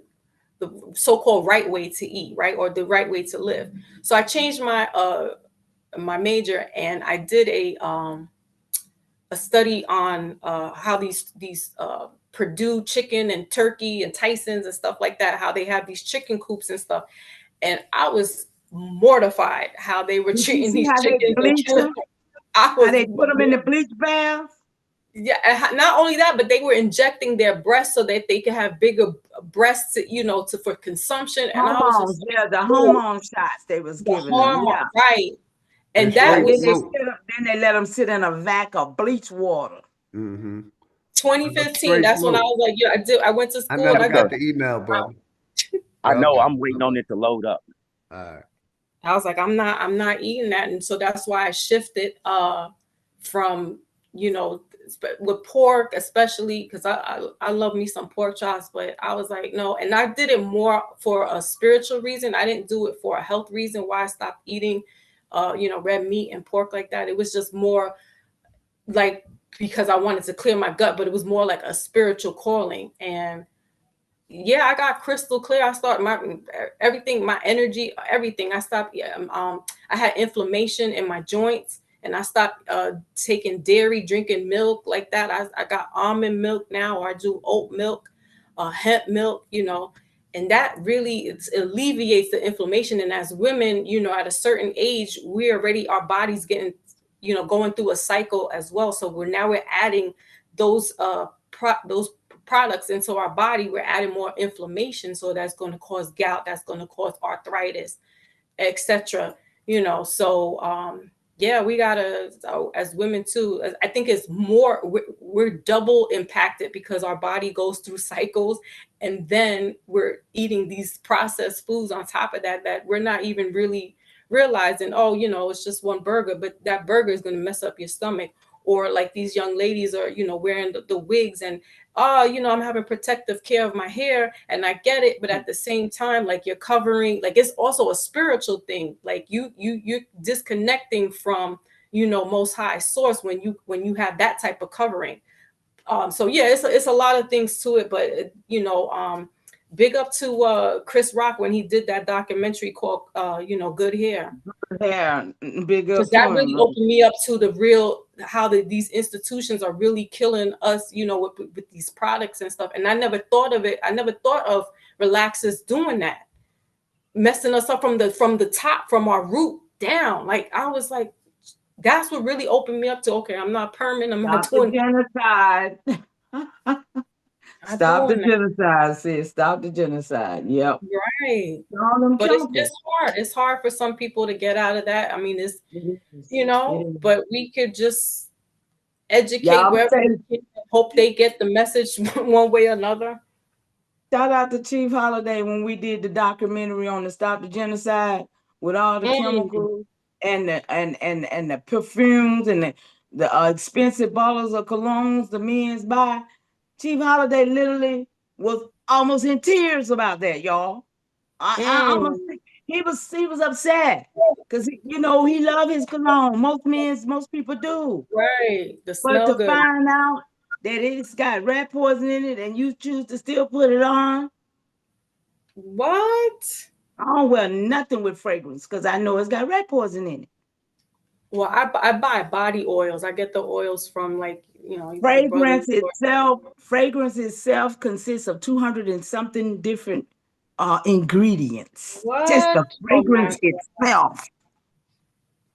so-called right way to eat, right, or the right way to live. So I changed my major, and I did a study on how these Purdue chicken and turkey and Tyson's and stuff like that, how they have these chicken coops and stuff. And I was mortified how they were Did you treating see these how they chickens and bleach killing them? them. I How was they put them in the bleach baths? Yeah, not only that, but they were injecting their breasts so that they could have bigger breasts, for consumption. And I was Hormones, just yeah, the oh, hormone shots they was the giving them, hormone, yeah. right? And And that And straight then was smoke. they let them sit in a vat of bleach water. Mm-hmm. 2015. Straight That's when I smoke. was like, yeah, I went to I school and never I got got. the email, brother. I Y'all know. got I'm it. waiting on it to load up. All right. I was like, I'm not eating that, and so that's why I shifted from with pork, especially because I love me some pork chops, but I was like, no, and I did it more for a spiritual reason. I didn't do it for a health reason. Why I stopped eating, red meat and pork like that. It was just more like because I wanted to clear my gut, but it was more like a spiritual calling. And yeah, I got crystal clear. I started everything, my energy, everything. I stopped. Yeah, I had inflammation in my joints, and I stopped taking dairy, drinking milk like that. I got almond milk now, or I do oat milk, hemp milk. And that really it alleviates the inflammation. And as women, at a certain age, our body's getting, going through a cycle as well. So we're adding those those products into our body. We're adding more inflammation, so that's going to cause gout, that's going to cause arthritis, etc. So yeah, we gotta, as women too, I think it's more, we're double impacted because our body goes through cycles, and then we're eating these processed foods on top of that we're not even really realizing, oh, it's just one burger, but that burger is going to mess up your stomach. Or like these young ladies are, wearing the wigs, and oh, I'm having protective care of my hair, and I get it, but at the same time, like, you're covering, like, it's also a spiritual thing. Like you're disconnecting from, most high source when you have that type of covering. So yeah, it's a lot of things to it, but big up to Chris Rock when he did that documentary called Good Hair. Yeah, big up Because to that him. really opened me up to the real, how these institutions are really killing us, with these products and stuff. And I never thought of it. I never thought of relaxers doing that, messing us up from the top, from our root down. Like, I was like, that's what really opened me up to, okay, I'm not permanent. I'm not Stop the doing genocide. Stop the genocide, sis. Stop the genocide. Yep. Right. All them But it's chemicals. hard. It's hard for some people to get out of that. I mean, It is. but we could just educate Y'all wherever say, we can, hope they get the message one way or another. shout out to Chief Holiday when we did the documentary on the Stop the Genocide with all the chemicals and the perfumes and the expensive bottles of colognes the men's buy. Chief Holiday literally was almost in tears about that, y'all. I almost, he was upset because he loved his cologne. Most people do. Right. The But smell to good. find out that it's got rat poison in it and you choose to still put it on. What? I don't wear nothing with fragrance because I know it's got rat poison in it. Well, I buy body oils. I get the oils from, like, your brother's Fragrance itself consists of 200 and something different ingredients. Just What? the Oh my fragrance itself.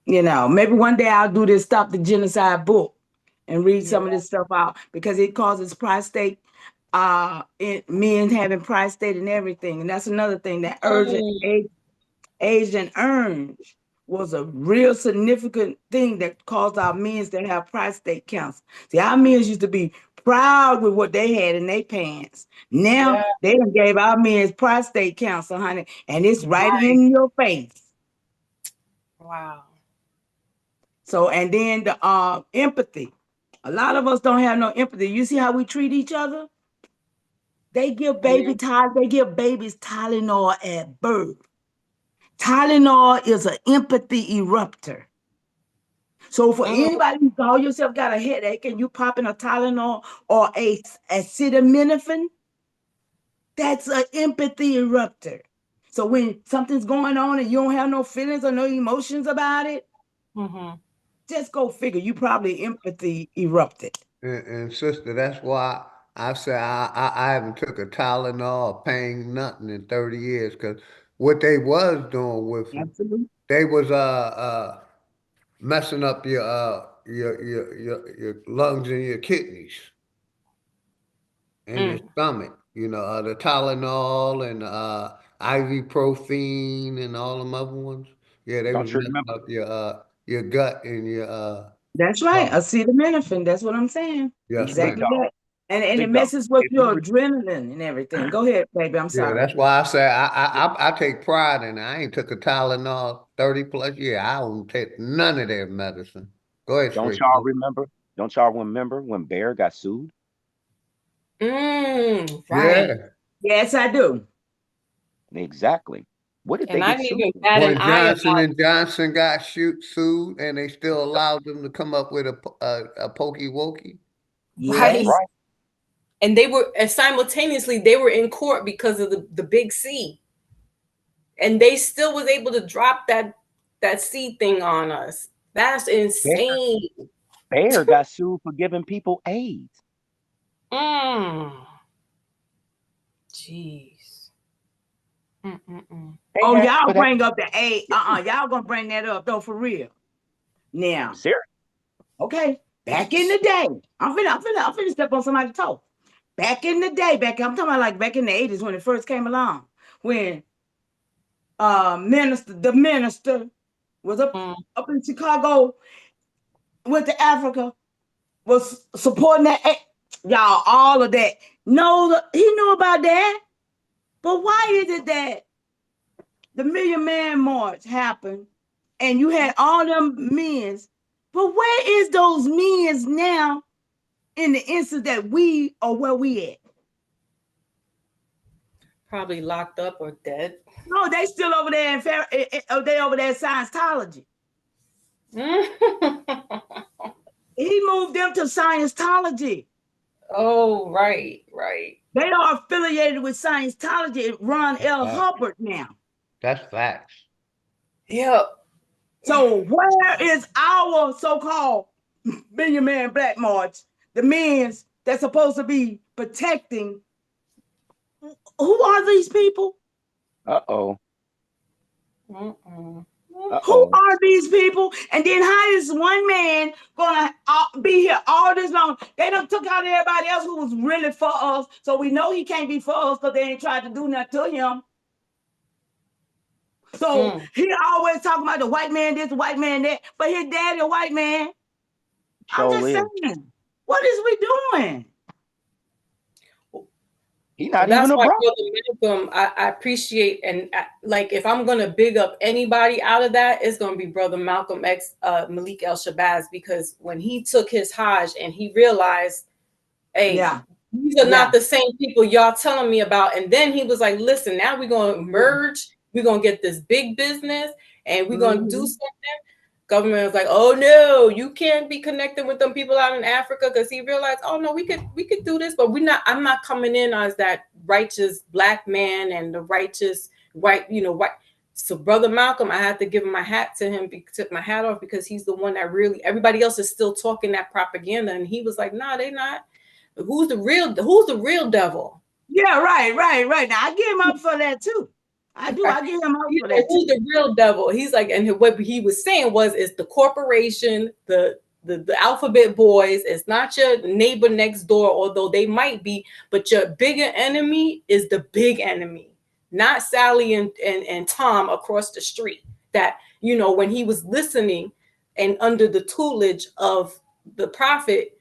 Maybe one day I'll do this Stop the Genocide book and read some of this stuff out because it causes prostate, men having prostate and everything. And that's another thing, that Agent Orange was a real significant thing that caused our men to have prostate cancer. See, our men used to be proud with what they had in their pants. Now they done gave our men prostate cancer, honey, and it's right in your face. Wow. So, and then the empathy. A lot of us don't have no empathy. You see how we treat each other? They give babies Tylenol at birth. Tylenol is an empathy eruptor. So for anybody who call yourself got a headache and you popping a Tylenol or a acetaminophen, That's an empathy erupter. So when something's going on and you don't have no feelings or no emotions about it, just go figure. You probably empathy erupted. And sister, that's why I say I haven't took a Tylenol or pain nothing in 30 years because what they was doing with them, Absolutely. they was messing up your lungs and your kidneys and your stomach. You know, the Tylenol and ibuprofen and all them other ones. Yeah, they was Don't you messing remember? up your gut and your That's right. stomach. Acetaminophen. That's what I'm saying. Yes, Exactly ma'am. that. And it Big dog. messes with If you your were adrenaline and everything. Go ahead, baby. I'm Yeah, sorry. that's why I say I take pride in it. I ain't took a Tylenol 30 plus years. I don't take none of their medicine. Go ahead, don't straight. y'all remember? Don't y'all remember when Bear got sued? Right. Yeah. Yes, I do. Exactly. What did they And I get didn't sued even for? bat an When eye Johnson about and Johnson got sued and they still allowed them to come up with a pokey wokey. That's right. Yes. right. And they were and simultaneously they were in court because of the big C. And they still was able to drop that C thing on us. That's Bear, insane. Bear got sued for giving people AIDS. Jeez. They Oh, had, y'all but that, bring up the A. Y'all gonna bring that up though for real. Now, serious. okay. Back in the day, I'm finna step on somebody's toe. Back in the day, I'm talking about like back in the 80s when it first came along, when the minister was up in Chicago, went to Africa, was supporting that. Y'all, all of that. No, he knew about that. But why is it that the Million Man March happened and you had all them men's, but where is those men's now in the instance that we are where we at? Probably locked up or dead. No, they still over there they over there in Scientology. He moved them to Scientology. Oh, right. They are affiliated with Scientology. Ron L. Hubbard now. That's facts. Yeah. So where is our so-called Million Man Black March? The men's that's supposed to be protecting. Who are these people? Uh-oh. Who are these people? And then how is one man gonna be here all this long? They done took out everybody else who was really for us, so we know he can't be for us because they ain't tried to do nothing to him. So he always talking about the white man this, the white man that, but his daddy a white man. I'm just saying, what is we doing? He's not That's even a why, brother. Brother Malcolm, I appreciate and like if I'm gonna big up anybody out of that, it's gonna be Brother Malcolm X Malik El Shabazz, because when he took his Hajj and he realized, hey, these are not the same people y'all telling me about, and then he was like, listen, now we're gonna merge, we're gonna get this big business, and we're gonna do something. Government was like, oh no, you can't be connected with them people out in Africa, because he realized, oh no, we could do this, but I'm not coming in as that righteous black man and the righteous white, white. So Brother Malcolm, I had to give my hat to him, took my hat off, because he's the one that really, everybody else is still talking that propaganda, and he was like, nah, they not. Who's the real devil? Yeah, right. Now I give him up for that too. I do. I give him up for that. Who's the real devil? He's like, and what he was saying was, it's the corporation, the alphabet boys. It's not your neighbor next door, although they might be, but your bigger enemy is the big enemy, not Sally and Tom across the street. That, when he was listening and under the tutelage of the prophet,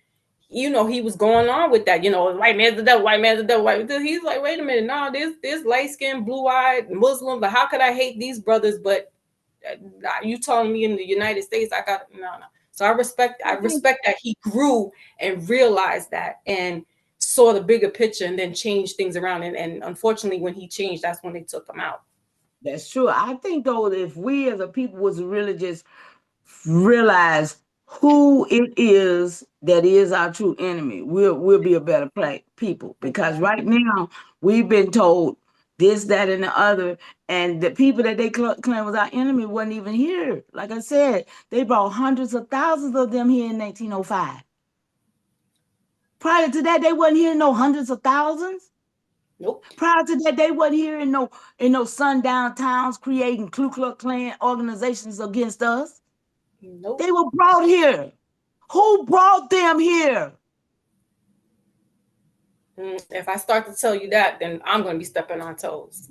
he was going on with that, white man's the devil, white man's the devil, white. He's like, wait a minute, no, this light-skinned, blue-eyed Muslim, but how could I hate these brothers? But you telling me in the United States, I got no. So I respect that he grew and realized that and saw the bigger picture and then changed things around. And unfortunately, when he changed, that's when they took him out. That's true. I think though, if we as a people was really just realize who it is that is our true enemy, we'll be a better people. Because right now we've been told this, that, and the other, and the people that they claim was our enemy wasn't even here. Like I said, they brought hundreds of thousands of them here in 1905. Prior to that, they wasn't here no hundreds of thousands. Nope. Prior to that, they wasn't here in no sundown towns creating Ku Klux Klan organizations against us. Nope. They were brought here. Who brought them here? If I start to tell you that, then I'm going to be stepping on toes.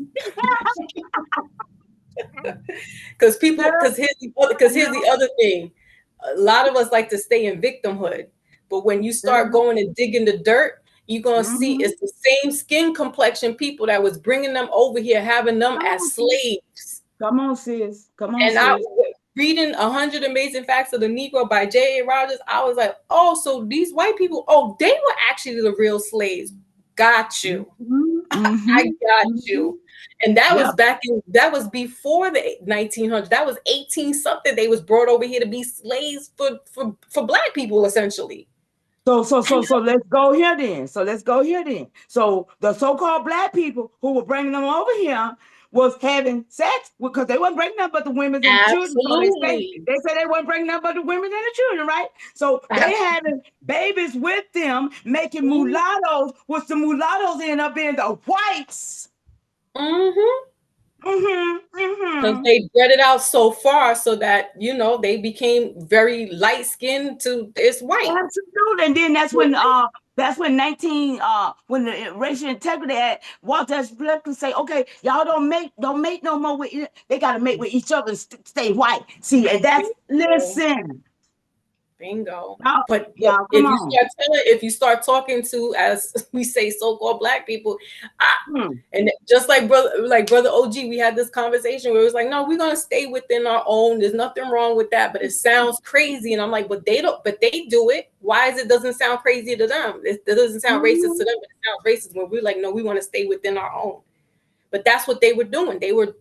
Because here's the other thing. A lot of us like to stay in victimhood, but when you start going and digging the dirt, you're going to see it's the same skin complexion people that was bringing them over here, having them as slaves. Come on, sis. Come on, and sis. I reading 100 Amazing Facts of the Negro by J.A. Rogers, I was like, oh, so these white people, they were actually the real slaves. Got you. I got you. And that was that was before the 1900s. That was 18 something. They was brought over here to be slaves for black people, essentially. So let's go here then. So the so-called black people who were bringing them over here was having sex because they weren't bringing them but the women and the children. So they said they weren't bringing them but the women and the children, right? So they having babies with them, making mulattoes, which the mulattoes end up being the whites. Because they bred it out so far so that they became very light skinned to it's white. Absolutely. And then that's when when the Racial Integrity Act, Walter S. Blakely say, okay, y'all don't make no more with they gotta make with each other and stay white. See, and that's listen. Bingo. But if you start talking to, as we say, so-called black people, and just like brother OG, we had this conversation where it was like, no, we're gonna stay within our own. There's nothing wrong with that, but it sounds crazy. And I'm like, but they do it. Why doesn't sound crazy to them? It doesn't sound racist to them, but it sounds racist when we're like, no, we want to stay within our own. But that's what they were doing. They were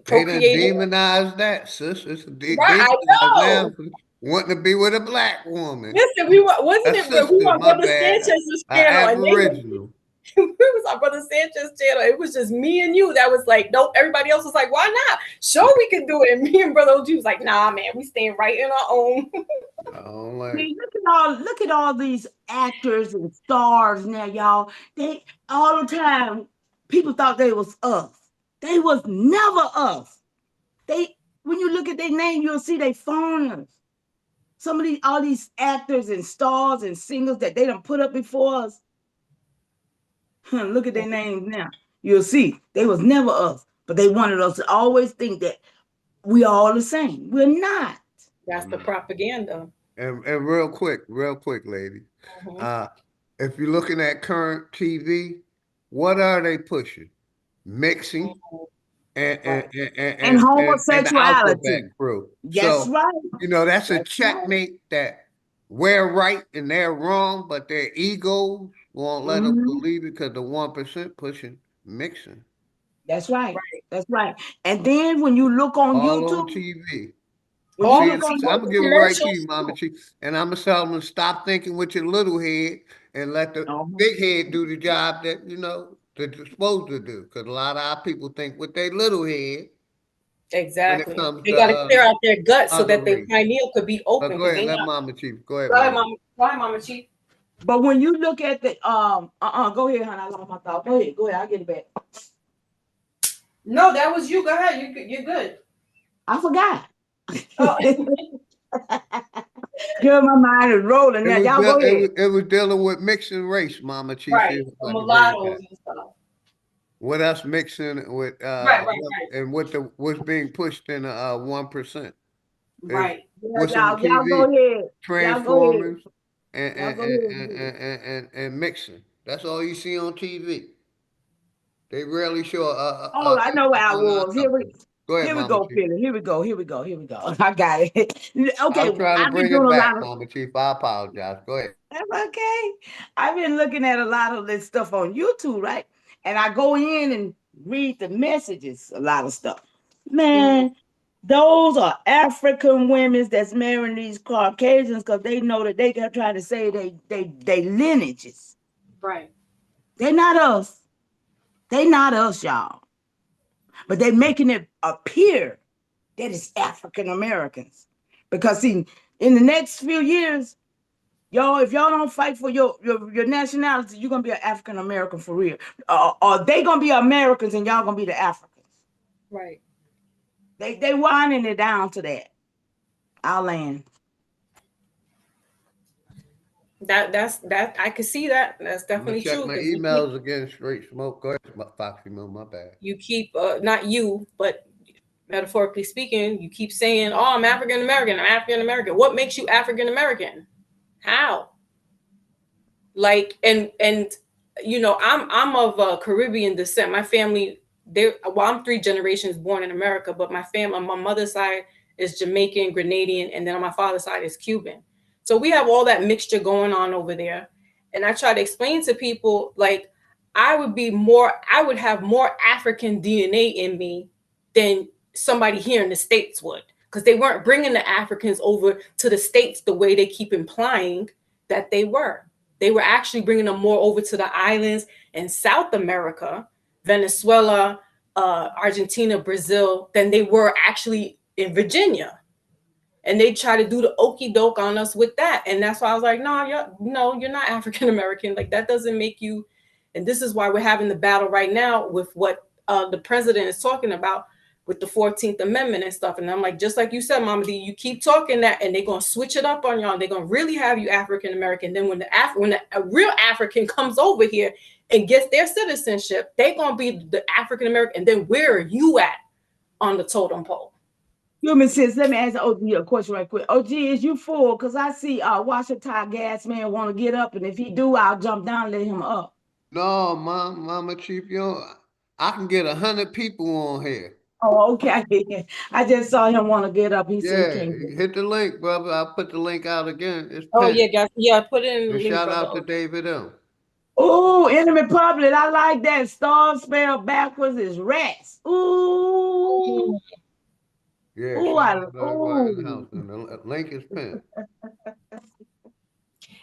procreating. They done demonized that, sis. It's I know. Wanting to be with a black woman. Listen, we were on Brother Sanchez's channel. Aboriginal. It was on Brother Sanchez's channel. It was just me and you that was like, nope. Everybody else was like, why not? Sure, we can do it. And me and Brother OG was like, nah, man, we staying right in our own. Look at all these actors and stars now, y'all. They all the time, people thought they was us. They was never us. When you look at their name, you'll see they foreigners. All these actors and stars and singers that they done put up before us. Look at their names now. You'll see they was never us, but they wanted us to always think that we all the same. We're not. That's the propaganda. And real quick, lady. If you're looking at current TV, what are they pushing? Mixing. And homosexuality. And crew. That's right. That's a checkmate that we're right and they're wrong, but their egos won't let them believe it because the 1% pushing mixing. That's right. That's right. And then when you look on YouTube, on TV. I'm gonna give it right to you, Mama Chief, and I'm gonna tell them to stop thinking with your little head and let the big head do the job that that you're supposed to do. Because a lot of our people think with their little head. Exactly. They got to clear out their guts so that their pineal could be open. Go ahead, let Mama Chief. Go ahead, Mama Chief. But when you look at the go ahead, honey. I lost my thought. Go ahead. I'll get it back. No, that was you. Go ahead. You're good. I forgot. Girl, my mind is rolling now. Y'all go ahead. It was dealing with mixing race, Mama Chief. Right. Mulattoes and stuff. With us mixing with and what's being pushed in 1%. Right. Y'all go ahead. Transformers and mixing. That's all you see on TV. They rarely show I know where I was. Go ahead, Here we go, Philly. Here we go. I got it. Okay. I'm trying to bring it back, Mama Chief. I apologize. Go ahead. That's okay. I've been looking at a lot of this stuff on YouTube, right? And I go in and read the messages, a lot of stuff. Man, Those are African women that's marrying these Caucasians because they know that they can try to say they lineages. Right. They're not us. They not us, y'all. But they making it appear that it's African Americans. Because see, in the next few years, y'all, if y'all don't fight for your nationality, you're gonna be an African American for real. Or they gonna be Americans and y'all gonna be the Africans. Right. They winding it down to that. I'll land. That's I can see that. That's I'm gonna definitely check true. my 'Cause emails again. Straight smoke. Go ahead, Foxy Mo. My bad. you keep not you, but metaphorically speaking, you keep saying, "Oh, I'm African American. I'm African American." What makes you African American? How? Like, and you know, I'm of Caribbean descent. My family, I'm 3 generations born in America, but my family on my mother's side is Jamaican, Grenadian, and then on my father's side is Cuban. So we have all that mixture going on over there. And I try to explain to people, like, I would have more African DNA in me than somebody here in the States would, because they weren't bringing the Africans over to the States the way they keep implying that they were. They were actually bringing them more over to the islands in South America, Venezuela, Argentina, Brazil, than they were actually in Virginia. And they try to do the okey doke on us with that. And that's why I was like, no, you're not African American. Like, that doesn't make you. And this is why we're having the battle right now with what the president is talking about with the 14th Amendment and stuff. And I'm like, just like you said, Mama D, you keep talking that, and they're gonna switch it up on y'all. They're gonna really have you African American. Then when a real African comes over here and gets their citizenship, they're gonna be the African American. And then where are you at on the totem pole? Human sense. Let me ask OG a question right quick. OG, is you full? Because I see Washington gas man want to get up, and if he do, I'll jump down and let him up. No, Mama Chief, I can get 100 people on here. Oh, okay. I just saw him want to get up. He said he Yeah, can't get up. hit the link, brother. I'll put the link out again. It's Oh yeah, pinned. guys. Yeah, put it in the And link, shout brother. out to David M. Ooh, enemy public. I like that. Star spelled backwards is rats. Ooh. Yeah, Ooh, shout out to everybody in the house. ooh. And the link is pinned.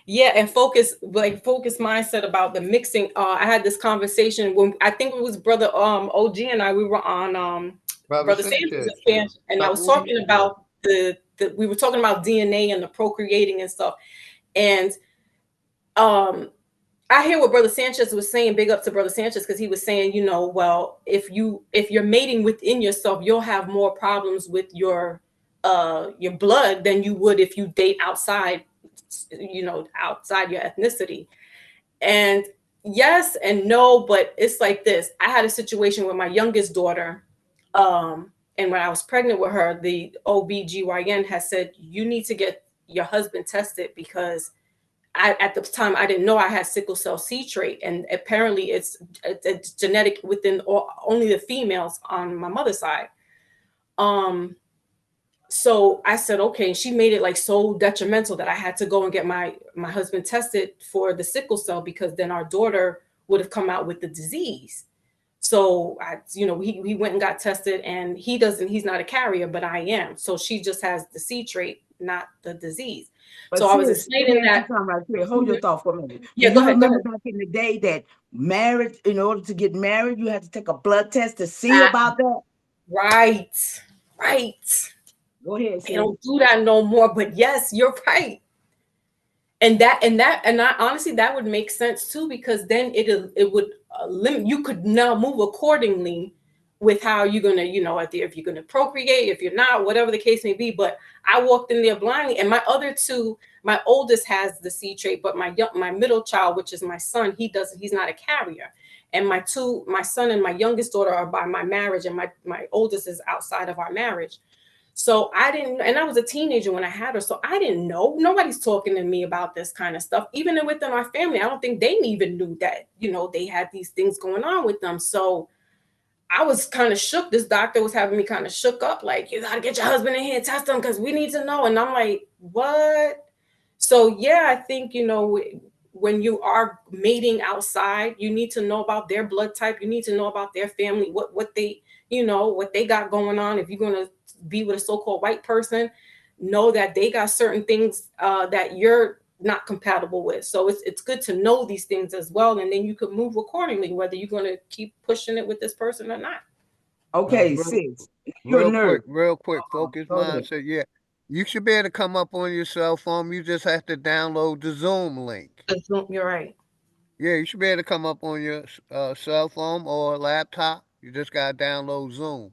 Yeah, and focus mindset about the mixing. I had this conversation when I think it was brother OG and I, we were on brother Sanchez, Sanchez's fan, and I was couple weeks talking ago. about we were talking about DNA and the procreating and stuff. And I hear what Brother Sanchez was saying. Big up to Brother Sanchez, because he was saying, well, if you're mating within yourself, you'll have more problems with your blood than you would if you date outside, outside your ethnicity. And yes and no, but it's like this. I had a situation with my youngest daughter, and when I was pregnant with her, the OBGYN has said, you need to get your husband tested, because at the time I didn't know I had sickle cell C trait, and apparently it's genetic within only the females on my mother's side. So I said, okay. She made it like so detrimental that I had to go and get my husband tested for the sickle cell, because then our daughter would have come out with the disease. So he went and got tested, and he's not a carrier, but I am. So she just has the C trait, not the disease. But So I was sis, let me explaining ask you that. something right here. Hold your thought for a minute. Yeah, Do go you ahead. Go remember ahead. back in the day that marriage, in order to get married, you had to take a blood test to see about that? Right. Go ahead, They don't do that no more, but yes, you're right. And honestly, that would make sense too, because then it would limit. You could now move accordingly with how you're gonna, if you're gonna procreate, if you're not, whatever the case may be. But I walked in there blindly, and my oldest has the C trait, but my middle child, which is my son, he's not a carrier. And my son and my youngest daughter are by my marriage, and my oldest is outside of our marriage. So I didn't, and I was a teenager when I had her. So I didn't know. Nobody's talking to me about this kind of stuff. Even within our family, I don't think they even knew that, they had these things going on with them. So I was kind of shook. This doctor was having me kind of shook up, like, you got to get your husband in here and test him, because we need to know. And I'm like, what? So yeah, I think, when you are mating outside, you need to know about their blood type. You need to know about their family, what they got going on. If you're going to be with a so-called white person, know that they got certain things that you're not compatible with. So it's good to know these things as well, and then you could move accordingly, whether you're going to keep pushing it with this person or not. Okay, sis. You're a nerd. Real quick, focus mind. So yeah, you should be able to come up on your cell phone. You just have to download the Zoom link. You're right. Yeah, you should be able to come up on your cell phone or laptop. You just gotta download Zoom.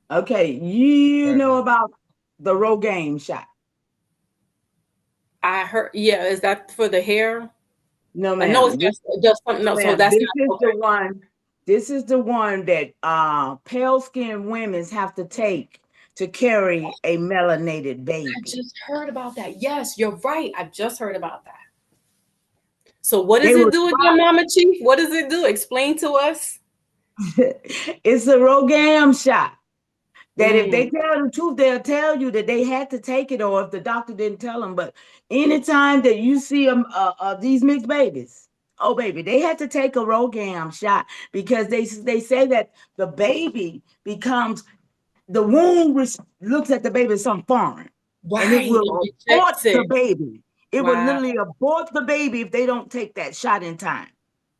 Okay, you know about the Rogaine shot? I heard. Yeah, is that for the hair? No, I know ma'am. it's just something else. So that's this not is okay. the one. This is the one that pale skinned women have to take to carry a melanated baby. I just heard about that. Yes, you're right. I just heard about that. So what does it do again, Mama Chief? What does it do? Explain to us. It's a Rogaine shot. That if they tell the truth, they'll tell you that they had to take it, or if the doctor didn't tell them. But anytime that you see them, these mixed babies, oh baby, they had to take a Rogaine shot because they say that the baby becomes, the womb looks at the baby as something foreign, and it will abort the baby. It will literally abort the baby if they don't take that shot in time.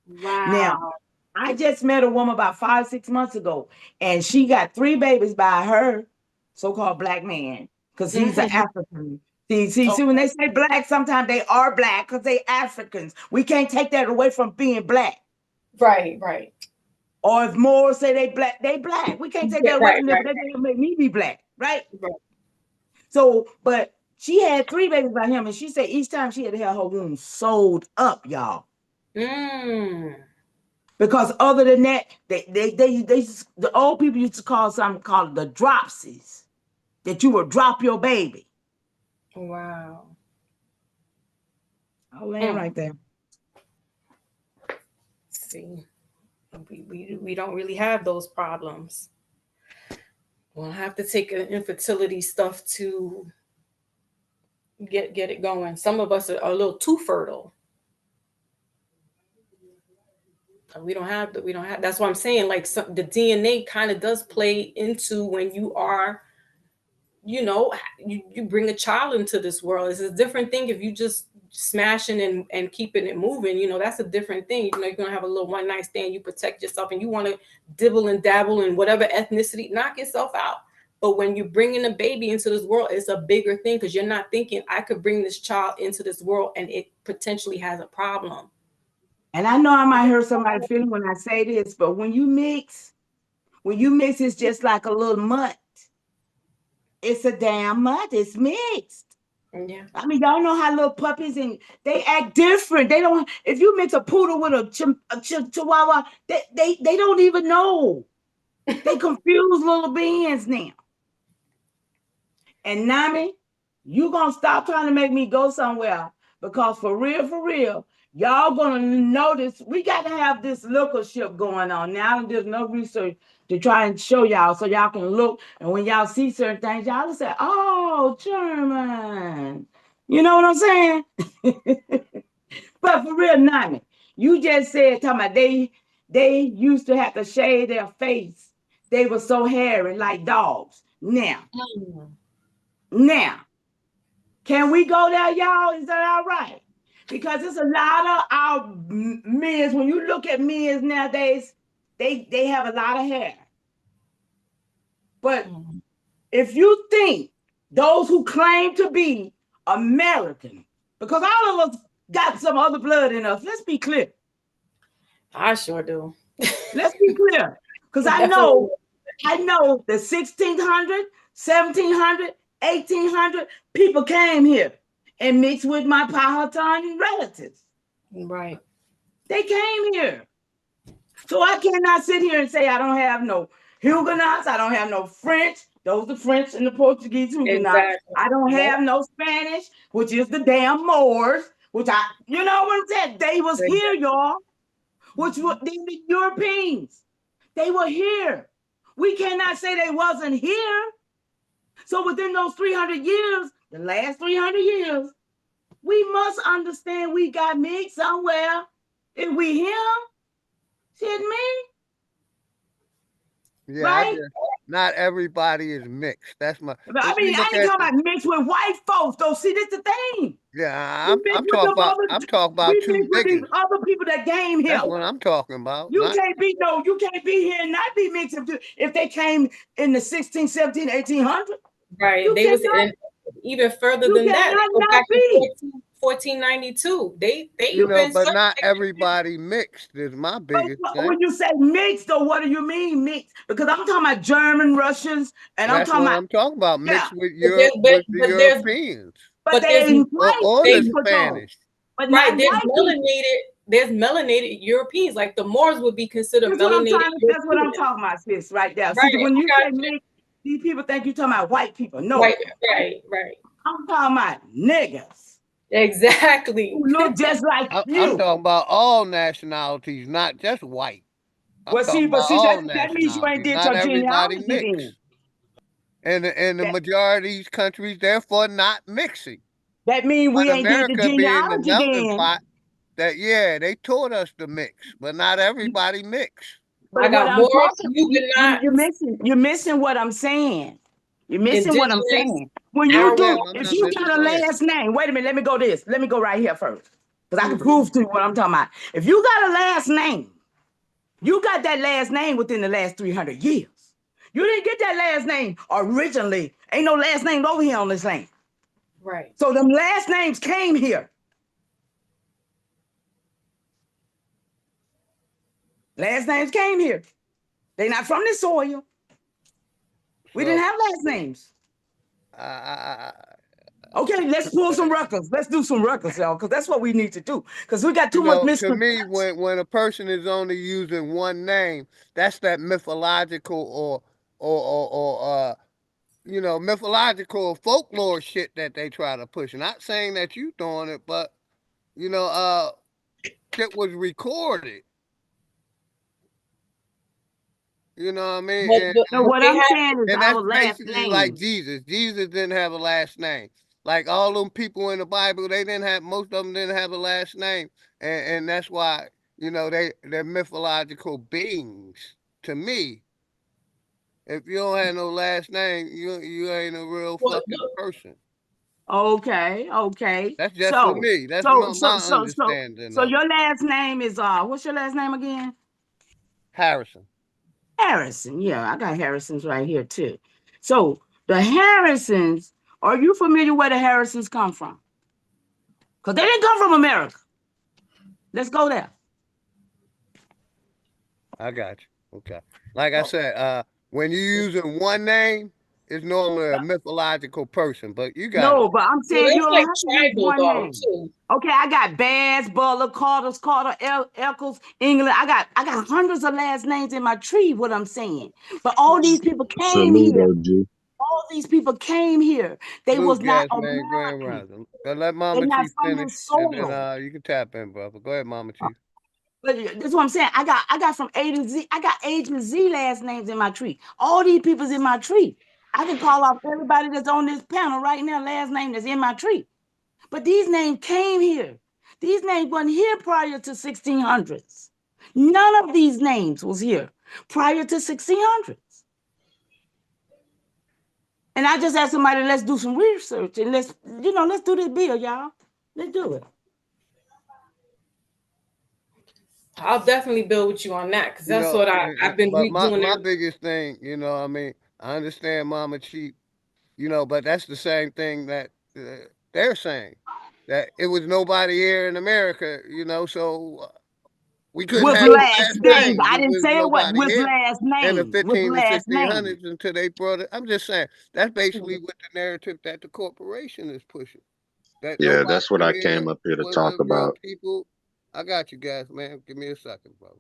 Wow. Now, I just met a woman about 5-6 months ago, and she got 3 babies by her so-called black man, because he's an African. See, when they say black, sometimes they are black because they Africans. We can't take that away from being black. Right. Or if more say they black. We can't take that away from them, but they don't make me be black, right? So, but she had 3 babies by him, and she said each time she had to have her womb sewed up, y'all. Because other than that, the old people used to call something called the dropsies, that you would drop your baby. Wow. I'll land right there. See, we don't really have those problems. We'll have to take infertility stuff to get it going. Some of us are a little too fertile. We don't have. That's what I'm saying. Like the DNA kind of does play into when you are, you bring a child into this world. It's a different thing if you just smashing and keeping it moving. That's a different thing. You're gonna have a little one night stand. You protect yourself, and you want to dibble and dabble in whatever ethnicity, knock yourself out. But when you're bringing a baby into this world, it's a bigger thing because you're not thinking I could bring this child into this world and it potentially has a problem. And I know I might hurt somebody's feeling when I say this, but when you mix, it's just like a little mutt. It's a damn mutt. It's mixed. Yeah. I mean, y'all know how little puppies and they act different. They don't. If you mix a poodle with a chihuahua, they don't even know. They confuse little beings now. And Nami, you gonna stop trying to make me go somewhere, because for real, y'all gonna notice we got to have this lookership going on now. There's no research to try and show y'all, so y'all can look, and when y'all see certain things, y'all will say, "Oh, German," you know what I'm saying? But for real, Nami, you just said talking about they used to have to shave their face. They were so hairy like dogs. Now, can we go there, y'all? Is that all right? Because it's a lot of our men. When you look at men nowadays, they have a lot of hair. But if you think those who claim to be American, because all of us got some other blood in us, let's be clear. I sure do. Let's be clear. Because I know the 1600, 1700, 1800 people came here and mixed with my Powhatan relatives. Right. They came here. So I cannot sit here and say I don't have no Huguenots. I don't have no French. Those are French and the Portuguese Huguenots. Exactly. I don't have no Spanish, which is the damn Moors, you know what I'm saying? They was here, y'all, which were the Europeans. They were here. We cannot say they wasn't here. So within those 300 years, the last 300 years, we must understand we got mixed somewhere. If we him, shit me. Yeah, right? not everybody is mixed. That's my. But I If you mean, look I ain't at talking about mixed with white folks, though. See, this the thing. yeah, We I'm mix with talking them about other, I'm talking we about two mix with these niggas. other people that game That's him. what I'm talking about. You Not can't be here and not be mixed if they came in the 16, 17, 1800. Right. You They was cannot, in even further you than that. cannot They go not back to be. 1492. They you know, even but started. not everybody mixed is my biggest thing. When you say mixed, though, what do you mean mixed? Because I'm talking about German, Russians, and I'm That's talking what about, I'm talking about. yeah. Mixed with But there's Europe, with the but there's Europeans But but they there's ain't white or the people, though. Spanish. But right, not white people. there's melanated Europeans. Like the Moors would be considered melanated That's what I'm Europeans. talking about, sis, right there. Right, See, when you I say got you. mixed, these people think you're talking about white people. No. Right. I'm talking about niggas Exactly. who look just like I'm you. talking about all nationalities, not just white. I'm Well, talking but about see, all that means you ain't nationalities, did not your everybody genealogy mixed. then. And the majority of these countries, therefore, not mixing. That means we But ain't did the America being the genealogy melting then. pot, that they taught us to mix, but not everybody mix. But what I'm talking, you're missing what I'm saying. You're missing what I'm Indigenous, saying. When Yes, you do, ma'am, I'm if not you missing. got a Go ahead. last name, wait a minute, let me go this. Let me go right here first. Because I can prove to you what I'm talking about. If you got a last name, you got that last name within the last 300 years. You didn't get that last name originally. Ain't no last name over here on this land. Right. So them last names came here. Last names came here. They not from this soil. We didn't have last names. Okay, let's pull some records. Let's do some records, y'all, because that's what we need to do. Because we got too much To misconception. me, when a person is only using one name, that's that mythological or mythological folklore shit that they try to push. Not saying that you doing it, but shit was recorded. You know what I mean? No, what I'm saying is and our that's last basically like names. Jesus. Jesus didn't have a last name. Like all them people in the Bible, most of them didn't have a last name. And that's why, they're mythological beings to me. If you don't have no last name, you ain't a real fucking person. Okay. That's just for me. That's my understanding So of your it. last name is what's your last name again? Harrison. Harrison. Yeah, I got Harrisons right here too. So the Harrisons, are you familiar where the Harrisons come from? Because they didn't come from America. Let's go there. I got you. Okay. Like I said, when you're using one name, it's normally a mythological person, but you got it. No, but I'm saying you don't have to use one name. too. Okay, I got Bass, Butler, Carter, Eccles, England. I got hundreds of last names in my tree, what I'm saying. But all these people came here. OG. All these people came here. They was not Yes, man. Grand American. Rising. Let They're Mama not Chief from finish, this and soil. then you can tap in, brother. Go ahead, Mama Chief. But that's what I'm saying. I got from A to Z. I got A to Z last names in my tree. All these people's in my tree. I can call off everybody that's on this panel right now, last name that's in my tree. But these names came here. These names weren't here prior to 1600s. None of these names was here prior to 1600s. And I just asked somebody, let's do some research and let's do this bill, y'all. Let's do it. I'll definitely build with you on that because that's what I've been But doing. my biggest thing, I mean, I understand Mama Chief, but that's the same thing that they're saying, that it was nobody here in America, so we couldn't With have no last last names. names. I It didn't was say what nobody with here last in the names. With 15 and last names. 1600s until they brought it. I'm just saying, that's basically what the narrative that the corporation is pushing. That Yeah, nobody that's what I here came up here to was talk a real about. people. I got you guys, man. Give me a second, brother.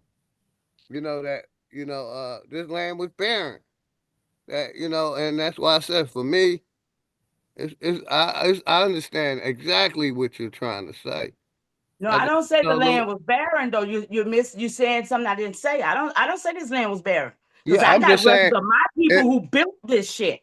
This land was barren. And that's why I said for me, I understand exactly what you're trying to say. No, I I just don't say the little. land was barren though. You saying something I didn't say. I don't say this land was barren. Because Yeah, I I'm got just records saying. of my people It, who built this shit.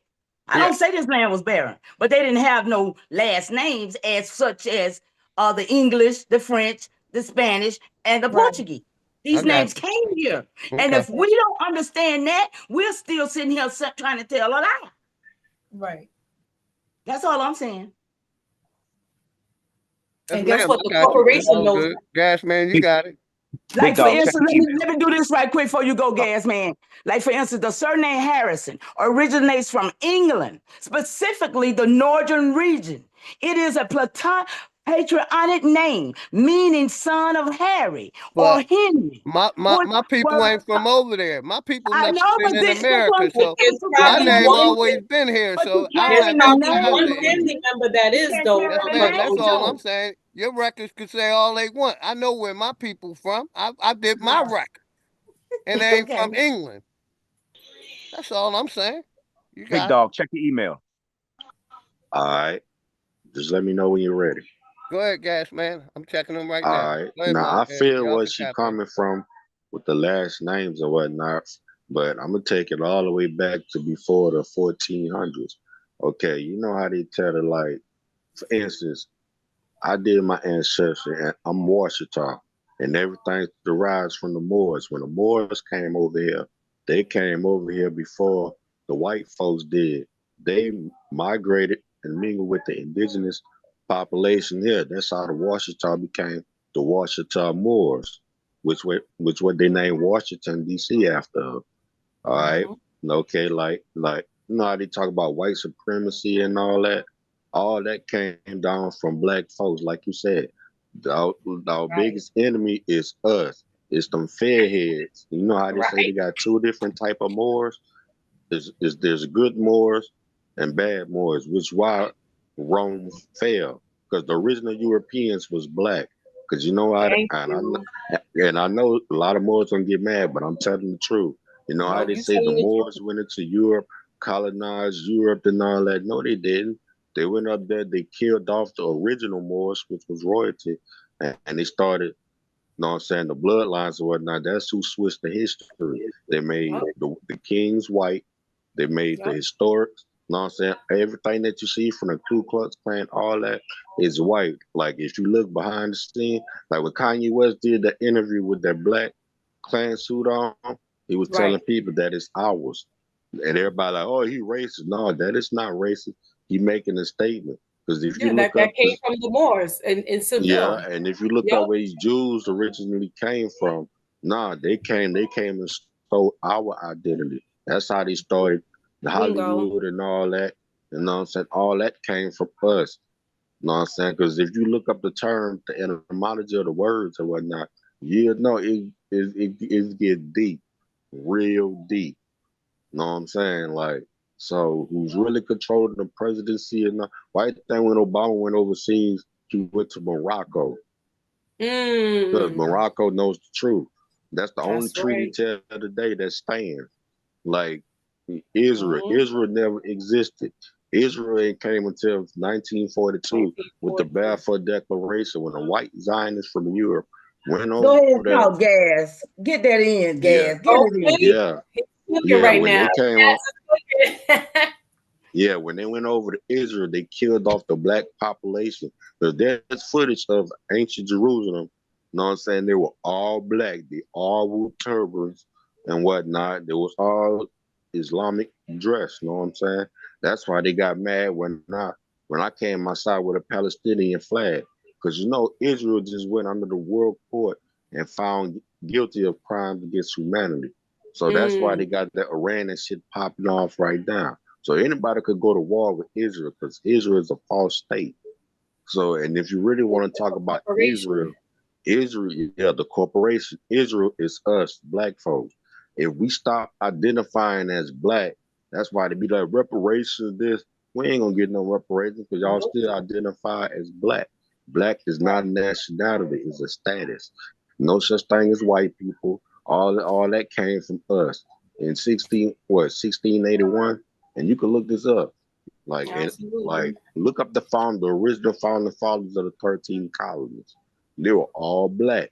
I yeah, don't say this land was barren, but they didn't have no last names as such as the English, the French, the Spanish, and the Right. Portuguese. These names came here. Okay. And if we don't understand that, we're still sitting here trying to tell a lie. Right. That's all I'm saying. Yes, and guess ma'am, what? I The got you. It's corporation all knows good. Gas man, you got it. Like, Big for dog, check instance, the let me do this right quick before you go, Gas Man. Like, for instance, the surname Harrison originates from England, specifically the northern region. It is a patriotic name, meaning son of Harry or But Henry. my people ain't from over there. My people I never know, been but in this one, America, so It's my probably name one. always been here. but you So I can't don't There's have carry to the get probably out one the name. English. family member that You is can't though. carry Yes, the ma'am. name, That's all I'm Joe. saying. Your records could say all they want. I know where my people from. I did my record, and they ain't Okay. from England. That's all I'm saying. You Big got it. dog, check your email. All right. Just let me know when you're ready. Go ahead, gas man. I'm checking them right All now. right. Go ahead, Now Mom. I feel Y'all where can she tap in. coming from with the last names and whatnot, but I'm gonna take it all the way back to before the 1400s. Okay, you know how they tell it, like, for instance, I did my ancestry and I'm Washita, and everything derives from the Moors. When the Moors came over here, they came over here before the white folks did. They migrated and mingled with the indigenous population here. That's how the Washita became the Washita Moors, which what they named Washington D.C. after. All right. Okay, like you know how they talk about white supremacy and all that. All that came down from black folks, like you said. Our biggest enemy is us. It's them fairheads. You know how they say they got two different type of Moors? There's good Moors and bad Moors, which why Rome fell. Because the original Europeans was black. Because you know how Thank and I know a lot of Moors gonna get mad, but I'm telling the truth. You know how No, they you say the telling the Moors truth. went into Europe, colonized Europe and all that. No, they didn't. They went up there, they killed off the original Moors, which was royalty, and they started, you know what I'm saying, the bloodlines and whatnot. That's who switched the history. They made the kings white, they made the historics, you know what I'm saying? Everything that you see from the Ku Klux Klan, all that is white. Like if you look behind the scene, like when Kanye West did the interview with that black Klan suit on, he was telling people that it's ours. And everybody like, oh, he racist. No, that is not racist. He making a statement. Because if you Yeah, look that up came from the Moors in Seville. yeah, and if you look Yep. up where these Jews originally came from, nah, they came and stole our identity. That's how they started the Bingo. Hollywood and all that. You know what I'm saying? All that came from us. You know what I'm saying? Because if you look up the term, the etymology of the words or whatnot, you know it get deep, real deep. You know what I'm saying? Like, so who's really controlling the presidency? And why think when Obama went overseas, he went to Morocco? Because Morocco knows the truth. That's the only That's treaty right. till today that stands. Like Israel never existed. Israel ain't came until 1942 with the Balfour Declaration when a white Zionist from Europe went Go over ahead and there. talk, Gas. Get that in, Yeah, Gas. Get it in. yeah, Looking yeah. right When now. they came on, yeah, when they went over to Israel, they killed off the black population. Because there's footage of ancient Jerusalem. You know what I'm saying? They were all black. They all wore turbans and whatnot. They was all Islamic dress. You know what I'm saying? That's why they got mad when I came outside with a Palestinian flag. Because you know, Israel just went under the world court and found guilty of crimes against humanity. So that's why they got the Iran and shit popping off right now. So anybody could go to war with Israel because Israel is a false state. So, and if you really want to talk about Corporation. Israel, yeah, the corporation, Israel is us, black folks. If we stop identifying as black, that's why they be like reparations. This we ain't gonna get no reparations because y'all still identify as black. Black is not a nationality; it's a status. No such thing as white people. All that came from us in 1681, and you can look this up. Absolutely. Look up the original founding fathers of the 13 colonies. They were all black.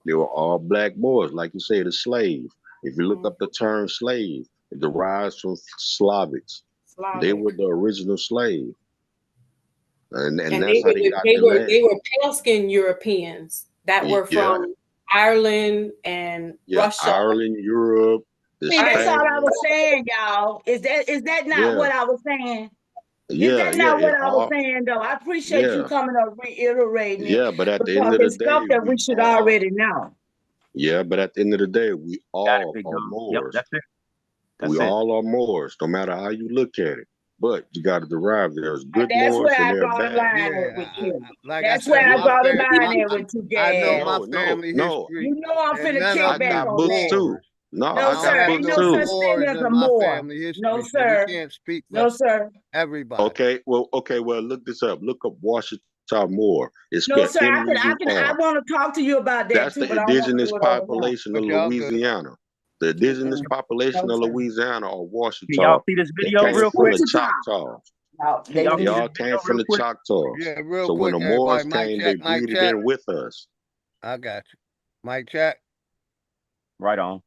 They were all black boys, like you say, the slave. If you look up the term slave, it derives from Slavics. They were the original slave, and And that's how they got the land. they were pale skinned Europeans that were Yeah, from Ireland and Russia. Ireland, Europe. See, that's all I was saying, y'all. Is that not what I was saying? Is that not what I was saying, though? I appreciate you coming up reiterating it. But at the end Because of the it's stuff day, that we should already know. Yeah, but at the end of the day, we all are Moors. Yep, that's it. We all are Moors, no matter how you look at it. But you got to derive there's good That's Moors where and I there are draw the bad. line at with you. Like That's I said, where I draw the my line at with you, I know Gad. my family history. You know I'm and finna none kick of them back got on books that. too. No, No, I sir. got Ain't books no too. such thing as a my Moor. family history, No, so sir. we can't speak for No, sir. everybody. Okay, well, look this up. Look up Washita Moor. It's No, spelled sir. I M-U-R. want to talk to you about that That's too, the but I don't want to indigenous do it over here. population of But y'all good. Louisiana. The indigenous population No, of sir. Louisiana or Washita. Can y'all see this They video came real from quick? the Choctaws. Can y'all see They this all came video from real the quick? Choctaws. Yeah, real So when quick, the Moors everybody. came, Mic they breeded check. in with us. I got you. Mic check. Right on.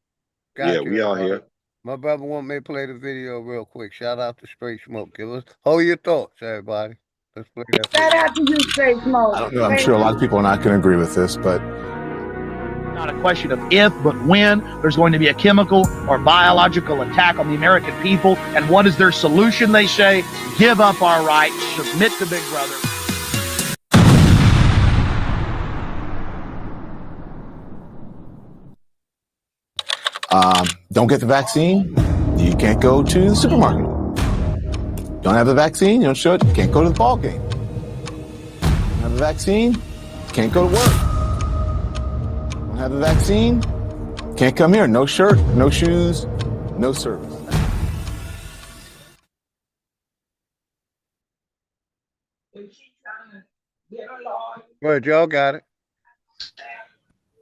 Got you, We all everybody. here. My brother want me to play the video real quick. Shout out to Straight Smoke. Hold your thoughts, everybody. Let's play that video. Shout out to you, Straight Smoke. I don't know. I'm sure a lot of people are not going to agree with this, but not a question of if, but when there's going to be a chemical or biological attack on the American people. And what is their solution? They say, give up our rights, submit to Big Brother. don't get the vaccine, you can't go to the supermarket. Don't have the vaccine, you can't go to the ball game. Don't have the vaccine, can't go to work. Don't have the vaccine, can't come here. No shirt, no shoes, no service. Good, y'all got it.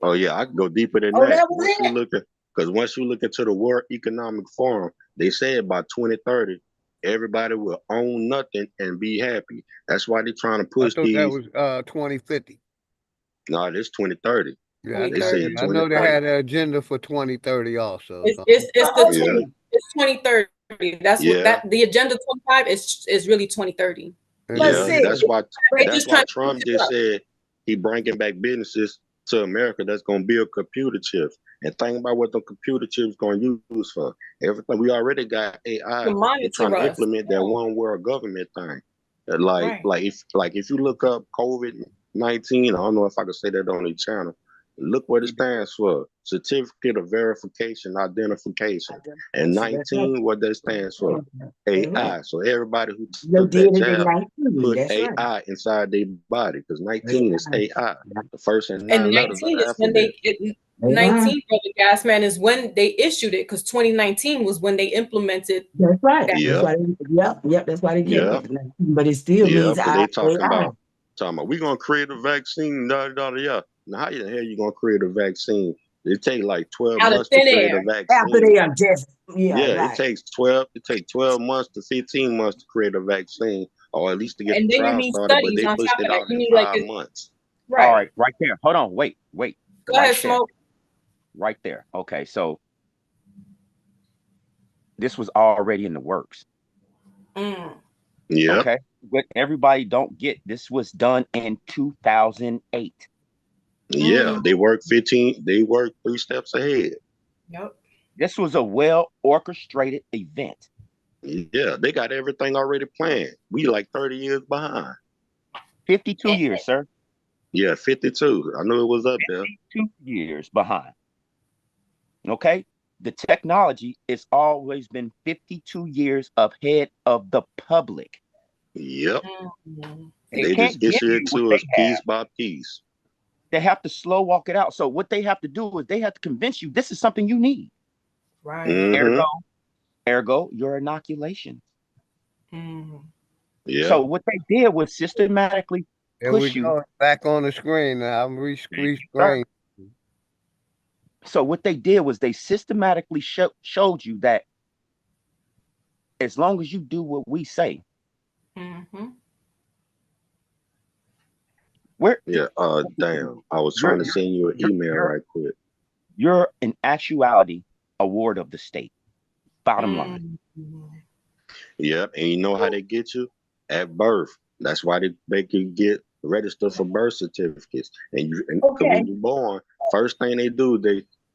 Oh yeah, I can go deeper than Oh, that. that was it? Once you look into the World Economic Forum, they said by 2030, everybody will own nothing and be happy. That's why they're trying to I push thought these. that was 2050. No, this 2030. Yeah, They said I know they 2030. had an agenda for 2030 also. It's 2030. That's Yeah. what that the agenda 25 is really 2030. Yeah, that's why Just trying to Trump push it just up. said he bringing back businesses to America that's gonna build computer chips. And think about what the computer chips gonna use for. Everything we already got AI. To monitor They're trying to us. implement that one world government thing. Like if you look up COVID-19, I don't know if I can say that on the channel. Look what it stands for: Certificate of Verification Identification. And 19, what that stands for? AI. So everybody who took that jab put AI inside their body because 19 is AI. The first and 9 And letters 19 of is when alphabet. 19 Brother Gasman is when they issued it because 2019 was when they implemented. That's right. that. Yeah. That's why that's why they kept Yeah. it. But it still means but they talking AI. about we're gonna create a vaccine, yeah. Now how the hell you gonna create a vaccine? It takes like 12 Out of months to thin create air. a vaccine. After they are just It takes 12 months to 15 months to create a vaccine, or at least to get And the then you trial need started, but studies they on pushed top it of that. out You in need like 5 months. Right. All right there. Hold on, wait. Go ahead, Smoke. Right there. Okay, so this was already in the works. Yeah. Okay. But everybody don't get this was done in 2008. Yeah, they work 3 steps ahead. Yep. This was a well orchestrated event. Yeah, they got everything already planned. We like 30 years behind. 52 years, sir. Yeah, 52. I knew it was up there. 52 years behind. Okay. The technology has always been 52 years ahead of the public. Yep. They just can't give issue you it what to they us piece have. by piece. They have to slow walk it out. So what they have to do is they have to convince you this is something you need. Right. Ergo, your inoculation. Yeah. So what they did was systematically Here we push you. go. Back on the screen now. I'm re-screen. So what they did was they systematically showed you that as long as you do what we say, damn. I was trying to send you an email right quick. You're in actuality a ward of the state. Bottom line. Yep. And you know how they get you? At birth. That's why they make you get registered for birth certificates. And when you're born, first thing they do,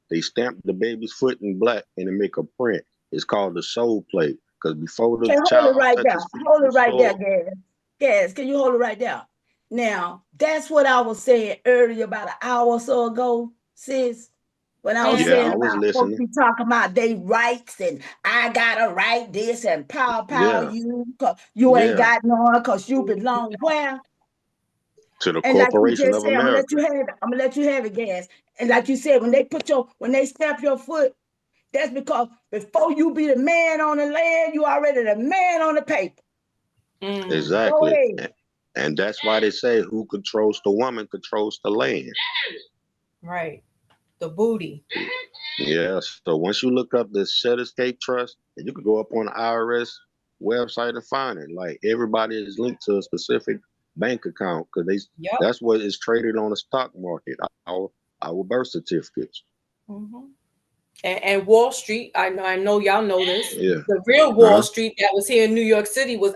they stamp the baby's foot in black and they make a print. It's called the soul plate. Because before the Okay, hold child it right there. touches Hold it right there, soul, Gaz. Gaz, can you hold it right there? Now, that's what I was saying earlier about an hour or so ago, sis. When I was saying I was about folks listening. be talking about they rights and I gotta write this and power Yeah, you, cause you ain't yeah, got none because you belong where? to the And like you corporation just of said, I'm gonna let America. you have it. I'm gonna let you have it, Gas. And like you said, when they stamp your foot, that's because before you be the man on the land, you already the man on the paper. Go Exactly. ahead. And that's why they say who controls the woman controls the land. Right. The booty. Yeah. So once you look up the Shed Escape Trust, you can go up on the IRS website and find it. Like everybody is linked to a specific bank account because that's what is traded on the stock market. Our birth certificates. And Wall Street, I know y'all know this. Yeah. The real Wall Street that was here in New York City was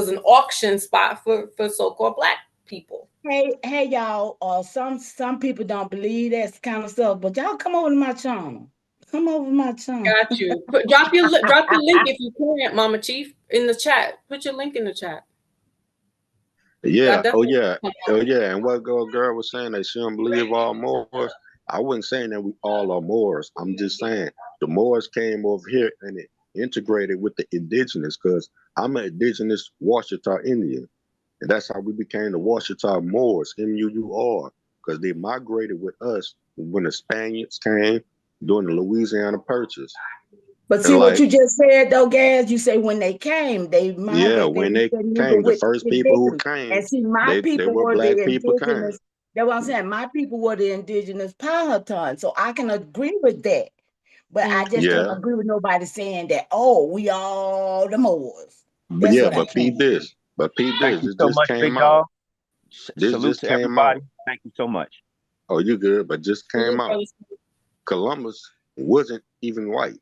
an auction spot for so-called black people. Hey, y'all. Some people don't believe that kind of stuff, but y'all come over to my channel. Come over to my channel. Got you. Drop your link if you can, Mama Chief, in the chat. Put your link in the chat. Yeah. Oh yeah. Oh yeah. And what girl was saying that she don't believe all Moors. I wasn't saying that we all are Moors. I'm just saying the Moors came over here and it integrated with the indigenous because I'm an indigenous Washita Indian. And that's how we became the Washita Moors, M-U-U-R, because they migrated with us when the Spaniards came during the Louisiana Purchase. But see what you just said though, Gaz, you say when they came, they migrated. Yeah, when they came, the first people who came, and see, my they people were were black the people came. indigenous. That's what I'm saying. My people were the indigenous Powhatan. So I can agree with that. But I just can't agree with nobody saying that, oh, we all the Moors. But That's yeah, what I but peep can't. this. But peep Thank this. you It so just much, big came dog. out. This Salute just to came everybody. out. Thank you so much. Oh, you good, but just came out. Columbus wasn't even white.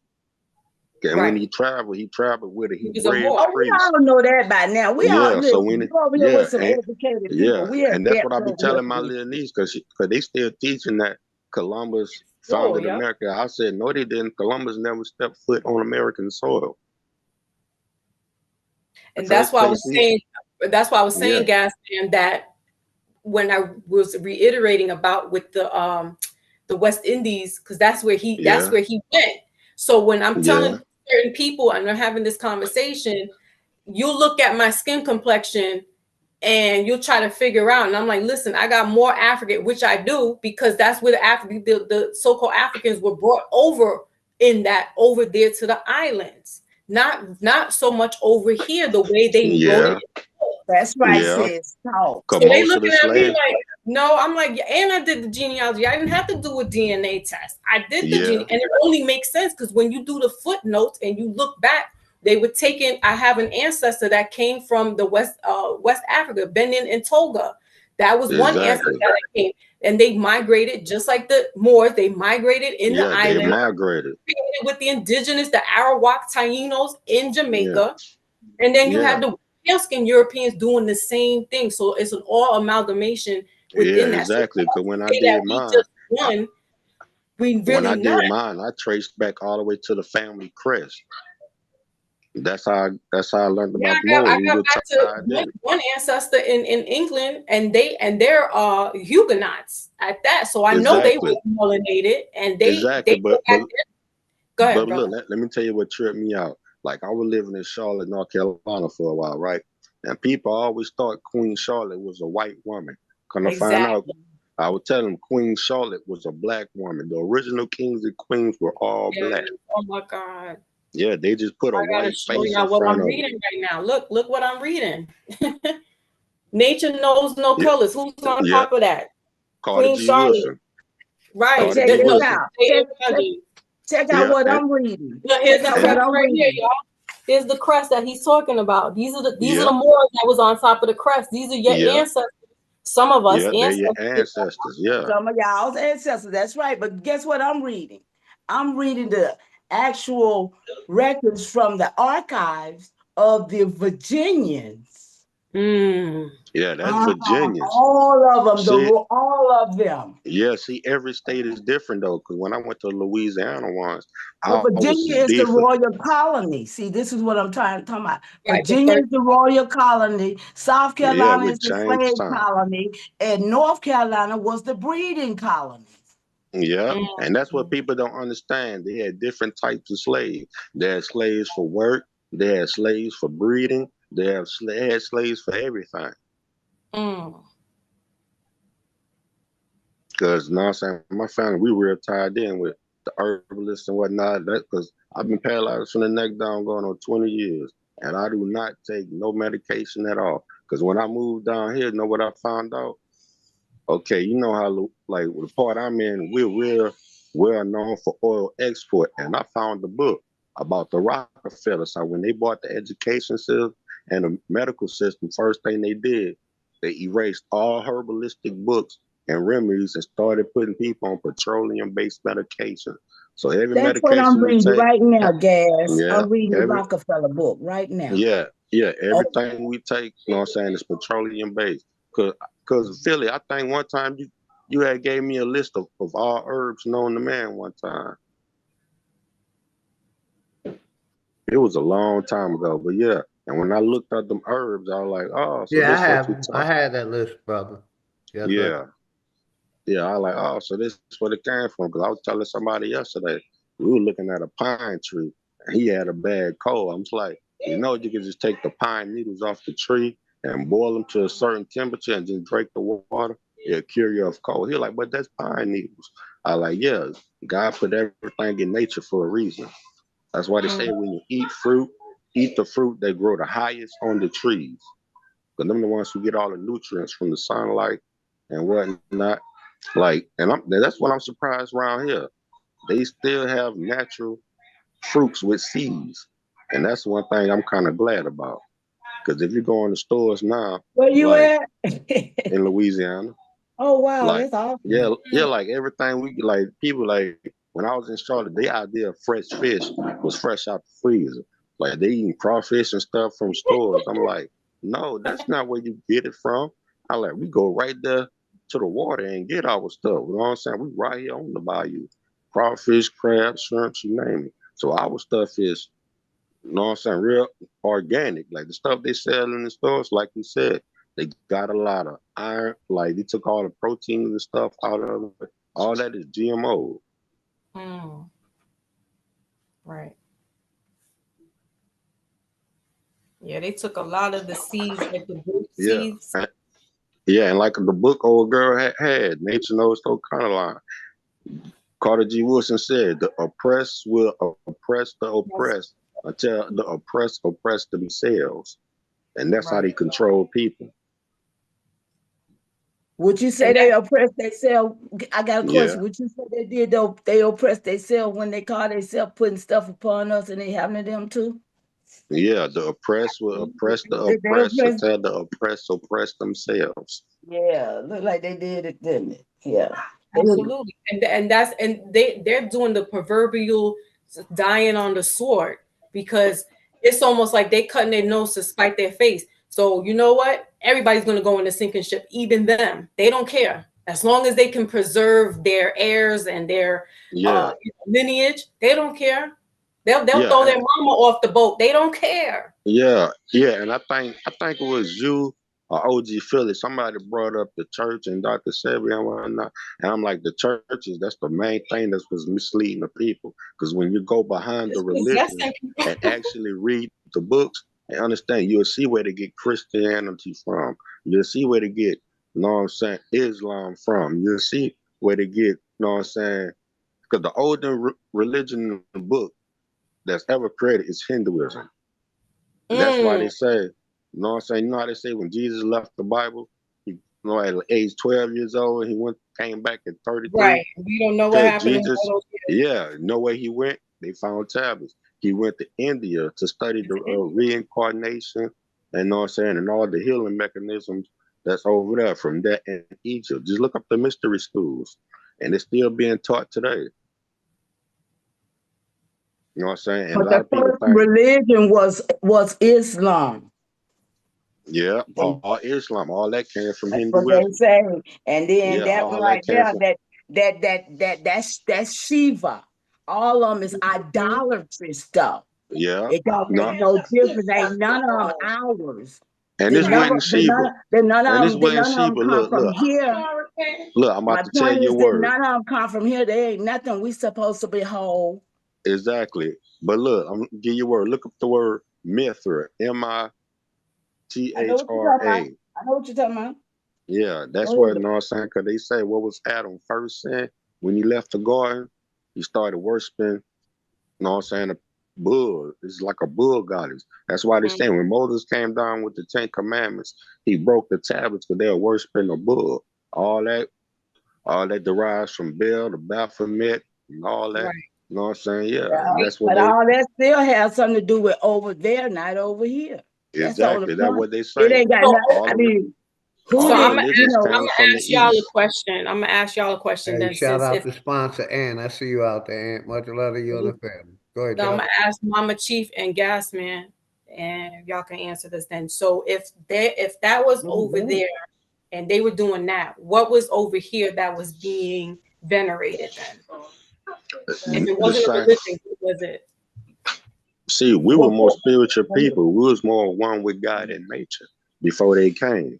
And when he traveled with a Hebraic Oh, we priest. all know that by now. We all Yeah, so listen. when You over here with some educated people. We and that's what I adepts be over here telling for my this. little niece because they still teaching that Columbus founded America. I said no, they didn't. Columbus never stepped foot on American soil. And that's why I was saying. That's why I was saying, Gaston, that when I was reiterating about with the West Indies, because that's where he went. So when I'm telling certain people and I'm having this conversation, you look at my skin complexion and you'll try to figure out. And I'm like, listen, I got more African, which I do, because that's where the so-called Africans were brought over over there to the islands. Not so much over here the way they wrote it. That's right, sis. So they looking at me like, no, I'm like, and I did the genealogy. I didn't have to do a DNA test. I did the gene, and it only makes sense because when you do the footnotes and you look back, they were taken. I have an ancestor that came from the West Africa, Benin and Togo. That was one ancestor that came, and they migrated just like the Moors. They migrated in the island. They migrated with the indigenous, the Arawak Tainos in Jamaica, and then you had the pale skin Europeans doing the same thing. So it's an all amalgamation within that. Exactly. Because when I did mine, I traced back all the way to the family crest. That's how I learned about the Moors. I got back to one ancestor in England, and they're Huguenots at that. So I know they were melanated, and they but go ahead, look, let me tell you what tripped me out. Like I was living in Charlotte, North Carolina for a while, right? And people always thought Queen Charlotte was a white woman. Come to find out, I would tell them Queen Charlotte was a black woman. The original kings and queens were all black. Oh my God. Yeah, they just put a white face in what front I'm of reading right now. Look what I'm reading. Nature knows no colors. Who's on top of that? Carter Queen G. Charlotte. Wilson. Right. Check out what I'm reading. Look, here's the crest right here, y'all. Here's the crest that he's talking about. These are the Moors that was on top of the crest. These are your ancestors. Some of us ancestors. Some of y'all's ancestors. That's right. But guess what I'm reading? I'm reading the actual records from the archives of the Virginians. Yeah, that's Virginians. All of them, See, all of them. yeah, see, every state is different though. Because when I went to Louisiana once, Well, ours Virginia is is the different. royal colony. See, this is what I'm trying to talk about. Right, Virginia is the royal colony. South Yeah, Carolina is with the slave Jamestown. colony, and North Carolina was the breeding colony. Yeah, and that's what people don't understand. They had different types of slaves. They had slaves for work. They had slaves for breeding. They had slaves for everything. Because, you know what I'm saying, my family, we were tied in with the herbalists and whatnot. That because I've been paralyzed from the neck down going on 20 years, and I do not take no medication at all. Because when I moved down here, you know what I found out? Okay, you know how like the part I'm in, we're real well known for oil export, and I found the book about the Rockefellers. So when they bought the education system and the medical system, first thing they did, they erased all herbalistic books and remedies and started putting people on petroleum-based medication. So every That's what I'm medication we reading take, right now, Gas. yeah, I'm reading the every Rockefeller book right now. yeah, Oh, everything we take, you know what I'm saying, is petroleum based. Cause Philly, I think one time you had gave me a list of all herbs known to man one time. It was a long time ago, but yeah. And when I looked at them herbs, I was like, oh, so Yeah, this what you I talk. had that list, brother. Yes, sir. Yeah. Yeah, I was like, oh, so this is where it came from. Because I was telling somebody yesterday, we were looking at a pine tree, and he had a bad cold. I'm just like, you know, you can just take the pine needles off the tree and boil them to a certain temperature and just drink the water. It'll cure you of cold. He's like, but that's pine needles. I like, yeah, God put everything in nature for a reason. That's why they say when you eat the fruit that grow the highest on the trees. Because them the ones who get all the nutrients from the sunlight and whatnot. Like, and that's what I'm surprised around here. They still have natural fruits with seeds. And that's one thing I'm kind of glad about. Because if you go in the stores now, where you like at? in Louisiana, Oh, wow, like, that's awesome. yeah, like everything like people like when I was in Charlotte, the idea of fresh fish was fresh out the freezer. Like they eating crawfish and stuff from stores. I'm like, no, that's not where you get it from. I like we go right there to the water and get our stuff. You know what I'm saying? We right here on the bayou. Crawfish, crabs, shrimps, you name it. So our stuff is, you know what I'm saying, real organic. Like the stuff they sell in the stores, like you said, they got a lot of iron. Like they took all the proteins and stuff out of it. All that is GMO. Right. Yeah, they took a lot of the seeds, like the grape Yeah. seeds. Yeah, and like the book old girl had, Nature Knows No Line. Carter G. Wilson said, the oppressed will oppress the oppressed until the oppressed oppress themselves. And that's how they control people. Would you say they oppress themselves? I got a question. Yeah. Would you say they did though? They oppress themselves when they call themselves putting stuff upon us and they happening to them too? Yeah, the oppressed will oppress the Did they oppressed oppress? until the oppressed oppress themselves. Yeah, look like they did it, didn't it? Yeah. Absolutely. And they're doing the proverbial dying on the sword, because it's almost like they cutting their nose to spite their face. So you know what? Everybody's going to go in the sinking ship, even them. They don't care. As long as they can preserve their heirs and their lineage, they don't care. They'll throw their mama off the boat. They don't care. Yeah, and I think it was you or OG Philly. Somebody brought up the church and Dr. Sebi and whatnot. And I'm like, the churches, that's the main thing that was misleading the people. Because when you go behind the religion and actually read the books and understand, you'll see where to get Christianity from. You'll see where to get, you know what I'm saying, Islam from. You'll see where to get, you know what I'm saying, because the older religion in the book that's ever created is Hinduism. That's why they say, you know what I'm saying? You know how they say when Jesus left the Bible, he, you know, at age 12 years old, and came back at 33. Right. We don't know what happened. No way he went. They found tablets. He went to India to study the reincarnation, and you know what I'm saying, and all the healing mechanisms that's over there from that in Egypt. Just look up the mystery schools, and it's still being taught today. You know what I'm saying? And But the first religion was Islam. Yeah, all Islam, all that came from That's what they Hinduism. say. And then Yeah, that one all that right came there, from. that's Shiva. All of them is idolatry stuff. Yeah, It don't make no, no difference. Ain't none of them ours. and Then this none, wasn't then Sheba, none, then none and of this them, then wasn't none of them Sheba. come Look, from look, here. look. I'm My about to tell point you a is that word. none of them come from here. They ain't nothing we supposed to behold. Exactly. But look, I'm gonna give you a word. Look up the word Mithra. I know what you're talking about. Mithra. I know what you're talking about. Yeah, that's Go what, ahead. you know what I'm saying? Because they say, what was Adam first sin? When he left the garden, he started worshiping, you know what I'm saying, a bull. It's like a bull goddess. That's why they say when Moses came down with the Ten Commandments, he broke the tablets because they were worshiping a bull. All that, all that derives from Baal, the Baphomet, and all that. Right. You know what I'm saying? Yeah, Yeah, and that's what but they all that still has something to do with over there, not over here. That's the only exactly. That's point. what they It say. ain't got So, nothing. All I the mean, who all so the I'm did, gonna you religions ask, know? I'm came from gonna the ask y'all a east. question. I'm gonna ask y'all a question Hey, then, shout since out if to sponsor Ann. I see you out there, Aunt. Much love to you and the family. Go ahead, I'm Joe. gonna ask Mama Chief and Gasman, and y'all can answer this then. So if that was over there and they were doing that, what was over here that was being venerated then? If it The wasn't a same. religion, what was it? See, we were more spiritual people. We was more one with God and nature before they came.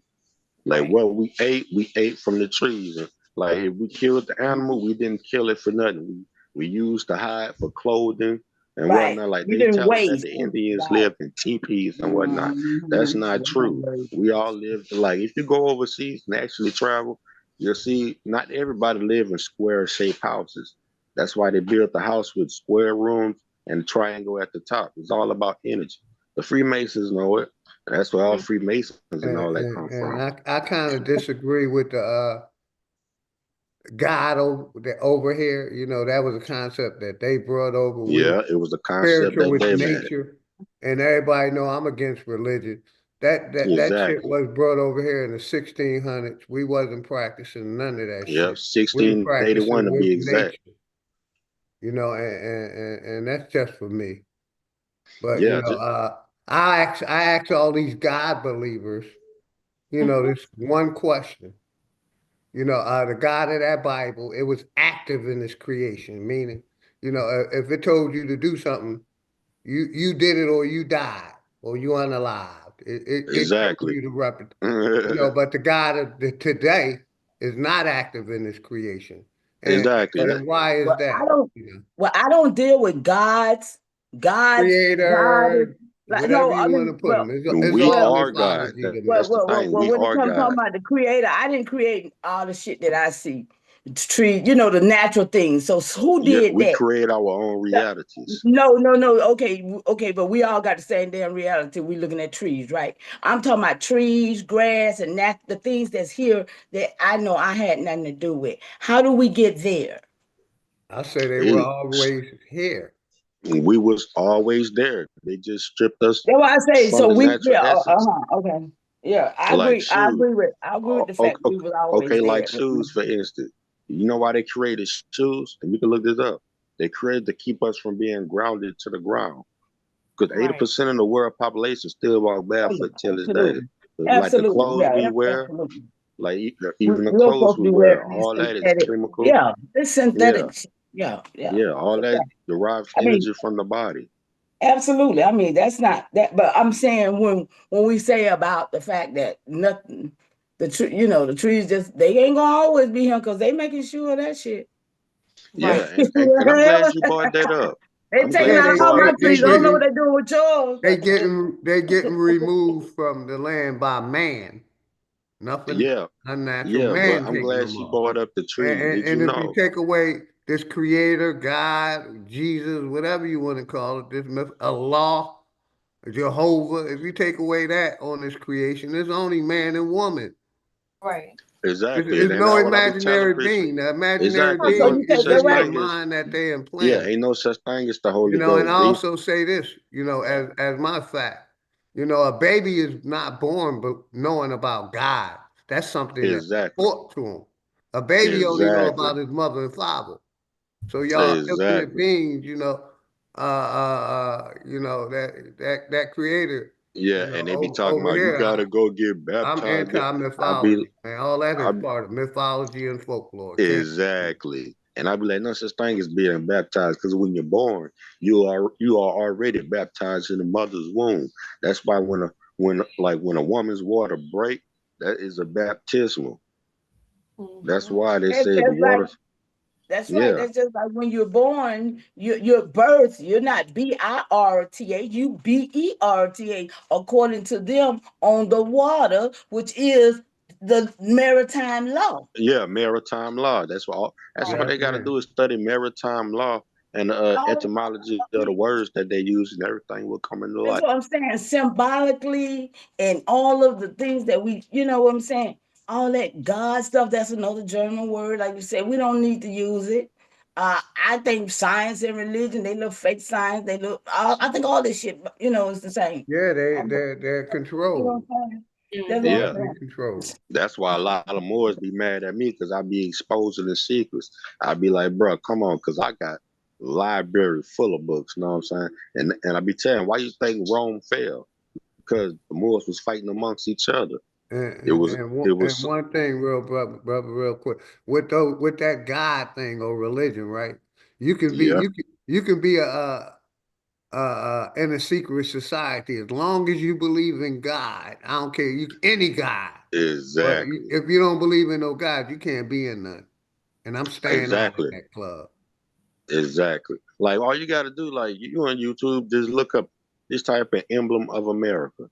Like Right. what we ate from the trees. And like if we killed the animal, we didn't kill it for nothing. We used the hide for clothing and Right. whatnot. Like You they didn't tell us that waste the it. Indians Right. lived in teepees and whatnot. That's not true. We all lived like if you go overseas and actually travel, you'll see not everybody live in square shaped houses. That's why they built the house with square rooms and a triangle at the top. It's all about energy. The Freemasons know it. That's where all Freemasons and all that come And from. I kind of disagree with the God over here. You know, that was a concept that they brought over. We were Yeah, it was a concept spiritual that with they've had. nature, and everybody know I'm against religion. That shit Exactly. was brought over here in the 1600s. We wasn't practicing none of that Yep, shit. We were 1681 practicing to with be exact. nature, you know, and that's just for me. But you Yeah, know, I ask all these God believers, you know, this one question. You know, the God of that Bible, it was active in its creation, meaning, you know, if it told you to do something, you did it or you died or you unalived. It told exactly. you to replicate, you know, but the God of today is not active in his creation. And exactly. That why is Well, I that? don't. You know, Well, I don't deal with gods. God is creator, like no. whatever I you want mean, to put him. It's we all well, are God. mythology to me. That's the thing. well, We when it are comes talking God. about the creator, I didn't create all the shit that I see. Tree, you know, the natural things. So who Yeah, did we that? create our own realities. No. Okay, but we all got the same damn reality. We looking at trees, right? I'm talking about trees, grass, and that the things that's here that I know I had nothing to do with. How do we get there? I say they were It, always here. we was always there. They just stripped us That's why I say from so. the We natural essence. okay, yeah. I Like agree. shoes. I agree with the fact that we was always Okay, like there. shoes, for instance. You know why they created shoes? And you can look this up. They created to keep us from being grounded to the ground. Because Right. 80% of the world population still walk Oh, yeah, barefoot till this day. absolutely, Like the absolutely, clothes yeah, we wear, absolutely. like We even the we're clothes supposed to we be wear, wearing these all that is synthetic. chemical. Yeah, it's Yeah, synthetic. Yeah, yeah. yeah, all that derives I mean, energy from the body. absolutely. I mean, that's not that. But I'm saying when we say about the fact that nothing, you know, the trees just they ain't gonna always be here because they making sure of that shit. Yeah, Right. and I'm glad you brought that up. They I'm taking glad Yeah, you out all brought my up the they trees. I don't know trees. what they're doing with yours, but they getting removed from the land by man. Nothing Yeah, unnatural. yeah, but Man I'm taking glad them she off. brought up the trees. Did you And if you know? take away this creator, God, Jesus, whatever you want to call it, this myth, Allah, Jehovah, if you take away that on this creation, there's only man and woman. Right. Exactly, It's and no that's what I be telling imaginary Christians. being. The imaginary Exactly, oh, so no being you is take such that just the right. thing as mind that they yeah, implanted. ain't no such thing as the You Holy know, and I Ghost. They also say this, you know, as my fact, you know, a baby is not born but knowing about God. That's something that's exactly, taught to him. A baby only know exactly, about his mother and father. So y'all infinite exactly. beings, you know, that creator Yeah, You know, and they be talking over about you here, gotta go get I'm baptized. I be, anti-mythology, man. All that I is part of mythology and folklore. Can't. exactly, and I be like, no such thing as being baptized, because when you're born, you are already baptized in the mother's womb. That's why when a woman's water break, that is a baptismal. That's why they That's say the just like water. that's right. Yeah, That's just like when you're born, you're birth. You're not BIRTA, you BERTA, according to them on the water, which is the maritime law. yeah, maritime law. That's all Right. they got to do is study maritime law and All etymology of the words that they use, and everything will come into That's light. what I'm saying. Symbolically, and all of the things that you know what I'm saying? All that God stuff, that's another German word. Like you said, we don't need to use it. I think science and religion, they look fake science. I think all this shit, is the same. Yeah, Um, they're you know controlled. what I'm saying? That's what I'm Yeah, Definitely saying. controlled. that's why a lot of Moors be mad at me because I be exposing the secrets. I be like, bro, come on, because I got library full of books. You know what I'm saying? And I be telling, why you think Rome fell? Because the Moors was fighting amongst each other. And, It and, was and, it one, and was one thing, brother, real quick, with that God thing or religion, right? You can be yeah, you can be in a secret society as long as you believe in God. I don't care any God, but exactly, if you don't believe in no God, you can't be in none. And I'm staying out of exactly, that club. exactly. Like all you got to do, like you on YouTube, just look up this type of emblem of America.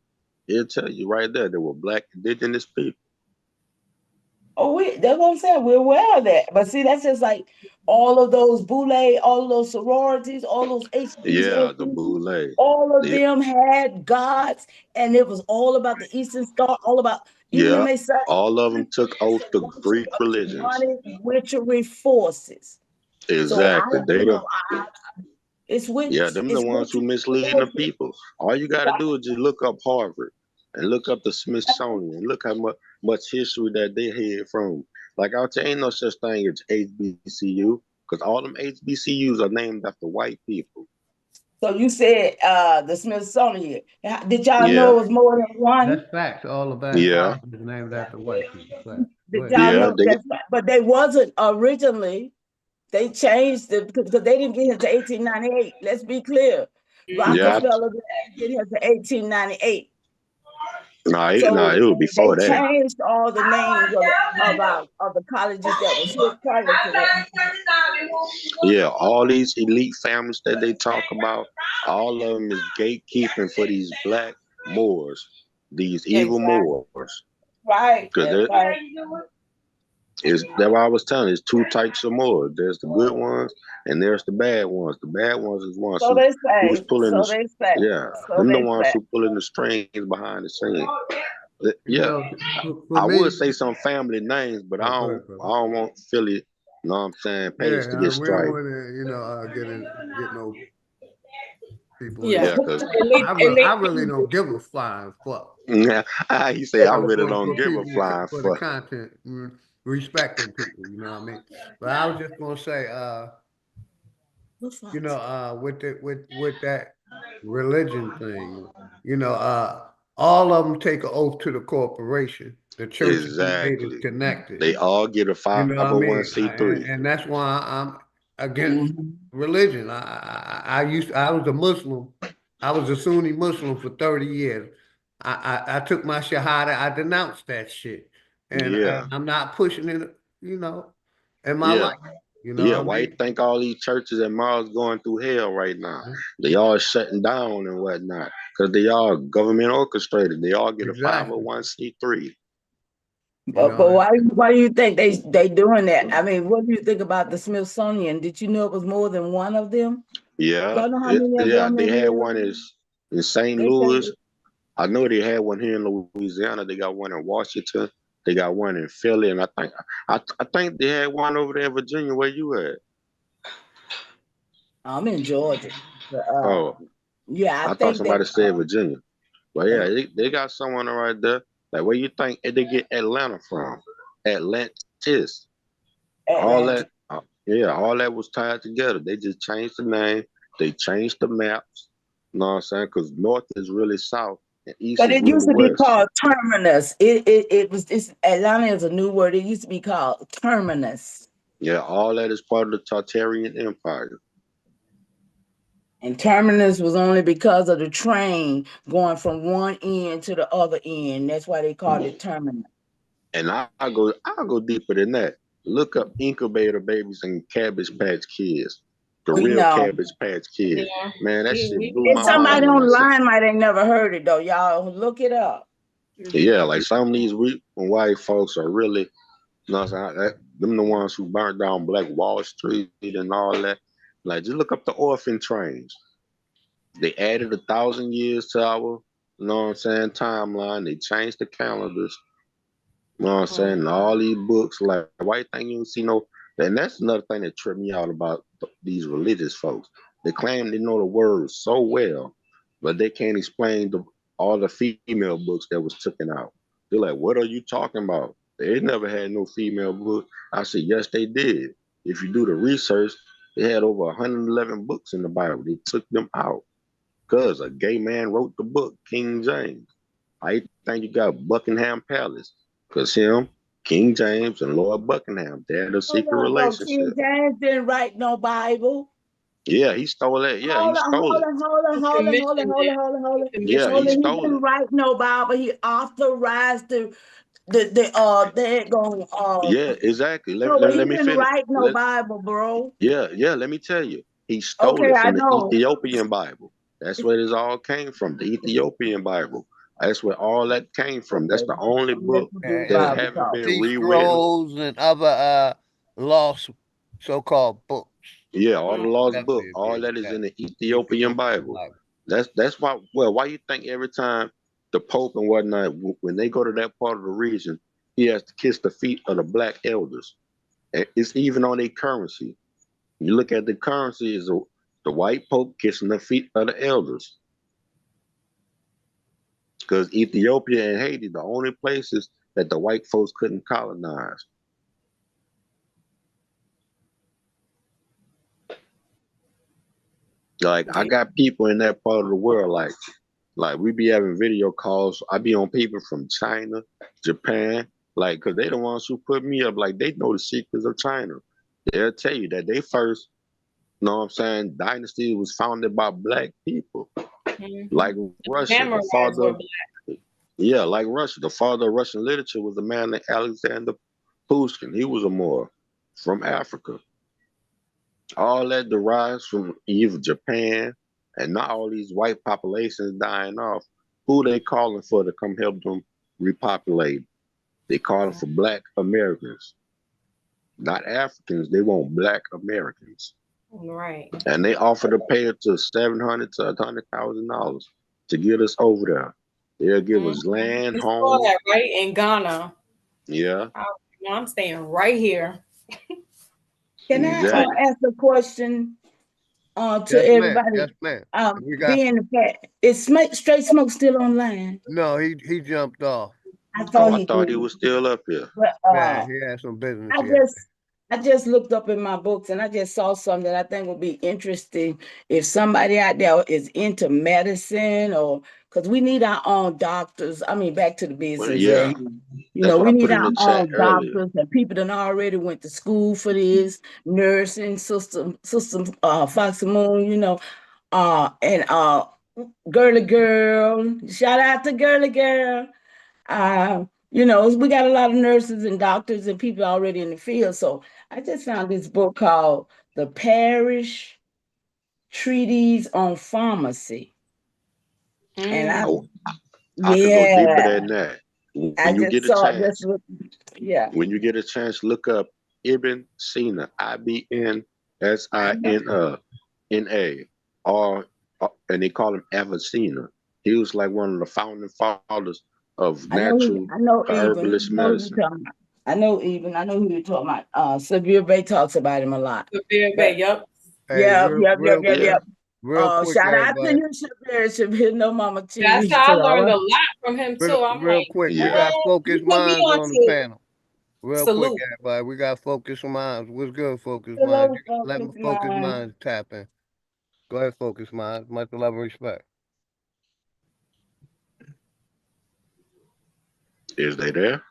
It'll tell you right there there were black indigenous people. That's what I'm saying. We're aware of that. But see, that's just like all of those boule, all of those sororities, all those Yeah, the HBCUs, boule. all of The, them had gods, and it was all about the Eastern Star, all about, even in yeah, they say, all of them took they say oath to worship Greek of religions. demonic witchery forces. So Exactly. Yeah, them the it's ones who witchery misleading the forces. people. All you got to do is just look up Harvard and look up the Smithsonian. Look how much history that they had from. Like I'll tell you, ain't no such thing as HBCU because all them HBCUs are named after white people. So you said the Smithsonian. Did y'all know Yeah, it was more than one? That's facts. All of that yeah, college is named after white people. Facts. Go Did ahead. y'all yeah. know that's right? But they wasn't originally. They changed it because they didn't get here to 1898. Let's be clear. Yeah. Rockefeller didn't get here to 1898. Nah, So it was they before that. changed all the names of the colleges that was here prior to that. Yeah, all these elite families that they talk about, all of them is gatekeeping for these black Moors, these evil Exactly. Moors. Right. That's Because right. that's what I was telling you, there's two types of Moors. There's the good ones and there's the bad ones. The bad ones is ones So they who's say. pulling So the, they say. yeah, So them the they ones say. who pulling the strings behind the scene. You Yeah, know, for I would me, say some family names, but I oh, go don't ahead, brother. I don't want Philly, you know what I'm saying, Pace to Yeah, get we don't striped. want to, get no people in Yeah. Yeah, trouble. because I really don't give a flying fuck. yeah, he said, I really don't For give a people flying for the fuck. content, respecting people. You know what I mean? But I was just gonna say, with that religion thing, all of them take an oath to the corporation. The churches we made is Exactly. connected. They all get a You know what I mean? And, 501c3. and that's why I'm against Mhm. religion. I was a Muslim. I was a Sunni Muslim for 30 years. I took my shahada. I denounced that shit, and Yeah, I'm not pushing it. In my yeah, life. You know yeah. what I Why you mean? think all these churches and malls going through hell right now? Yeah, They all shutting down and whatnot because they all government orchestrated. They all get a exactly. 501c3. You But know, why do you think they doing that? I mean, what do you think about the Smithsonian? Did you know it was more than one of them? Yeah, Y'all know how many of yeah. them They it had is? one in St. They say Louis. I know they had one here in Louisiana. They got one in Washington. They got one in Philly, and I think they had one over there in Virginia. Where you at? I'm in Georgia. But, Oh, yeah, I I thought think that somebody said Virginia. But yeah, they got someone right there. Like where you think they get Atlanta from? Atlantis. All Atlanta. that, yeah, all that was tied together. They just changed the name. They changed the maps. You know what I'm saying? Because north is really south, and east But is it really used to be west. called terminus. It's Atlanta is a new word. It used to be called terminus. Yeah, all that is part of the Tartarian Empire. And terminus was only because of the train going from one end to the other end. That's why they called it terminus. And I'll go deeper than that. Look up incubator babies and Cabbage Patch Kids. The We real know. Cabbage Patch Kids. Yeah. Man, that shit blew And my mind somebody when I saw. online might have never heard it though. Y'all look it up. Yeah, like some of these white folks are really, you know what I'm saying? Them the ones who burned down Black Wall Street and all that. Like, just look up the orphan trains. They added 1,000 years to our, you know what I'm saying, timeline. They changed the calendars. You know what I'm saying? And all these books, like, why you think you don't see no? And that's another thing that tripped me out about these religious folks. They claim they know the words so well, but they can't explain all the female books that was taken out. They're like, what are you talking about? They never had no female book. I said, yes, they did. If you do the research, they had over 111 books in the Bible. They took them out because a gay man wrote the book, King James. I think you got Buckingham Palace. Because him, King James, and Lord Buckingham, they had a Hold secret on, though. King relationship. James didn't write no Bible. Yeah, he stole that. Yeah, he Hold on, stole hold it. on, hold on, hold on, hold on, hold on, hold on, hold on. Yeah, Hold he on. He stole didn't it. write no Bible. He authorized they going Yeah, exactly. no, but he Let me didn't finish. write no Bible, bro. Yeah, let me tell you. He Okay, stole it I from the know. Ethiopian Bible. That's where this all came from, the Ethiopian Bible. That's where all that came from. That's Okay, the only I'm gonna let book you do that Bible haven't talk. been Sea rewritten. scrolls and other lost so-called books. Yeah, all the lost book, Definitely agree all with that is that. in the Ethiopian Bible. Bible. That's why. Well, why you think every time the Pope and whatnot, when they go to that part of the region, he has to kiss the feet of the black elders. It's even on their currency. You look at the currency, is the white Pope kissing the feet of the elders. Because Ethiopia and Haiti, the only places that the white folks couldn't colonize. Like I got people in that part of the world, like we be having video calls. I be on people from China, Japan, like, cause they the ones who put me up. Like they know the secrets of China. They'll tell you that they first, you know what I'm saying, dynasty was founded by black people. Like Russia, the Samurais were father, black. yeah, like Russia, the father of Russian literature was a man named Alexander Pushkin. He was a Moor from Africa. All that derives from either Japan, and not all these white populations dying off. Who they calling for to come help them repopulate? They calling for black Americans, not Africans. They want black Americans, Right. and they offer to pay it to $700 to $100,000 to get us over there. They'll give us land, You saw home. that, right? In Ghana. Yeah, I'm staying right here. Can I exactly. ask a question to Yes, ma'am. everybody? Yes, ma'am. We got. Being the fact, is Straight Smoke still online? No, he jumped off. I Oh, thought I he thought did. he was still up here. But Yeah, he had some business I here. just I just looked up in my books and I just saw something that I think would be interesting if somebody out there is into medicine or because we need our own doctors. I mean, back to the Well, business. yeah, that's what We I need put in our the chat own earlier. doctors and people that already went to school for this, nursing, system, Fox and Moon, and Girly Girl. Shout out to Girly Girl. We got a lot of nurses and doctors and people already in the field. So I just found this book called The Parish Treatise on Pharmacy. And I could go deeper yeah, than that. I When you just get a saw it. chance, Yeah. when you get a chance, look up Ibn Sina, IBNSINA, and they call him Avicenna. He was like one of the founding fathers of natural I know even. herbalist medicine. I know who you're talking about. Severe Bay talks about him a lot. Severe Bay, yep. Hey, real quick, real quick, Shout out to everybody. you, Severe no Mama T. That's how I learned a lot from him too. I'm Real like, quick, we Yeah. got you focused put me minds on on the to panel. Real quick, salute. everybody, we got focused minds. What's good, focused minds? Hello, You gotta let my focused minds tap in. Go ahead, focused minds. Much love and respect. Is they there?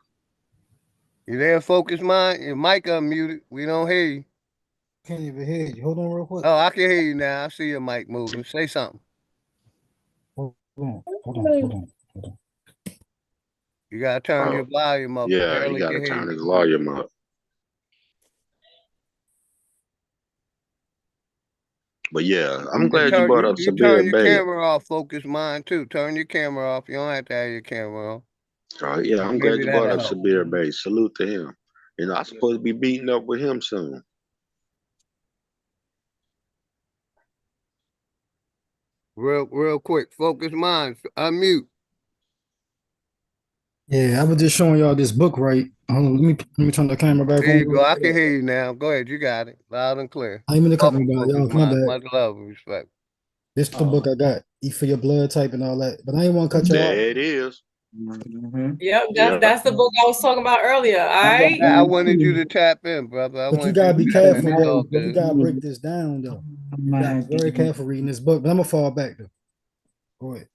You there, Focus Mind? Your mic unmuted. We don't hear you. Can't even hear you. Hold on real quick. Oh, I can hear you now. I see your mic moving. Say something. Hold on. You gotta turn your volume up. Yeah, he Barely got to can hear turn you. his volume up. But yeah, I'm glad you brought up You Sabir turn your Bay. camera off, Focus Mind, too. Turn your camera off. You don't have to have your camera on. Yeah, I'm glad Maybe you brought that'll up help. Sabir Bay. Salute to him. You know, I'm supposed to be beating up with him soon. Real quick. Focus Mind. Unmute. Yeah, I was just showing y'all this book, right? Hold on, let me turn the camera back There on. you go. I can hear you now. Go ahead. You got it. Loud and clear. I ain't mean to cut me Welcome, down, Focus y'all. My Mind. bad. Much love and respect. This the book I got. Eat for your blood type and all that. But I ain't want to cut y'all off. There it is. Yep, Yeah. that's the book I was talking about earlier. All right. I wanted you to tap in, brother. I But you wanted you gotta to be tap in. careful It's all though. But we good. gotta break this down though. You gotta be very careful reading this book. But I'm gonna fall back though. Go ahead.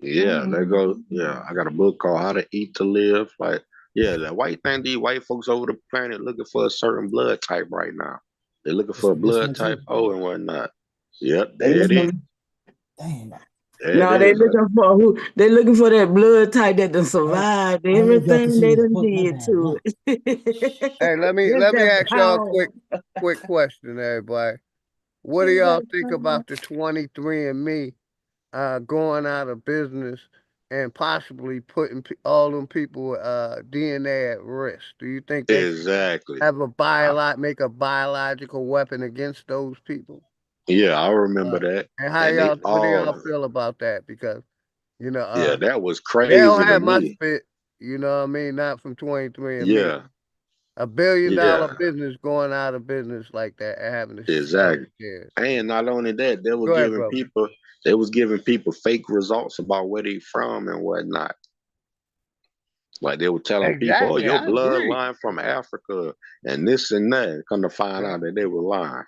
Yeah, there go. Yeah, I got a book called How to Eat to Live. Like, yeah, the white thing, these white folks over the planet looking for a certain blood type right now. They're looking for a This blood one type too. O and whatnot. Yep, They there it is. looking, Damn. There it no, they is. looking for who? They looking for that blood type that done survived I don't know if y'all can everything see they this done book. My did bad. to Look. it. Hey, let me It's that ask y'all a quick question, everybody. What do It's y'all that think power. about the 23andMe going out of business and possibly putting all them people DNA at risk? Do you think they should Exactly. have make a biological weapon against those people? Yeah, I remember that. And how And they what do y'all all, feel about that? Because yeah, that was they don't crazy to have my me. spit. You know what I mean? Not from 23andMe. Yeah, $1 billion yeah, business going out of business like that and having to sell exactly. the shares. And not only that, Go ahead, brother. they was giving people fake results about where they from and whatnot. Like they were telling people, "Oh, Exactly, your I agree. bloodline from Africa and this and that." And come to find out that they were lying.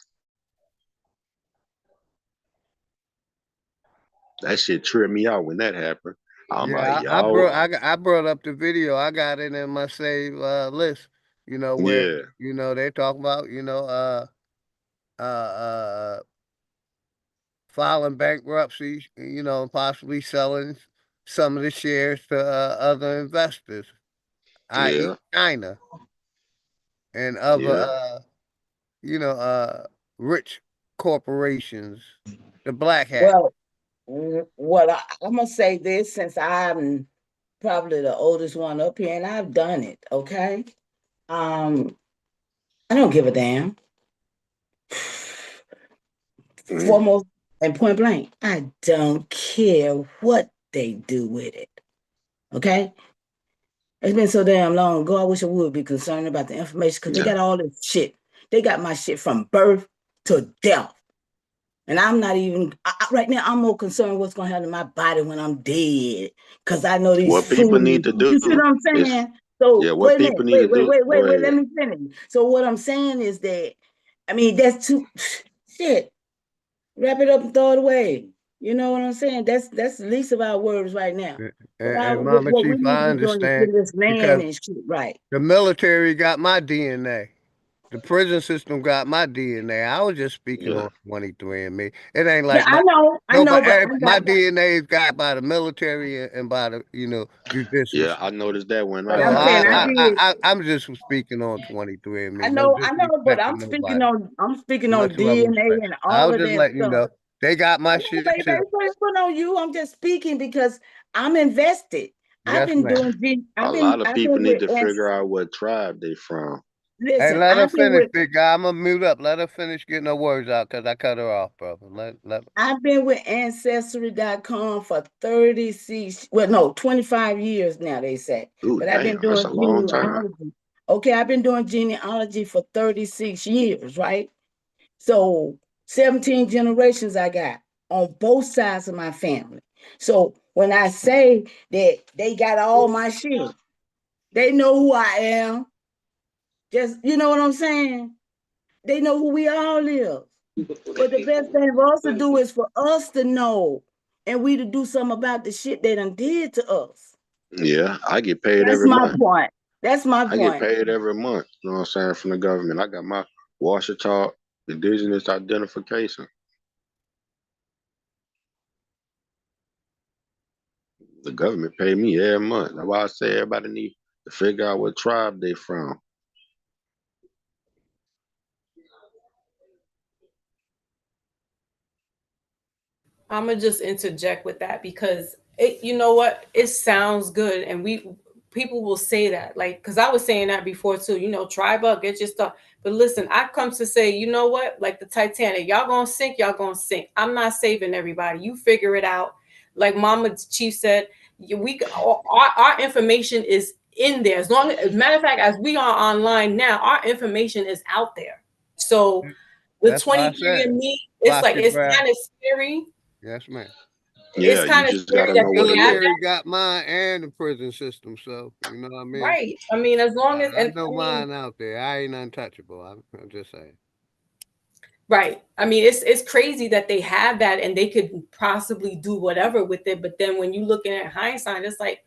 That shit tripped me out when that happened. I'm like, Yeah, y'all, I brought up the video. I got it in my save list. Where yeah, they talk about filing bankruptcy. Possibly selling some of the shares to other investors, i.e., yeah, China and other yeah, rich corporations, the black hat. Well, I'm gonna say this since I'm probably the oldest one up here and I've done it. Okay, I don't give a damn. Foremost and point blank, I don't care what they do with it. Okay, it's been so damn long ago. I wish I would be concerned about the information because they got all this shit. They got my shit from birth to death. And I'm not even, right now, I'm more concerned what's going to happen to my body when I'm dead. Because I know these What people fools, need to you see do what I'm is, saying? So yeah, what wait a minute, people need to do. Go let ahead. me finish. So what I'm saying is that, I mean, that's too, shit, wrap it up and throw it away. You know what I'm saying? That's the least of our worries right now. And Mama What we Chief, need to I be doing is understand getting this land because and shit right. the military got my DNA. The prison system got my DNA. I was just speaking Yeah, on 23andMe. It ain't Yeah, like I know, but but I my got, DNA is got by the military and by the judicial yeah, I system. noticed that when but I So I'm saying got I did. I'm just speaking on 23andMe. I No know, but disrespect to nobody. I'm speaking on Much love and DNA respect. and I all was of just that letting you stuff. know they got my No, shit baby, too. put on you. I'm just speaking because I'm invested. I've Yes, been ma'am. doing a lot of I've been people need with to figure out what tribe they from. Hey, listen, let her I've been finish, with big guy. I'm gonna mute up. Let her finish getting her words out because I cut her off, brother. Let I've been with Ancestry.com for 36, well, no, 25 years now, they say. Ooh, But I've been damn, that's doing a long time. genealogy. Okay, I've been doing genealogy for 36 years, right? So 17 generations I got on both sides of my family. So when I say that they got all my shit, they know who I am. Just, you know what I'm saying? They know who we all live. But the best thing for us to do is for us to know and we to do something about the shit they done did to us. Yeah, I get paid That's every my month. point. That's my I get point. paid every month. You know what I'm saying, from the government. I got my Washita indigenous identification. The government pay me every month. That's why I say everybody need to figure out what tribe they from. I'm gonna just interject with that because it, you know what, it sounds good, and people will say that, like, because I was saying that before too. You know, tribe up, get your stuff. But listen, I come to say, you know what, like the Titanic, y'all gonna sink, y'all gonna sink. I'm not saving everybody. You figure it out. Like Mama Chief said, our information is in there. As long as matter of fact, as we are online now, our information is out there. So with That's why I 23 said, and me, it's watch like it, it's bruh. kind of scary. Yes, ma'am. It's Yeah, you kind of just scary gotta that know The what they to have look. military that. got mine and the prison system, so you know what I mean. Right. I mean, as long as, I and know I mean, mine out there. I ain't untouchable. I'm just saying. right. I mean, it's crazy that they have that and they could possibly do whatever with it. But then when you looking at hindsight, it's like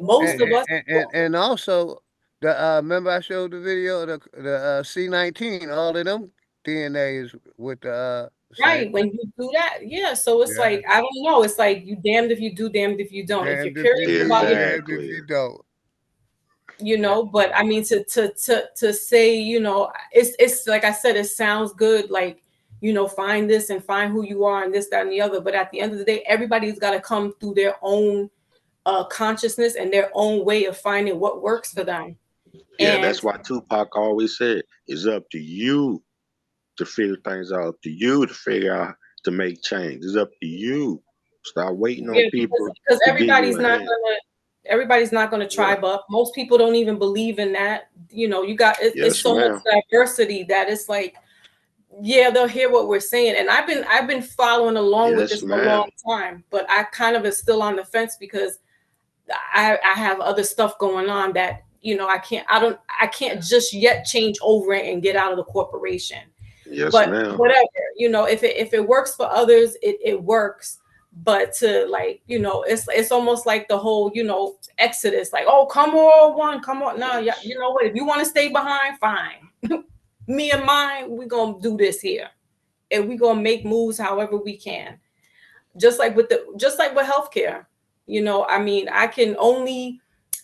most of us. And also the remember I showed the video of the C-19. All of them DNA is with the same Right. When thing. you do that, yeah. So it's Yeah. like, I don't know. It's like you damned if you do, damned if you don't. If you're Damned if you curious do, about it, damned if Exactly. you don't. you Yeah. know, but I mean to say, you know, it's like I said, it sounds good, like, you know, find this and find who you are and this, that, and the other. But at the end of the day, everybody's got to come through their own consciousness and their own way of finding what works for them. Yeah, And that's why Tupac always said, it's up to you to figure things out, up to you to figure out to make change. It's up to you. Stop waiting on yeah, people because to give you a hand. everybody's not gonna Yeah. tribe up. Most people don't even believe in that. You know, you got it's Yes, so much ma'am. diversity that it's like, yeah, they'll hear what we're saying. And I've been following along with Yes, this for a long ma'am. time, but I kind of is still on the fence because I have other stuff going on that, you know, I can't just yet change over and get out of the corporation. Yes, But ma'am. whatever, you know, if it works for others, it works. But to, like, you know, it's almost like the whole, you know, exodus, like, oh, come on, one, come on. No, yeah, you know what? If you want to stay behind, fine. Me and mine, we're gonna do this here. And we're gonna make moves however we can. Just like with healthcare. You know, I mean, I can only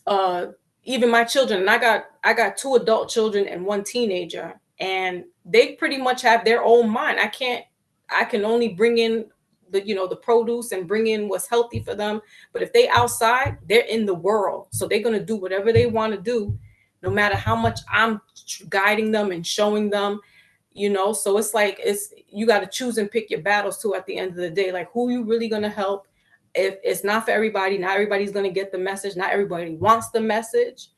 uh even my children, and I got two adult children and one teenager, and they pretty much have their own mind. I can only bring in the, you know, the produce and bring in what's healthy for them. But if they outside, they're in the world. So they're gonna do whatever they want to do, no matter how much I'm guiding them and showing them, you know. So it's like, it's, you got to choose and pick your battles too at the end of the day, like who you really going to help. If it's not for everybody, not everybody's going to get the message, not everybody wants the message.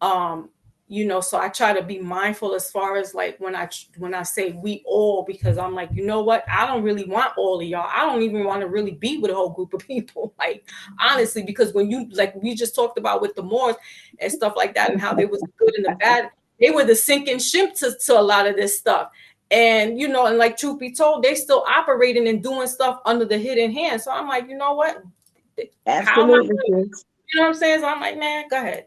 um you know, so I try to be mindful as far as like when I say we all, because I'm like, you know what, I don't really want all of y'all. I don't even want to really be with a whole group of people, like, honestly, because when you, like we just talked about with the Moors and stuff like that, and how they was good and the bad, they were the sinking ship to a lot of this stuff. And you know, and like, truth be told, they still operating and doing stuff under the hidden hand. So I'm like, you know what, how am I Absolutely, gonna, sis. you know what I'm saying? So I'm like, man, go ahead.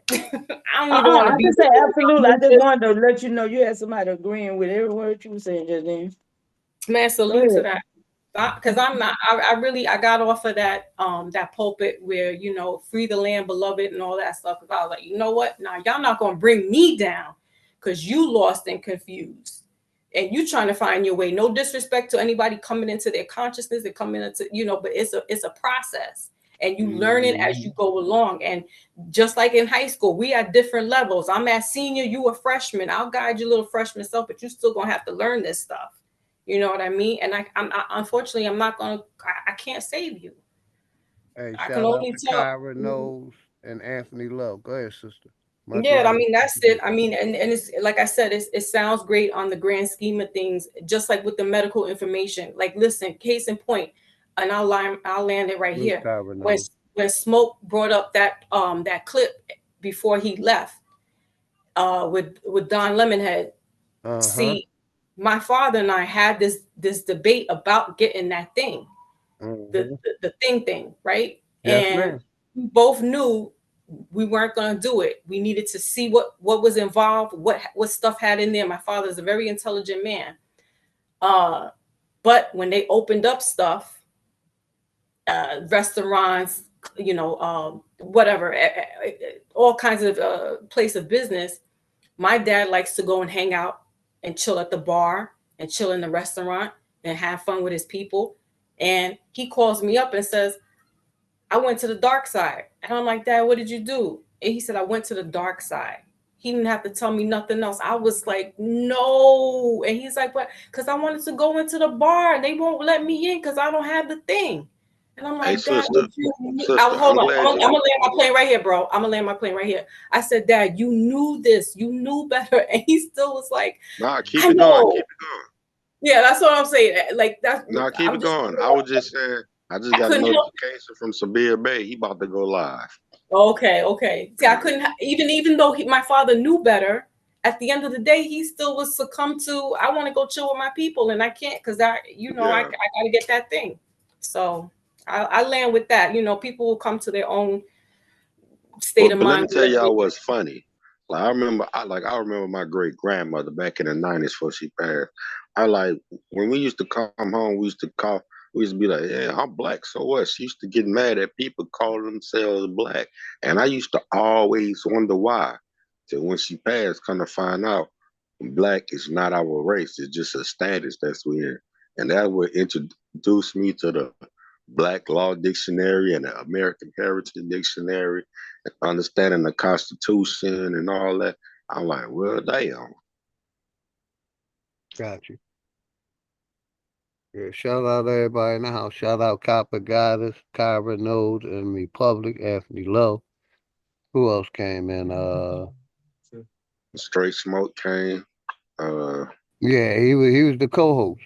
I don't even want to I be just say with absolutely. I just you. wanted to let you know you had somebody agreeing with every word you were saying just then. Man, Go salute to ahead. that. Because I'm not, I really, I got off of that pulpit where, you know, free the land, beloved, and all that stuff. Because I was like, you know what? Now y'all not gonna bring me down because you lost and confused. And you trying to find your way. No disrespect to anybody coming into their consciousness and coming into, you know, but it's a process. And you learn it as you go along. And just like in high school, we at different levels. I'm at senior, you a freshman. I'll guide your little freshman self, but you still gonna have to learn this stuff. You know what I mean? And unfortunately, I'm not gonna. I can't save you. Hey, I can shout out only to tell. Kyra Knowles and Anthony Love. Go ahead, sister. Much Yeah, I love. mean, that's it. I mean, and it's like I said, it sounds great on the grand scheme of things. Just like with the medical information. Like, listen, case in point, and I'll land it right Bruce here. Kyra When Knowles. when Smoke brought up that clip before he left, with Don Lemonhead. Uh-huh. See, my father and I had this debate about getting that thing. the thing, right? Yes, And ma'am. we both knew we weren't going to do it. We needed to see what was involved, what stuff had in there. My father's a very intelligent man. But when they opened up stuff, restaurants, whatever, all kinds of place of business, my dad likes to go and hang out and chill at the bar and chill in the restaurant and have fun with his people. And he calls me up and says, I went to the dark side. And I'm like, Dad, what did you do? And he said, I went to the dark side. He didn't have to tell me nothing else. I was like, no. And he's like, what? Because I wanted to go into the bar and they won't let me in because I don't have the thing. And I'm Hey, like, Dad, sister, hold I'm on. glad I'm you. gonna land my plane right here, bro. I'm gonna land my plane right here. I said, Dad, you knew this. You knew better. And he still was like, Nah, keep I it going. know. Keep it going. Yeah, that's what I'm saying. Like that's Nah, keep I'm it just going. I was just saying, I just I got a couldn't help. notification from Sabir Bay. He about to go live. Okay. See, I couldn't even though my father knew better. At the end of the day, he still was succumb to. I want to go chill with my people, and I can't because I Yeah. got to get that thing. So I land with that. People will come to their own state of But let me mind. tell y'all what's funny. Like I remember my great grandmother back in the 90s before she passed. I like when we used to come home, we used to be like, yeah, I'm black, so what? She used to get mad at people calling themselves black. And I used to always wonder why. Till when she passed, kind of find out black is not our race, it's just a status that's we're in. And that would introduce me to the Black Law Dictionary and the American Heritage Dictionary, understanding the Constitution and all that. I'm like, well, damn. Got you. Yeah, shout out to everybody in the house. Shout out Copper Goddess, Kyra Node, and Republic, Anthony Lowe. Who else came in? Straight Smoke came. Yeah, he was the co-host.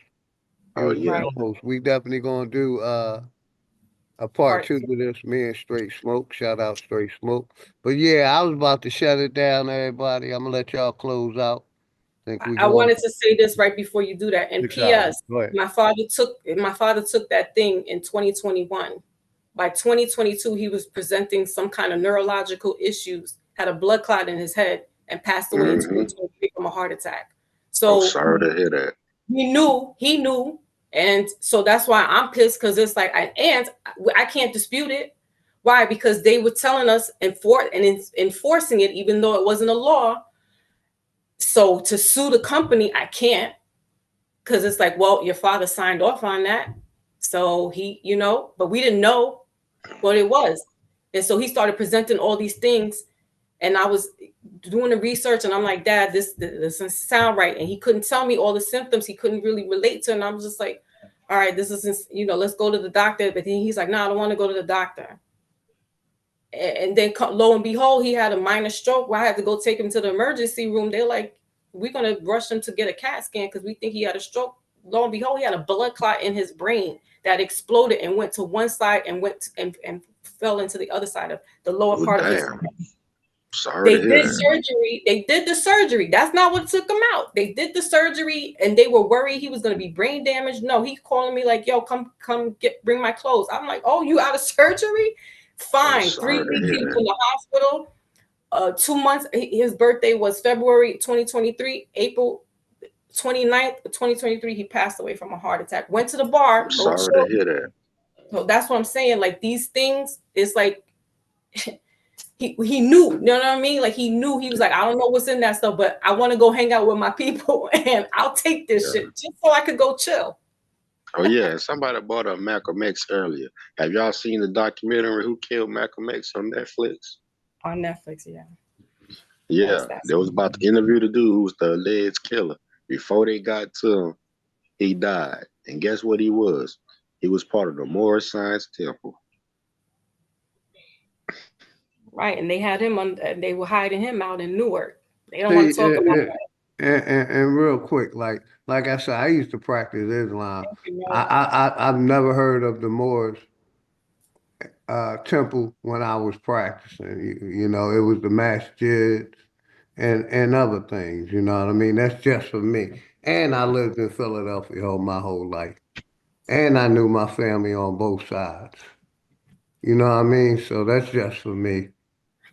He Oh was the yeah. co-host. We definitely gonna do a part Part two two. to this. Me and Straight Smoke. Shout out Straight Smoke. But yeah, I was about to shut it down, everybody. I'm gonna let y'all close out. Think we I going wanted to say this right before you do that. And 6 hours. P.S. Go ahead. My father took that thing in 2021. By 2022, he was presenting some kind of neurological issues, had a blood clot in his head, and passed away in Mm-hmm. 2023 from a heart attack. I'm So sorry to hear that. he knew, and so that's why I'm pissed because it's like I can't dispute it. Why? Because they were telling us enforcing it, even though it wasn't a law. So to sue the company, I can't because it's like, well, your father signed off on that. So but we didn't know what it was. And so he started presenting all these things. And I was doing the research and I'm like, Dad, this doesn't sound right. And he couldn't tell me all the symptoms he couldn't really relate to. And I was just like, all right, this isn't, let's go to the doctor. But then he's like, no, I don't want to go to the doctor. And then lo and behold, he had a minor stroke where I had to go take him to the emergency room. They're like, we're going to rush him to get a CAT scan because we think he had a stroke. Lo and behold, he had a blood clot in his brain that exploded and went to one side and and fell into the other side of the lower Oh part of his damn. brain. Sorry They to hear did that. surgery. They did the surgery. That's not what took him out. They did the surgery and they were worried he was going to be brain damaged. No, he's calling me like, yo, come bring my clothes. I'm like, oh, you out of surgery? I'm Fine. sorry 3 to weeks hear he was that. in the hospital. 2 months. His birthday was February 2023. April 29th, 2023, he passed away from a heart attack. Went to the bar, I'm go sorry to chill. hear that. So that's what I'm saying. Like these things, it's like he knew, you know what I mean? Like he knew, he was like, I don't know what's in that stuff, but I want to go hang out with my people and I'll take this Yeah. shit just so I could go chill. Oh yeah, somebody brought up Malcolm X earlier. Have y'all seen the documentary Who Killed Malcolm X on Netflix? On Netflix, yeah. Yeah, they was about to interview the dude who was the alleged killer. Before they got to him, he died. And guess what he was? He was part of the Moorish Science Temple. Right. And they had him on, they were hiding him out in Newark. They don't want See, to talk about that. and real quick, like I said, I used to practice Islam. You know, I've never heard of the Moors temple when I was practicing. It was the masjid and other things. You know what I mean? That's just for me. And I lived in Philadelphia my whole life. And I knew my family on both sides. You know what I mean? So that's just for me.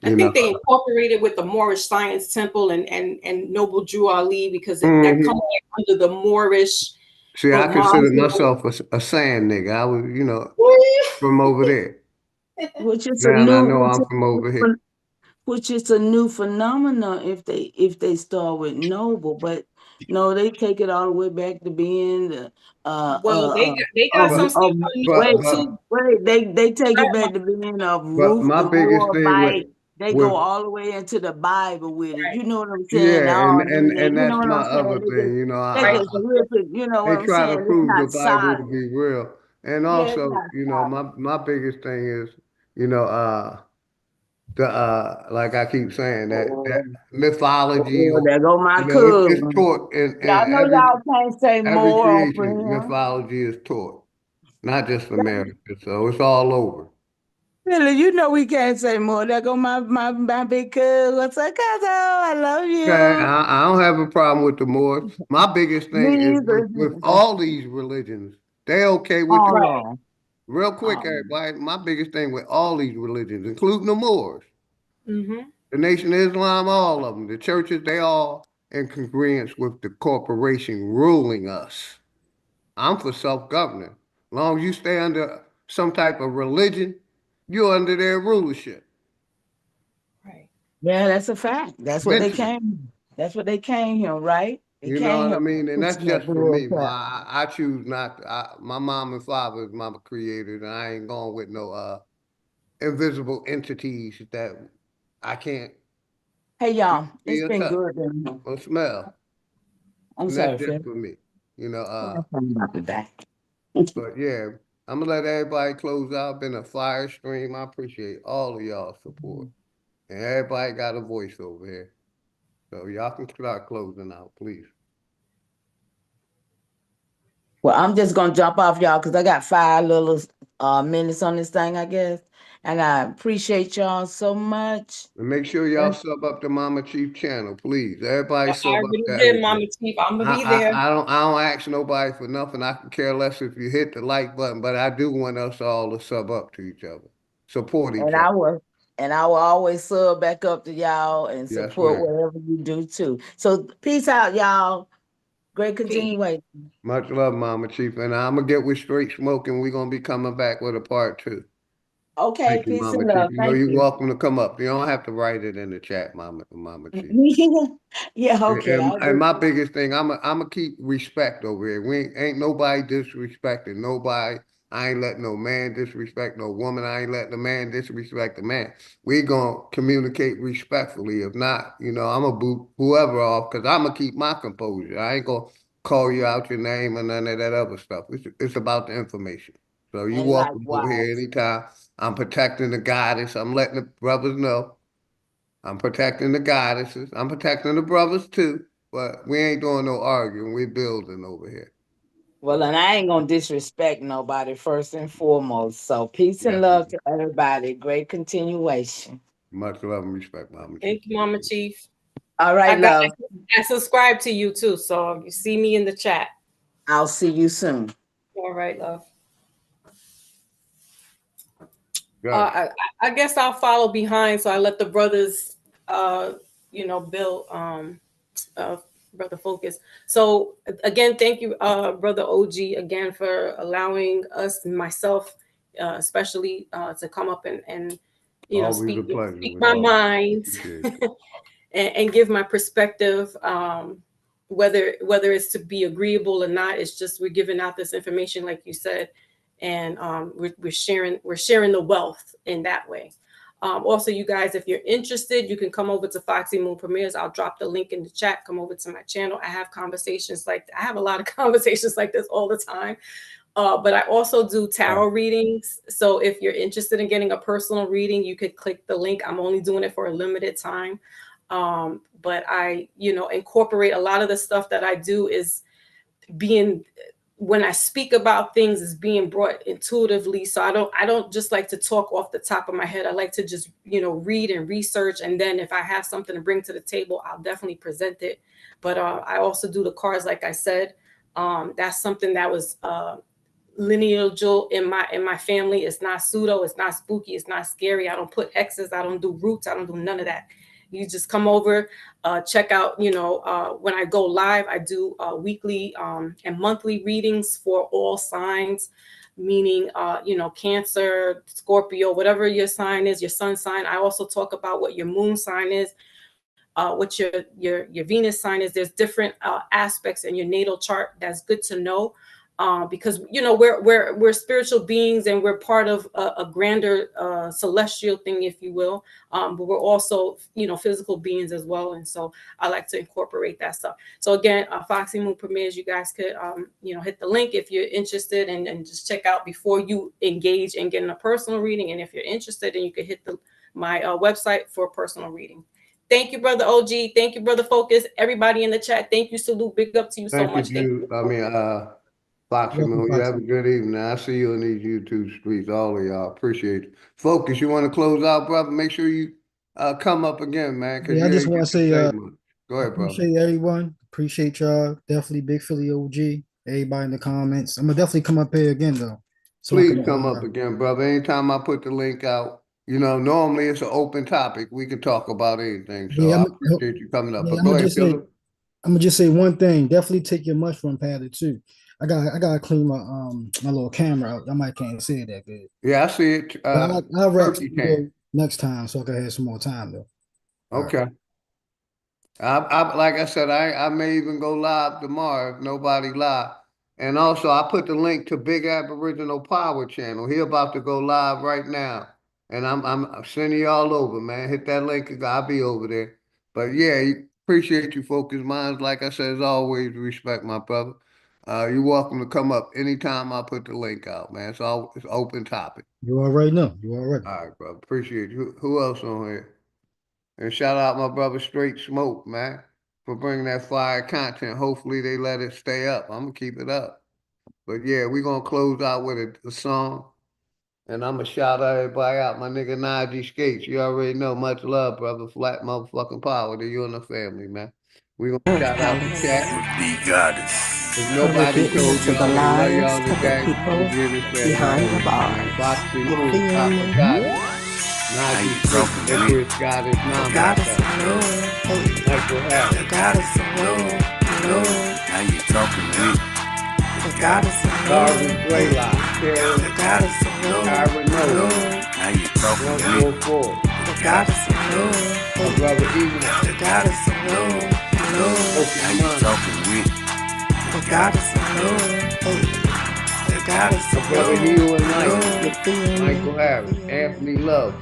I You know. think they incorporated with the Moorish Science Temple and Noble Drew Ali because that Mhm. comes under the Moorish. See, I But consider mom's myself a sand nigga. I was, from over there. Which is a Now I know new, I'm from over here. which is a new phenomenon if they start with Noble, but no, they take it all the way back to being the well, they got some stuff on wait, Noble too. they take it back to being of But Ruth my the biggest thing Moabite. They go with all the way into the Bible with it. You know what I'm saying? yeah, All in there. and You know that's what my I'm saying? other thing. They just rip it. You know what They I'm try to saying? It's prove the not Bible to solid. be real, and Yeah, it's also, not solid. my biggest thing is, you know, the like I keep saying that mythology Oh, or there go my it's cousin. taught in Y'all know y'all can't say every more for creation. him. Mythology is taught, not just America. So it's all over. Really, you know we can't say more. There go my big cousin. What's up, cousin? I love Okay, you. I don't have a problem with the Moors. My biggest thing Me is either. with all these religions, they okay with the All of real quick, them. everybody. My biggest thing with all these religions, including the Moors, Mm-hmm. the Nation of Islam, all of them, the churches, they all in congruence with the corporation ruling us. I'm for self-governing. As long as you stay under some type of religion, you're under their rulership. Yeah, that's a fact. That's what they Mentally. came. That's what they came here, right? They You know came what I here mean? And that's pushing that just for me. bullcrap. I choose not. My mom and father is my creators, and I ain't going with no invisible entities that I can't Hey y'all, see it's or been touch good. Then. or smell. I'm And that's sorry, just Phil. for me. You know, I'm about to die. but yeah, I'm gonna let everybody close out. Been a fire stream. I appreciate all of y'all support. And everybody got a voice over here. So y'all can start closing out, please. Well, I'm just gonna jump off y'all because I got 5 little minutes on this thing, I guess. And I appreciate y'all so much. And make sure y'all sub up to Mama Chief channel, please. Everybody I sub up already that did, nigga. Mama Chief. I'm gonna be there. I don't ask nobody for nothing. I can care less if you hit the like button, but I do want us all to sub up to each other. Support each And other. I will always sub back up to y'all and Yes, support ma'am. whatever you do too. So peace out, y'all. Great continuation. Much love, Mama Chief. And I'm gonna get with straight smoking. We're gonna be coming back with a part 2. Okay, Thank you, peace Mama and Chief. love. You know Thank you're you. welcome to come up. You don't have to write it in the chat, Mama Chief. Yeah, okay. And my biggest thing, I'm keep respect over here. We ain't nobody disrespecting nobody. I ain't letting no man disrespect no woman. I ain't letting a man disrespect a man. We gonna communicate respectfully. If not, I'm gonna boot whoever off because I'm gonna keep my composure. I ain't gonna call you out your name or none of that other stuff. It's about the information. So you And welcome over here likewise. anytime. I'm protecting the goddess. I'm letting the brothers know. I'm protecting the goddesses. I'm protecting the brothers too. But we ain't doing no arguing. We're building over here. Well, and I ain't gonna disrespect nobody first and foremost. So peace and Yes, love to everybody. Great continuation. much love and respect, Mama Chief. Thank you, Mama Chief. All right, love. I subscribe to you too, so you see me in the chat. I'll see you soon. All right, love. Good. I guess I'll follow behind, so I let the brothers, build, brother Focus. So again, thank you, brother OG, again for allowing us, myself, especially, to come up and Always a pleasure. speak With my all. mind and give my perspective. Whether it's to be agreeable or not, it's just we're giving out this information, like you said, and we're sharing the wealth in that way. Also, you guys, if you're interested, you can come over to Foxy Moon Premieres. I'll drop the link in the chat. Come over to my channel. I have I have a lot of conversations like this all the time. But I also do tarot readings. So if you're interested in getting a personal reading, you could click the link. I'm only doing it for a limited time. But I, incorporate a lot of the stuff that I do is when I speak about things is being brought intuitively. So I don't just like to talk off the top of my head. I like to just, read and research. And then if I have something to bring to the table, I'll definitely present it. But I also do the cards, like I said. That's something that was lineageal in my family. It's not pseudo, it's not spooky, it's not scary. I don't put hexes, I don't do roots, I don't do none of that. You just come over, check out, when I go live, I do weekly and monthly readings for all signs, meaning, Cancer, Scorpio, whatever your sign is, your sun sign. I also talk about what your moon sign is, what your Venus sign is. There's different aspects in your natal chart that's good to know, because we're spiritual beings and we're part of a grander celestial thing, if you will. But we're also physical beings as well, and so I like to incorporate that stuff. So again, Foxy Moon premieres. You guys could hit the link if you're interested, and just check out before you engage in getting a personal reading. And if you're interested, then you could hit my website for a personal reading. Thank you, brother OG. Thank you, brother Focus. Everybody in the chat. Thank you, Salute. Big up to you so much. Foxy Moon, you have a good evening. I see you in these YouTube streets, all of y'all. Appreciate it. Focus, you want to close out, brother? Make sure you come up again, man. Yeah, I just want to say, go ahead, brother. Appreciate everyone. Appreciate y'all. Definitely big Philly OG. Everybody in the comments. I'm gonna definitely come up here again though. So please come up again, brother. Anytime I put the link out, normally it's an open topic. We can talk about anything. So I appreciate you coming up. But go ahead, Philip. I'm gonna just say one thing. Definitely take your mushroom powder too. I gotta clean my my little camera out. I might can't see it that good. Yeah, I see it. I'll wrap next time so I can have some more time though. Okay. I like I said, I may even go live tomorrow if nobody live. And also I put the link to Big Aboriginal Power channel. He about to go live right now. And I'm sending you all over, man. Hit that link. I'll be over there. But yeah, appreciate you, Focus Minds. Like I said, as always, respect my brother. You're welcome to come up anytime I put the link out, man. It's open topic. You already know. You already. All right, brother. Appreciate you. Who else on here? And shout out my brother Str8, man, for bringing that fire content. Hopefully they let it stay up. I'm going to keep it up. But yeah, we're going to close out with a song. And I'm going to shout everybody out. My nigga Najee Skates. You already know. Much love, brother. Flat motherfucking power to you and the family, man. We're going to shout out the chat. Be goddess. If nobody told you, I love y'all today. Behind the bars. Foxy Moon, Papa Goddess. Najee Skates, Empress Goddess, Michael Harris. The goddess of love. Now you talking to me. The goddess of Darwin Graylock, Karen. The goddess of love. Kyron Noah. Now you talking to me. The goddess of love. My brother Eagle. The goddess of love. Now you talking to me. The goddess of love. The goddess of my brother love. Hugh and Mike. Michael Harris. Anthony Love.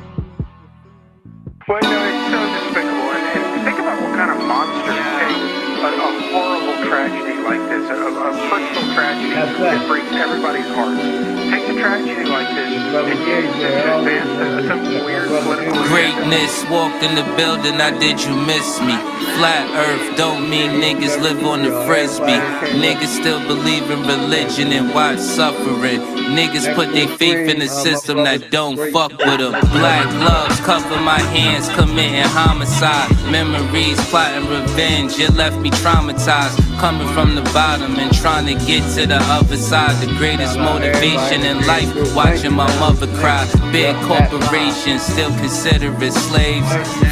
Well, it's so despicable. And think about what kind of monsters take a horrible tragedy like this, a personal tragedy that breaks everybody's hearts. Take a tragedy like this and use it to advance some weird political... Greatness walked in the building, I did you miss me? Flat earth don't mean niggas live on the frisbee. Niggas still believe in religion and watch suffering. Niggas put their faith in a system that don't fuck with them. Black gloves cover my hands, committing homicide. Memories plotting revenge, it left me traumatized. Coming from the bottom and trying to get to the other side. The greatest motivation in life, watching my mother cry. Big corporations still consider it slaves.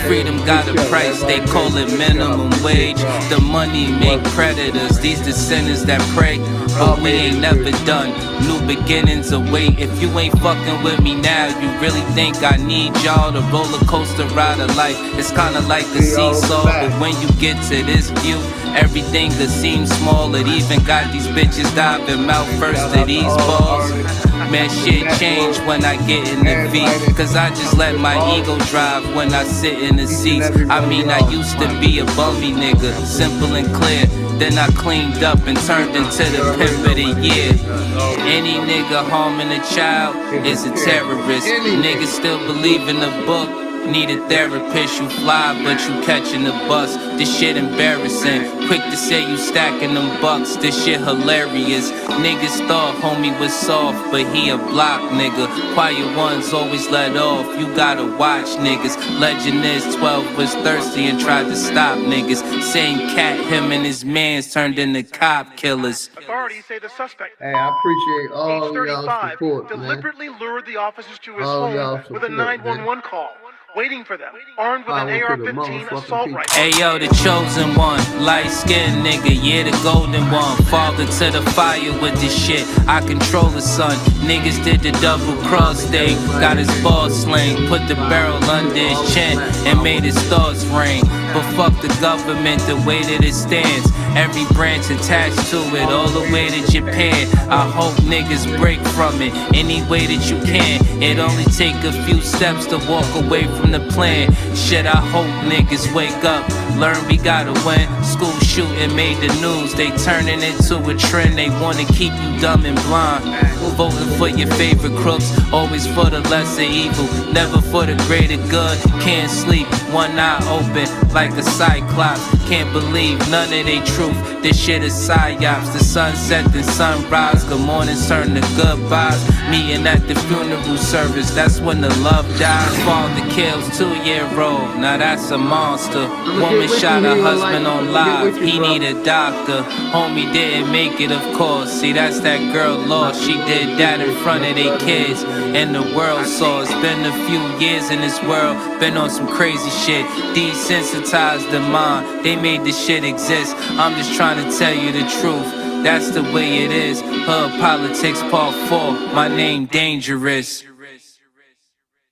Freedom got a price, they call it minimum wage. The money make predators, these the sinners that pray. But we ain't never done, new beginnings await. If you ain't fucking with me now, you really think I need y'all? The roller coaster ride of life, it's kinda like a seesaw. But when you get to this view, everything that seems small. It even got these bitches diving mouth first to these balls. Man, shit changed when I get in the V. Cause I just let my ego drive when I sit in the seats. I mean, I used to be a bummy nigga, simple and clear. Then I cleaned up and turned into the pimp of the year. Any nigga harming a child is a terrorist. Niggas still believe in the book, Need a therapist, you fly, but you catching the bus. This shit embarrassing. Quick to say you stacking them bucks, this shit hilarious. Niggas thought homie was soft, but he a block nigga. Quiet ones always let off, you gotta watch niggas. Legend is 12 was thirsty and tried to stop niggas. Same cat, him and his mans turned into cop killers. Authorities say the suspect, Hey, I appreciate all age of y'all 35, support, man. deliberately lured the officers to his All home y'all with a support, man. 911 call, waiting for them, armed with an Power to the AR-15 motherfucking assault people. rifle. Hey yo, the chosen one, light skinned nigga, yeah, the golden one. Father to the fire with this shit, I control the sun. Niggas did the double cross thing, got his ball sling, put the barrel under his chin and made his thoughts ring. But fuck the government, the way that it stands. Every branch attached to it, all the way to Japan. I hope niggas break from it any way that you can. It only take a few steps to walk away from the plan. Shit, I hope niggas wake up, learn we gotta win. School shooting made the news, they turning into a trend. They wanna keep you dumb and blind. Voting for your favorite crooks, always for the lesser evil, never for the greater good. Can't sleep, one eye open like a cyclops. Can't believe none of they truth, this shit is psyops. The sunset and sunrise, good mornings turn to goodbyes. Meeting at the funeral service, that's when the love dies. Father kills 2-year-old, now that's a monster. Woman shot her husband on live, he need a doctor. Homie didn't make it, of course. See, that's that girl lost, she did that in front of their kids. And the world saw, it's been a few years in this world, been on some crazy shit. Desensitized the mind, they made this shit exist. I'm just trying to tell you the truth, that's the way it is. Hood Politics Part 4, my name Dangerous.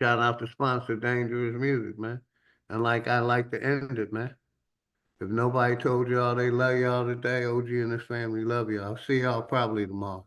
Shout out to sponsor Dangerous Music, man. And like I like to end it, man. If nobody told y'all they love y'all today, OG and his family love y'all. See y'all probably tomorrow.